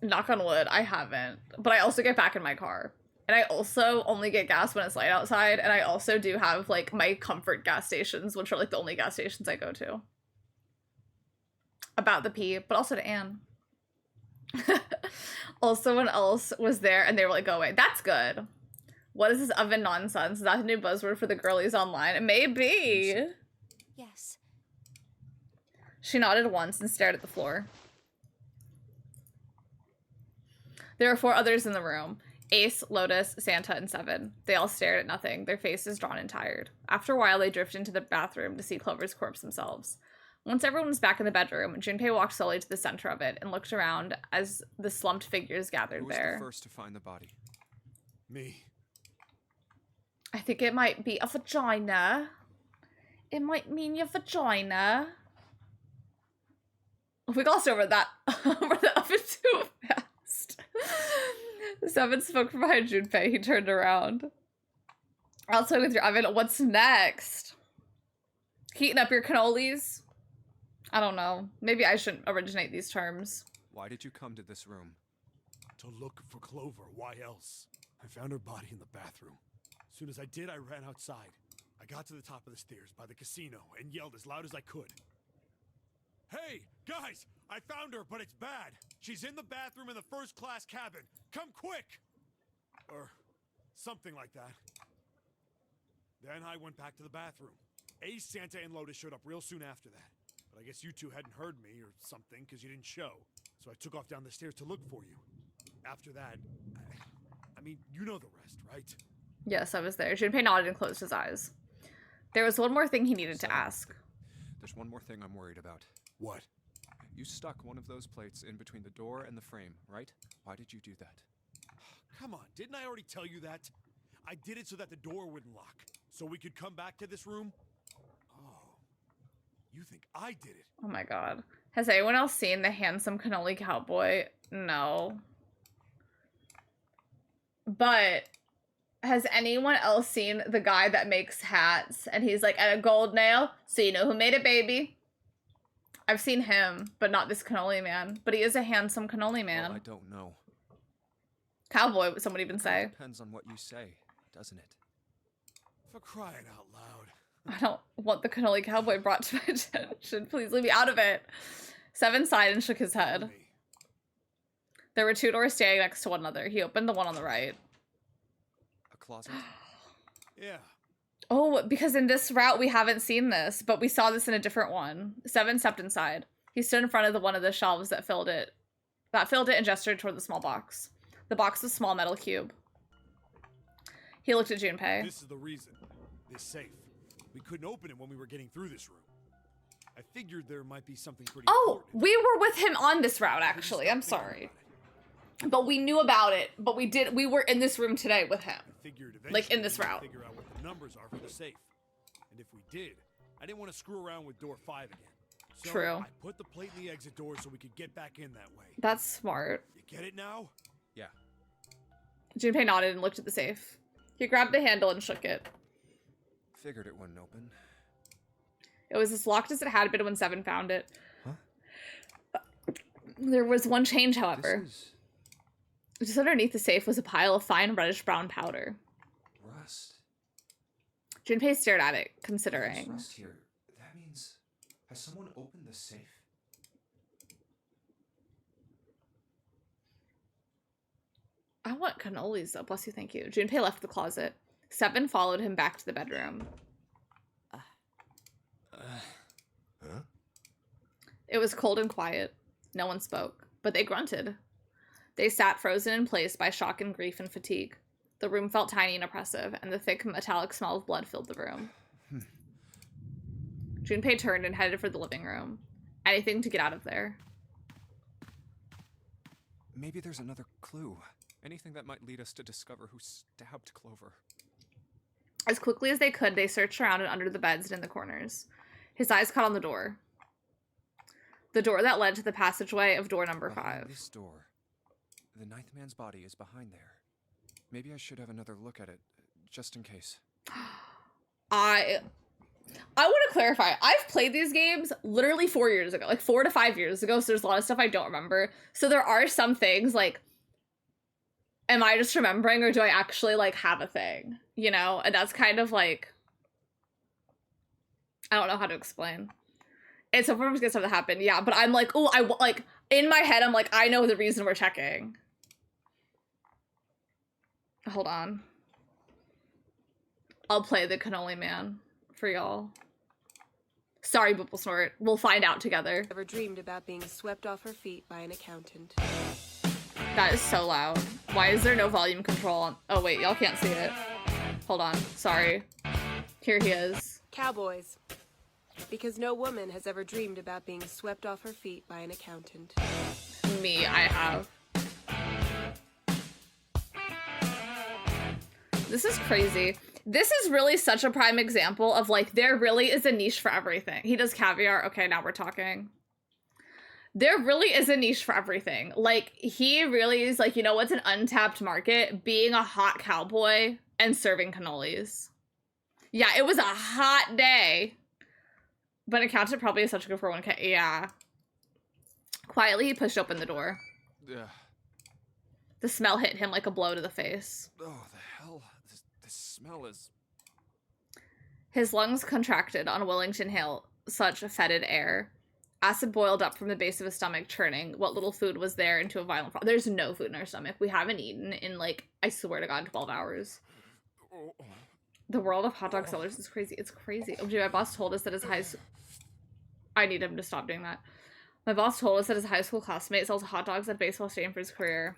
knock on wood, I haven't. But I also get back in my car. And I also only get gas when it's light outside. And I also do have, like, my comfort gas stations, which are, like, the only gas stations I go to. About the pee, but also to Anne. Also, someone else was there, and they were like, go away. That's good. What is this oven nonsense? Is that the new buzzword for the girlies online? Maybe. Yes. She nodded once and stared at the floor. There were 4 others in the room. Ace, Lotus, Santa, and Seven. They all stared at nothing, their faces drawn and tired. After a while, they drifted into the bathroom to see Clover's corpse themselves. Once everyone was back in the bedroom, Junpei walked slowly to the center of it and looked around as the slumped figures gathered there. Who was the first to find the body? Me. I think it might be a vagina. It might mean your vagina. We glossed over that over the oven too fast. Seven spoke from behind Junpei. He turned around. Outside with your oven. What's next? Heating up your cannolis? I don't know. Maybe I shouldn't originate these terms. Why did you come to this room? To look for Clover. Why else? I found her body in the bathroom. As soon as I did, I ran outside. I got to the top of the stairs by the casino and yelled as loud as I could. Hey, guys! I found her, but it's bad. She's in the bathroom in the first-class cabin. Come quick! Or something like that. Then I went back to the bathroom. Ace, Santa, and Lotus showed up real soon after that. But I guess you two hadn't heard me or something because you didn't show. So I took off down the stairs to look for you. After that, I mean, you know the rest, right? Yes, I was there. Junpei nodded and closed his eyes. There was one more thing he needed to ask. There's one more thing I'm worried about. What? You stuck one of those plates in between the door and the frame, right? Why did you do that? Come on, didn't I already tell you that? I did it so that the door wouldn't lock. So we could come back to this room? Oh, you think I did it? Oh my god. Has anyone else seen the handsome cannoli cowboy? No. But has anyone else seen the guy that makes hats and he's like, at a gold nail, so you know who made it, baby? I've seen him, but not this cannoli man. But he is a handsome cannoli man. Well, I don't know. Cowboy, would someone even say. Depends on what you say, doesn't it? For crying out loud. I don't want the cannoli cowboy brought to my attention. Please leave me out of it. Seven sighed and shook his head. There were 2 doors standing next to one another. He opened the one on the right. A closet? Yeah. Oh, because in this route we haven't seen this, but we saw this in a different one. Seven stepped inside. He stood in front of one of the shelves that filled it and gestured toward the small box. The box was a small metal cube. He looked at Junpei. This is the reason. This safe. We couldn't open it when we were getting through this room. I figured there might be something pretty important. We were with him on this route, actually. I'm sorry. But we knew about it. But we were in this room today with him. I figured like, in this route. Figure out what the numbers are for the safe. And if we did, I didn't want to screw around with door 5 again. So True. I put the plate in the exit door so we could get back in that way. That's smart. You get it now? Yeah. Junpei nodded and looked at the safe. He grabbed the handle and shook it. Figured it wouldn't open. It was as locked as it had been when Seven found it. Huh? There was one change, however. Just underneath the safe was a pile of fine reddish-brown powder. Rust. Junpei stared at it, There's considering. rust here. That means... Has someone opened the safe? I want cannolis, though. Bless you, thank you. Junpei left the closet. Seven followed him back to the bedroom. Huh? It was cold and quiet. No one spoke, but they grunted. They sat frozen in place by shock and grief and fatigue. The room felt tiny and oppressive, and the thick metallic smell of blood filled the room. Junpei turned and headed for the living room. Anything to get out of there. Maybe there's another clue. Anything that might lead us to discover who stabbed Clover. As quickly as they could, they searched around and under the beds and in the corners. His eyes caught on the door. The door that led to the passageway of door number 5. This door. The 9th man's body is behind there. Maybe I should have another look at it, just in case. I want to clarify. I've played these games literally 4 years ago, like 4 to 5 years ago, so there's a lot of stuff I don't remember. So there are some things, like, am I just remembering, or do I actually, like, have a thing? You know? And that's kind of, like, I don't know how to explain. It's sometimes good stuff that happened, yeah, but I'm like, oh, like, in my head, I'm like, I know the reason we're checking. Hold on. I'll play the cannoli man for y'all. Sorry, Bubble Snort. We'll find out together. Ever dreamed about being swept off her feet by an accountant? That is so loud. Why is there no volume control on? Oh wait, y'all can't see it. Hold on. Sorry. Here he is. Cowboys. Because no woman has ever dreamed about being swept off her feet by an accountant. Me, I have. This is crazy. This is really such a prime example of, like, there really is a niche for everything. He does caviar. Okay, now we're talking. There really is a niche for everything. Like, he really is, like, you know what's an untapped market? Being a hot cowboy and serving cannolis. Yeah, it was a hot day. But accountant probably is such a good 401k. Yeah. Quietly, he pushed open the door. Yeah. The smell hit him like a blow to the face. Oh, the hell? This smell is... His lungs contracted, unwilling to inhale such fetid air. Acid boiled up from the base of his stomach, churning what little food was there into a violent froth. There's no food in our stomach. We haven't eaten in, like, I swear to God, 12 hours. The world of hot dog sellers is crazy. It's crazy. Oh, my boss told us that his high school... I need him to stop doing that. My boss told us that his high school classmate sells hot dogs at a baseball stadium for his career.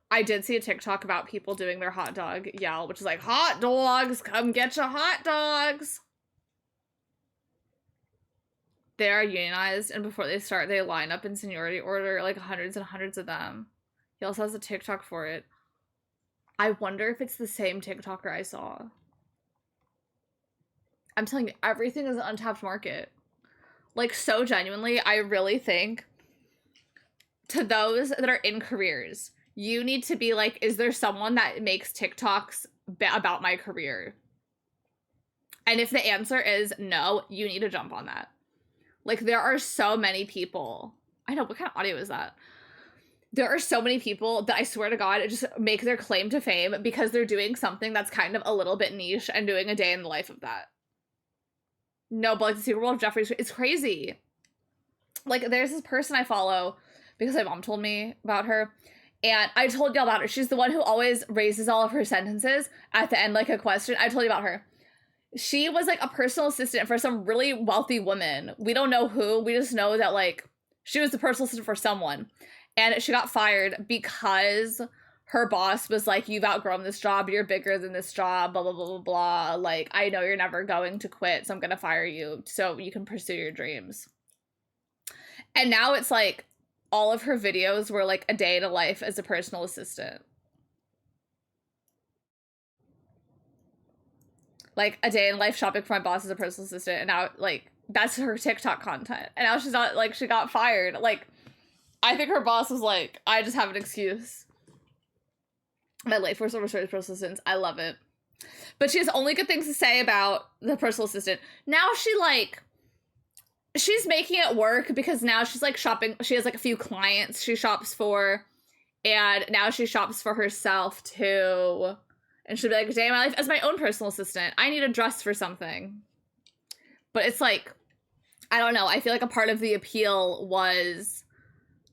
I did see a TikTok about people doing their hot dog yell, which is like, hot dogs, come get your hot dogs. They are unionized, and before they start, they line up in seniority order, like hundreds and hundreds of them. He also has a TikTok for it. I wonder if it's the same TikToker I saw. I'm telling you, everything is an untapped market. Like, so genuinely, I really think to those that are in careers, you need to be like, is there someone that makes TikToks about my career? And if the answer is no, you need to jump on that. Like, there are so many people. I know, what kind of audio is that? There are so many people that I swear to God, just make their claim to fame because they're doing something that's kind of a little bit niche and doing a day in the life of that. No, but like the Secret World of Jeffrey's, it's crazy. Like there's this person I follow because my mom told me about her. And I told y'all about her. She's the one who always raises all of her sentences at the end like a question. I told you about her. She was like a personal assistant for some really wealthy woman. We don't know who. We just know that like she was the personal assistant for someone. And she got fired because her boss was like, you've outgrown this job. You're bigger than this job, blah, blah, blah, blah, blah. Like, I know you're never going to quit, so I'm going to fire you so you can pursue your dreams. And now it's like all of her videos were like a day in a life as a personal assistant. Like a day in life shopping for my boss as a personal assistant. And now like that's her TikTok content. And now she's not like, she got fired. Like, I think her boss was like, I just have an excuse. My late first over personal assistants. I love it. But she has only good things to say about the personal assistant. Now she's making it work because now she's like shopping. She has like a few clients she shops for. And now she shops for herself too. And she'll be like, day in my life as my own personal assistant. I need a dress for something. But it's like, I don't know. I feel like a part of the appeal was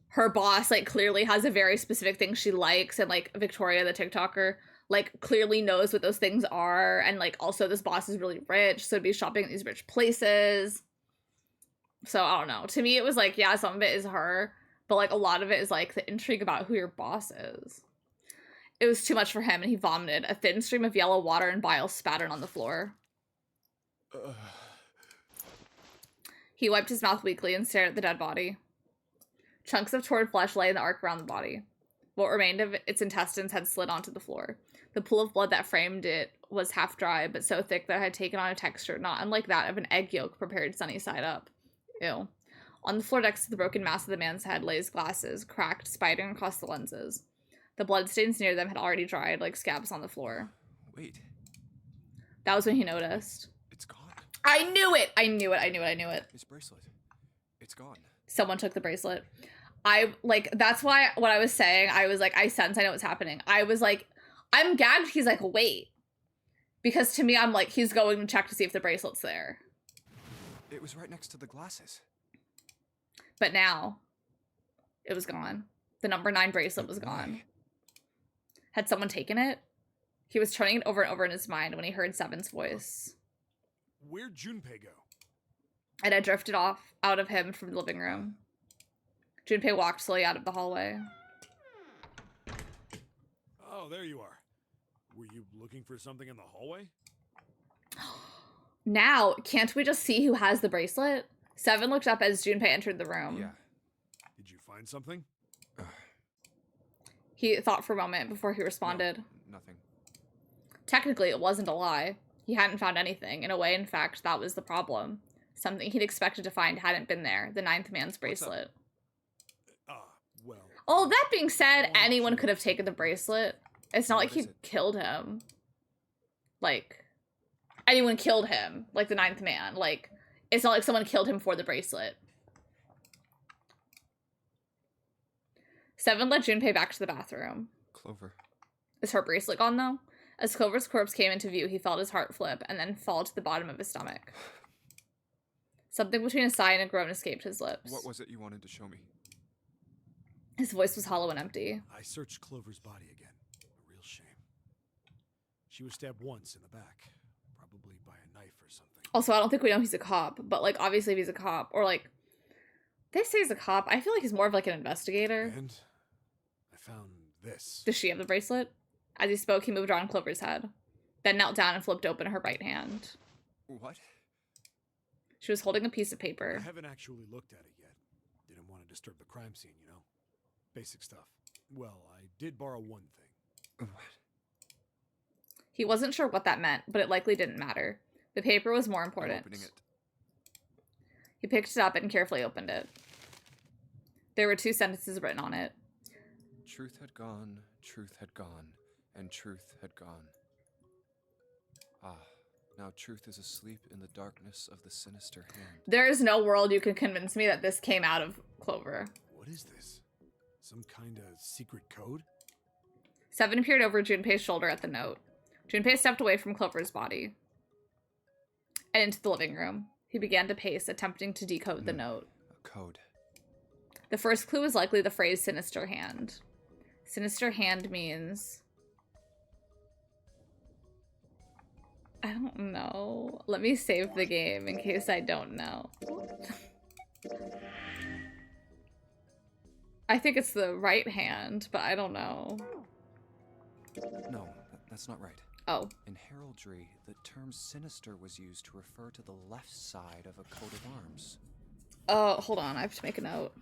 her boss like clearly has a very specific thing she likes, and like Victoria the TikToker like clearly knows what those things are, and like also this boss is really rich, so to be shopping at these rich places. So I don't know. To me it was like, yeah, some of it is her, but like a lot of it is like the intrigue about who your boss is. It was too much for him and he vomited. A thin stream of yellow water and bile spattered on the floor. He wiped his mouth weakly and stared at the dead body. Chunks of torn flesh lay in the arc around the body. What remained of its intestines had slid onto the floor. The pool of blood that framed it was half dry, but so thick that it had taken on a texture not unlike that of an egg yolk prepared sunny side up. Ew. On the floor next to the broken mass of the man's head lay his glasses, cracked, spidering across the lenses. The bloodstains near them had already dried, like scabs on the floor. Wait. That was when he noticed. It's gone. I knew it! I knew it. His bracelet. It's gone. Someone took the bracelet. That's why what I was saying, I was like, I sense I know what's happening. I was like, I'm gagged. He's like, wait. Because to me, I'm like, he's going to check to see if the bracelet's there. It was right next to the glasses. But now, it was gone. The number 9 bracelet was gone. Had someone taken it? He was turning it over and over in his mind when he heard Seven's voice. Where'd Junpei go? And it drifted off out of him from the living room. Junpei walked slowly out of the hallway. Oh, there you are. Were you looking for something in the hallway? Now, can't we just see who has the bracelet? Seven looked up as Junpei entered the room. Yeah. Did you find something? He thought for a moment before he responded. No, nothing. Technically, it wasn't a lie. He hadn't found anything. In a way, in fact, that was the problem. Something he'd expected to find hadn't been there. The 9th man's bracelet. Well. Oh, that being said, anyone could have taken the bracelet. It's not like he killed him. Like, anyone killed him. Like the 9th man. Like, it's not like someone killed him for the bracelet. Seven led Junpei back to the bathroom. Clover. Is her bracelet gone, though? As Clover's corpse came into view, he felt his heart flip and then fall to the bottom of his stomach. Something between a sigh and a groan escaped his lips. What was it you wanted to show me? His voice was hollow and empty. I searched Clover's body again. A real shame. She was stabbed once in the back. Probably by a knife or something. Also, I don't think we know he's a cop, but, like, obviously if he's a cop, or, like, they say he's a cop. I feel like he's more of, like, an investigator. And I found this. Does she have the bracelet? As he spoke, he moved around Clover's head, then knelt down and flipped open her right hand. What? She was holding a piece of paper. I haven't actually looked at it yet. Didn't want to disturb the crime scene, you know? Basic stuff. Well, I did borrow one thing. What? He wasn't sure what that meant, but it likely didn't matter. The paper was more important. I'm opening it. He picked it up and carefully opened it. There were 2 sentences written on it. Truth had gone, truth had gone, and truth had gone. Ah, now truth is asleep in the darkness of the sinister hand. There is no world you can convince me that this came out of Clover. What is this? Some kind of secret code? Seven peered over Junpei's shoulder at the note. Junpei stepped away from Clover's body and into the living room. He began to pace, attempting to decode the note. A code. The first clue was likely the phrase sinister hand. Sinister hand means... I don't know. Let me save the game in case I don't know. I think it's the right hand, but I don't know. No, that's not right. Oh. In heraldry, the term sinister was used to refer to the left side of a coat of arms. Oh, hold on. I have to make a note.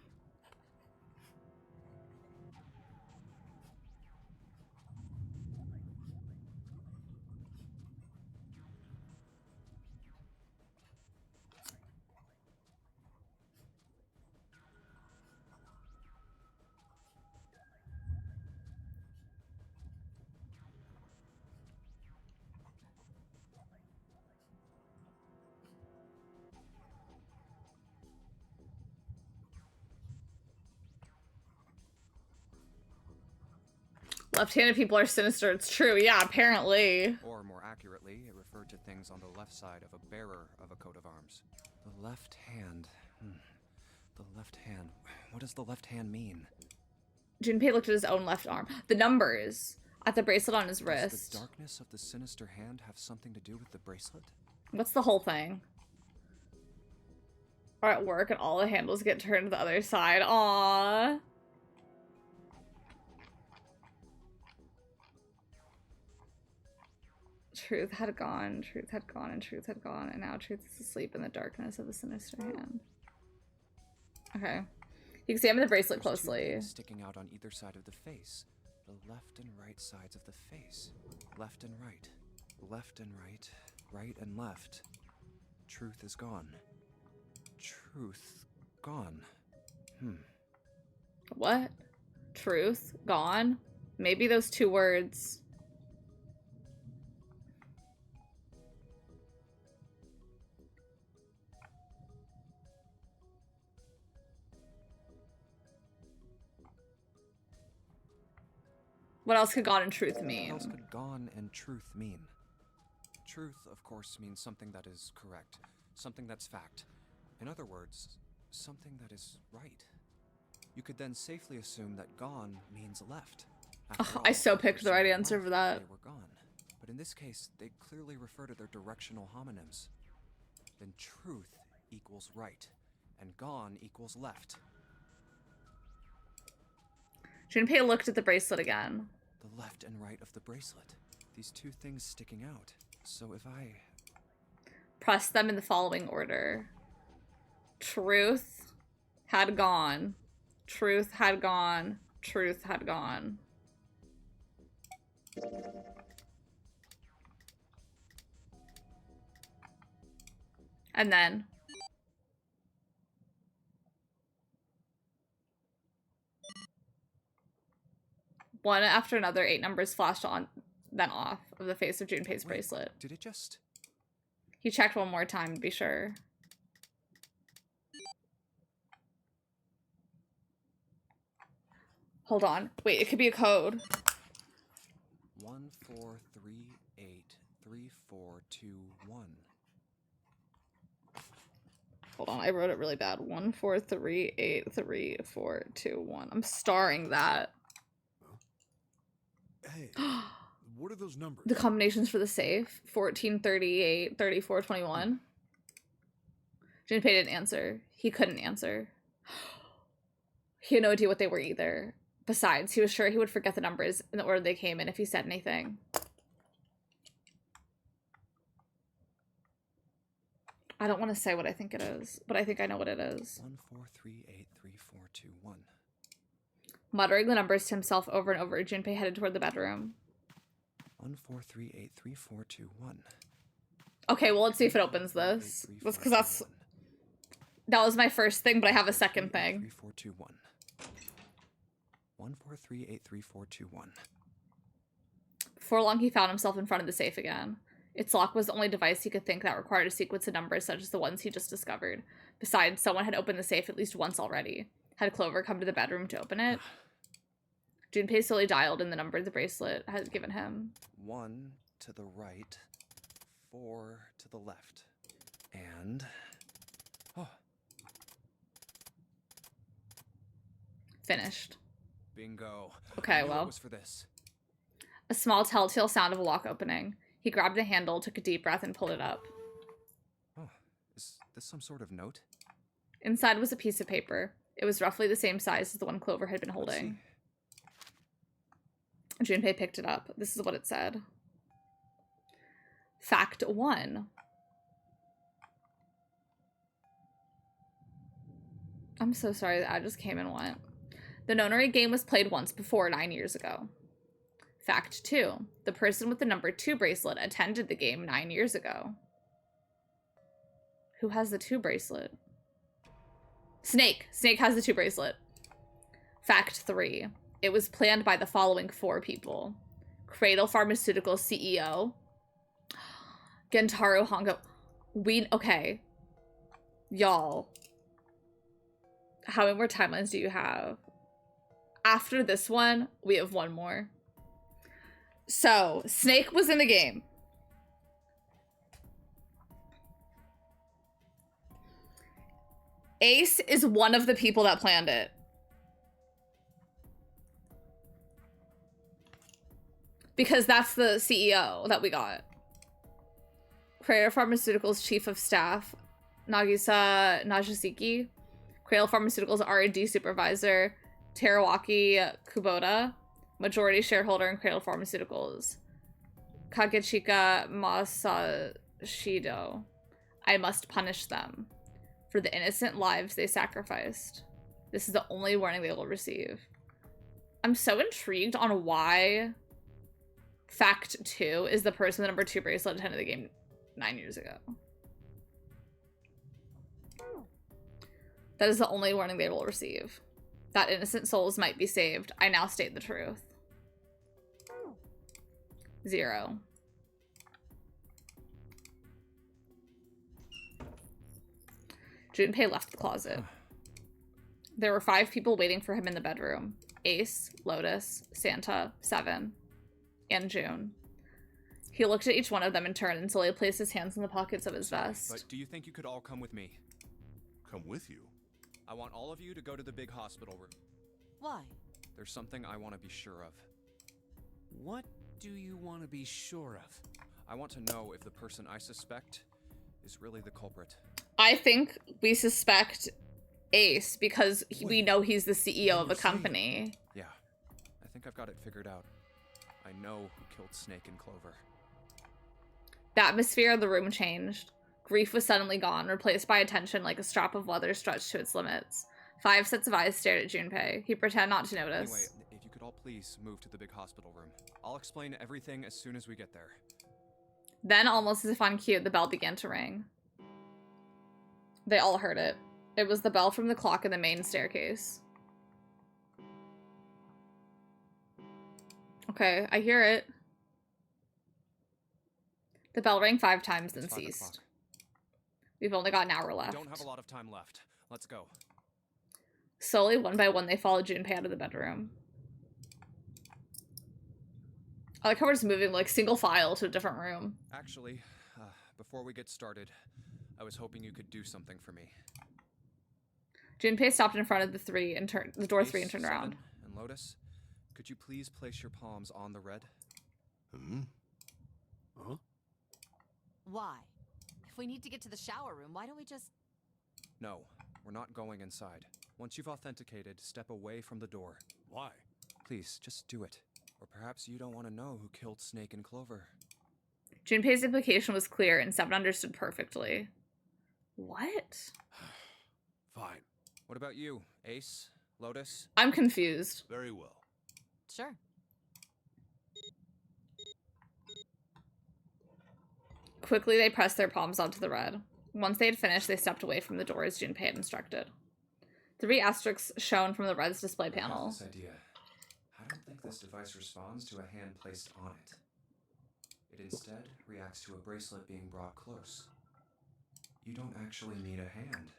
Left-handed people are sinister. It's true. Yeah, apparently. Or more accurately, it referred to things on the left side of a bearer of a coat of arms. The left hand. The left hand. What does the left hand mean? Junpei looked at his own left arm. The numbers at the bracelet on his wrist. Does the darkness of the sinister hand have something to do with the bracelet? What's the whole thing? Or at work and all the handles get turned to the other side. Aww. Truth had gone, and truth had gone, and now truth is asleep in the darkness of the sinister hand. Okay. He examined the bracelet closely. Sticking out on either side of the face. The left and right sides of the face. Left and right. Left and right. Right and left. Truth is gone. Truth gone. What? Truth gone? Maybe those two words. What else could gone and truth mean? What else could gone and truth mean? Truth, of course, means something that is correct. Something that's fact. In other words, something that is right. You could then safely assume that gone means left. Oh, I so picked the right answer for that. They were gone. But in this case, they clearly refer to their directional homonyms. Then truth equals right, and gone equals left. Junpei looked at the bracelet again. The left and right of the bracelet. These two things sticking out. So if I... Press them in the following order. Truth had gone. Truth had gone. Truth had gone. And then... one after another, 8 numbers flashed on, then off, of the face of Junpei's bracelet. Did it just... He checked one more time to be sure. Hold on. Wait, it could be a code. 143834221. Hold on, I wrote it really bad. 143834221. I'm starring that. Hey, what are those numbers? The combinations for the safe. 1438 3421. Junpei didn't answer. He couldn't answer. He had no idea what they were either. Besides, he was sure he would forget the numbers in the order they came in if he said anything. I don't want to say what I think it is, but I think I know what it is. 143833421. Muttering the numbers to himself over and over, Junpei headed toward the bedroom. 143833421. Okay, well, let's see if it opens this. That's because that was my first thing, but I have a second thing. 3421. 143833421. Before long, he found himself in front of the safe again. Its lock was the only device he could think that required a sequence of numbers such as the ones he just discovered. Besides, someone had opened the safe at least once already. Had Clover come to the bedroom to open it? Junpei slowly dialed in the number the bracelet had given him. 1 to the right, 4 to the left, and... Oh. Finished. Bingo. Okay, I knew well. it was for this. A small telltale sound of a lock opening. He grabbed a handle, took a deep breath, and pulled it up. Oh, is this some sort of note? Inside was a piece of paper. It was roughly the same size as the one Clover had been holding. Junpei picked it up. This is what it said. Fact 1. I'm so sorry that I just came and went. The Nonary game was played once before 9 years ago. Fact 2. The person with the number 2 bracelet attended the game 9 years ago. Who has the 2 bracelet? Snake. Snake has the 2 bracelet. Fact 3. It was planned by the following 4 people. Cradle Pharmaceuticals CEO. Gentaro Hongo. Okay. Y'all. How many more timelines do you have? After this one, we have one more. So, Snake was in the game. Ace is one of the people that planned it. Because that's the CEO that we got. Cradle Pharmaceuticals Chief of Staff, Nagisa Najisuki. Cradle Pharmaceuticals R&D Supervisor, Teruaki Kubota. Majority shareholder in Cradle Pharmaceuticals, Kagechika Masashido. I must punish them for the innocent lives they sacrificed. This is the only warning they will receive. I'm so intrigued on why Fact 2 is the person with the number 2 bracelet attended the game 9 years ago. That is the only warning they will receive. That innocent souls might be saved. I now state the truth. 0. Junpei left the closet. There were 5 people waiting for him in the bedroom. Ace, Lotus, Santa, 7, and June. He looked at each one of them in turn until he placed his hands in the pockets of his vest. But do you think you could all come with me? Come with you? I want all of you to go to the big hospital room. Why? There's something I want to be sure of. What do you want to be sure of? I want to know if the person I suspect is really the culprit. I think we suspect Ace because we know he's the CEO of a company. Yeah, I think I've got it figured out. I know who killed Snake and Clover. The atmosphere of the room changed. Grief was suddenly gone, replaced by attention like a strap of leather stretched to its limits. 5 sets of eyes stared at Junpei. He pretended not to notice. Anyway, if you could all please move to the big hospital room. I'll explain everything as soon as we get there. Then, almost as if on cue, the bell began to ring. They all heard it. It was the bell from the clock in the main staircase. Okay, I hear it. The bell rang 5 times, then ceased. We've only got an hour left. We don't have a lot of time left. Let's go. Slowly, one by one, they followed Junpei out of the bedroom. I like how we're just moving like single file to a different room. Actually, before we get started, I was hoping you could do something for me. Junpei stopped in front of the door 3 and turned around. And Lotus, could you please place your palms on the red? Huh? Why? If we need to get to the shower room, why don't we just... No, we're not going inside. Once you've authenticated, step away from the door. Why? Please, just do it. Or perhaps you don't want to know who killed Snake and Clover. Junpei's implication was clear, and 7 understood perfectly. What? Fine. What about you, Ace? Lotus? I'm confused. Very well. Sure. Quickly, they pressed their palms onto the red. Once they had finished, they stepped away from the door as Junpei had instructed. 3 asterisks shone from the red's display panel. This idea. I don't think this device responds to a hand placed on it. It instead reacts to a bracelet being brought close. You don't actually need a hand.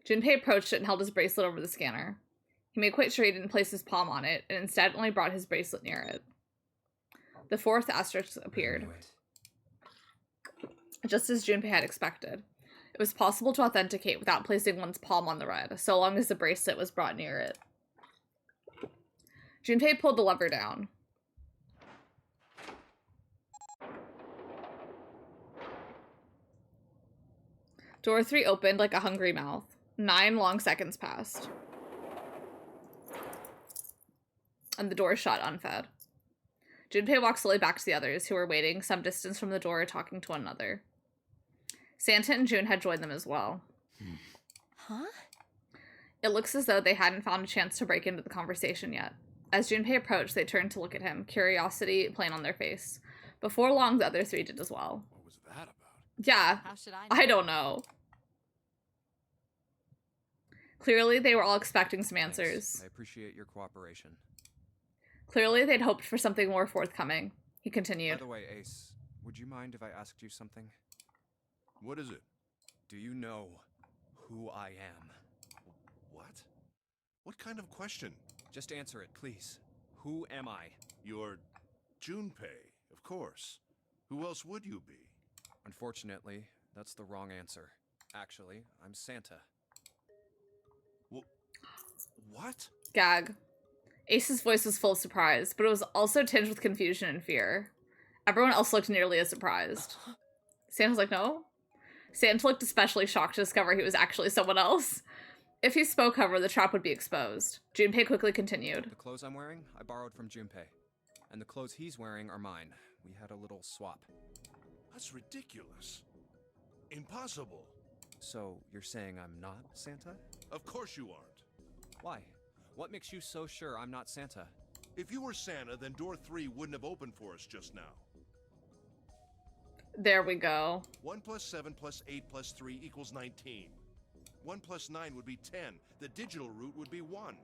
Junpei approached it and held his bracelet over the scanner. He made quite sure he didn't place his palm on it, and instead only brought his bracelet near it. The fourth asterisk appeared, just as Junpei had expected. It was possible to authenticate without placing one's palm on the red, so long as the bracelet was brought near it. Junpei pulled the lever down. Door 3 opened like a hungry mouth. 9 long seconds passed. And the door shut unfed. Junpei walked slowly back to the others, who were waiting some distance from the door, talking to one another. Santa and June had joined them as well. Huh? It looks as though they hadn't found a chance to break into the conversation yet. As Junpei approached, they turned to look at him, curiosity plain on their face. Before long, the other 3 did as well. What was that about? Yeah, How should I don't know. Clearly, they were all expecting some answers. Thanks. I appreciate your cooperation. Clearly, they'd hoped for something more forthcoming. He continued. By the way, Ace, would you mind if I asked you something? What is it? Do you know who I am? What? What kind of question? Just answer it, please. Who am I? You're Junpei, of course. Who else would you be? Unfortunately, that's the wrong answer. Actually, I'm Santa. What? Gag. Ace's voice was full of surprise, but it was also tinged with confusion and fear. Everyone else looked nearly as surprised. Santa's like, no? Santa looked especially shocked to discover he was actually someone else. If he spoke, however, the trap would be exposed. Junpei quickly continued. The clothes I'm wearing, I borrowed from Junpei. And the clothes he's wearing are mine. We had a little swap. That's ridiculous. Impossible. So, you're saying I'm not Santa? Of course you aren't. Why? What makes you so sure I'm not Santa? If you were Santa, then door 3 wouldn't have opened for us just now. There we go. 1 plus 7 plus 8 plus 3 equals 19. 1 plus 9 would be 10. The digital route would be 1.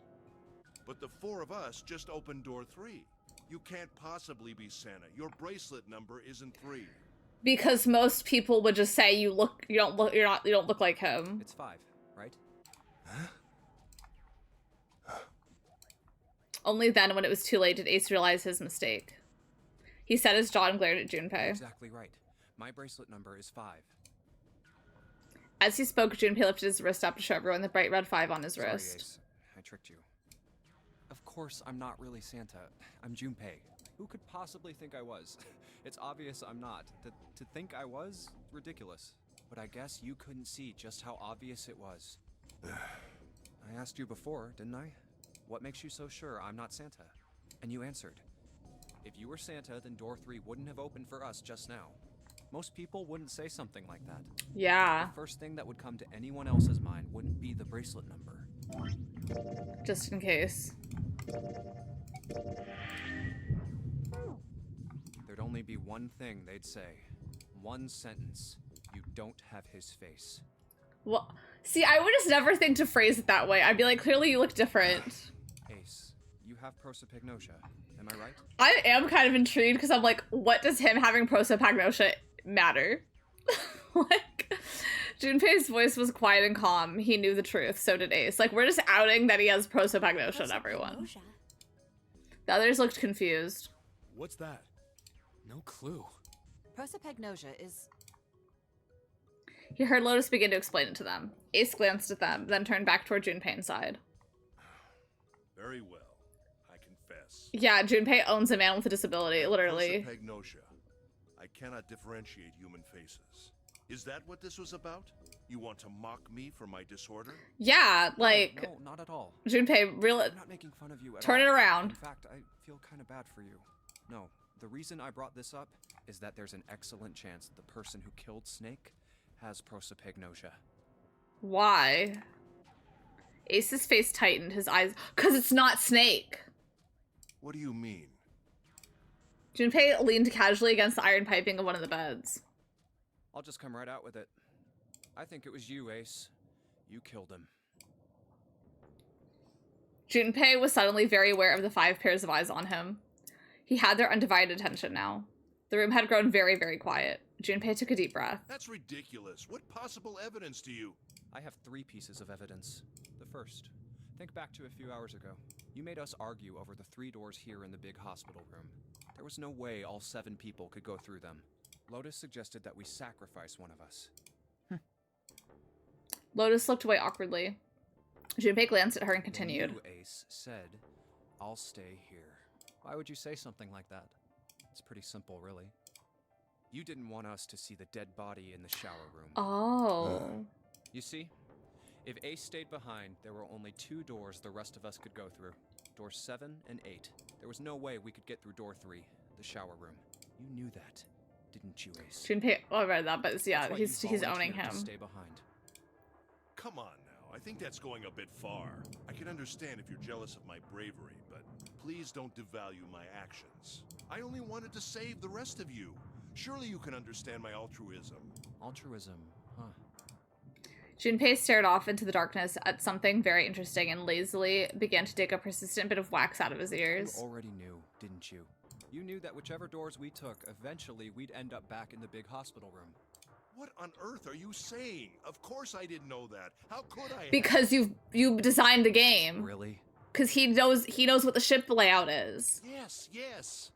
But the 4 of us just opened door 3. You can't possibly be Santa. Your bracelet number isn't 3. Because most people would just say you don't look like him. It's 5, right? Only then, when it was too late, did Ace realize his mistake. He set his jaw and glared at Junpei. Exactly right. My bracelet number is 5. As he spoke, Junpei lifted his wrist up to show everyone the bright red 5 on his Sorry, wrist. Ace. I tricked you. Of course, I'm not really Santa. I'm Junpei. Who could possibly think I was? It's obvious I'm not. To think I was? Ridiculous. But I guess you couldn't see just how obvious it was. I asked you before, didn't I? What makes you so sure I'm not Santa? And you answered. If you were Santa, then door 3 wouldn't have opened for us just now. Most people wouldn't say something like that. Yeah. The first thing that would come to anyone else's mind wouldn't be the bracelet number. Just in case. There'd only be one thing they'd say. One sentence. You don't have his face. Well, see, I would just never think to phrase it that way. I'd be like, clearly you look different. Ace, you have prosopagnosia, am I right? I am kind of intrigued because I'm like, what does him having prosopagnosia matter? Like, Junpei's voice was quiet and calm. He knew the truth, so did Ace. Like, we're just outing that he has prosopagnosia to everyone. The others looked confused. What's that? No clue. Prosopagnosia is... He heard Lotus begin to explain it to them. Ace glanced at them, then turned back toward Junpei's side. Very well, I confess. Yeah, Junpei owns a man with a disability, literally. Prosopagnosia. I cannot differentiate human faces. Is that what this was about? You want to mock me for my disorder? Yeah, like... No, not at all. Junpei, I'm not making fun of you at turn all. it around. In fact, I feel kind of bad for you. No, the reason I brought this up is that there's an excellent chance the person who killed Snake has prosopagnosia. Why? Ace's face tightened, his eyes... Because it's not Snake! What do you mean? Junpei leaned casually against the iron piping of one of the beds. I'll just come right out with it. I think it was you, Ace. You killed him. Junpei was suddenly very aware of the 5 pairs of eyes on him. He had their undivided attention now. The room had grown very, very quiet. Junpei took a deep breath. That's ridiculous. What possible evidence do you... I have 3 pieces of evidence. The first. Think back to a few hours ago. You made us argue over the 3 doors here in the big hospital room. There was no way all 7 people could go through them. Lotus suggested that we sacrifice one of us. Lotus looked away awkwardly. Junpei glanced at her and continued. You, Ace, said, I'll stay here. Why would you say something like that? It's pretty simple, really. You didn't want us to see the dead body in the shower room. Oh. You see, if Ace stayed behind, there were only 2 doors the rest of us could go through. Doors 7 and 8. There was no way we could get through door 3, the shower room. You knew that, didn't you, Ace? Junpei, oh, I read that, but yeah, he's owning him. Stay behind. Come on now, I think that's going a bit far. I can understand if you're jealous of my bravery, but please don't devalue my actions. I only wanted to save the rest of you. Surely you can understand my altruism. Altruism, huh? Junpei stared off into the darkness at something very interesting and lazily began to dig a persistent bit of wax out of his ears. You already knew, didn't you? You knew that whichever doors we took, eventually we'd end up back in the big hospital room. What on earth are you saying? Of course I didn't know that. How could I? Because you designed the game. Really? Because he knows what the ship layout is. Yes, yes.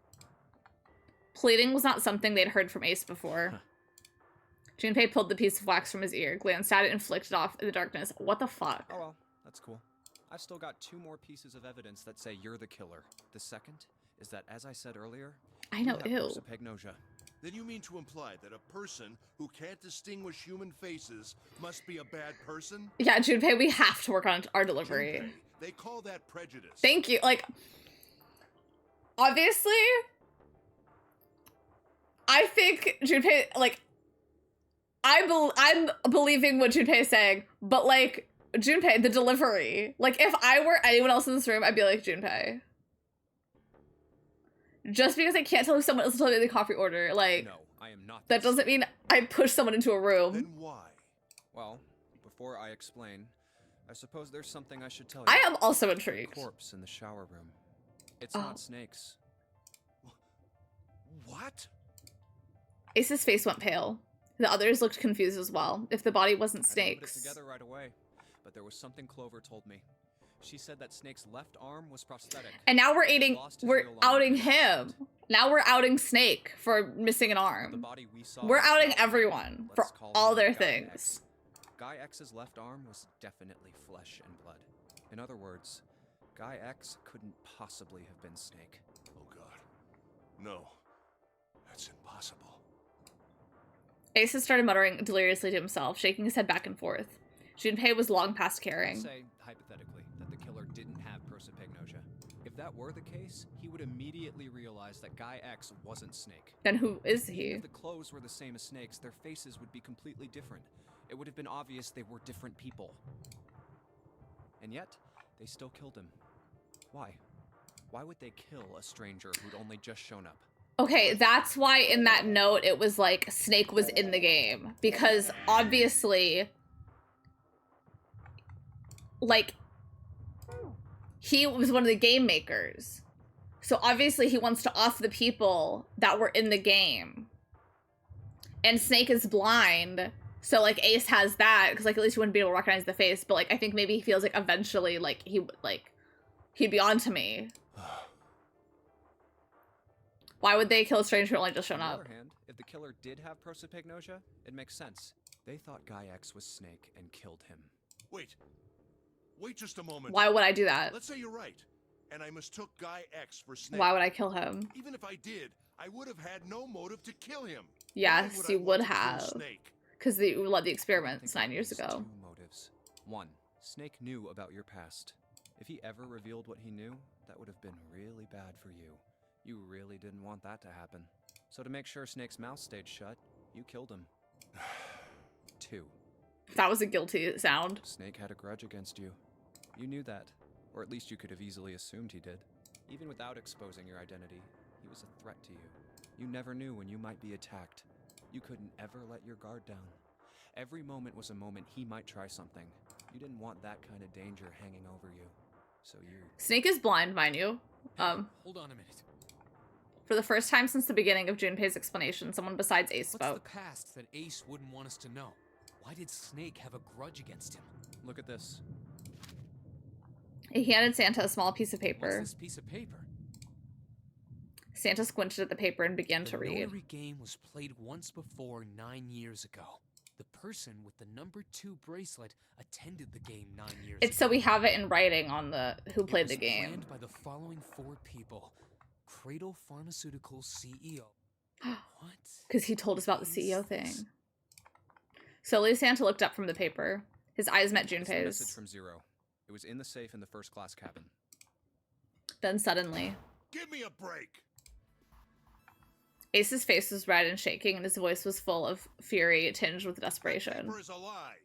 Pleading was not something they'd heard from Ace before. Junpei pulled the piece of wax from his ear, glanced at it, and flicked it off in the darkness. What the fuck? Oh well, that's cool. I've still got 2 more pieces of evidence that say you're the killer. The second is that, as I said earlier, I know, you have ew. prosopagnosia. Then you mean to imply that a person who can't distinguish human faces must be a bad person? Yeah, Junpei, we have to work on our delivery. Junpei, they call that prejudice. Thank you. Like, obviously, I think Junpei, like, I'm believing what Junpei is saying, but, like, Junpei, the delivery. Like, if I were anyone else in this room, I'd be like, Junpei. Just because I can't tell if someone else told me the coffee order, like, no, I am not. That doesn't mean I push someone into a room. Then why? Well, before I explain, I suppose there's something I should tell you. I am also intrigued. Corpse in the shower room. It's not Snake's. What? Ace's face went pale. The others looked confused as well. If the body wasn't I didn't put Snake's. it together right away, but there was something Clover told me. She said that Snake's left arm was prosthetic. And now we're outing him. Now we're outing Snake for missing an The arm. body we saw We're in the outing shower room, everyone for let's call all him their Guy things. X. Guy X's left arm was definitely flesh and blood. In other words, Guy X couldn't possibly have been Snake. Oh god. No. That's impossible. Ace started muttering deliriously to himself, shaking his head back and forth. Junpei was long past caring. Let's say, hypothetically, that the killer didn't have prosopagnosia. If that were the case, he would immediately realize that Guy X wasn't Snake. Then who is he? If the clothes were the same as Snake's, their faces would be completely different. It would have been obvious they were different people. And yet, they still killed him. Why? Why would they kill a stranger who'd only just shown up? Okay, that's why in that note it was like Snake was in the game. Because obviously, like, he was one of the game makers. So obviously he wants to off the people that were in the game. And Snake is blind. So, like, Ace has that, because, like, at least he wouldn't be able to recognize the face. But, like, I think maybe he feels like eventually, like, he'd be on to me. Why would they kill a stranger who only just shown On the up? other hand, if the killer did have prosopagnosia, it makes sense. They thought Guy X was Snake and killed him. Wait just a moment. Why would I do that? Let's say you're right, and I mistook Guy X for Snake. Why would I kill him? Even if I did, I would have had no motive to kill him. Yes, you would have. Snake? Because you led the experiments 9 years ago. 2 motives. 1, Snake knew about your past. If he ever revealed what he knew, that would have been really bad for you. You really didn't want that to happen. So to make sure Snake's mouth stayed shut, you killed him. 2. That was a guilty sound. Snake had a grudge against you. You knew that. Or at least you could have easily assumed he did. Even without exposing your identity, he was a threat to you. You never knew when you might be attacked. You couldn't ever let your guard down. Every moment was a moment he might try something. You didn't want that kind of danger hanging over you. So you... Snake is blind, mind you. Hold on a minute. For the first time since the beginning of Junpei's explanation, someone besides Ace What's spoke. the past that Ace wouldn't want us to know? Why did Snake have a grudge against him? Look at this. He handed Santa a small piece of paper. What's this piece of paper? Santa squinted at the paper and began to read. The notary game was played once before 9 years ago. The person with the number 2 bracelet attended the game 9 years It's ago. so we have it in writing on the who played the game. Planned by the following 4 people. Cradle Pharmaceuticals CEO. What? Because he told us about the CEO thing. Slowly, Santa looked up from the paper. His eyes met It's a message Junpei's. from Zero. It was in the safe in the first class cabin. Then suddenly, Give me a break. Ace's face was red and shaking, and his voice was full of fury tinged with desperation. Paper is a lie.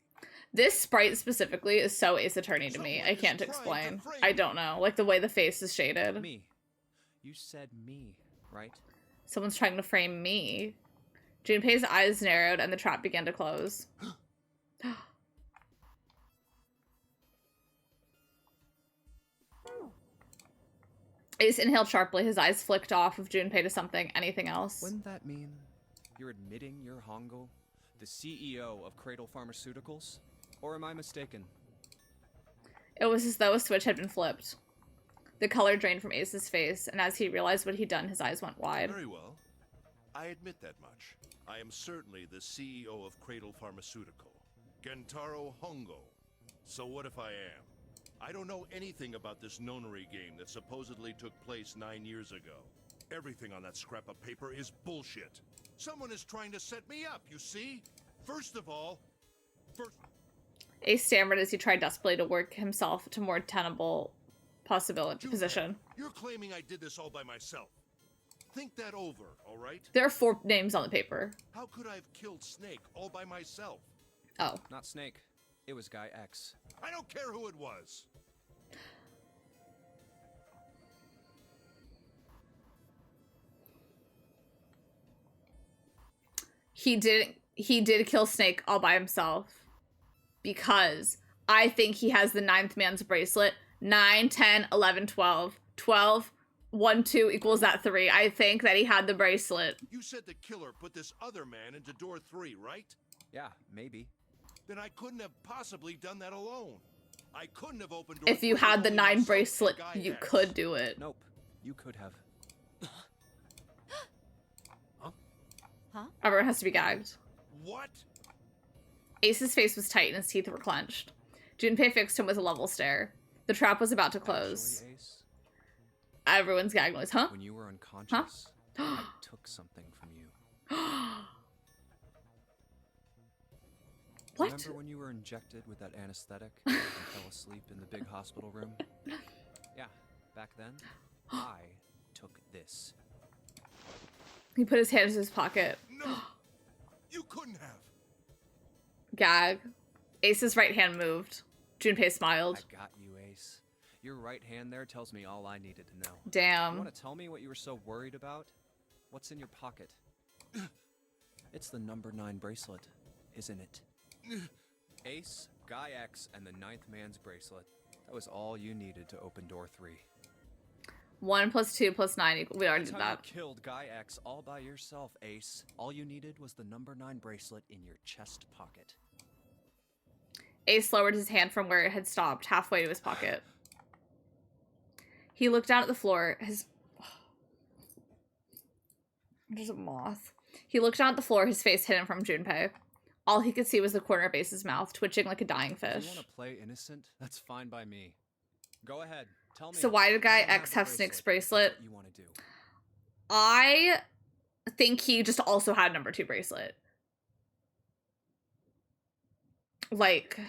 This sprite specifically is so Ace Attorney to me. I can't explain. I don't know. Like the way the face is shaded. Me. You said me, right? Someone's trying to frame me. Junpei's eyes narrowed and the trap began to close. Ace inhaled sharply. His eyes flicked off of Junpei to something. Anything else? Wouldn't that mean you're admitting you're Hongo, the CEO of Cradle Pharmaceuticals? Or am I mistaken? It was as though a switch had been flipped. The color drained from Ace's face, and as he realized what he'd done, his eyes went wide. Very well. I admit that much. I am certainly the CEO of Cradle Pharmaceutical, Gentaro Hongo. So what if I am? I don't know anything about this nonary game that supposedly took place 9 years ago. Everything on that scrap of paper is bullshit. Someone is trying to set me up, you see? First of all, Ace stammered as he tried desperately to work himself to more tenable position. You're claiming I did this all by myself. Think that over, all right? There are 4 names on the paper. How could I have killed Snake all by myself? Oh. Not Snake. It was Guy X. I don't care who it was. He did kill Snake all by himself. Because I think he has the 9th man's bracelet. 9, 10, 11, 12. 12, 1, 2 equals that 3. I think that he had the bracelet. You said the killer put this other man into door 3, right? Yeah, maybe. Then I couldn't have possibly done that alone. I couldn't have opened door If you 3 had the only 9 myself bracelet, and Guy you X. could do it. Nope. You could have. Huh? Everyone has to be gagged. What? Ace's face was tight and his teeth were clenched. Junpei fixed him with a level stare. The trap was about to close. Actually, Ace, Everyone's gag noise, huh? when you were unconscious, I took something from you. What? Remember when you were injected with that anesthetic and fell asleep in the big hospital room? Yeah, back then, I took this. He put his hand in his pocket. No, you couldn't have. Gag. Ace's right hand moved. Junpei smiled. I got you, Ace. Your right hand there tells me all I needed to know. Damn. You want to tell me what you were so worried about? What's in your pocket? It's the number 9 bracelet, isn't it? Ace, Guy X, and the 9th man's bracelet. That was all you needed to open door 3. 1 + 2 + 9 equals. We already That's did how that. you killed Guy X all by yourself, Ace. All you needed was the number 9 bracelet in your chest pocket. Ace lowered his hand from where it had stopped, halfway to his pocket. He looked down at the floor. There's a moth. He looked down at the floor, his face hidden from Junpei. All he could see was the corner of Ace's mouth, twitching like a dying If you fish. want to play innocent, that's fine by me. Go ahead. Tell me. So why did Guy You don't X the have Snake's bracelet? That's what you want to do. I think he just also had number 2 bracelet. Like,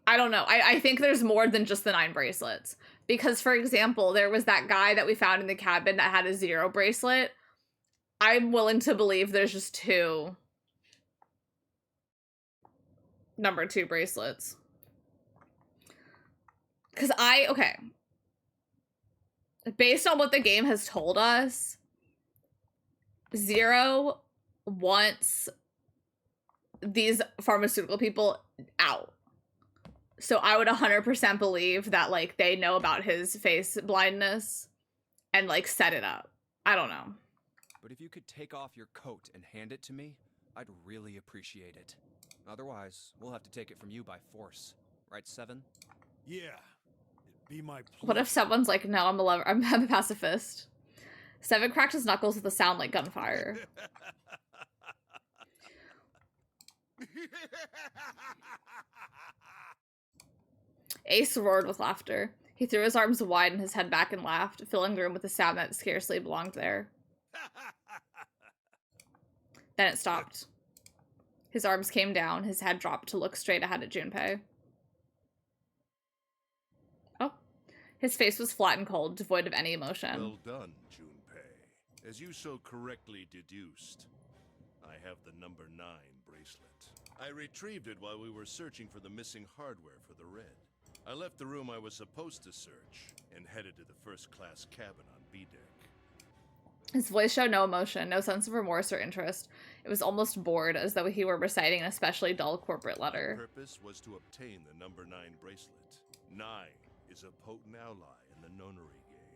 I don't know. I think there's more than just the 9 bracelets. Because, for example, there was that guy that we found in the cabin that had a 0 bracelet. I'm willing to believe there's just 2 number 2 bracelets. Because okay. Based on what the game has told us, 0 wants these pharmaceutical people out. So I would 100% believe that, like, they know about his face blindness and, like, set it up. I don't know. But if you could take off your coat and hand it to me, I'd really appreciate it. Otherwise, we'll have to take it from you by force. Right, 7? Yeah. Be my What if someone's like, no, I'm a pacifist. Seven cracked his knuckles with a sound like gunfire. Ace roared with laughter. He threw his arms wide and his head back and laughed, filling the room with a sound that scarcely belonged there. Then it stopped. His arms came down, his head dropped to look straight ahead at Junpei. Oh. His face was flat and cold, devoid of any emotion. Well done, Junpei. As you so correctly deduced, I have the number 9 bracelet. I retrieved it while we were searching for the missing hardware for the red. I left the room I was supposed to search and headed to the first-class cabin on B deck. His voice showed no emotion, no sense of remorse or interest. It was almost bored, as though he were reciting an especially dull corporate letter. My purpose was to obtain the number 9 bracelet. 9 is a potent ally in the nonary game.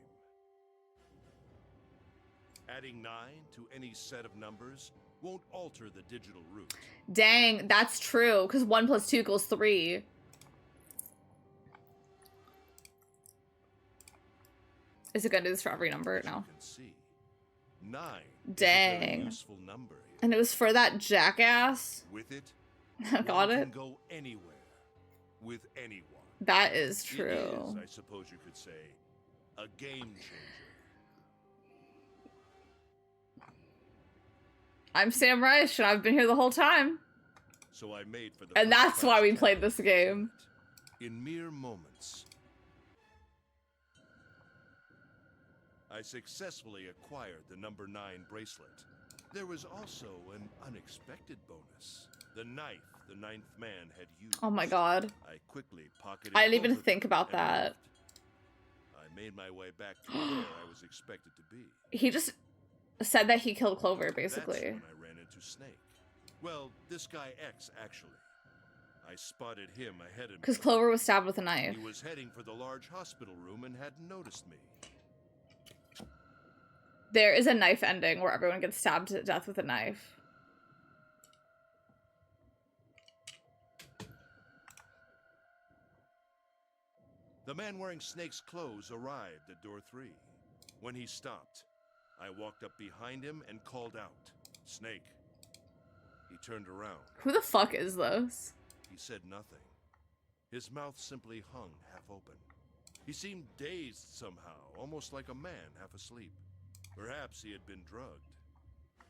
Adding 9 to any set of numbers won't alter the digital root. Dang, that's true, because 1 + 2 = 3. Is it gonna do this for every number? No. 9 Dang. is a very useful number here. And it was for that jackass? With it, Got one it? can go anywhere with anyone. That is true. It is, I suppose you could say, a game changer. I'm Sam Reich, and I've been here the whole time. So I made for the And that's why we played this game. in mere moments. I successfully acquired the number 9 bracelet. There was also an unexpected bonus. The knife the 9th man had used. Oh my god. I quickly pocketed I didn't even both of think them about and that. left. I made my way back to where I was expected to be. He just said that he killed Clover, basically. That's when I ran into Snake. Well, this guy X, actually. I spotted him ahead of me. Because Clover was stabbed with a knife. He was heading for the large hospital room and hadn't noticed me. There is a knife ending where everyone gets stabbed to death with a knife. The man wearing Snake's clothes arrived at door 3. When he stopped, I walked up behind him and called out, "Snake." He turned around. Who the fuck is this? He said nothing. His mouth simply hung half open. He seemed dazed somehow, almost like a man half asleep. Perhaps he had been drugged.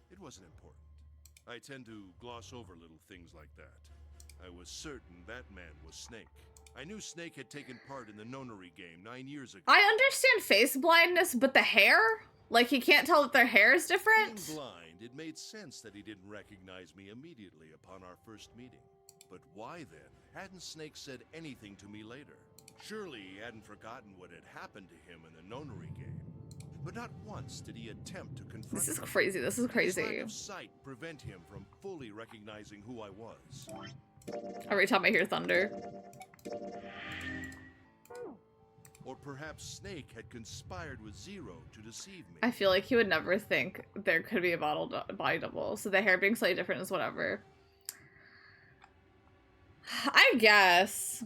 It wasn't important. I tend to gloss over little things like that. I was certain that man was Snake. I knew Snake had taken part in the nonary game 9 years ago. I understand face blindness, but the hair? Like, he can't tell that their hair is different? Being blind, it made sense that he didn't recognize me immediately upon our first meeting. But why then hadn't Snake said anything to me later? Surely he hadn't forgotten what had happened to him in the nonary game. But not once did he attempt to confront This is me. crazy, this is crazy. His lack of sight prevent him from fully recognizing who I was. Every time I hear thunder. Or perhaps Snake had conspired with Zero to deceive me. I feel like he would never think there could be a body double, so the hair being slightly different is whatever. I guess.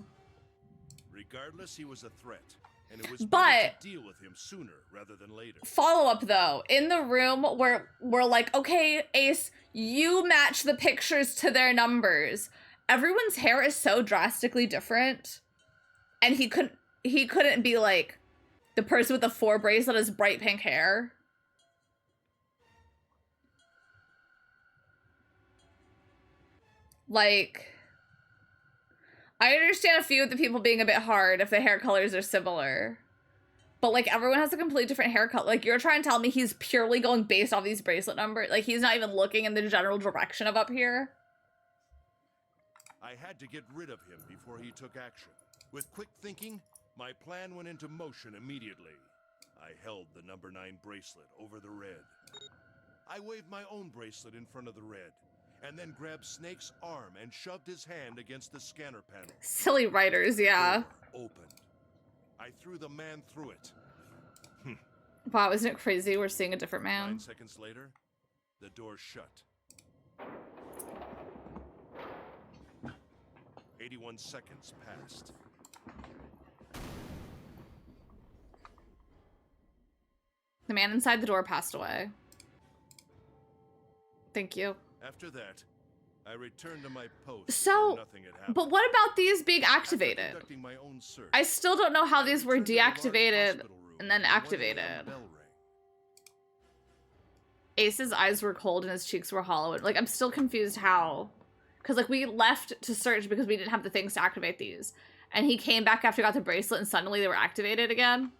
Regardless, he was a threat, and it was But- better to deal with him sooner rather than later. Follow up though, in the room where we're like, okay, Ace, you match the pictures to their numbers. Everyone's hair is so drastically different, and he couldn't be like, the person with the 4 bracelet has bright pink hair. Like, I understand a few of the people being a bit hard if the hair colors are similar. But, like, everyone has a completely different haircut. Like, you're trying to tell me he's purely going based off these bracelet numbers? Like, he's not even looking in the general direction of up here? I had to get rid of him before he took action. With quick thinking, my plan went into motion immediately. I held the number 9 bracelet over the red. I waved my own bracelet in front of the red, and then grabbed Snake's arm and shoved his hand against the scanner panel. Silly writers, yeah. The door opened. I threw the man through it. Wow, isn't it crazy we're seeing a different man? 9 seconds later, the door shut. 81 seconds passed. The man inside the door passed away. Thank you. After that, I returned to my post. So, nothing had happened. but what about these being activated? After conducting my own search, I still don't know how these were returned to the large deactivated hospital room and then when the activated. alarm bell rang. Ace's eyes were cold and his cheeks were hollow. Like, I'm still confused how. Because, like, we left to search because we didn't have the things to activate these. And he came back after he got the bracelet and suddenly they were activated again.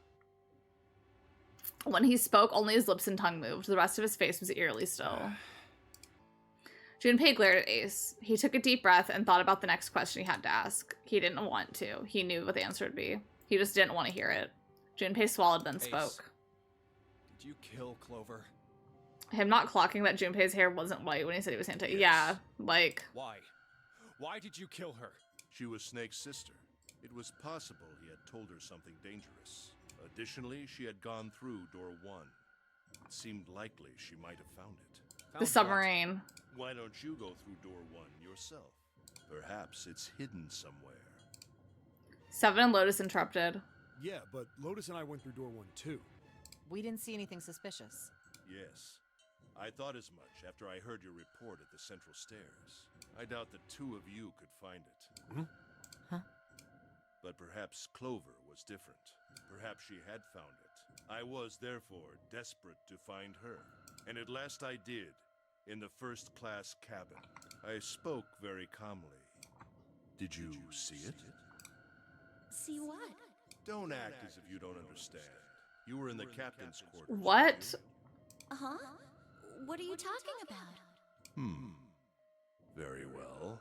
When he spoke, only his lips and tongue moved. The rest of his face was eerily still. Junpei glared at Ace. He took a deep breath and thought about the next question he had to ask. He didn't want to. He knew what the answer would be. He just didn't want to hear it. Junpei swallowed, then spoke. Did you kill Clover? Him not clocking that Junpei's hair wasn't white when he said he was anti- Yeah, like... Why? Why did you kill her? She was Snake's sister. It was possible he had told her something dangerous. Additionally, she had gone through door 1. It seemed likely she might have found it. The submarine. Why don't you go through door 1 yourself? Perhaps it's hidden somewhere. Seven and Lotus interrupted. Yeah, but Lotus and I went through door 1 too. We didn't see anything suspicious. Yes. I thought as much after I heard your report at the central stairs. I doubt the two of you could find it. Hmm? Huh? But perhaps Clover was different. Perhaps she had found it. I was, therefore, desperate to find her. And at last I did, in the first-class cabin. I spoke very calmly. Did you see it? See what? Don't act as if you don't understand. You were in the captain's quarters. What? Huh? What are you talking about? Very well.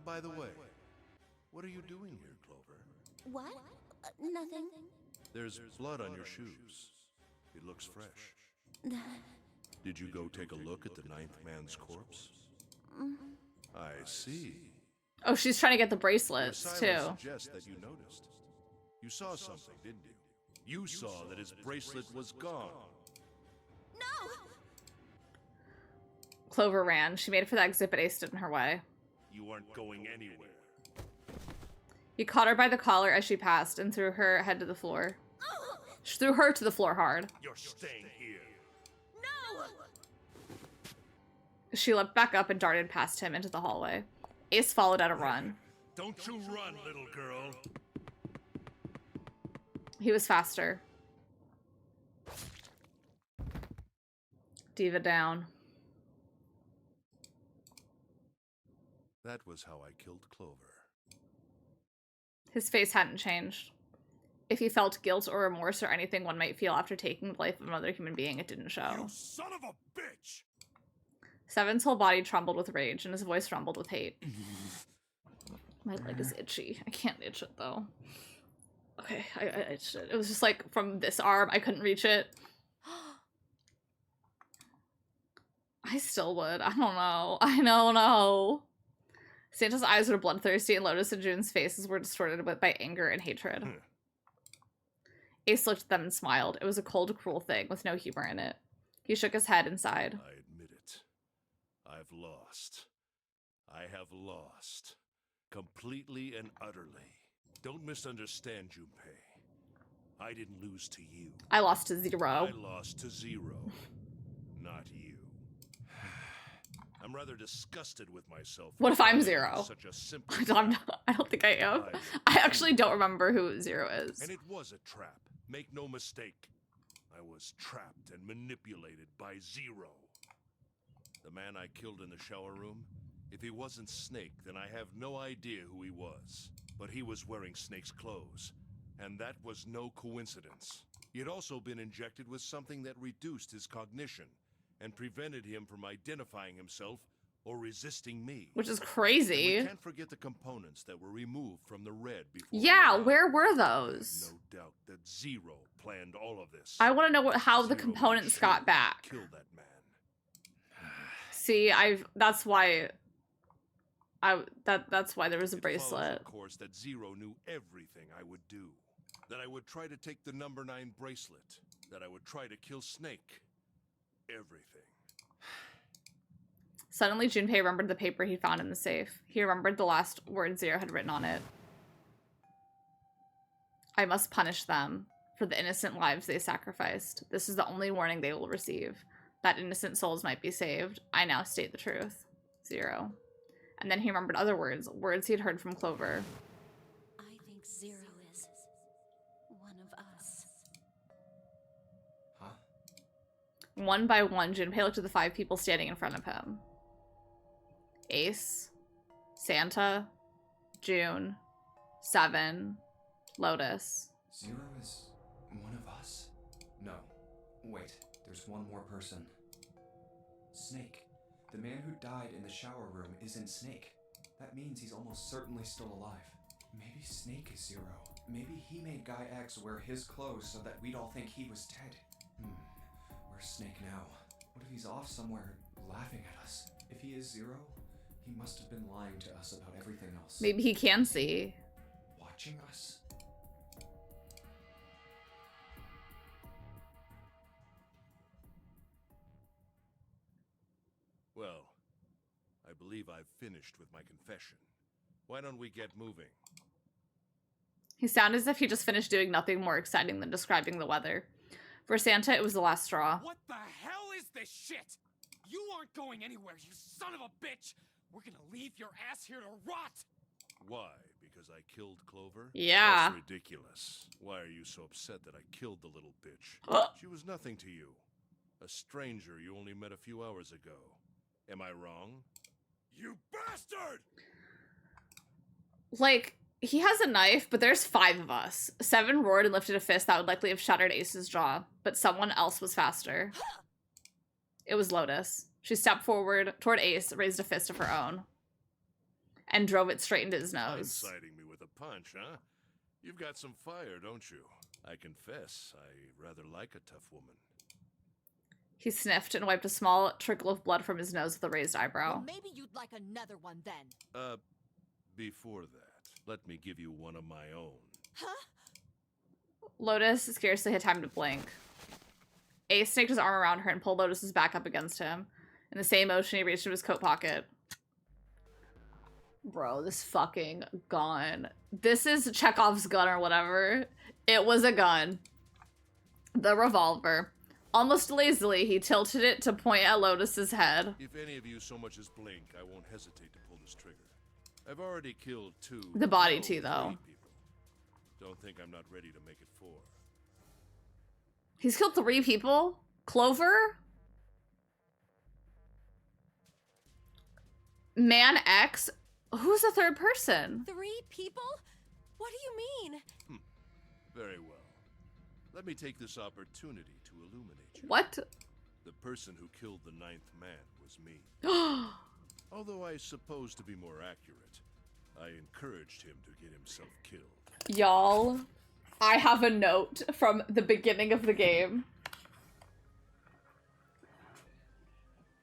By the way, what are you doing here, Clover? What? Nothing. There's blood on your shoes. It looks fresh. Did you go take a look at the 9th man's corpse? I see. Oh, she's trying to get the Your bracelets, silence too. suggests that you noticed. You saw something, didn't you? You saw that his bracelet was gone. No! Clover ran. She made for the exit, but Ace stood in her way. You aren't going anywhere. He caught her by the collar as she passed and threw her head to the floor. She threw her to the floor hard. You're staying here. No! She leapt back up and darted past him into the hallway. Ace followed at a run. Don't you run, little girl. He was faster. Diva down. That was how I killed Clover. His face hadn't changed. If he felt guilt or remorse or anything one might feel after taking the life of another human being, it didn't show. You son of a bitch! Seven's whole body trembled with rage, and his voice rumbled with hate. My leg is itchy. I can't itch it, though. Okay, I itched it. It was just like, from this arm, I couldn't reach it. I still would. I don't know. I don't know. Santa's eyes were bloodthirsty, and Lotus and June's faces were distorted by anger and hatred. Ace looked at them and smiled. It was a cold, cruel thing, with no humor in it. He shook his head and sighed. I admit it. I've lost. I have lost. Completely and utterly. Don't misunderstand, Junpei. I didn't lose to you. I lost to 0. I lost to 0. Not you. I'm rather disgusted with myself. What if I'm 0? Such a simple I don't think I am. I actually don't remember who 0 is. And it was a trap. Make no mistake. I was trapped and manipulated by 0. The man I killed in the shower room, if he wasn't Snake, then I have no idea who he was. But he was wearing Snake's clothes, and that was no coincidence. He had also been injected with something that reduced his cognition and prevented him from identifying himself or resisting me. Which is crazy. And we can't forget the components that were removed from the red before. Yeah, where were those? No doubt that 0 planned all of this. I want to know how the components got back. Kill that man. See, that's why that's why there was a bracelet. Of course, that 0 knew everything I would do. That I would try to take the number 9 bracelet. That I would try to kill Snake. Everything. Suddenly, Junpei remembered the paper he found in the safe. He remembered the last word 0 had written on it. I must punish them. for the innocent lives they sacrificed. This is the only warning they will receive. That innocent souls might be saved. I now state the truth. 0. And then he remembered other words he had heard from Clover. I think Zero is one of us. Huh? One by one, Junpei looked at the 5 people standing in front of him. Ace, Santa, June, 7, Lotus. 0 is one of us? No. Wait, there's one more person. Snake. The man who died in the shower room isn't Snake. That means he's almost certainly still alive. Maybe Snake is 0. Maybe he made Guy X wear his clothes so that we'd all think he was dead. Where's Snake now? What if he's off somewhere laughing at us? If he is 0, he must have been lying to us about everything else. Maybe he can see. Watching us? Well, I believe I've finished with my confession. Why don't we get moving? He sounded as if he just finished doing nothing more exciting than describing the weather. For Santa, it was the last straw. What the hell is this shit? You aren't going anywhere, you son of a bitch! We're gonna leave your ass here to rot! Why? Because I killed Clover? Yeah. That's ridiculous. Why are you so upset that I killed the little bitch? She was nothing to you. A stranger you only met a few hours ago. Am I wrong? You bastard! Like, he has a knife, but there's 5 of us. 7 roared and lifted a fist that would likely have shattered Ace's jaw, but someone else was faster. It was Lotus. She stepped forward toward Ace, raised a fist of her own, and drove it straight into his nose. Inciting me with a punch, huh? You've got some fire, don't you? I confess, I rather like a tough woman. He sniffed and wiped a small trickle of blood from his nose with a raised eyebrow. Well, maybe you'd like another one then. Before that, let me give you one of my own. Huh? Lotus scarcely had time to blink. Ace snaked his arm around her and pulled Lotus's back up against him. In the same motion, he reached into his coat pocket. Bro, this fucking gun. This is Chekhov's gun or whatever. It was a gun. The revolver. Almost lazily, he tilted it to point at Lotus's head. If any of you so much as blink, I won't hesitate to pull this trigger. I've already killed 2. The body too, though. 3 people. Don't think I'm not ready to make it 4. He's killed 3 people? Clover? Man X? Who's the 3rd person? 3 people? What do you mean? Very well. Let me take this opportunity to illuminate you. What? The person who killed the 9th man was me. Although I suppose to be more accurate, I encouraged him to get himself killed. Y'all, I have a note from the beginning of the game.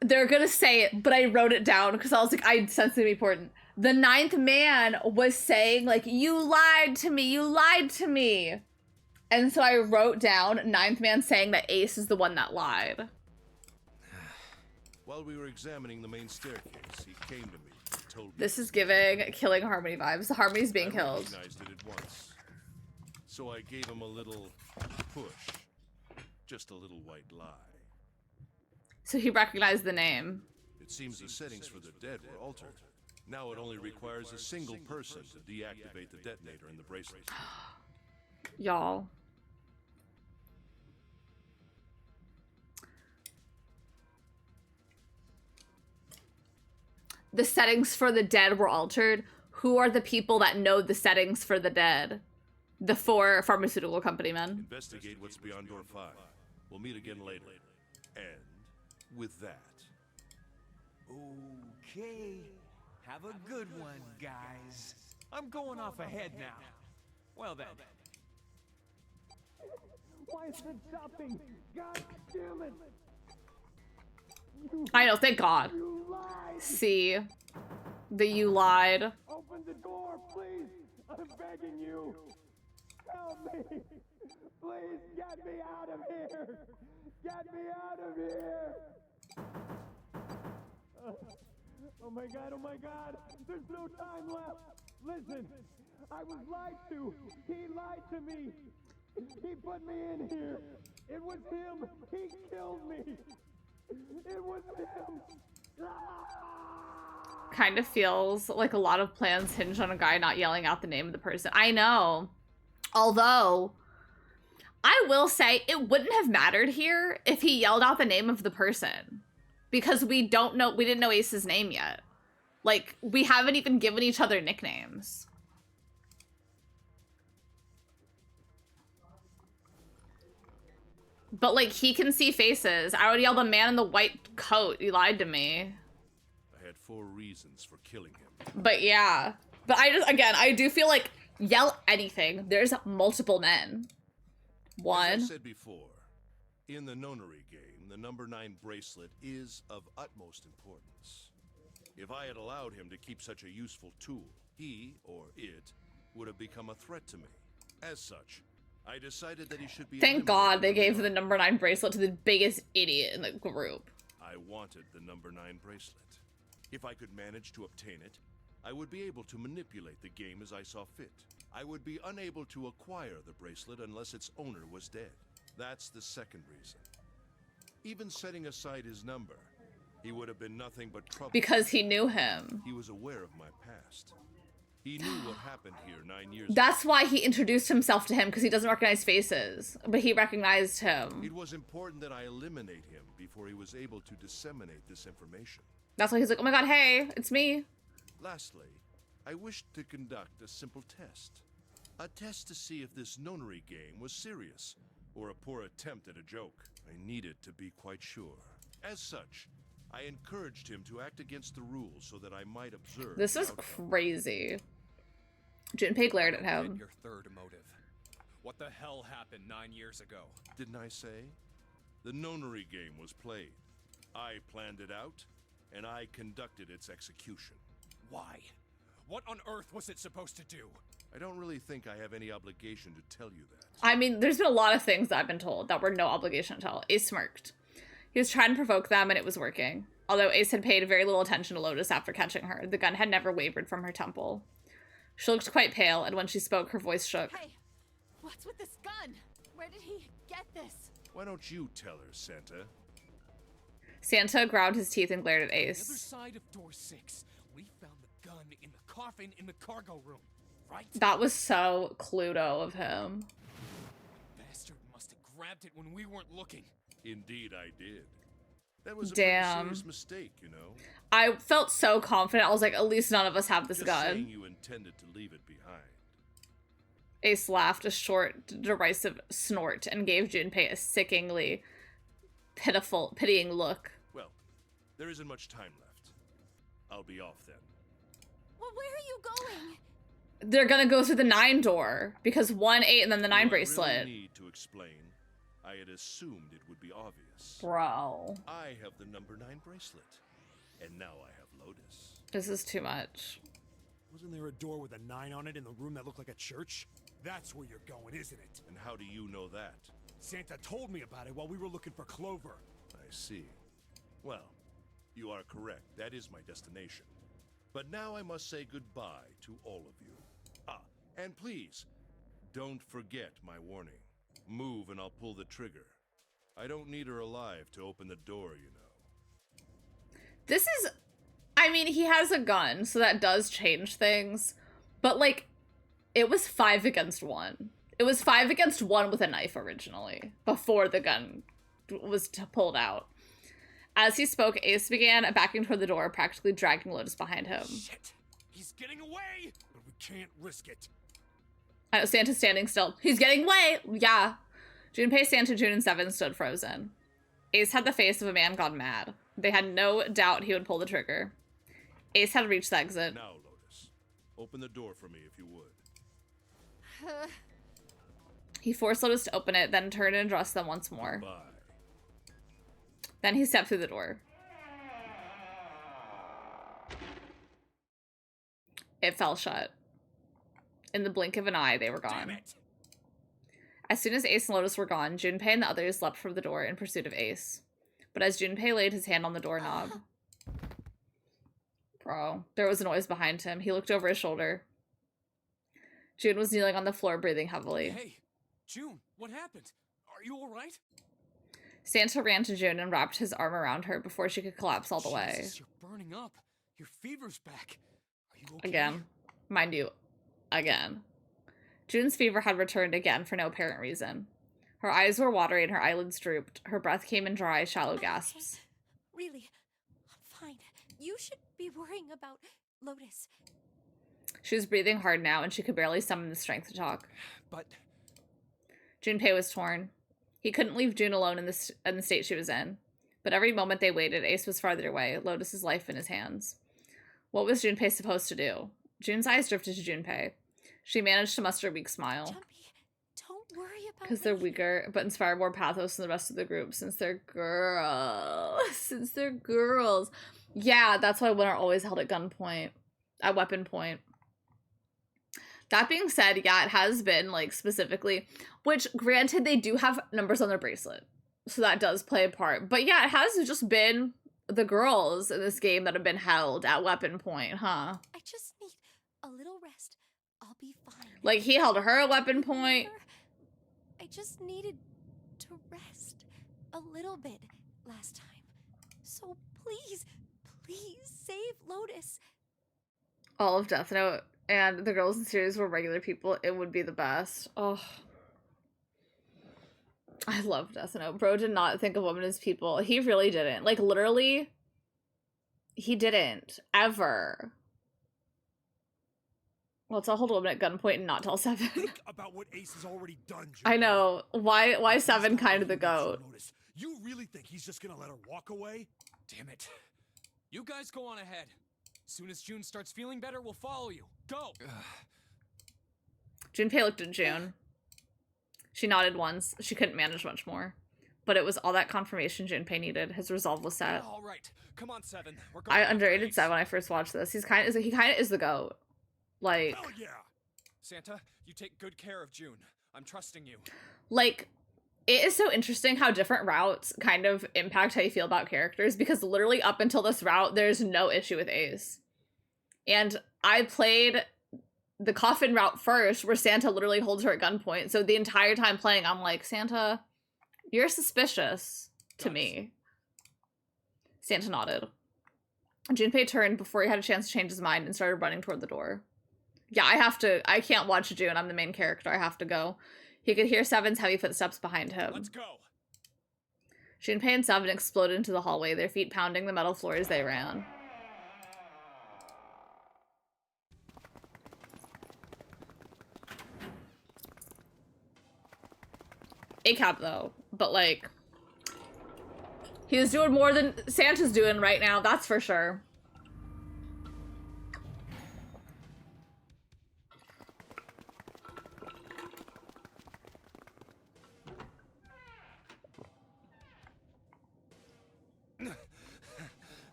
They're gonna say it, but I wrote it down because I was like, I sensed it to be important. The 9th man was saying, like, you lied to me, you lied to me. And so I wrote down 9th man saying that Ace is the one that lied. While we were examining the main staircase, he came to me and told me... This is giving Killing Harmony vibes. Harmony's being killed. I recognized it at once. So I gave him a little push. Just a little white lie. So he recognized the name. It seems the settings for the dead were altered. Now it only requires a single person to deactivate the detonator in the bracelet. Y'all. The settings for the dead were altered. Who are the people that know the settings for the dead? The 4 pharmaceutical company men. Investigate what's beyond door 5. We'll meet again later. And with that... Okay. Have a good one, guys. I'm going off ahead now. Well then. Why is it stopping? God damn it! I know, thank God. See, you lied. Open the door, please! I'm begging you! Help me! Please get me out of here! Get me out of here! Oh my god, oh my god! There's no time left! Listen! I was lied to! He lied to me! He put me in here. It was him. He killed me. It was him. Kind of feels like a lot of plans hinge on a guy not yelling out the name of the person. I know. Although, I will say it wouldn't have mattered here if he yelled out the name of the person. Because we didn't know Ace's name yet. Like, we haven't even given each other nicknames. But, like, he can see faces. I would yell the man in the white coat. He lied to me. I had 4 reasons for killing him. But yeah. But I do feel like, yell anything. There's multiple men. One. As I said before, in the nonary game, the number 9 bracelet is of utmost importance. If I had allowed him to keep such a useful tool, he, or it, would have become a threat to me. As such, I decided that he should be Thank God they gave the number 9 bracelet to the biggest idiot in the group. I wanted the number 9 bracelet. If I could manage to obtain it, I would be able to manipulate the game as I saw fit. I would be unable to acquire the bracelet unless its owner was dead. That's the second reason. Even setting aside his number, he would have been nothing but trouble. Because he knew him. He was aware of my past. He knew what happened here 9 years ago. That's why he introduced himself to him, because he doesn't recognize faces. But he recognized him. It was important that I eliminate him before he was able to disseminate this information. That's why he's like, oh my god, hey, it's me. Lastly, I wished to conduct a simple test. A test to see if this nonary game was serious, or a poor attempt at a joke. I needed to be quite sure. As such, I encouraged him to act against the rules so that I might observe. This is crazy. Junpei glared at him. Your third motive. What the hell happened 9 years ago? Didn't I say? The nonary game was played. I planned it out, and I conducted its execution. Why? What on earth was it supposed to do? I don't really think I have any obligation to tell you that. I mean, there's been a lot of things that I've been told that were no obligation to tell. Ace smirked. He was trying to provoke them, and it was working. Although Ace had paid very little attention to Lotus after catching her, the gun had never wavered from her temple. She looked quite pale, and when she spoke, her voice shook. Hey, what's with this gun? Where did he get this? Why don't you tell her, Santa? Santa ground his teeth and glared at On the other Ace. side of door 6, we found the gun in the coffin in the cargo room, right? That was so Cluedo of him. Bastard must have grabbed it when we weren't looking. Indeed, I did. That was a Damn. pretty serious mistake, you know. I felt so confident. I was like, at least none of us have this Just gun. saying you intended to leave it behind. Ace laughed a short, derisive snort and gave Junpei a sickeningly pitying look. Well, there isn't much time left. I'll be off then. Well, where are you going? They're gonna go through the 9 door, because 1, 8, and then the 9 Do I bracelet. really need to explain? I had assumed it would be obvious. Bro. I have the number 9 bracelet. And now I have Lotus. This is too much. Wasn't there a door with a 9 on it in the room that looked like a church? That's where you're going, isn't it? And how do you know that? Santa told me about it while we were looking for Clover. I see. Well, you are correct. That is my destination. But now I must say goodbye to all of you. Ah, and please, don't forget my warning. Move and I'll pull the trigger. I don't need her alive to open the door, you know. This is... I mean, he has a gun, so that does change things. But, like, it was 5 against 1. It was 5 against 1 with a knife originally, before the gun was pulled out. As he spoke, Ace began backing toward the door, practically dragging Lotus behind him. Shit! He's getting away! But we can't risk it. Santa's standing still. He's getting away! Yeah. Junpei, Santa, June, and Seven stood frozen. Ace had the face of a man gone mad. They had no doubt he would pull the trigger. Ace had reached the exit. Now, Lotus, open the door for me if you would. He forced Lotus to open it, then turned and addressed them once more. Bye. Then he stepped through the door. It fell shut. In the blink of an eye, they were gone. As soon as Ace and Lotus were gone, Junpei and the others leapt from the door in pursuit of Ace. But as Junpei laid his hand on the doorknob... Bro, there was a noise behind him. He looked over his shoulder. June was kneeling on the floor, breathing heavily. Hey, June, what happened? Are you alright? Santa ran to June and wrapped his arm around her before she could collapse all the way. Jesus, you're burning up. Your fever's back. Are you okay? Again. Mind you, again. June's fever had returned again for no apparent reason. Her eyes were watery and her eyelids drooped. Her breath came in dry, shallow gasps. Really, I'm fine. You should be worrying about Lotus. She was breathing hard now, and she could barely summon the strength to talk. But Junpei was torn. He couldn't leave June alone in the state she was in. But every moment they waited, Ace was farther away, Lotus's life in his hands. What was Junpei supposed to do? June's eyes drifted to Junpei. She managed to muster a weak smile. Don't worry about Because they're weaker, but inspire more pathos than the rest of the group, since they're girls. Since they're girls. Yeah, that's why women are always held at gunpoint. At weapon point. That being said, yeah, it has been, like, specifically, which, granted, they do have numbers on their bracelet, so that does play a part. But yeah, it has just been the girls in this game that have been held at weapon point, huh? I just need a little rest. I'll be fine. Like, he held her at weapon point. I just needed to rest a little bit last time. So please, please save Lotus. All of Death Note and the girls in the series were regular people, it would be the best. Oh. I love Death Note. Bro did not think of women as people. He really didn't. Like, literally, he didn't. Ever. Well, tell hold a woman at gunpoint and not tell Seven. Think about what Ace has already done, Junpei. I know. Why Seven kind of the goat? You really think he's just gonna let her walk away? Damn it. You guys go on ahead. As soon as June starts feeling better, we'll follow you. Go! Junpei looked at June. She nodded once. She couldn't manage much more. But it was all that confirmation Junpei needed. His resolve was set. All right. Come on, Seven. We're going I underrated Seven when I first watched this. He kind of is the goat. Like, hell yeah. Santa, you take good care of June. I'm trusting you. Like, it is so interesting how different routes kind of impact how you feel about characters, because literally up until this route, there's no issue with Ace. And I played the coffin route first, where Santa literally holds her at gunpoint. So the entire time playing, I'm like, Santa, you're suspicious to me. Santa nodded. Junpei turned before he had a chance to change his mind and started running toward the door. Yeah, I can't watch June. I'm the main character. I have to go. He could hear Seven's heavy footsteps behind him. Let's go. Junpei and Seven exploded into the hallway, their feet pounding the metal floor as they ran. ACAB though, but like, he's doing more than Santa's doing right now, that's for sure.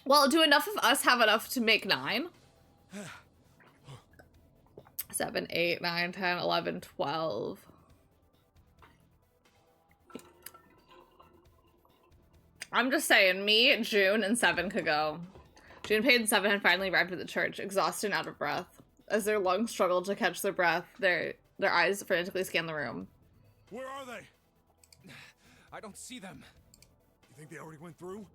Well, do enough of us have enough to make 9? 7, 8, 9, 10, 11, 12. I'm just saying, me, June, and Seven could go. Junpei and Seven had finally arrived at the church, exhausted and out of breath. As their lungs struggled to catch their breath, their eyes frantically scanned the room. Where are they? I don't see them. You think they already went through?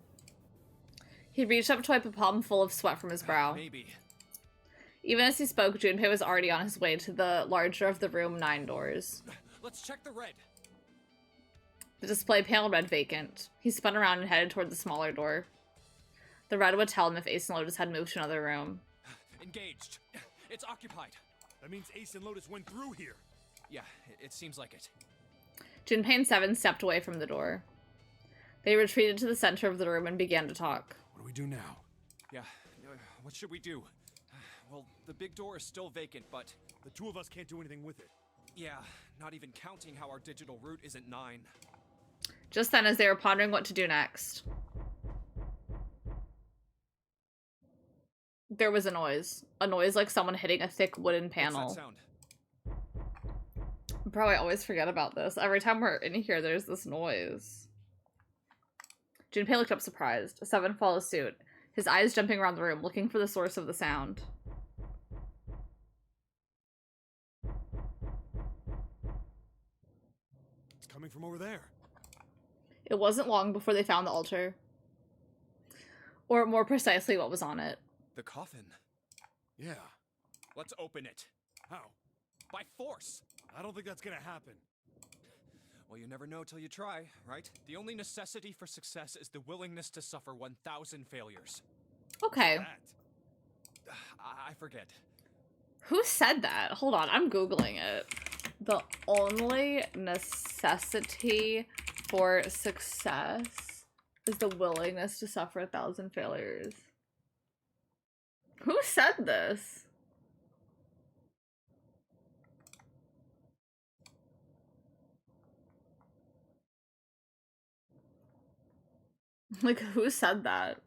He reached up to wipe a palm full of sweat from his brow. Maybe. Even as he spoke, Junpei was already on his way to the larger of the room 9 doors. Let's check the red. The display panel read vacant. He spun around and headed toward the smaller door. The red would tell him if Ace and Lotus had moved to another room. Engaged. It's occupied. That means Ace and Lotus went through here. Yeah, it seems like it. Junpei and Seven stepped away from the door. They retreated to the center of the room and began to talk. What do we do now? Yeah, what should we do? Well, the big door is still vacant, but... The two of us can't do anything with it. Yeah, not even counting how our digital route isn't 9. Just then, as they were pondering what to do next, there was a noise. A noise like someone hitting a thick wooden panel. What's that sound? Bro, I always forget about this. Every time we're in here, there's this noise. Junpei looked up surprised. Seven followed suit, his eyes jumping around the room, looking for the source of the sound. coming from over there. It wasn't long before they found the altar. Or more precisely, what was on it. The coffin. Yeah. Let's open it. How? By force. I don't think that's gonna happen. Well, you never know till you try, right? The only necessity for success is the willingness to suffer 1,000 failures. Okay. I forget. Who said that? Hold on, I'm Googling it. The only necessity for success is the willingness to suffer 1,000 failures. Who said this? Like, who said that?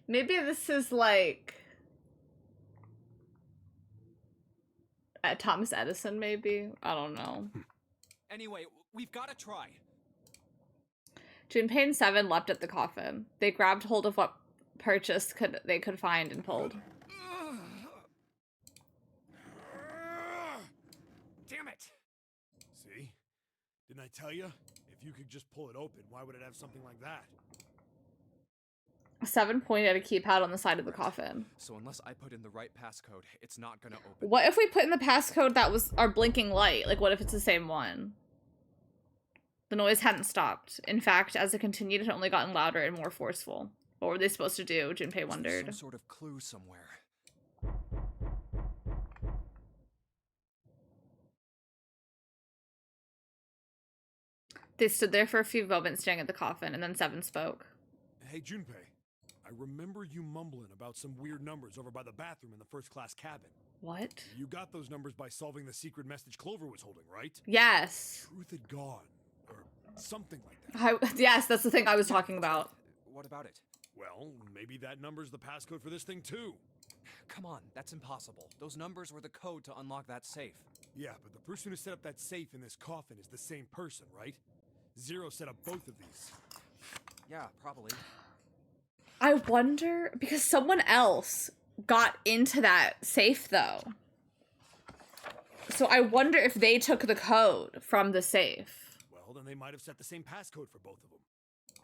Maybe this is like Thomas Edison, maybe? I don't know. Anyway, we've got to try. Junpei and Seven leapt at the coffin. They grabbed hold of what purchase they could find and pulled. Damn it! See? Didn't I tell you? If you could just pull it open, why would it have something like that? Seven pointed at a keypad on the side of the coffin. So unless I put in the right passcode, it's not gonna open. What if we put in the passcode that was our blinking light? Like, what if it's the same one? The noise hadn't stopped. In fact, as it continued, it had only gotten louder and more forceful. What were they supposed to do? Junpei wondered. Some sort of clue somewhere. They stood there for a few moments staring at the coffin, and then Seven spoke. Hey, Junpei. I remember you mumbling about some weird numbers over by the bathroom in the first-class cabin. What? You got those numbers by solving the secret message Clover was holding, right? Yes. Truth had gone, or something like that. Yes, that's the thing I was talking about. What about it? Well, maybe that number's the passcode for this thing, too. Come on, that's impossible. Those numbers were the code to unlock that safe. Yeah, but the person who set up that safe in this coffin is the same person, right? Zero set up both of these. Yeah, probably. I wonder, because someone else got into that safe, though. So I wonder if they took the code from the safe. Well, then they might have set the same passcode for both of them.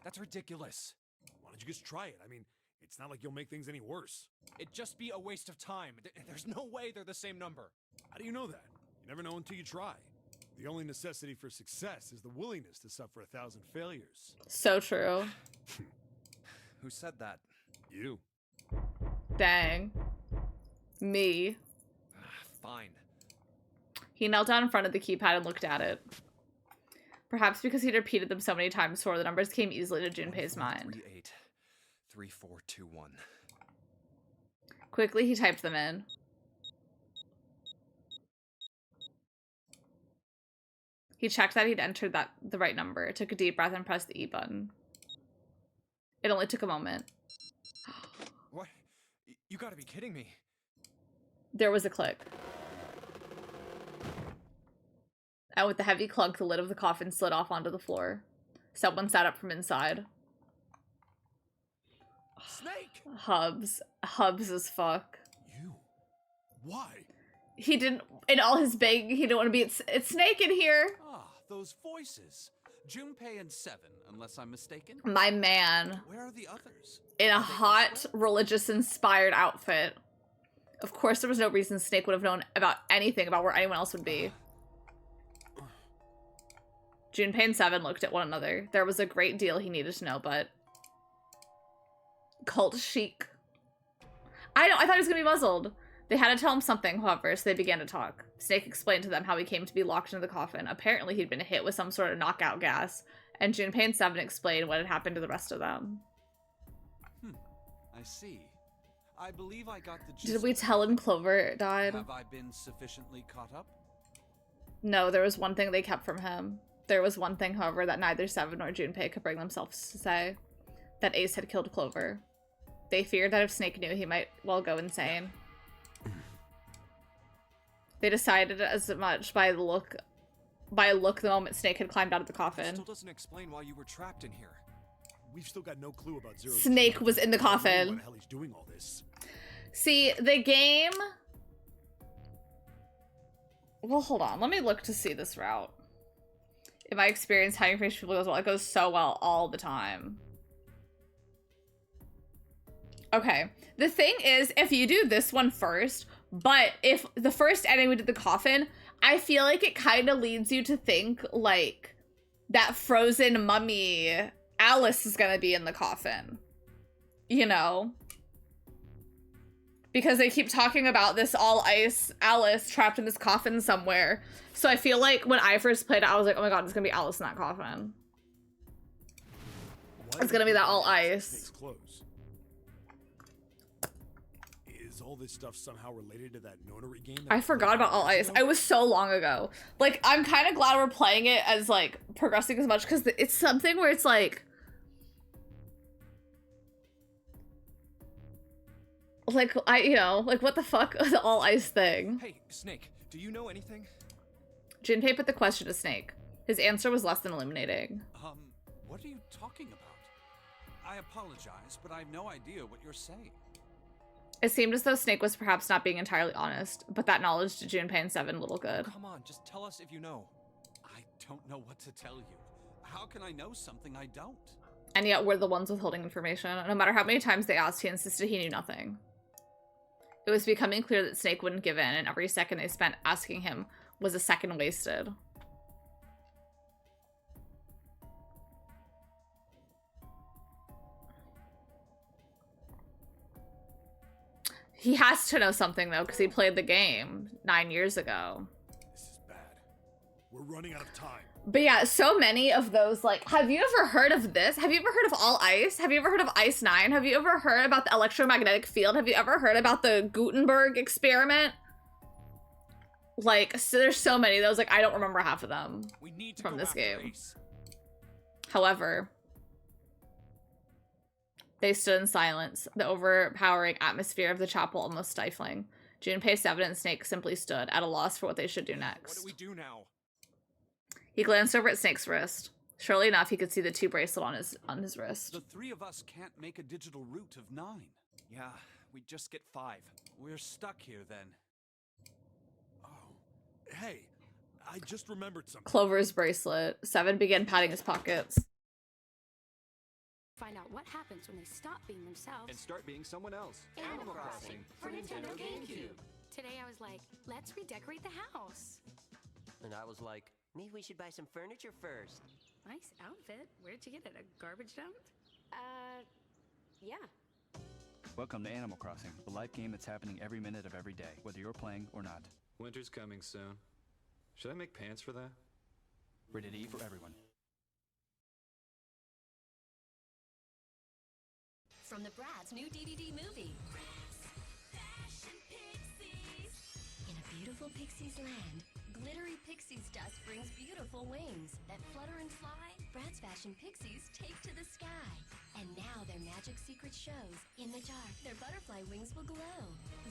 That's ridiculous. Why don't you just try it? I mean, it's not like you'll make things any worse. It'd just be a waste of time. There's no way they're the same number. How do you know that? You never know until you try. The only necessity for success is the willingness to suffer 1,000 failures. So true. Who said that? You. Dang. Me. Fine. He knelt down in front of the keypad and looked at it. Perhaps because he'd repeated them so many times before, the numbers came easily to Junpei's mind. 38 3421. Quickly, he typed them in. He checked that he'd entered the right number, took a deep breath, and pressed the E button. It only took a moment. What? You gotta be kidding me. There was a click. And with the heavy clunk, the lid of the coffin slid off onto the floor. Someone sat up from inside. Snake! Hubs. Hubs as fuck. You? Why? He didn't, in all his begging, he didn't want to be, it's Snake in here. Ah, those voices. Junpei and Seven, unless I'm mistaken. My man. Where are the others? In a hot, religious-inspired outfit. Of course, there was no reason Snake would have known about anything about where anyone else would be. Junpei and Seven looked at one another. There was a great deal he needed to know, but... Cult chic. I thought he was gonna be muzzled. They had to tell him something, however, so they began to talk. Snake explained to them how he came to be locked into the coffin. Apparently, he'd been hit with some sort of knockout gas, and Junpei and Seven explained what had happened to the rest of them. I see. I believe I got the gist. Did we tell him Clover died? Have I been sufficiently caught up? No, there was one thing they kept from him. There was one thing, however, that neither Seven nor Junpei could bring themselves to say. That Ace had killed Clover. They feared that if Snake knew, he might well go insane. They decided as much by a look the moment Snake had climbed out of the coffin. Still doesn't explain why you were trapped in here. We've still got no clue about Zero. Snake was in the coffin. Why the hell he's doing all this? See, the game Well, hold on. Let me look to see this route. In my experience, hiding from people goes well. It goes so well all the time. Okay. The thing is, if you do this one first, but if the first ending we did the coffin, I feel like it kind of leads you to think, like, that frozen mummy Alice is gonna be in the coffin. You know? Because they keep talking about this all ice Alice trapped in this coffin somewhere. So I feel like when I first played it, I was like, oh my god, it's gonna be Alice in that coffin. It's gonna be that all ice. Is all this stuff somehow related to that notary game? I forgot about all ice. It was so long ago. Like, I'm kind of glad we're playing it as, like, progressing as much, because it's something where it's like, you know, like, what the fuck? The all ice thing. Hey, Snake, do you know anything? Junpei put the question to Snake. His answer was less than illuminating. What are you talking about? I apologize, but I have no idea what you're saying. It seemed as though Snake was perhaps not being entirely honest, but that knowledge to Junpei and Seven little good. Come on, just tell us if you know. I don't know what to tell you. How can I know something I don't? And yet we're the ones withholding information. No matter how many times they asked, he insisted he knew nothing. It was becoming clear that Snake wouldn't give in, and every second they spent asking him was a second wasted. He has to know something, though, because he played the game 9 years ago. This is bad. We're running out of time. But yeah, so many of those, like, have you ever heard of this? Have you ever heard of All Ice? Have you ever heard of Ice 9? Have you ever heard about the electromagnetic field? Have you ever heard about the Gutenberg experiment? Like, so there's so many of those, like, I don't remember half of them from this game. However, they stood in silence, the overpowering atmosphere of the chapel almost stifling. Junpei, Seven, and Snake simply stood, at a loss for what they should do next. What do we do now? He glanced over at Snake's wrist. Surely enough, he could see the 2 bracelet on his wrist. The 3 of us can't make a digital route of 9. Yeah, we just get 5. We're stuck here then. Hey, I just remembered something. Clover's bracelet. Seven began patting his pockets. Find out what happens when they stop being themselves And start being someone else. Animal Crossing for Nintendo GameCube. Today I was like, let's redecorate the house. And I was like, maybe we should buy some furniture first. Nice outfit. Where'd you get it? A garbage dump? Yeah. Welcome to Animal Crossing, the live game that's happening every minute of every day, whether you're playing or not. Winter's coming soon. Should I make pants for that? Rated E for everyone. From the Bratz new DVD movie. In a beautiful Pixie's land, glittery Pixie's dust brings beautiful wings that flutter and fly. Bratz Fashion Pixies take to the sky. And now their magic secret shows. In the dark, their butterfly wings will glow.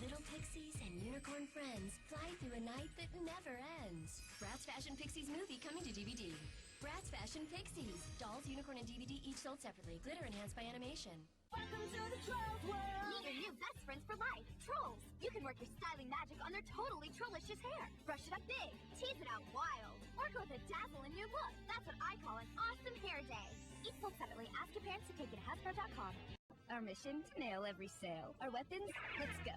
Little pixies and unicorn friends fly through a night that never ends. Bratz Fashion Pixies movie coming to DVD. Bratz Fashion Pixies. Dolls, unicorn, and DVD each sold separately. Glitter enhanced by animation. Welcome to the Trolls world! Meet your new best friends for life, Trolls! You can work your styling magic on their totally trollicious hair. Brush it up big, tease it out wild, or go with a dazzling new look. That's what I call an awesome hair day. Each sold separately. Ask your parents to take it at Hasbro.com. Our mission, to nail every sale. Our weapons, let's go.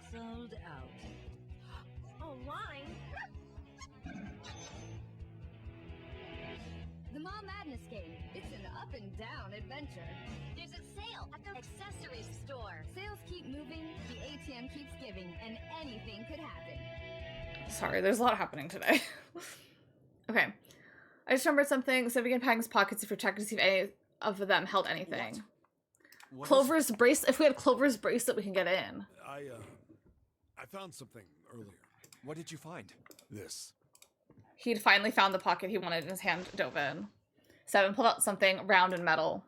Sold out. Online? The Mom Madness game. It's an up and down adventure. There's a sale at the accessories store. Sales keep moving, the ATM keeps giving, and anything could happen. Sorry, there's a lot happening today. Okay. I just remembered something. So we can pack his pockets if you're checking to see if any of them held anything. What Clover's bracelet. If we had Clover's bracelet, we can get in. I found something earlier. What did you find? This. He'd finally found the pocket he wanted and his hand dove in. Seven pulled out something round and metal.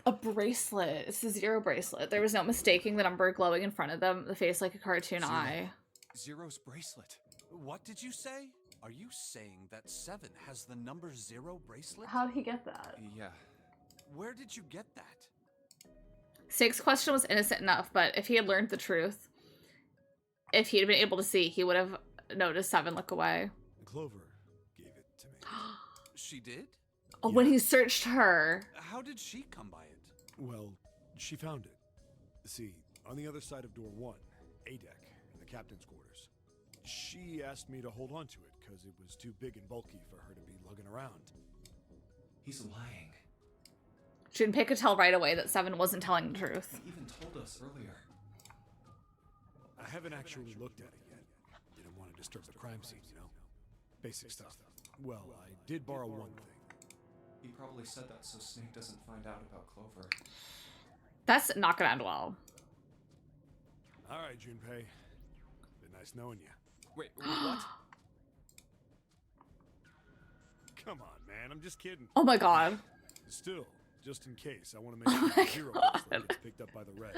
A bracelet. It's the 0 bracelet. There was no mistaking the number glowing in front of them, the face like a cartoon eye. Zero's bracelet. What did you say? Are you saying that 7 has the number 0 bracelet? How'd he get that? Yeah. Where did you get that? Snake's question was innocent enough, but if he had learned the truth, if he'd been able to see, he would have noticed Seven look away. Clover gave it to me. She did? Oh, when he searched her. How did she come by it? Well, she found it. See, on the other side of door 1, A deck, in the captain's quarters. She asked me to hold on to it because it was too big and bulky for her to be lugging around. He's lying. Junpei could tell right away that Seven wasn't telling the truth. He even told us earlier. I haven't actually looked at it yet. Didn't want to disturb the crime scene, you know? Basic stuff. Well, I did borrow one thing. He probably said that so Snake doesn't find out about Clover. That's not gonna end well. All right, Junpei. Been nice knowing you. Wait, what? Come on, man. I'm just kidding. Oh my god. Still, just in case, I want to make sure the zero bracelet gets picked up by the red.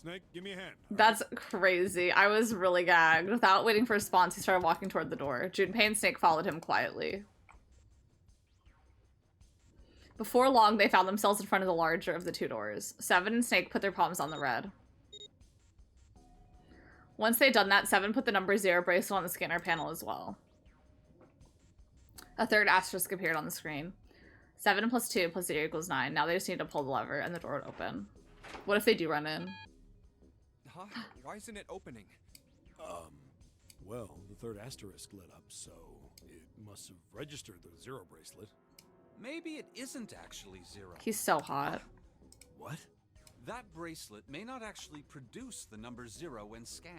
Snake, give me a hand. That's crazy. I was really gagged. Without waiting for a response, he started walking toward the door. Junpei and Snake followed him quietly. Before long, they found themselves in front of the larger of the two doors. Seven and Snake put their palms on the red. Once they'd done that, Seven put the number 0 bracelet on the scanner panel as well. A third asterisk appeared on the screen. 7 plus 2 plus 0 equals 9. Now they just need to pull the lever and the door would open. What if they do run in? Huh? Why isn't it opening? Well, the third asterisk lit up, so it must have registered the 0 bracelet. Maybe it isn't actually 0. He's so hot. What? That bracelet may not actually produce the number 0 when scanned.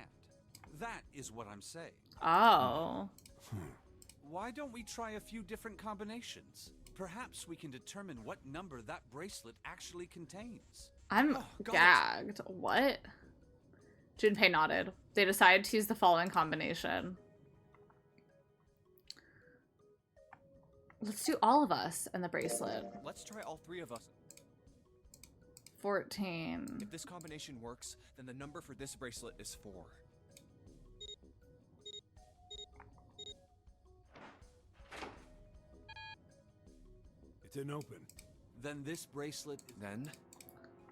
That is what I'm saying. Oh. Why don't we try a few different combinations? Perhaps we can determine what number that bracelet actually contains. I'm gagged. What? Junpei nodded. They decided to use the following combination. Let's do all of us and the bracelet. Let's try all 3 of us. 14. If this combination works, then the number for this bracelet is 4. It didn't open. Then this bracelet... Then?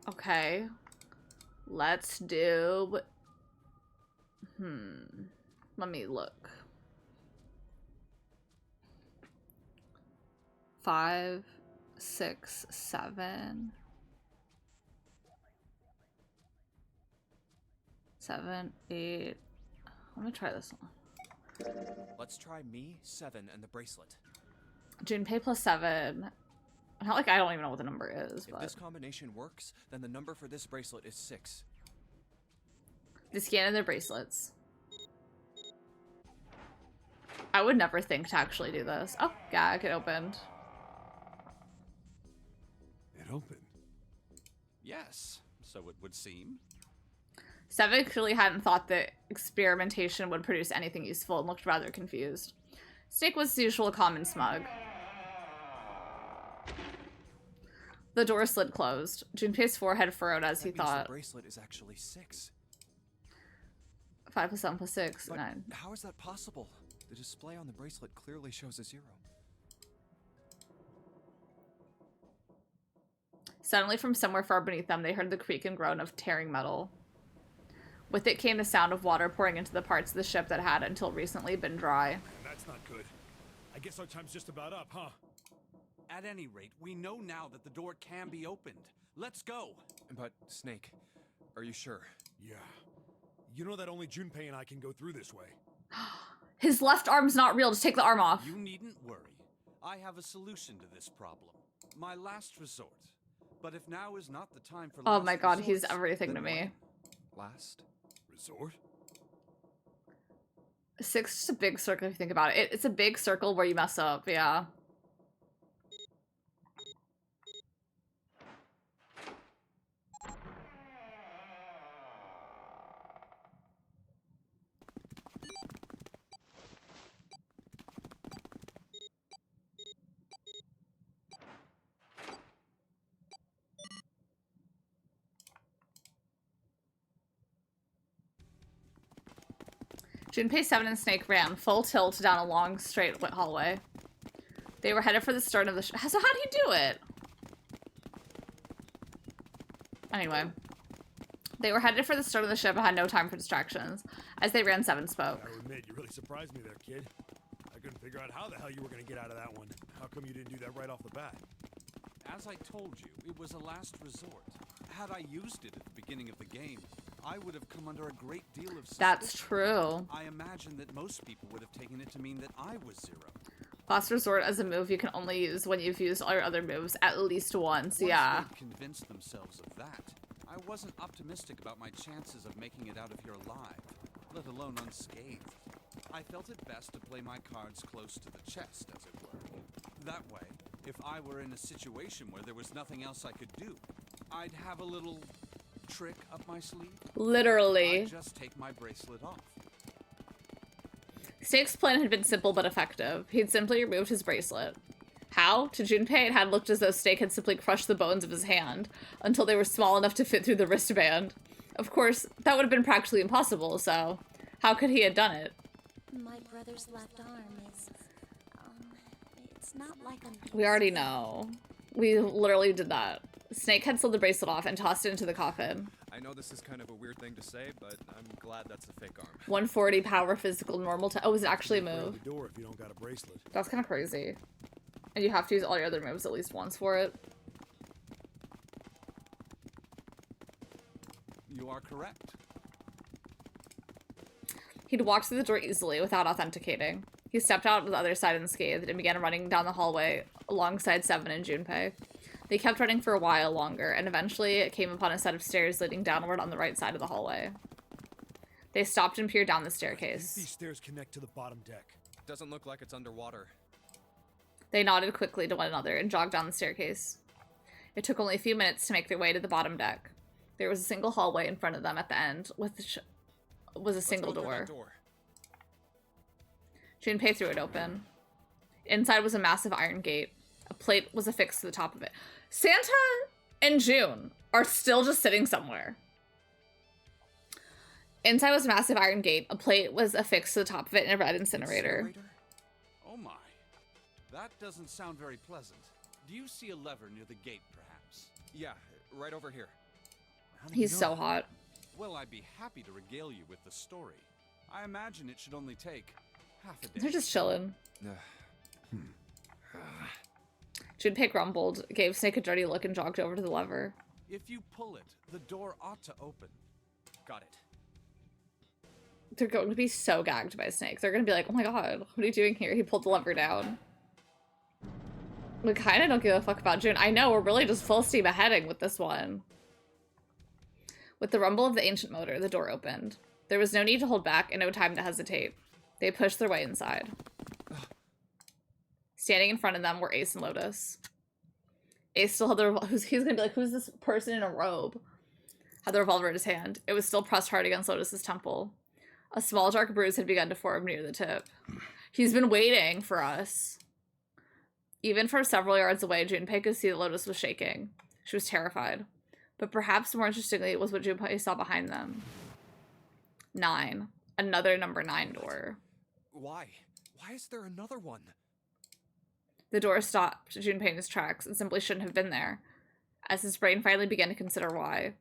Okay. Let's do... Let me look. 5, 6, 7... 7, 8... Let me try this one. Let's try me, 7, and the bracelet. Junpei plus 7. Not like I don't even know what the number is, If but... this combination works, then the number for this bracelet is 6. They scanned their bracelets. I would never think to actually do this. Oh, gag, it opened. It opened? Yes, so it would seem. 7 clearly hadn't thought that experimentation would produce anything useful and looked rather confused. Snake was as usual calm and smug. The door slid closed. Junpei's forehead furrowed as he thought. The bracelet is actually 6. 5 plus 7 plus 6, But 9. how is that possible? The display on the bracelet clearly shows a 0. Suddenly, from somewhere far beneath them, they heard the creak and groan of tearing metal. With it came the sound of water pouring into the parts of the ship that had, until recently, been dry. That's not good. I guess our time's just about up, huh? At any rate, we know now that the door can be opened. Let's go. But, Snake, are you sure? Yeah. You know that only Junpei and I can go through this way. His left arm's not real. Just take the arm off. You needn't worry. I have a solution to this problem. My last resort. But if now is not the time for Oh my god, he's everything to me. Last resort? 6 is just a big circle if you think about it. It's a big circle where you mess up, yeah. Junpei, 7, and Snake ran, full tilt, down a long, straight hallway. They were headed for the stern of the so how do you do it? Anyway. They were headed for the start of the ship and had no time for distractions. As they ran, Seven spoke. I admit, you really surprised me there, kid. I couldn't figure out how the hell you were going to get out of that one. How come you didn't do that right off the bat? As I told you, it was a last resort. Had I used it at the beginning of the game, I would have come under a great deal of suspicion. That's true. I imagine that most people would have taken it to mean that I was Zero. Last resort as a move you can only use when you've used all your other moves at least once, yeah. Once they'd convinced themselves of that, I wasn't optimistic about my chances of making it out of here alive, let alone unscathed. I felt it best to play my cards close to the chest, as it were. That way, if I were in a situation where there was nothing else I could do, I'd have a little trick up my sleeve. Literally. I'd just take my bracelet off. Snake's plan had been simple but effective. He'd simply removed his bracelet. How? To Junpei, it had looked as though Snake had simply crushed the bones of his hand until they were small enough to fit through the wristband. Of course, that would have been practically impossible, so how could he have done it? My brother's left arm is, it's not like a... We already know. We literally did that. Snake had slid the bracelet off and tossed it into the coffin. I know this is kind of a weird thing to say, but I'm glad that's a fake arm. 140 power, physical, normal. Oh, is it actually a move? The door if you don't got a bracelet. That's kind of crazy. And you have to use all your other moves at least once for it. You are correct. He'd walked through the door easily without authenticating. He stepped out on the other side unscathed and began running down the hallway alongside Seven and Junpei. They kept running for a while longer, and eventually came upon a set of stairs leading downward on the right side of the hallway. They stopped and peered down the staircase. These stairs connect to the bottom deck. Doesn't look like it's underwater. They nodded quickly to one another and jogged down the staircase. It took only a few minutes to make their way to the bottom deck. There was a single hallway in front of them at the end, with a single door. Junpei threw it open. Inside was a massive iron gate. A plate was affixed to the top of it. Santa and June are still just sitting somewhere. Inside was a massive iron gate. A plate was affixed to the top of it in a red incinerator. Oh my. That doesn't sound very pleasant. Do you see a lever near the gate, perhaps? Yeah, right over here. He's so hot. Well, I'd be happy to regale you with the story. I imagine it should only take half a day. They're just chilling. Junpei grumbled, gave Snake a dirty look, and jogged over to the lever. If you pull it, the door ought to open. Got it. They're going to be so gagged by Snake. They're going to be like, oh my god, what are you doing here? He pulled the lever down. We kind of don't give a fuck about June. I know, we're really just full steam aheading with this one. With the rumble of the ancient motor, the door opened. There was no need to hold back and no time to hesitate. They pushed their way inside. Standing in front of them were Ace and Lotus. Ace still had the he's gonna be like, who's this person in a robe? Had the revolver in his hand. It was still pressed hard against Lotus's temple. A small dark bruise had begun to form near the tip. He's been waiting for us. Even from several yards away, Junpei could see that Lotus was shaking. She was terrified. But perhaps more interestingly was what Junpei saw behind them. 9. Another number 9 door. Why? Why is there another one? The door stopped Junpei in his tracks and simply shouldn't have been there. As his brain finally began to consider why,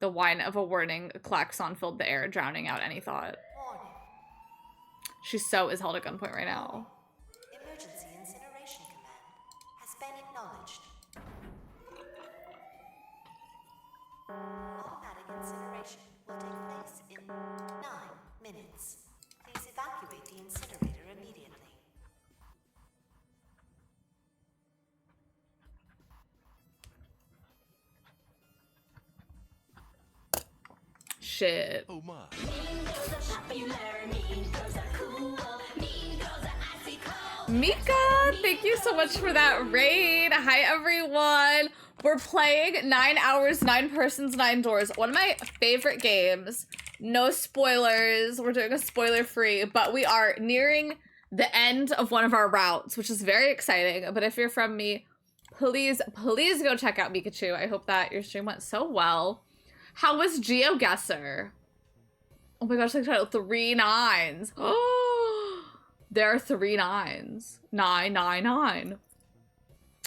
the whine of a warning klaxon filled the air, drowning out any thought. She so is held at gunpoint right now. Emergency incineration command has been acknowledged. Automatic incineration will take place in 9 minutes. Please evacuate the incinerator immediately. Shit. Oh my. Mika, thank you so much for that raid. Hi, everyone. We're playing 9 Hours, 9 Persons, 9 Doors. One of my favorite games. No spoilers. We're doing a spoiler-free, but we are nearing the end of one of our routes, which is very exciting. But if you're from me, please go check out Pikachu. I hope that your stream went so well. How was GeoGuessr? Oh my gosh, like 3 9s. Oh, there are 3 9s. 999.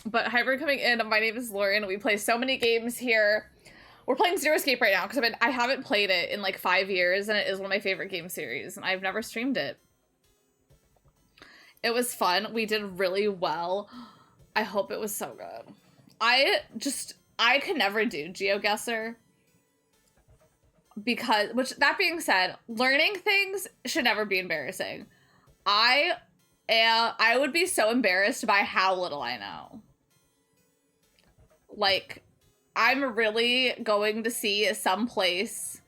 But hi for coming in. My name is Lauren. We play so many games here. We're playing Zero Escape right now because I haven't played it in like 5 years, and it is one of my favorite game series, and I've never streamed it. It was fun. We did really well. I hope it was so good. I could never do GeoGuessr because, which that being said, learning things should never be embarrassing. I would be so embarrassed by how little I know. Like, I'm really going to see some place,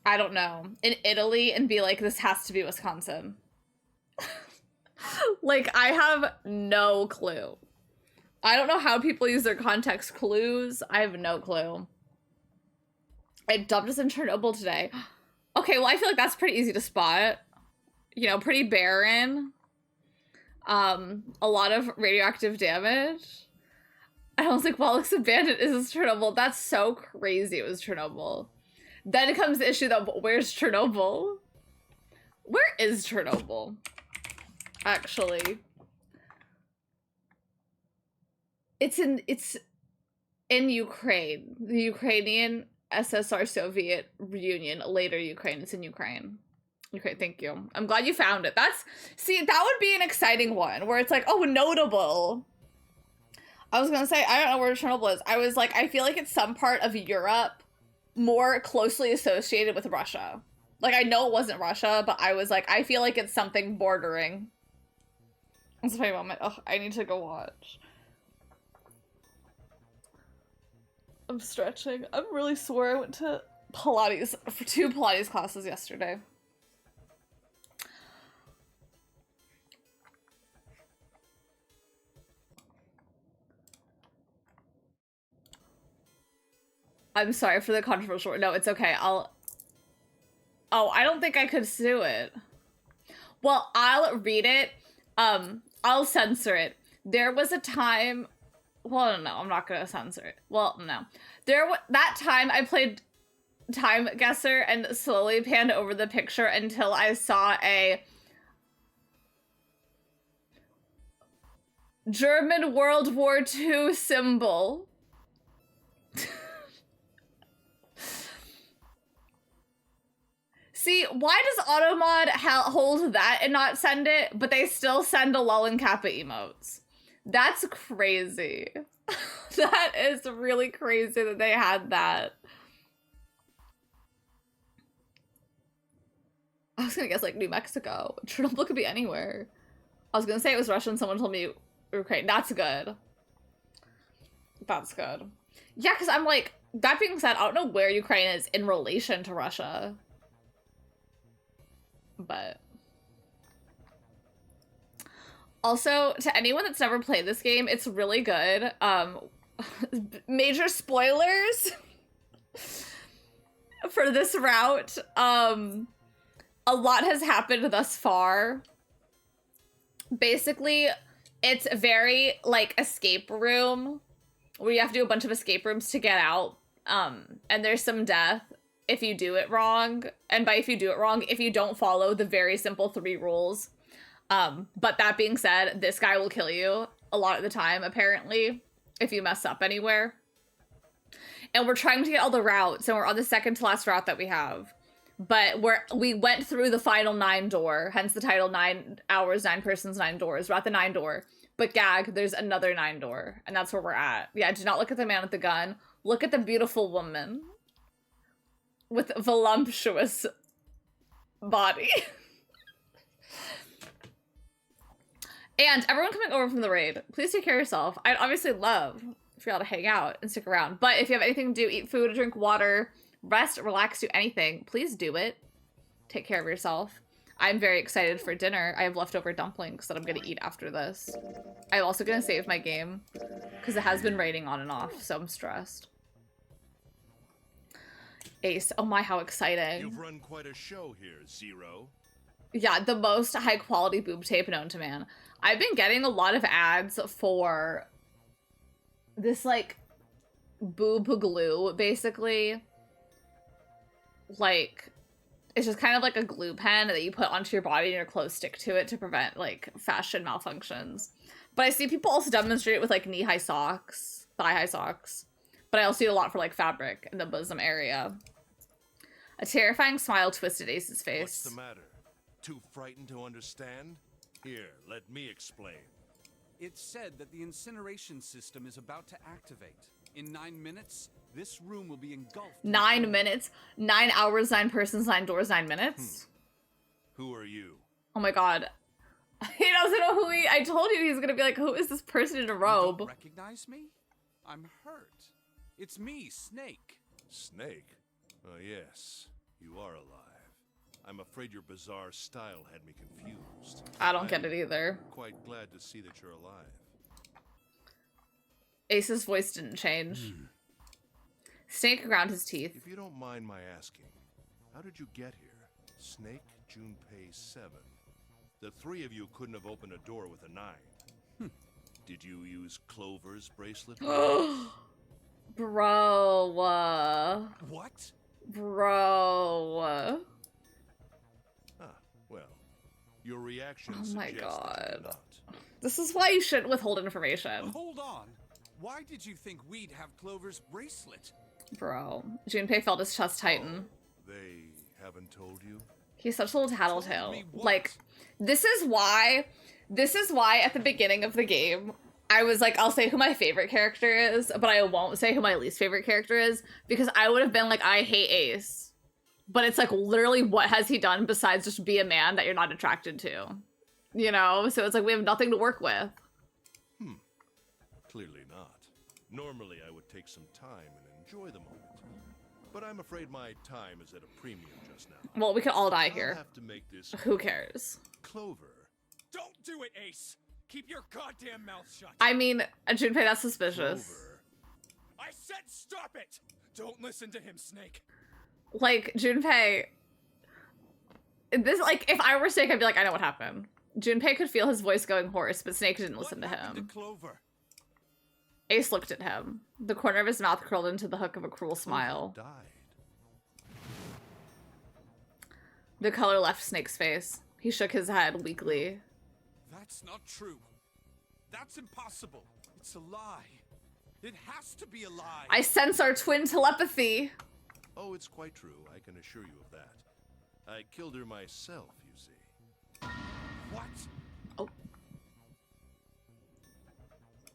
I don't know, in Italy and be like, this has to be Wisconsin. Like, I have no clue. I don't know how people use their context clues. I have no clue. I dumped us in Chernobyl today. Okay, well, I feel like that's pretty easy to spot. You know, pretty barren. A lot of radioactive damage. I was like, well, looks abandoned. Is this Chernobyl? That's so crazy it was Chernobyl. Then it comes the issue though, but where's Chernobyl? Where is Chernobyl? Actually. It's in Ukraine. The Ukrainian SSR Soviet Union, later Ukraine. It's in Ukraine. Okay, thank you. I'm glad you found it. See, that would be an exciting one where it's like, oh, notable. I was gonna say, I don't know where Chernobyl is. I was like, I feel like it's some part of Europe more closely associated with Russia. Like, I know it wasn't Russia, but I was like, I feel like it's something bordering. That's a funny moment. Oh, I need to go watch. I'm stretching. I'm really sore. I went to Pilates for 2 Pilates classes yesterday. I'm sorry for the controversial. No, it's okay. Oh, I don't think I could sue it. Well, I'll read it. I'll censor it. There was a time. Well, no, I'm not gonna censor it. Well, no. That time I played Time Guesser and slowly panned over the picture until I saw a German World War II symbol. See, why does Automod hold that and not send it, but they still send a lol and kappa emotes? That's crazy. That is really crazy that they had that. I was gonna guess like New Mexico. Chernobyl could be anywhere. I was gonna say it was Russian. Someone told me Ukraine. That's good. That's good. Yeah, because I'm like, that being said, I don't know where Ukraine is in relation to Russia. But also, to anyone that's never played this game, it's really good. Major spoilers for this route. A lot has happened thus far. Basically, it's very like escape room where you have to do a bunch of escape rooms to get out. And there's some death if you do it wrong. And by if you do it wrong, if you don't follow the very simple 3 rules. But that being said, this guy will kill you a lot of the time, apparently, if you mess up anywhere. And we're trying to get all the routes, and we're on the second to last route that we have. But we went through the final 9 door, hence the title 9 hours, 9 persons, 9 doors. We're at the 9 door. But gag, there's another 9 door, and that's where we're at. Yeah, do not look at the man with the gun. Look at the beautiful woman with a voluptuous body. And everyone coming over from the raid, please take care of yourself. I'd obviously love for y'all to hang out and stick around. But if you have anything to do, eat food, drink water, rest, relax, do anything, please do it. Take care of yourself. I'm very excited for dinner. I have leftover dumplings that I'm going to eat after this. I'm also going to save my game because it has been raining on and off, so I'm stressed. Ace. Oh my, how exciting. You've run quite a show here, Zero. Yeah, the most high quality boob tape known to man. I've been getting a lot of ads for this like boob glue, basically. Like, it's just kind of like a glue pen that you put onto your body and your clothes stick to it to prevent like fashion malfunctions. But I see people also demonstrate it with like knee-high socks, thigh-high socks. But I also eat a lot for like fabric in the bosom area. A terrifying smile twisted Ace's face. What's the matter? Too frightened to understand? Here, let me explain. It's said that the incineration system is about to activate. In 9 minutes, this room will be engulfed. 9 minutes? 9 hours, 9 persons, 9 doors, 9 minutes? Who are you? Oh my god. He doesn't know who he... I told you he's gonna be like, who is this person in a robe? You don't recognize me? I'm hurt. It's me, Snake. Snake? Oh, yes. You are alive. I'm afraid your bizarre style had me confused. I don't get it either. Quite glad to see that you're alive. Ace's voice didn't change. Snake ground his teeth. If you don't mind my asking, how did you get here? Snake, Junpei 7. The three of you couldn't have opened a door with a 9. Did you use Clover's bracelet? Bro. What? Bro. Well, your reaction Oh my suggests god. that you're not. This is why you shouldn't withhold information. Hold on. Why did you think we'd have Clover's bracelet? Bro. Junpei felt his chest tighten. They haven't told you? He's such a little tattletale. Like, this is why at the beginning of the game, I was like, I'll say who my favorite character is, but I won't say who my least favorite character is, because I would have been like, I hate Ace. But it's like, literally, what has he done besides just be a man that you're not attracted to? You know? So it's like, we have nothing to work with. Clearly not. Normally, I would take some time and enjoy the moment. But I'm afraid my time is at a premium just now. Well, we could all die I'll here. have to make this Who cares? Clover. Don't do it, Ace! Keep your goddamn mouth shut! I mean, Junpei, that's suspicious. Clover. I said stop it! Don't listen to him, Snake. Like, Junpei... This, like, if I were Snake, I'd be like, I know what happened. Junpei could feel his voice going hoarse, but Snake didn't listen to him. Clover? Ace looked at him. The corner of his mouth curled into the hook of a cruel smile. Died. The color left Snake's face. He shook his head weakly. That's not true. That's impossible. It's a lie. It has to be a lie. I sense our twin telepathy. Oh, it's quite true. I can assure you of that. I killed her myself, you see. What? Oh.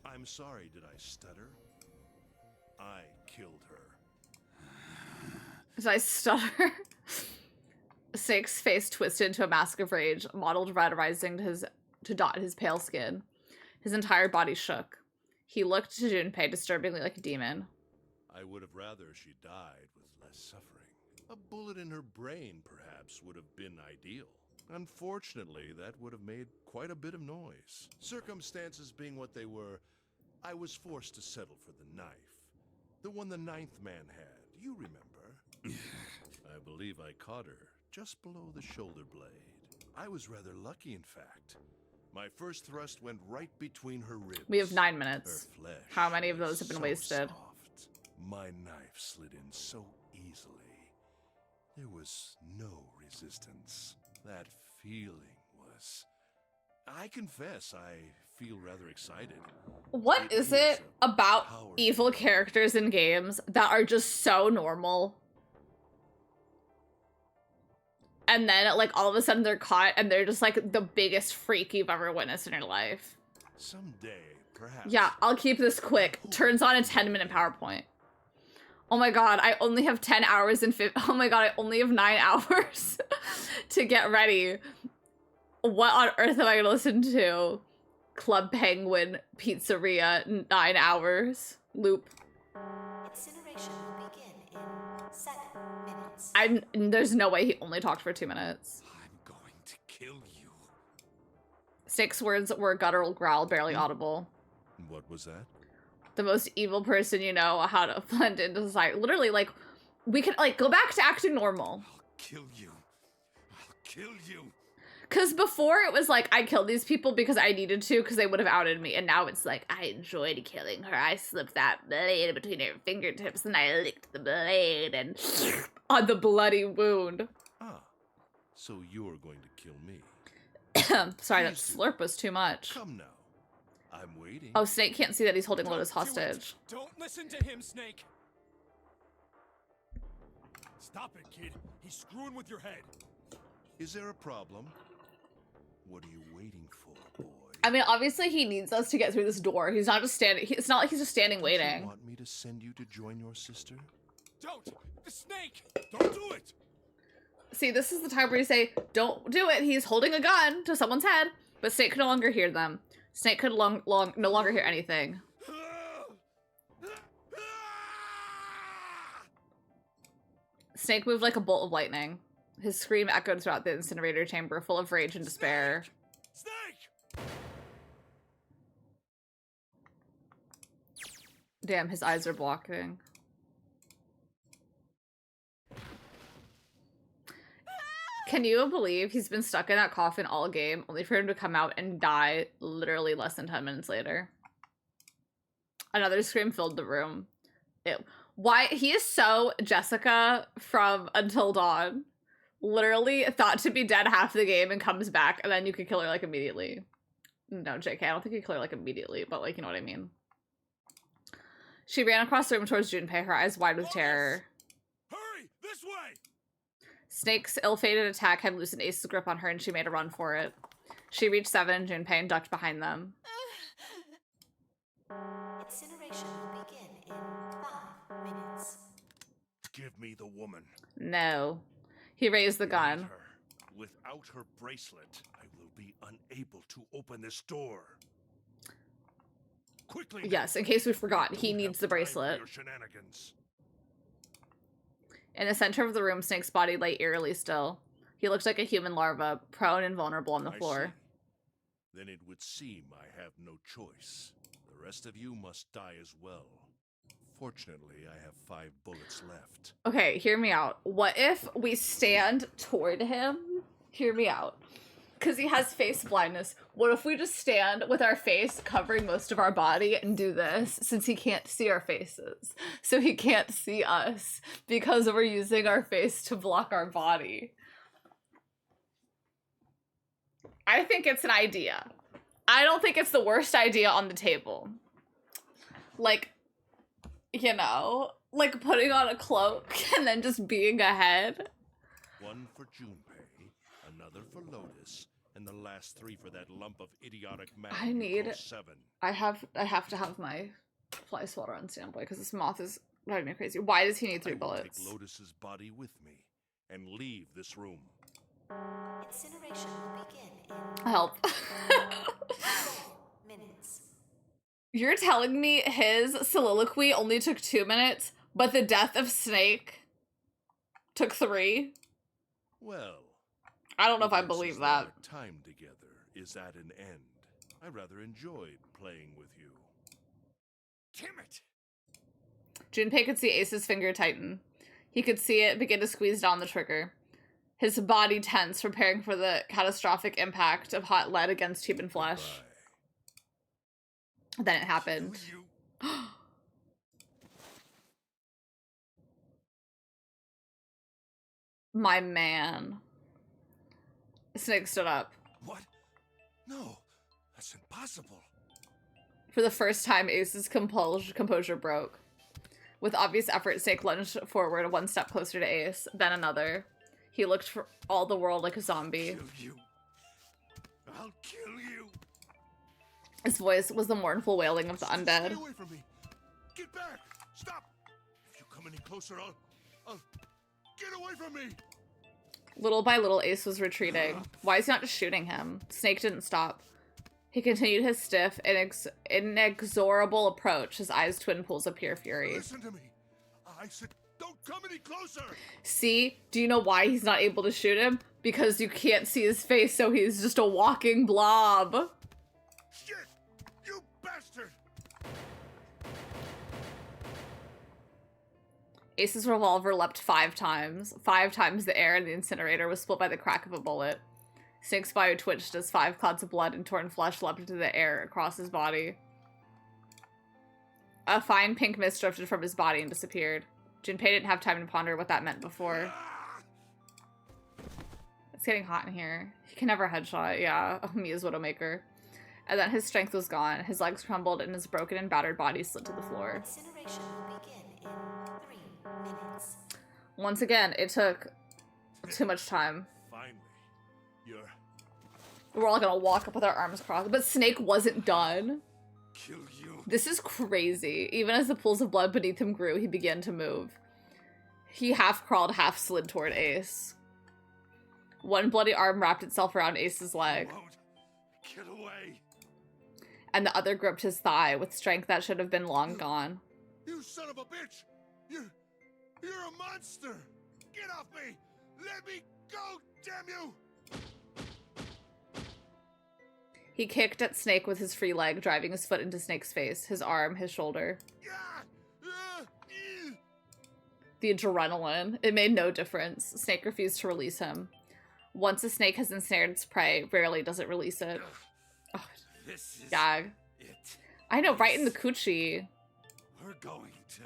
I'm sorry, did I stutter? I killed her. Did I stutter? Snake's face twisted into a mask of rage, mottled red rising to dot his pale skin. His entire body shook. He looked to Junpei disturbingly like a demon. I would have rather she died with less suffering. A bullet in her brain, perhaps, would have been ideal. Unfortunately, that would have made quite a bit of noise. Circumstances being what they were, I was forced to settle for the knife. The one the 9th man had, you remember. I believe I caught her just below the shoulder blade. I was rather lucky, in fact. My first thrust went right between her ribs. We have 9 minutes. Her flesh How many of those have been so wasted? Soft. My knife slid in so easily. There was no resistance. That feeling was... I confess, I feel rather excited. What is it about evil characters in games that are just so normal? And then, like, all of a sudden they're caught and they're just, like, the biggest freak you've ever witnessed in your life. Someday, perhaps. Yeah, I'll keep this quick. Turns on a 10-minute PowerPoint. Oh my god, I only have 10 hours and oh my god, I only have 9 hours to get ready. What on earth am I gonna listen to? Club Penguin Pizzeria 9 hours loop. Incineration will begin in 7 minutes. There's no way he only talked for 2 minutes. I'm going to kill you. Snake's words were a guttural growl, barely audible. What was that? The most evil person you know how to blend into society. Literally, like, we could, like, go back to acting normal. I'll kill you. I'll kill you. Because before it was like, I killed these people because I needed to, because they would have outed me. And now it's like, I enjoyed killing her. I slipped that blade between her fingertips and I licked the blade and on the bloody wound. Ah, so you're going to kill me. Sorry, that slurp was too much. Come now. I'm waiting. Oh, Snake can't see that he's holding Lotus hostage. Don't listen to him, Snake. Stop it, kid. He's screwing with your head. Is there a problem? What are you waiting for, boy? I mean, obviously he needs us to get through this door. He's not just standing. It's not like he's just standing You waiting. want me to send you to join your sister? Don't! The Snake! Don't do it! See, this is the time where you say, don't do it. He's holding a gun to someone's head. But Snake could no longer hear them. Snake could no longer hear anything. Snake moved like a bolt of lightning. His scream echoed throughout the incinerator chamber, full of rage and despair. Snake! Damn, his eyes are blocking. Can you believe he's been stuck in that coffin all game, only for him to come out and die literally less than 10 minutes later? Another scream filled the room. Why? He is so Jessica from Until Dawn. Literally thought to be dead half the game and comes back, and then you could kill her, like, immediately. No, JK, I don't think you kill her, like, immediately, but, like, you know what I mean. She ran across the room towards Junpei, her eyes wide with terror. Hurry! This way! Snake's ill-fated attack had loosened Ace's grip on her, and she made a run for it. She reached Seven and Junpei and ducked behind them. Incineration will begin in 5 minutes. Give me the woman. No. He raised the gun. Without her bracelet, I will be unable to open this door. Quickly. Yes, in case we forgot, he needs the bracelet. Your shenanigans. In the center of the room, Snake's body lay eerily still. He looked like a human larva, prone and vulnerable on the floor. Then it would seem I have no choice. The rest of you must die as well. Fortunately, I have 5 bullets left. Okay, hear me out. What if we stand toward him? Hear me out. Because he has face blindness. What if we just stand with our face covering most of our body and do this, since he can't see our faces? So he can't see us because we're using our face to block our body. I think it's an idea. I don't think it's the worst idea on the table. Like, you know, like putting on a cloak and then just being ahead. One for Junpei, another for Lotus, and the last 3 for that lump of idiotic man. I need. Seven. I have to have my fly swatter on standby because this moth is driving me crazy. Why does he need 3 bullets? Take Lotus's body with me and leave this room. Incineration will begin in Help. 4 minutes. You're telling me his soliloquy only took 2 minutes, but the death of Snake took 3? Well, I don't know if I believe that. Our time together is at an end. I rather enjoyed playing with you. Damn it! Junpei could see Ace's finger tighten. He could see it begin to squeeze down the trigger. His body tense, preparing for the catastrophic impact of hot lead against human flesh. Then it happened. My man. Snake stood up. What? No, that's impossible. For the first time, Ace's composure broke. With obvious effort, Snake lunged forward 1 step closer to Ace, then another. He looked for all the world like a zombie. I'll kill you. His voice was the mournful wailing of the undead. Stay away from me. Get back. Stop. If you come any closer, I'll get away from me. Little by little, Ace was retreating. Why is he not just shooting him? Snake didn't stop. He continued his stiff, inexorable approach, his eyes twin pools of pure fury. Listen to me. I said don't come any closer. See? Do you know why he's not able to shoot him? Because you can't see his face, so he's just a walking blob. Shit! You bastard! Ace's revolver leapt 5 times. 5 times the air in the incinerator was split by the crack of a bullet. Snake's body twitched as 5 clouds of blood and torn flesh leapt into the air across his body. A fine pink mist drifted from his body and disappeared. Junpei didn't have time to ponder what that meant before. It's getting hot in here. He can never headshot, yeah. Me as Widowmaker. And then his strength was gone. His legs crumbled and his broken and battered body slid to the floor. Incineration will begin in 3 minutes. Once again, it took too much time. Finally, you're... We're all gonna walk up with our arms crossed. But Snake wasn't done. Kill you. This is crazy. Even as the pools of blood beneath him grew, he began to move. He half crawled, half slid toward Ace. One bloody arm wrapped itself around Ace's leg. Get away. And the other gripped his thigh with strength that should have been long gone. You son of a bitch! You're a monster! Get off me! Let me go, damn you! He kicked at Snake with his free leg, driving his foot into Snake's face, his arm, his shoulder. The adrenaline. It made no difference. Snake refused to release him. Once a snake has ensnared its prey, rarely does it release it. Oh, this is gag. It. I know, right in the coochie. We're going to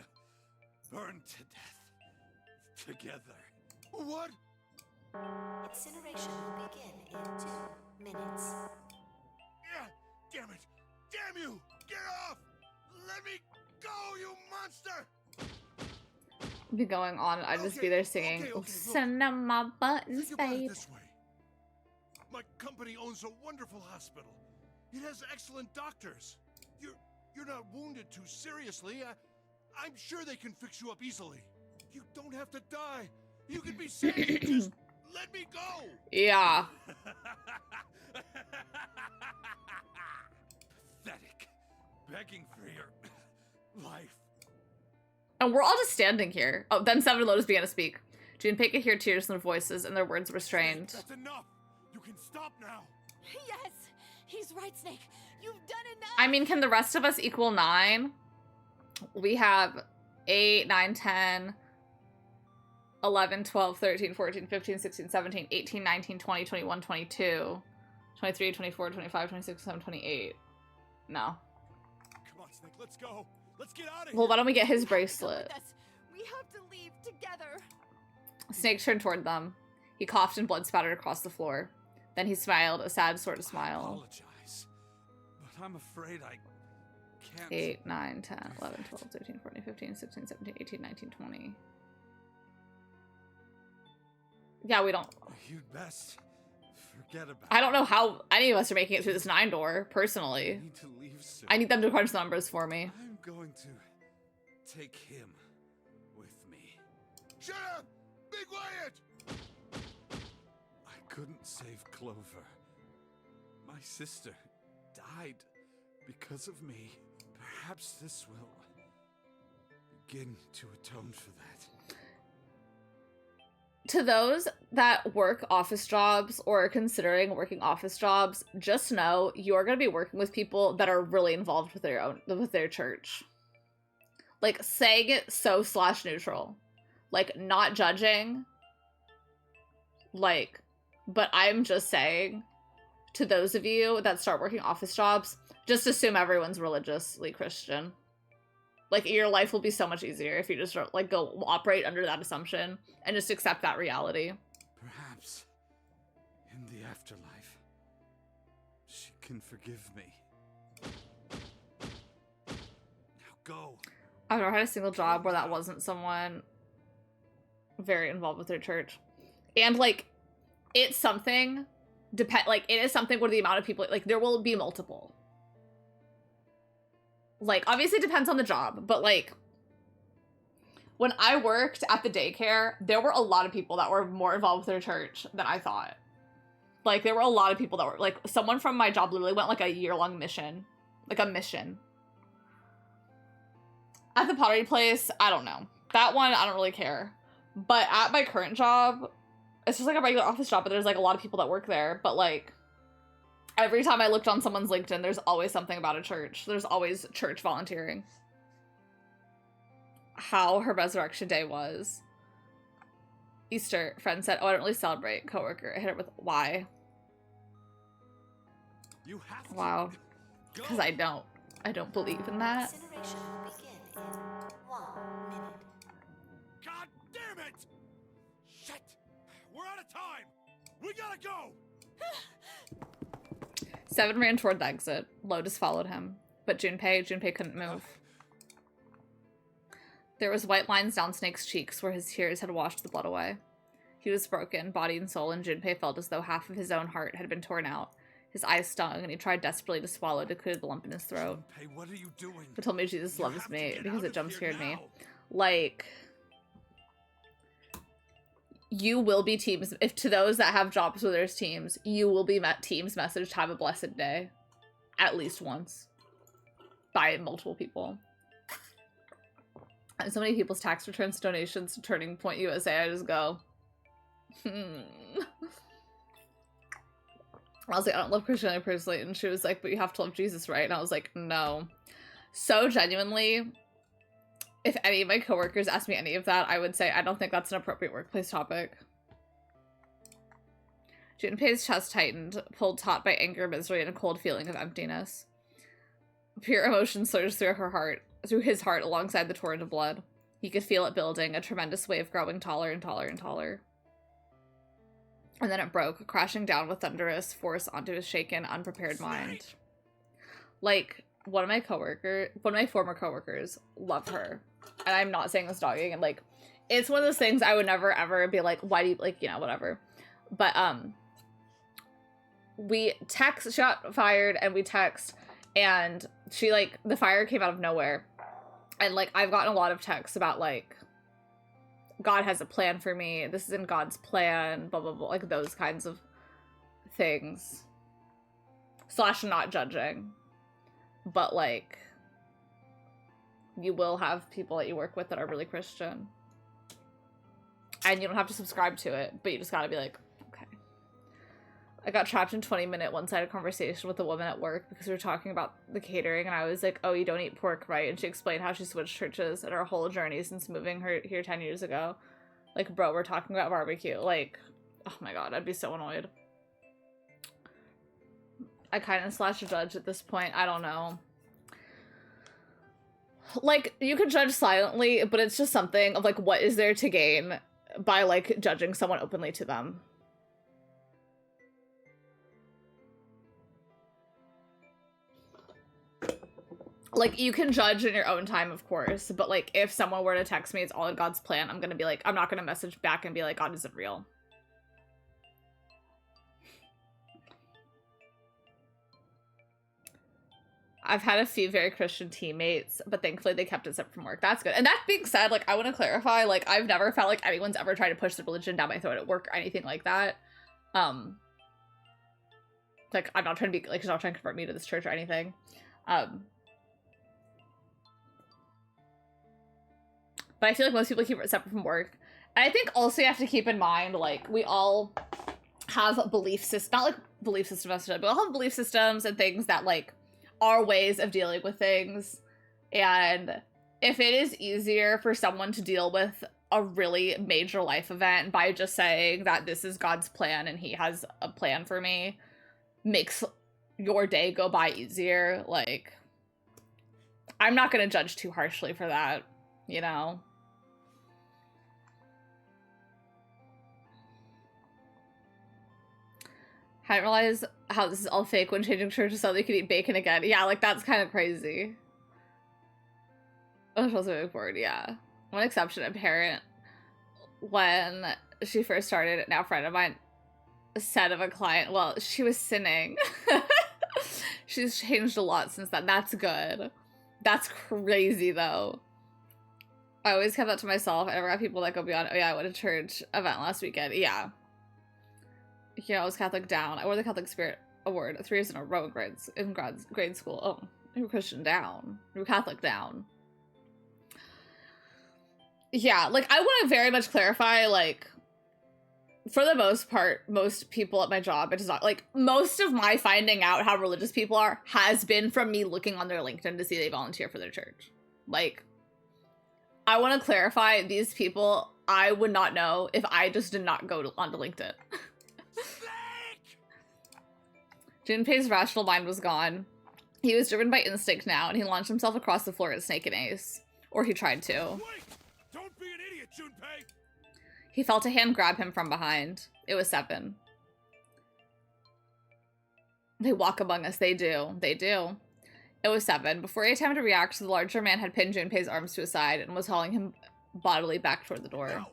burn to death together. What? Incineration will begin in 2 minutes. Yeah, damn it! Damn you! Get off! Let me go, you monster! Be going on, I'd just be there singing, "Send up my buttons, Think about it babe." this way. My company owns a wonderful hospital. It has excellent doctors. You're not wounded too seriously. I'm sure they can fix you up easily. You don't have to die. You can be saved. Just let me go. Yeah. Pathetic. Begging for your life. And we're all just standing here. Oh, then Seven Lotus began to speak. Junpei could hear tears in their voices, and their words were strained. That's enough. You can stop now. Yes, he's right, Snake. You've done enough. I mean, can the rest of us equal 9? We have 8, 9, 10, 11, 12, 13, 14, 15, 16, 17, 18, 19, 20, 21, 22, 23, 24, 25, 26, 27, 28. No. Come on, Snake, let's go. Let's get out of here. Well, why don't we get his bracelet? We have to leave together. Snake turned toward them. He coughed and blood spattered across the floor. Then he smiled, a sad sort of I smile. apologize, but I'm afraid I can't. 8, 9, 10, 11, 12, 13, 14, 15, 16, 17, 18, 19, 20. Yeah, we don't... You'd best forget about I don't know how any of us are making it through this 9 door, personally. I need to leave soon. I need them to crunch the numbers for me. I'm going to take him with me. Shut up! Be quiet! I couldn't save Clover. My sister died because of me. Perhaps this will begin to atone for that. To those that work office jobs or are considering working office jobs, just know you're going to be working with people that are really involved with their church. Like, saying it so /neutral. Like, not judging. Like, but I'm just saying, to those of you that start working office jobs, just assume everyone's religiously Christian. Like, your life will be so much easier if you just, like, go operate under that assumption and just accept that reality. Perhaps in the afterlife, she can forgive me. Now go. I've never had a single job where that wasn't someone very involved with their church. And, like, it's something, it is something where the amount of people, like, there will be multiple. Like, obviously it depends on the job, but, like, when I worked at the daycare, there were a lot of people that were more involved with their church than I thought. Like, there were a lot of people that were, like, someone from my job literally went, like, a year-long mission. Like, a mission. At the pottery place, I don't know. That one, I don't really care. But at my current job, it's just, like, a regular office job, but there's, like, a lot of people that work there. But, like, every time I looked on someone's LinkedIn, there's always something about a church. There's always church volunteering. How her resurrection day was. Easter, friend said, "Oh, I don't really celebrate." Coworker, I hit her with, "Why?" You have to. Wow. Because I don't believe in that. Incineration will begin in 1 minute. God damn it! Shit! We're out of time! We gotta go! Seven ran toward the exit. Lotus followed him. But Junpei couldn't move. There was white lines down Snake's cheeks where his tears had washed the blood away. He was broken, body and soul, and Junpei felt as though half of his own heart had been torn out. His eyes stung, and he tried desperately to swallow to clear the lump in his throat. Hey, what are you doing? But told me Jesus loves me because it jump scared me. Like, you will be teams. If to those that have jobs where there's teams, you will be met teams messaged have a blessed day. At least once. By multiple people. And so many people's tax returns, donations to Turning Point USA, I just go, I was like, I don't love Christianity personally. And she was like, but you have to love Jesus, right? And I was like, no. So genuinely, if any of my coworkers asked me any of that, I would say, I don't think that's an appropriate workplace topic. Junpei's chest tightened, pulled taut by anger, misery, and a cold feeling of emptiness. Pure emotion surged through his heart alongside the torrent of blood. He could feel it building, a tremendous wave growing taller and taller and taller. And then it broke, crashing down with thunderous force onto his shaken, unprepared mind. Like, one of my former coworkers, love her. And I'm not saying this dogging, and like, it's one of those things I would never ever be like, why do you, like, you know, whatever. But, we text, she got fired, and we text, and she, like, the fire came out of nowhere. And, like, I've gotten a lot of texts about, like, God has a plan for me, this is in God's plan, blah, blah, blah, like, those kinds of things. / not judging. But, like, you will have people that you work with that are really Christian. And you don't have to subscribe to it, but you just gotta be like, okay. I got trapped in 20-minute one-sided conversation with a woman at work because we were talking about the catering, and I was like, oh, you don't eat pork, right? And she explained how she switched churches and her whole journey since moving here 10 years ago. Like, bro, we're talking about barbecue. Like, oh my god, I'd be so annoyed. I kind of / judge at this point. I don't know. Like, you could judge silently, but it's just something of, like, what is there to gain by, like, judging someone openly to them? Like, you can judge in your own time, of course, but, like, if someone were to text me, it's all in God's plan, I'm gonna be like, I'm not gonna message back and be like, God isn't real. I've had a few very Christian teammates, but thankfully they kept it separate from work. That's good. And that being said, like, I want to clarify, like, I've never felt like anyone's ever tried to push the religion down my throat at work or anything like that. Like, I'm not trying to be, like, she's not trying to convert me to this church or anything. But I feel like most people keep it separate from work. And I think also you have to keep in mind, like, we all have belief systems, not like belief systems necessarily, but we all have belief systems and things that, like, are ways of dealing with things. And if it is easier for someone to deal with a really major life event by just saying that this is God's plan and he has a plan for me, makes your day go by easier, like, I'm not going to judge too harshly for that, you know? I didn't realize how this is all fake when changing churches so they could eat bacon again. Yeah, like, that's kind of crazy. Which was a big word, yeah. One exception, a parent, when she first started, now a friend of mine said of a client, well, she was sinning. She's changed a lot since then. That's good. That's crazy, though. I always kept that to myself. I never got people that go beyond, oh yeah, I went to church event last weekend. Yeah. You know, I was Catholic down. I wore the Catholic Spirit Award 3 years in a row in grade school. Oh, you were Christian down. You were Catholic down. Yeah, like, I want to very much clarify, like, for the most part, most people at my job, it does not, like, most of my finding out how religious people are has been from me looking on their LinkedIn to see they volunteer for their church. Like, I want to clarify, these people, I would not know if I just did not go onto LinkedIn. Junpei's rational mind was gone. He was driven by instinct now, and he launched himself across the floor at Snake and Ace. Or he tried to. Wait! Don't be an idiot, Junpei! He felt a hand grab him from behind. It was Seven. They walk among us. They do. They do. It was 7. Before he attempted to react, the larger man had pinned Junpei's arms to his side and was hauling him bodily back toward the door. No.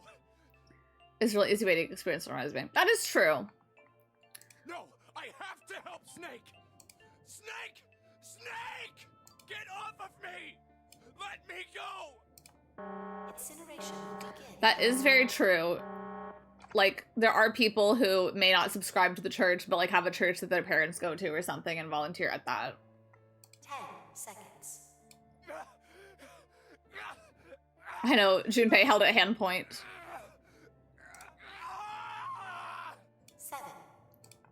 It's really easy way to experience the husband. That is true. No, I have to help Snake! Snake! Snake! Get off of me! Let me go! Incineration will begin. That is very true. Like, there are people who may not subscribe to the church, but like have a church that their parents go to or something and volunteer at that. 10 seconds. I know Junpei held at hand point. 7.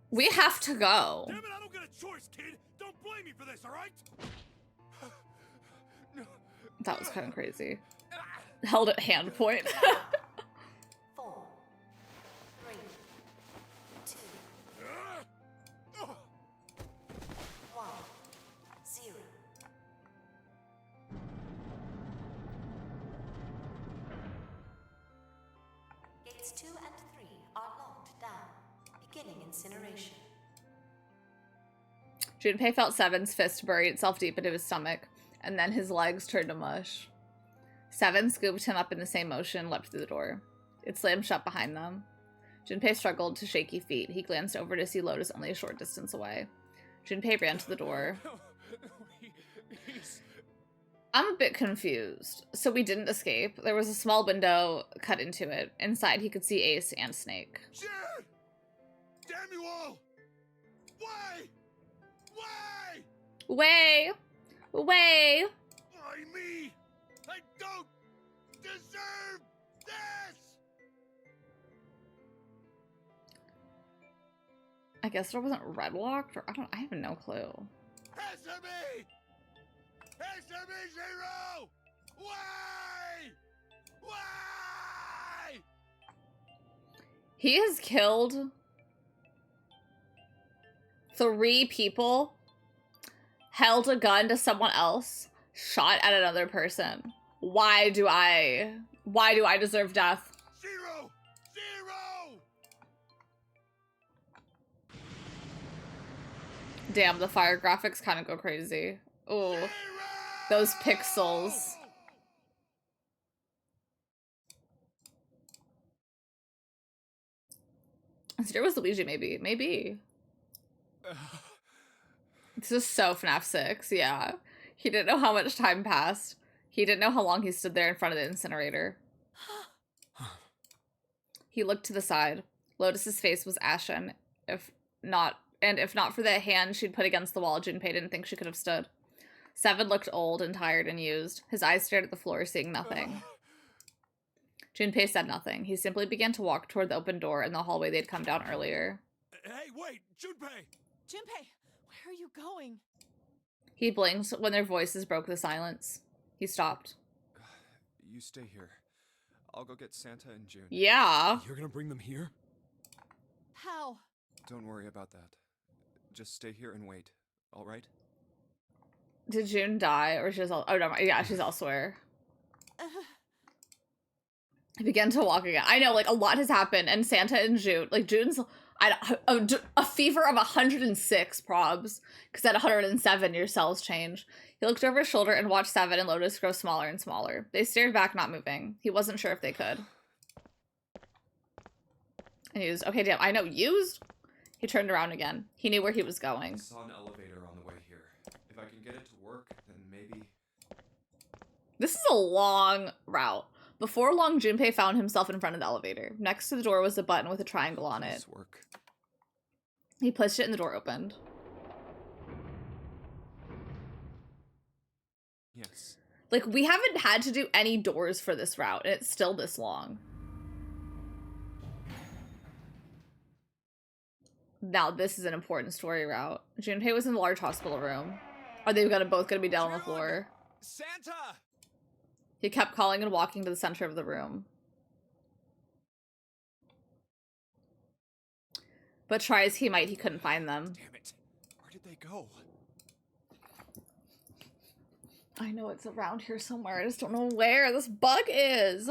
We have to go. Damn it, I don't get a choice, kid! Don't blame me for this, alright? That was kind of crazy. Held at hand point. 4, 3, 2, 1, 0. Gates 2 and 3 are locked down, beginning incineration. Junpei felt Seven's fist bury itself deep into his stomach, and then his legs turned to mush. Seven scooped him up in the same motion and leapt through the door. It slammed shut behind them. Junpei struggled to shaky feet. He glanced over to see Lotus only a short distance away. Junpei ran to the door. I'm a bit confused. So we didn't escape. There was a small window cut into it. Inside he could see Ace and Snake. Shit! Damn you all! Why? Why? Way! Way! Why me? I don't deserve this! I guess it wasn't red locked, or I have no clue. Answer me! Answer me, Zero! Why? Why? He has killed 3 people, held a gun to someone else, shot at another person. Why do I deserve death? Zero! Zero! Damn, the fire graphics kind of go crazy. Oh, those pixels. Zero was Luigi, maybe. Maybe. This is so FNAF 6, yeah. He didn't know how much time passed. He didn't know how long he stood there in front of the incinerator. He looked to the side. Lotus's face was ashen. If not for the hand she'd put against the wall, Junpei didn't think she could have stood. Seven looked old and tired and used. His eyes stared at the floor, seeing nothing. Junpei said nothing. He simply began to walk toward the open door in the hallway they'd come down earlier. Hey, wait! Junpei! Junpei, where are you going? He blinked when their voices broke the silence. He stopped. You stay here. I'll go get Santa and June. Yeah. You're gonna bring them here? How? Don't worry about that. Just stay here and wait, alright? Did June die, or she's all? Oh no, yeah, she's elsewhere. I began to walk again. I know, like, a lot has happened, and Santa and June, like, June's a fever of 106 probs, because at 107 your cells change. He looked over his shoulder and watched Seven and Lotus grow smaller and smaller. They stared back, not moving. He wasn't sure if they could. And used. Okay, damn, I know, used? He turned around again. He knew where he was going. I saw an elevator on the way here. If I can get it to work, then maybe... This is a long route. Before long, Junpei found himself in front of the elevator. Next to the door was a button with a triangle on it. Work. He pushed it and the door opened. Yes. Like, we haven't had to do any doors for this route, and it's still this long. Now, this is an important story route. Junpei was in the large hospital room. Are they both gonna be down on the floor? Santa! He kept calling and walking to the center of the room. But try as he might, he couldn't find them. Damn it. Where did they go? I know it's around here somewhere. I just don't know where this bug is.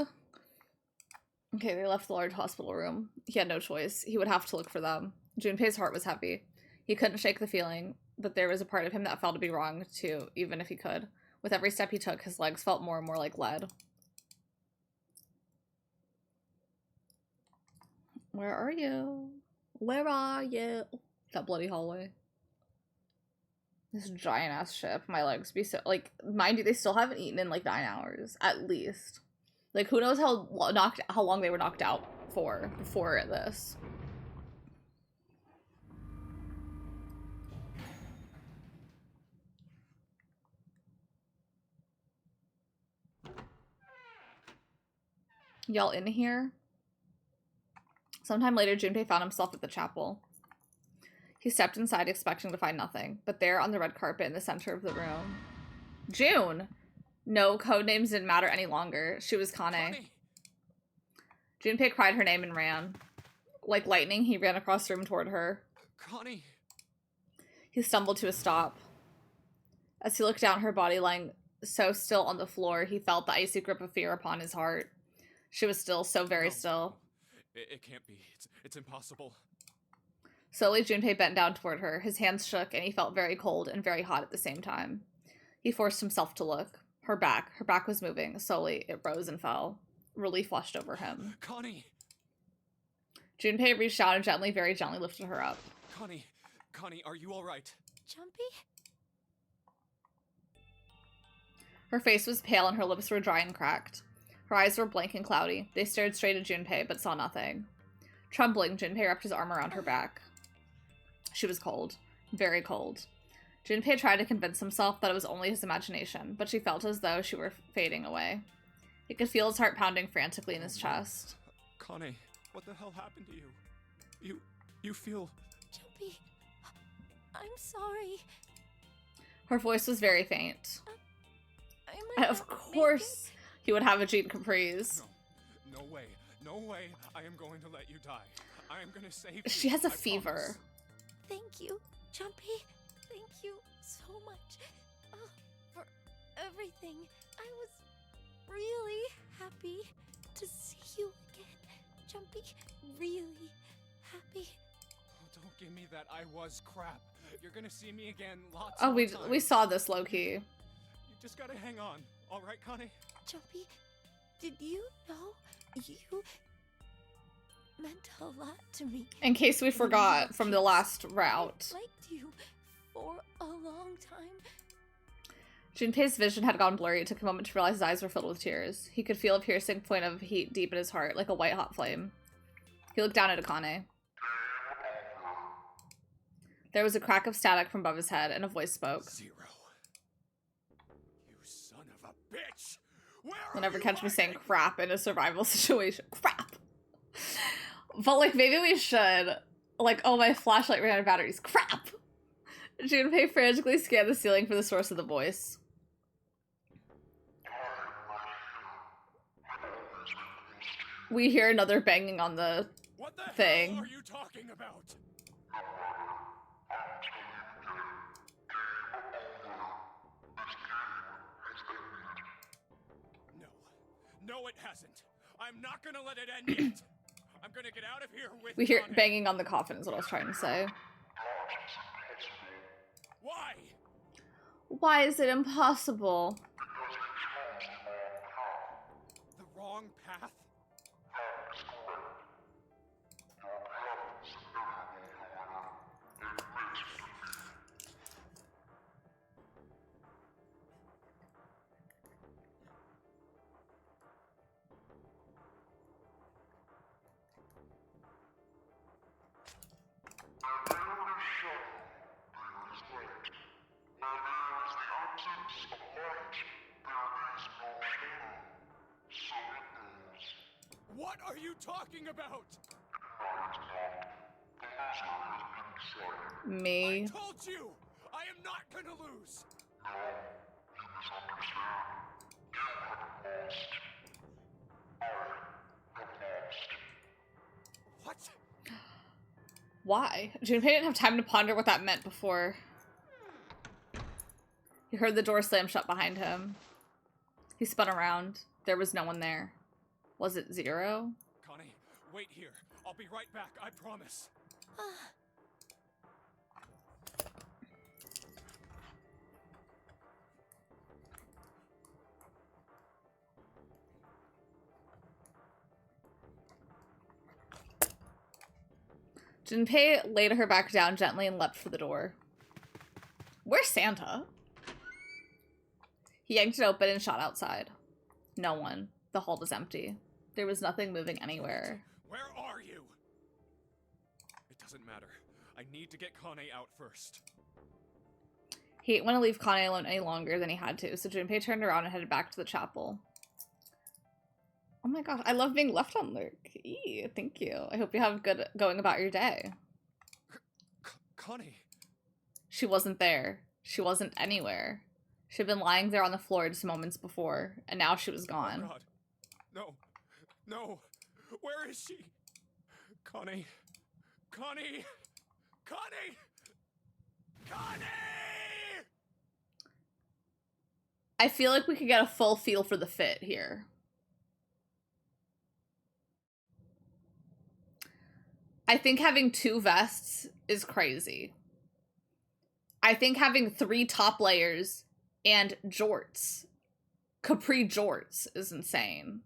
Okay, they left the large hospital room. He had no choice. He would have to look for them. Junpei's heart was heavy. He couldn't shake the feeling that there was a part of him that felt to be wrong, too, even if he could. With every step he took, his legs felt more and more like lead. Where are you? Where are you? That bloody hallway. This giant-ass ship. My legs be so... Like, mind you, they still haven't eaten in, like, 9 hours. At least. Like, who knows how long they were knocked out for before this. Y'all in here? Sometime later, Junpei found himself at the chapel. He stepped inside expecting to find nothing, but there on the red carpet in the center of the room... June! No, code names didn't matter any longer. She was Kane. Junpei cried her name and ran. Like lightning, he ran across the room toward her. Connie! He stumbled to a stop. As he looked down, her body lying so still on the floor, he felt the icy grip of fear upon his heart. She was still, so very still. It can't be. It's impossible. Slowly, Junpei bent down toward her. His hands shook, and he felt very cold and very hot at the same time. He forced himself to look. Her back was moving. Slowly, it rose and fell. Relief washed over him. Connie! Junpei reached out and gently, very gently lifted her up. Connie, are you alright? Jumpy? Her face was pale and her lips were dry and cracked. Her eyes were blank and cloudy. They stared straight at Junpei, but saw nothing. Trembling, Junpei wrapped his arm around her back. She was cold. Very cold. Junpei tried to convince himself that it was only his imagination, but she felt as though she were fading away. He could feel his heart pounding frantically in his chest. Connie, what the hell happened to you? You feel... Jumpy, I'm sorry. Her voice was very faint. I might Of course he would have a Jean Caprice. No way. I am going to let you die. I am going to save you. She has a fever. Promise. Thank you, Jumpy. Thank you so much for everything. I was really happy to see you again, Jumpy. Really happy. Oh, don't give me that I was crap. You're gonna see me again lots Oh, more we times. saw this low-key. You just gotta hang on. All right, Connie? Jumpy, did you know you meant a lot to me? In case we forgot from the last route. I liked you for a long time. Junpei's vision had gone blurry. It took a moment to realize his eyes were filled with tears. He could feel a piercing point of heat deep in his heart, like a white-hot flame. He looked down at Akane. There was a crack of static from above his head, and a voice spoke. Zero. You son of a bitch! You'll never catch me saying crap in a survival situation. Crap! But, like, maybe we should. Like, oh, my flashlight ran out of batteries. Crap! Junpei frantically scanned the ceiling for the source of the voice. We hear another banging on the thing. What are you talking about? No, it hasn't. I'm not gonna let it end yet. I'm gonna get out of here with We hear Connie. banging on the coffin is what I was trying to say. Why? Why is it impossible? The wrong path? What are you talking about? Me. I told you! I am not gonna lose! What? Why? Junpei didn't have time to ponder what that meant before. He heard the door slam shut behind him. He spun around. There was no one there. Was it Zero? Connie, wait here. I'll be right back, I promise. Junpei laid her back down gently and leapt for the door. Where's Santa? He yanked it open and shot outside. No one. The hall was empty. There was nothing moving anywhere. Where are you? It doesn't matter. I need to get Kane out first. He didn't want to leave Kane alone any longer than he had to, so Junpei turned around and headed back to the chapel. Oh my gosh, I love being left on lurk. Eee, thank you. I hope you have good going about your day. Kane. She wasn't there. She wasn't anywhere. She'd been lying there on the floor just moments before, and now she was gone. Oh God. No. No. Where is she? Kane. Kane. Kane. Kane! I feel like we could get a full feel for the fit here. I think having 2 vests is crazy. I think having 3 top layers and jorts, capri jorts, is insane.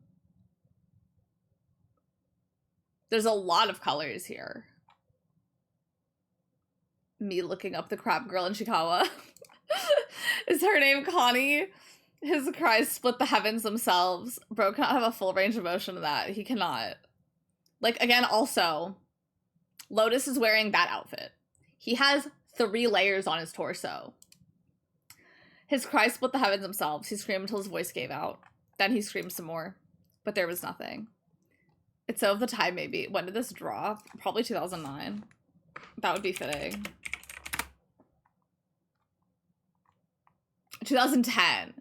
There's a lot of colors here. Me looking up the crab girl in Chiikawa. Is her name Connie? His cries split the heavens themselves. Bro cannot have a full range of motion to that. He cannot. Like, again, also, Lotus is wearing that outfit. He has 3 layers on his torso. His cries split the heavens themselves. He screamed until his voice gave out. Then he screamed some more. But there was nothing. It's of the time, maybe. When did this drop? Probably 2009. That would be fitting. 2010.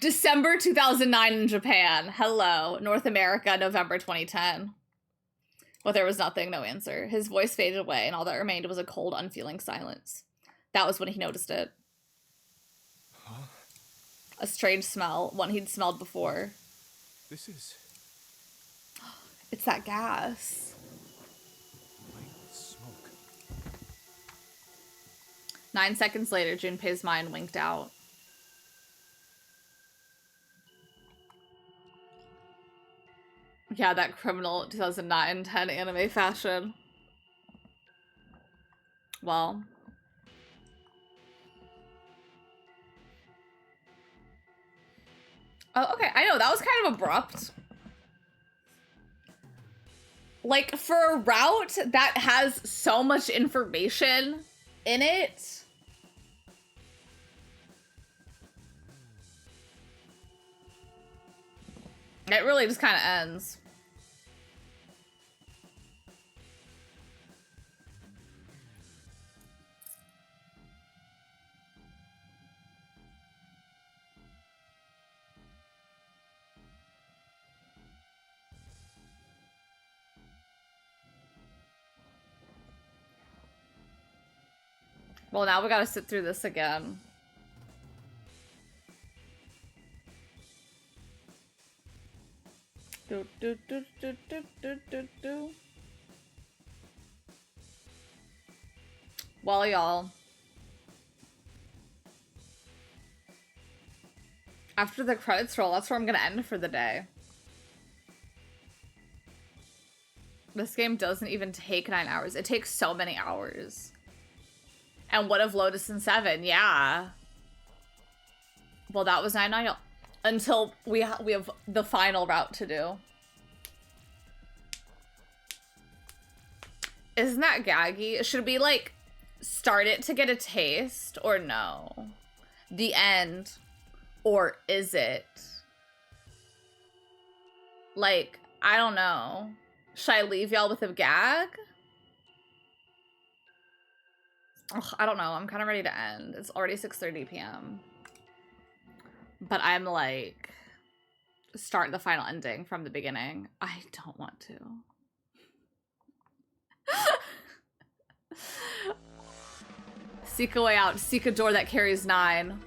December 2009 in Japan. Hello. North America, November 2010. Well, there was nothing, no answer. His voice faded away, and all that remained was a cold, unfeeling silence. That was when he noticed it. Huh? A strange smell, one he'd smelled before. This is... It's that gas. White smoke. 9 seconds later, Junpei's mind winked out. Yeah, that criminal 2009-10 anime fashion. Well. Oh, okay. I know, that was kind of abrupt. Like, for a route that has so much information in it. It really just kind of ends. Well, now we gotta sit through this again. Do, do, do, do, do, do, do, do. Well, y'all. After the credits roll, that's where I'm gonna end for the day. This game doesn't even take 9 hours. It takes so many hours. And what of Lotus and 7? Yeah. Well, that was 9 until we have the final route to do. Isn't that gaggy? Should we, like, start it to get a taste or no? The end. Or is it? Like, I don't know. Should I leave y'all with a gag? Ugh, I don't know. I'm kind of ready to end. It's already 6:30 p.m. But I'm like, start the final ending from the beginning. I don't want to. Seek a way out. Seek a door that carries 9.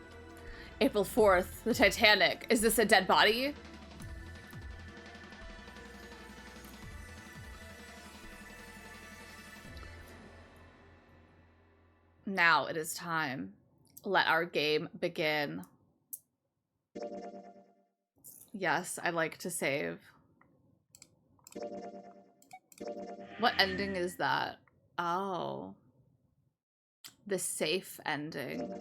April 4th, the Titanic. Is this a dead body? Now it is time. Let our game begin. Yes, I like to save. What ending is that? Oh. The safe ending.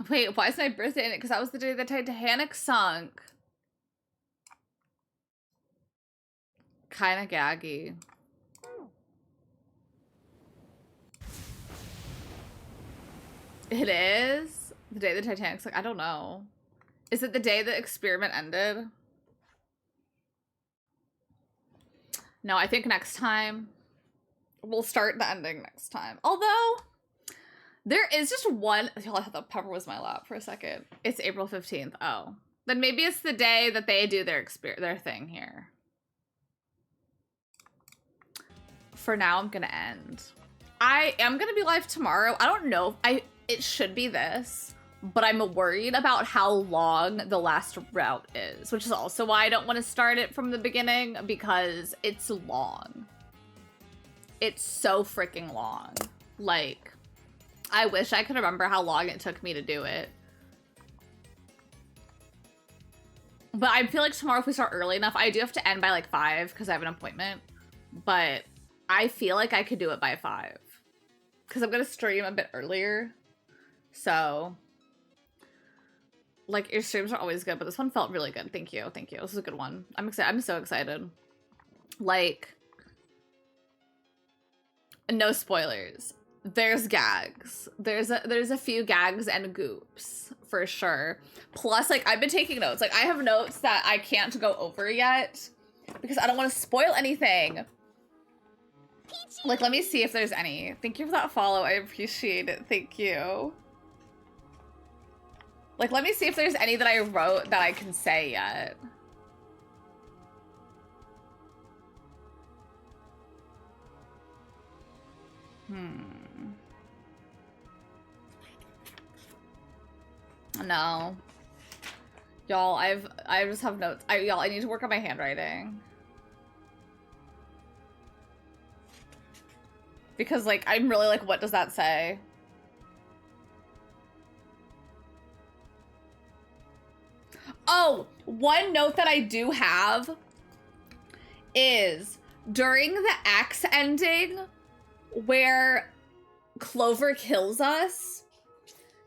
Wait, why is my birthday in it? Because that was the day the Titanic sunk. Kinda gaggy. It is? The day the Titanic sunk? I don't know. Is it the day the experiment ended? No, I think next time. We'll start the ending next time. Although, there is just one... I thought Pepper was my lap for a second. It's April 15th. Oh. Then maybe it's the day that they do their thing here. For now, I'm gonna end. I am gonna be live tomorrow. I don't know. It should be this. But I'm worried about how long the last route is. Which is also why I don't want to start it from the beginning. Because it's long. It's so freaking long. Like, I wish I could remember how long it took me to do it. But I feel like tomorrow if we start early enough, I do have to end by like 5 because I have an appointment. But I feel like I could do it by 5. Because I'm going to stream a bit earlier. So, like, your streams are always good, but this one felt really good. Thank you. Thank you. This is a good one. I'm excited. I'm so excited. Like, no spoilers. There's gags. There's a few gags and goops for sure. Plus, like, I've been taking notes. Like, I have notes that I can't go over yet because I don't want to spoil anything. Peachy. Like, let me see if there's any. Thank you for that follow. I appreciate it. Thank you. Like, let me see if there's any that I wrote that I can say yet. No. Y'all, I just have notes. Y'all, I need to work on my handwriting. Because, like, I'm really like, what does that say? Oh, one note that I do have is during the X ending where Clover kills us,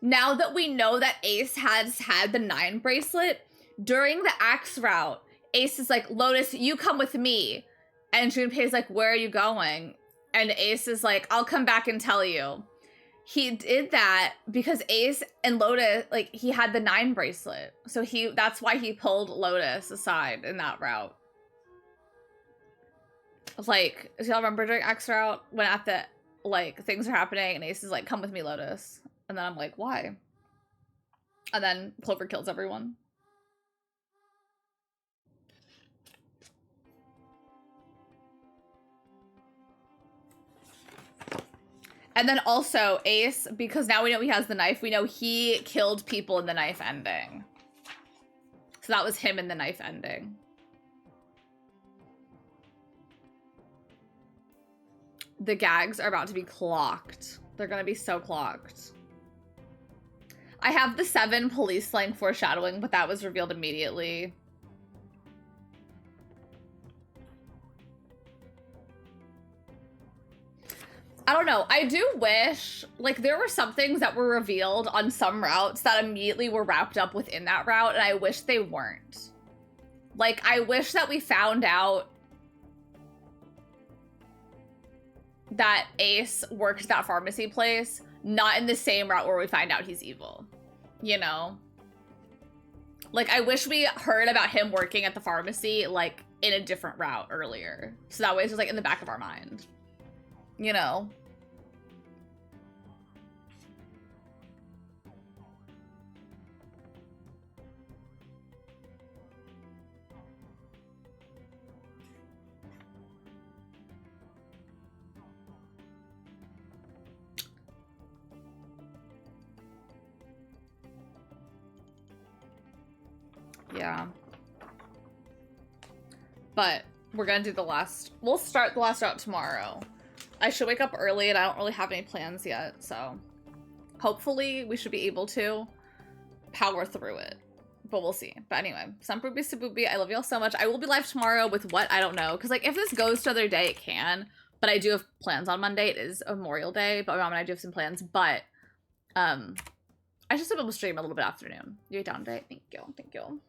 now that we know that Ace has had the 9 bracelet, during the Axe route, Ace is like, Lotus, you come with me. And Junpei's like, where are you going? And Ace is like, I'll come back and tell you. He did that because Ace and Lotus, like, he had the 9 bracelet. So that's why he pulled Lotus aside in that route. Like, do y'all remember during X route when at the, like, things are happening and Ace is like, come with me, Lotus. And then I'm like, why? And then Clover kills everyone. And then also Ace, because now we know he has the knife, we know he killed people in the knife ending. So that was him in the knife ending. The gags are about to be clocked. They're gonna be so clocked. I have the 7 police slang foreshadowing, but that was revealed immediately. I don't know. I do wish, like, there were some things that were revealed on some routes that immediately were wrapped up within that route, and I wish they weren't. Like, I wish that we found out that Ace worked that pharmacy place, not in the same route where we find out he's evil. You know? Like, I wish we heard about him working at the pharmacy, like, in a different route earlier. So that way it's just, like, in the back of our mind. You know? Yeah. But we're gonna do the last... We'll start the last route tomorrow. I should wake up early and I don't really have any plans yet, so... Hopefully we should be able to power through it. But we'll see. But anyway, Sunbooby Sabooby, I love y'all so much. I will be live tomorrow with what? I don't know. Because, like, if this goes to other day, it can. But I do have plans on Monday. It is Memorial Day, but my mom and I do have some plans. But I just able to stream a little bit afternoon. You're down today? Thank you. Thank you.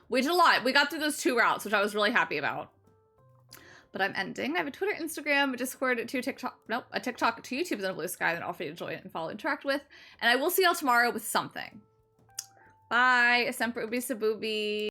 We did a lot. We got through those 2 routes, which I was really happy about. But I'm ending. I have a Twitter, Instagram, a Discord, 2 TikTok, nope, a TikTok, 2 YouTubes, and a Blue Sky that all for you to join and follow, interact with. And I will see y'all tomorrow with something. Bye. Semper Ubi Sabubi.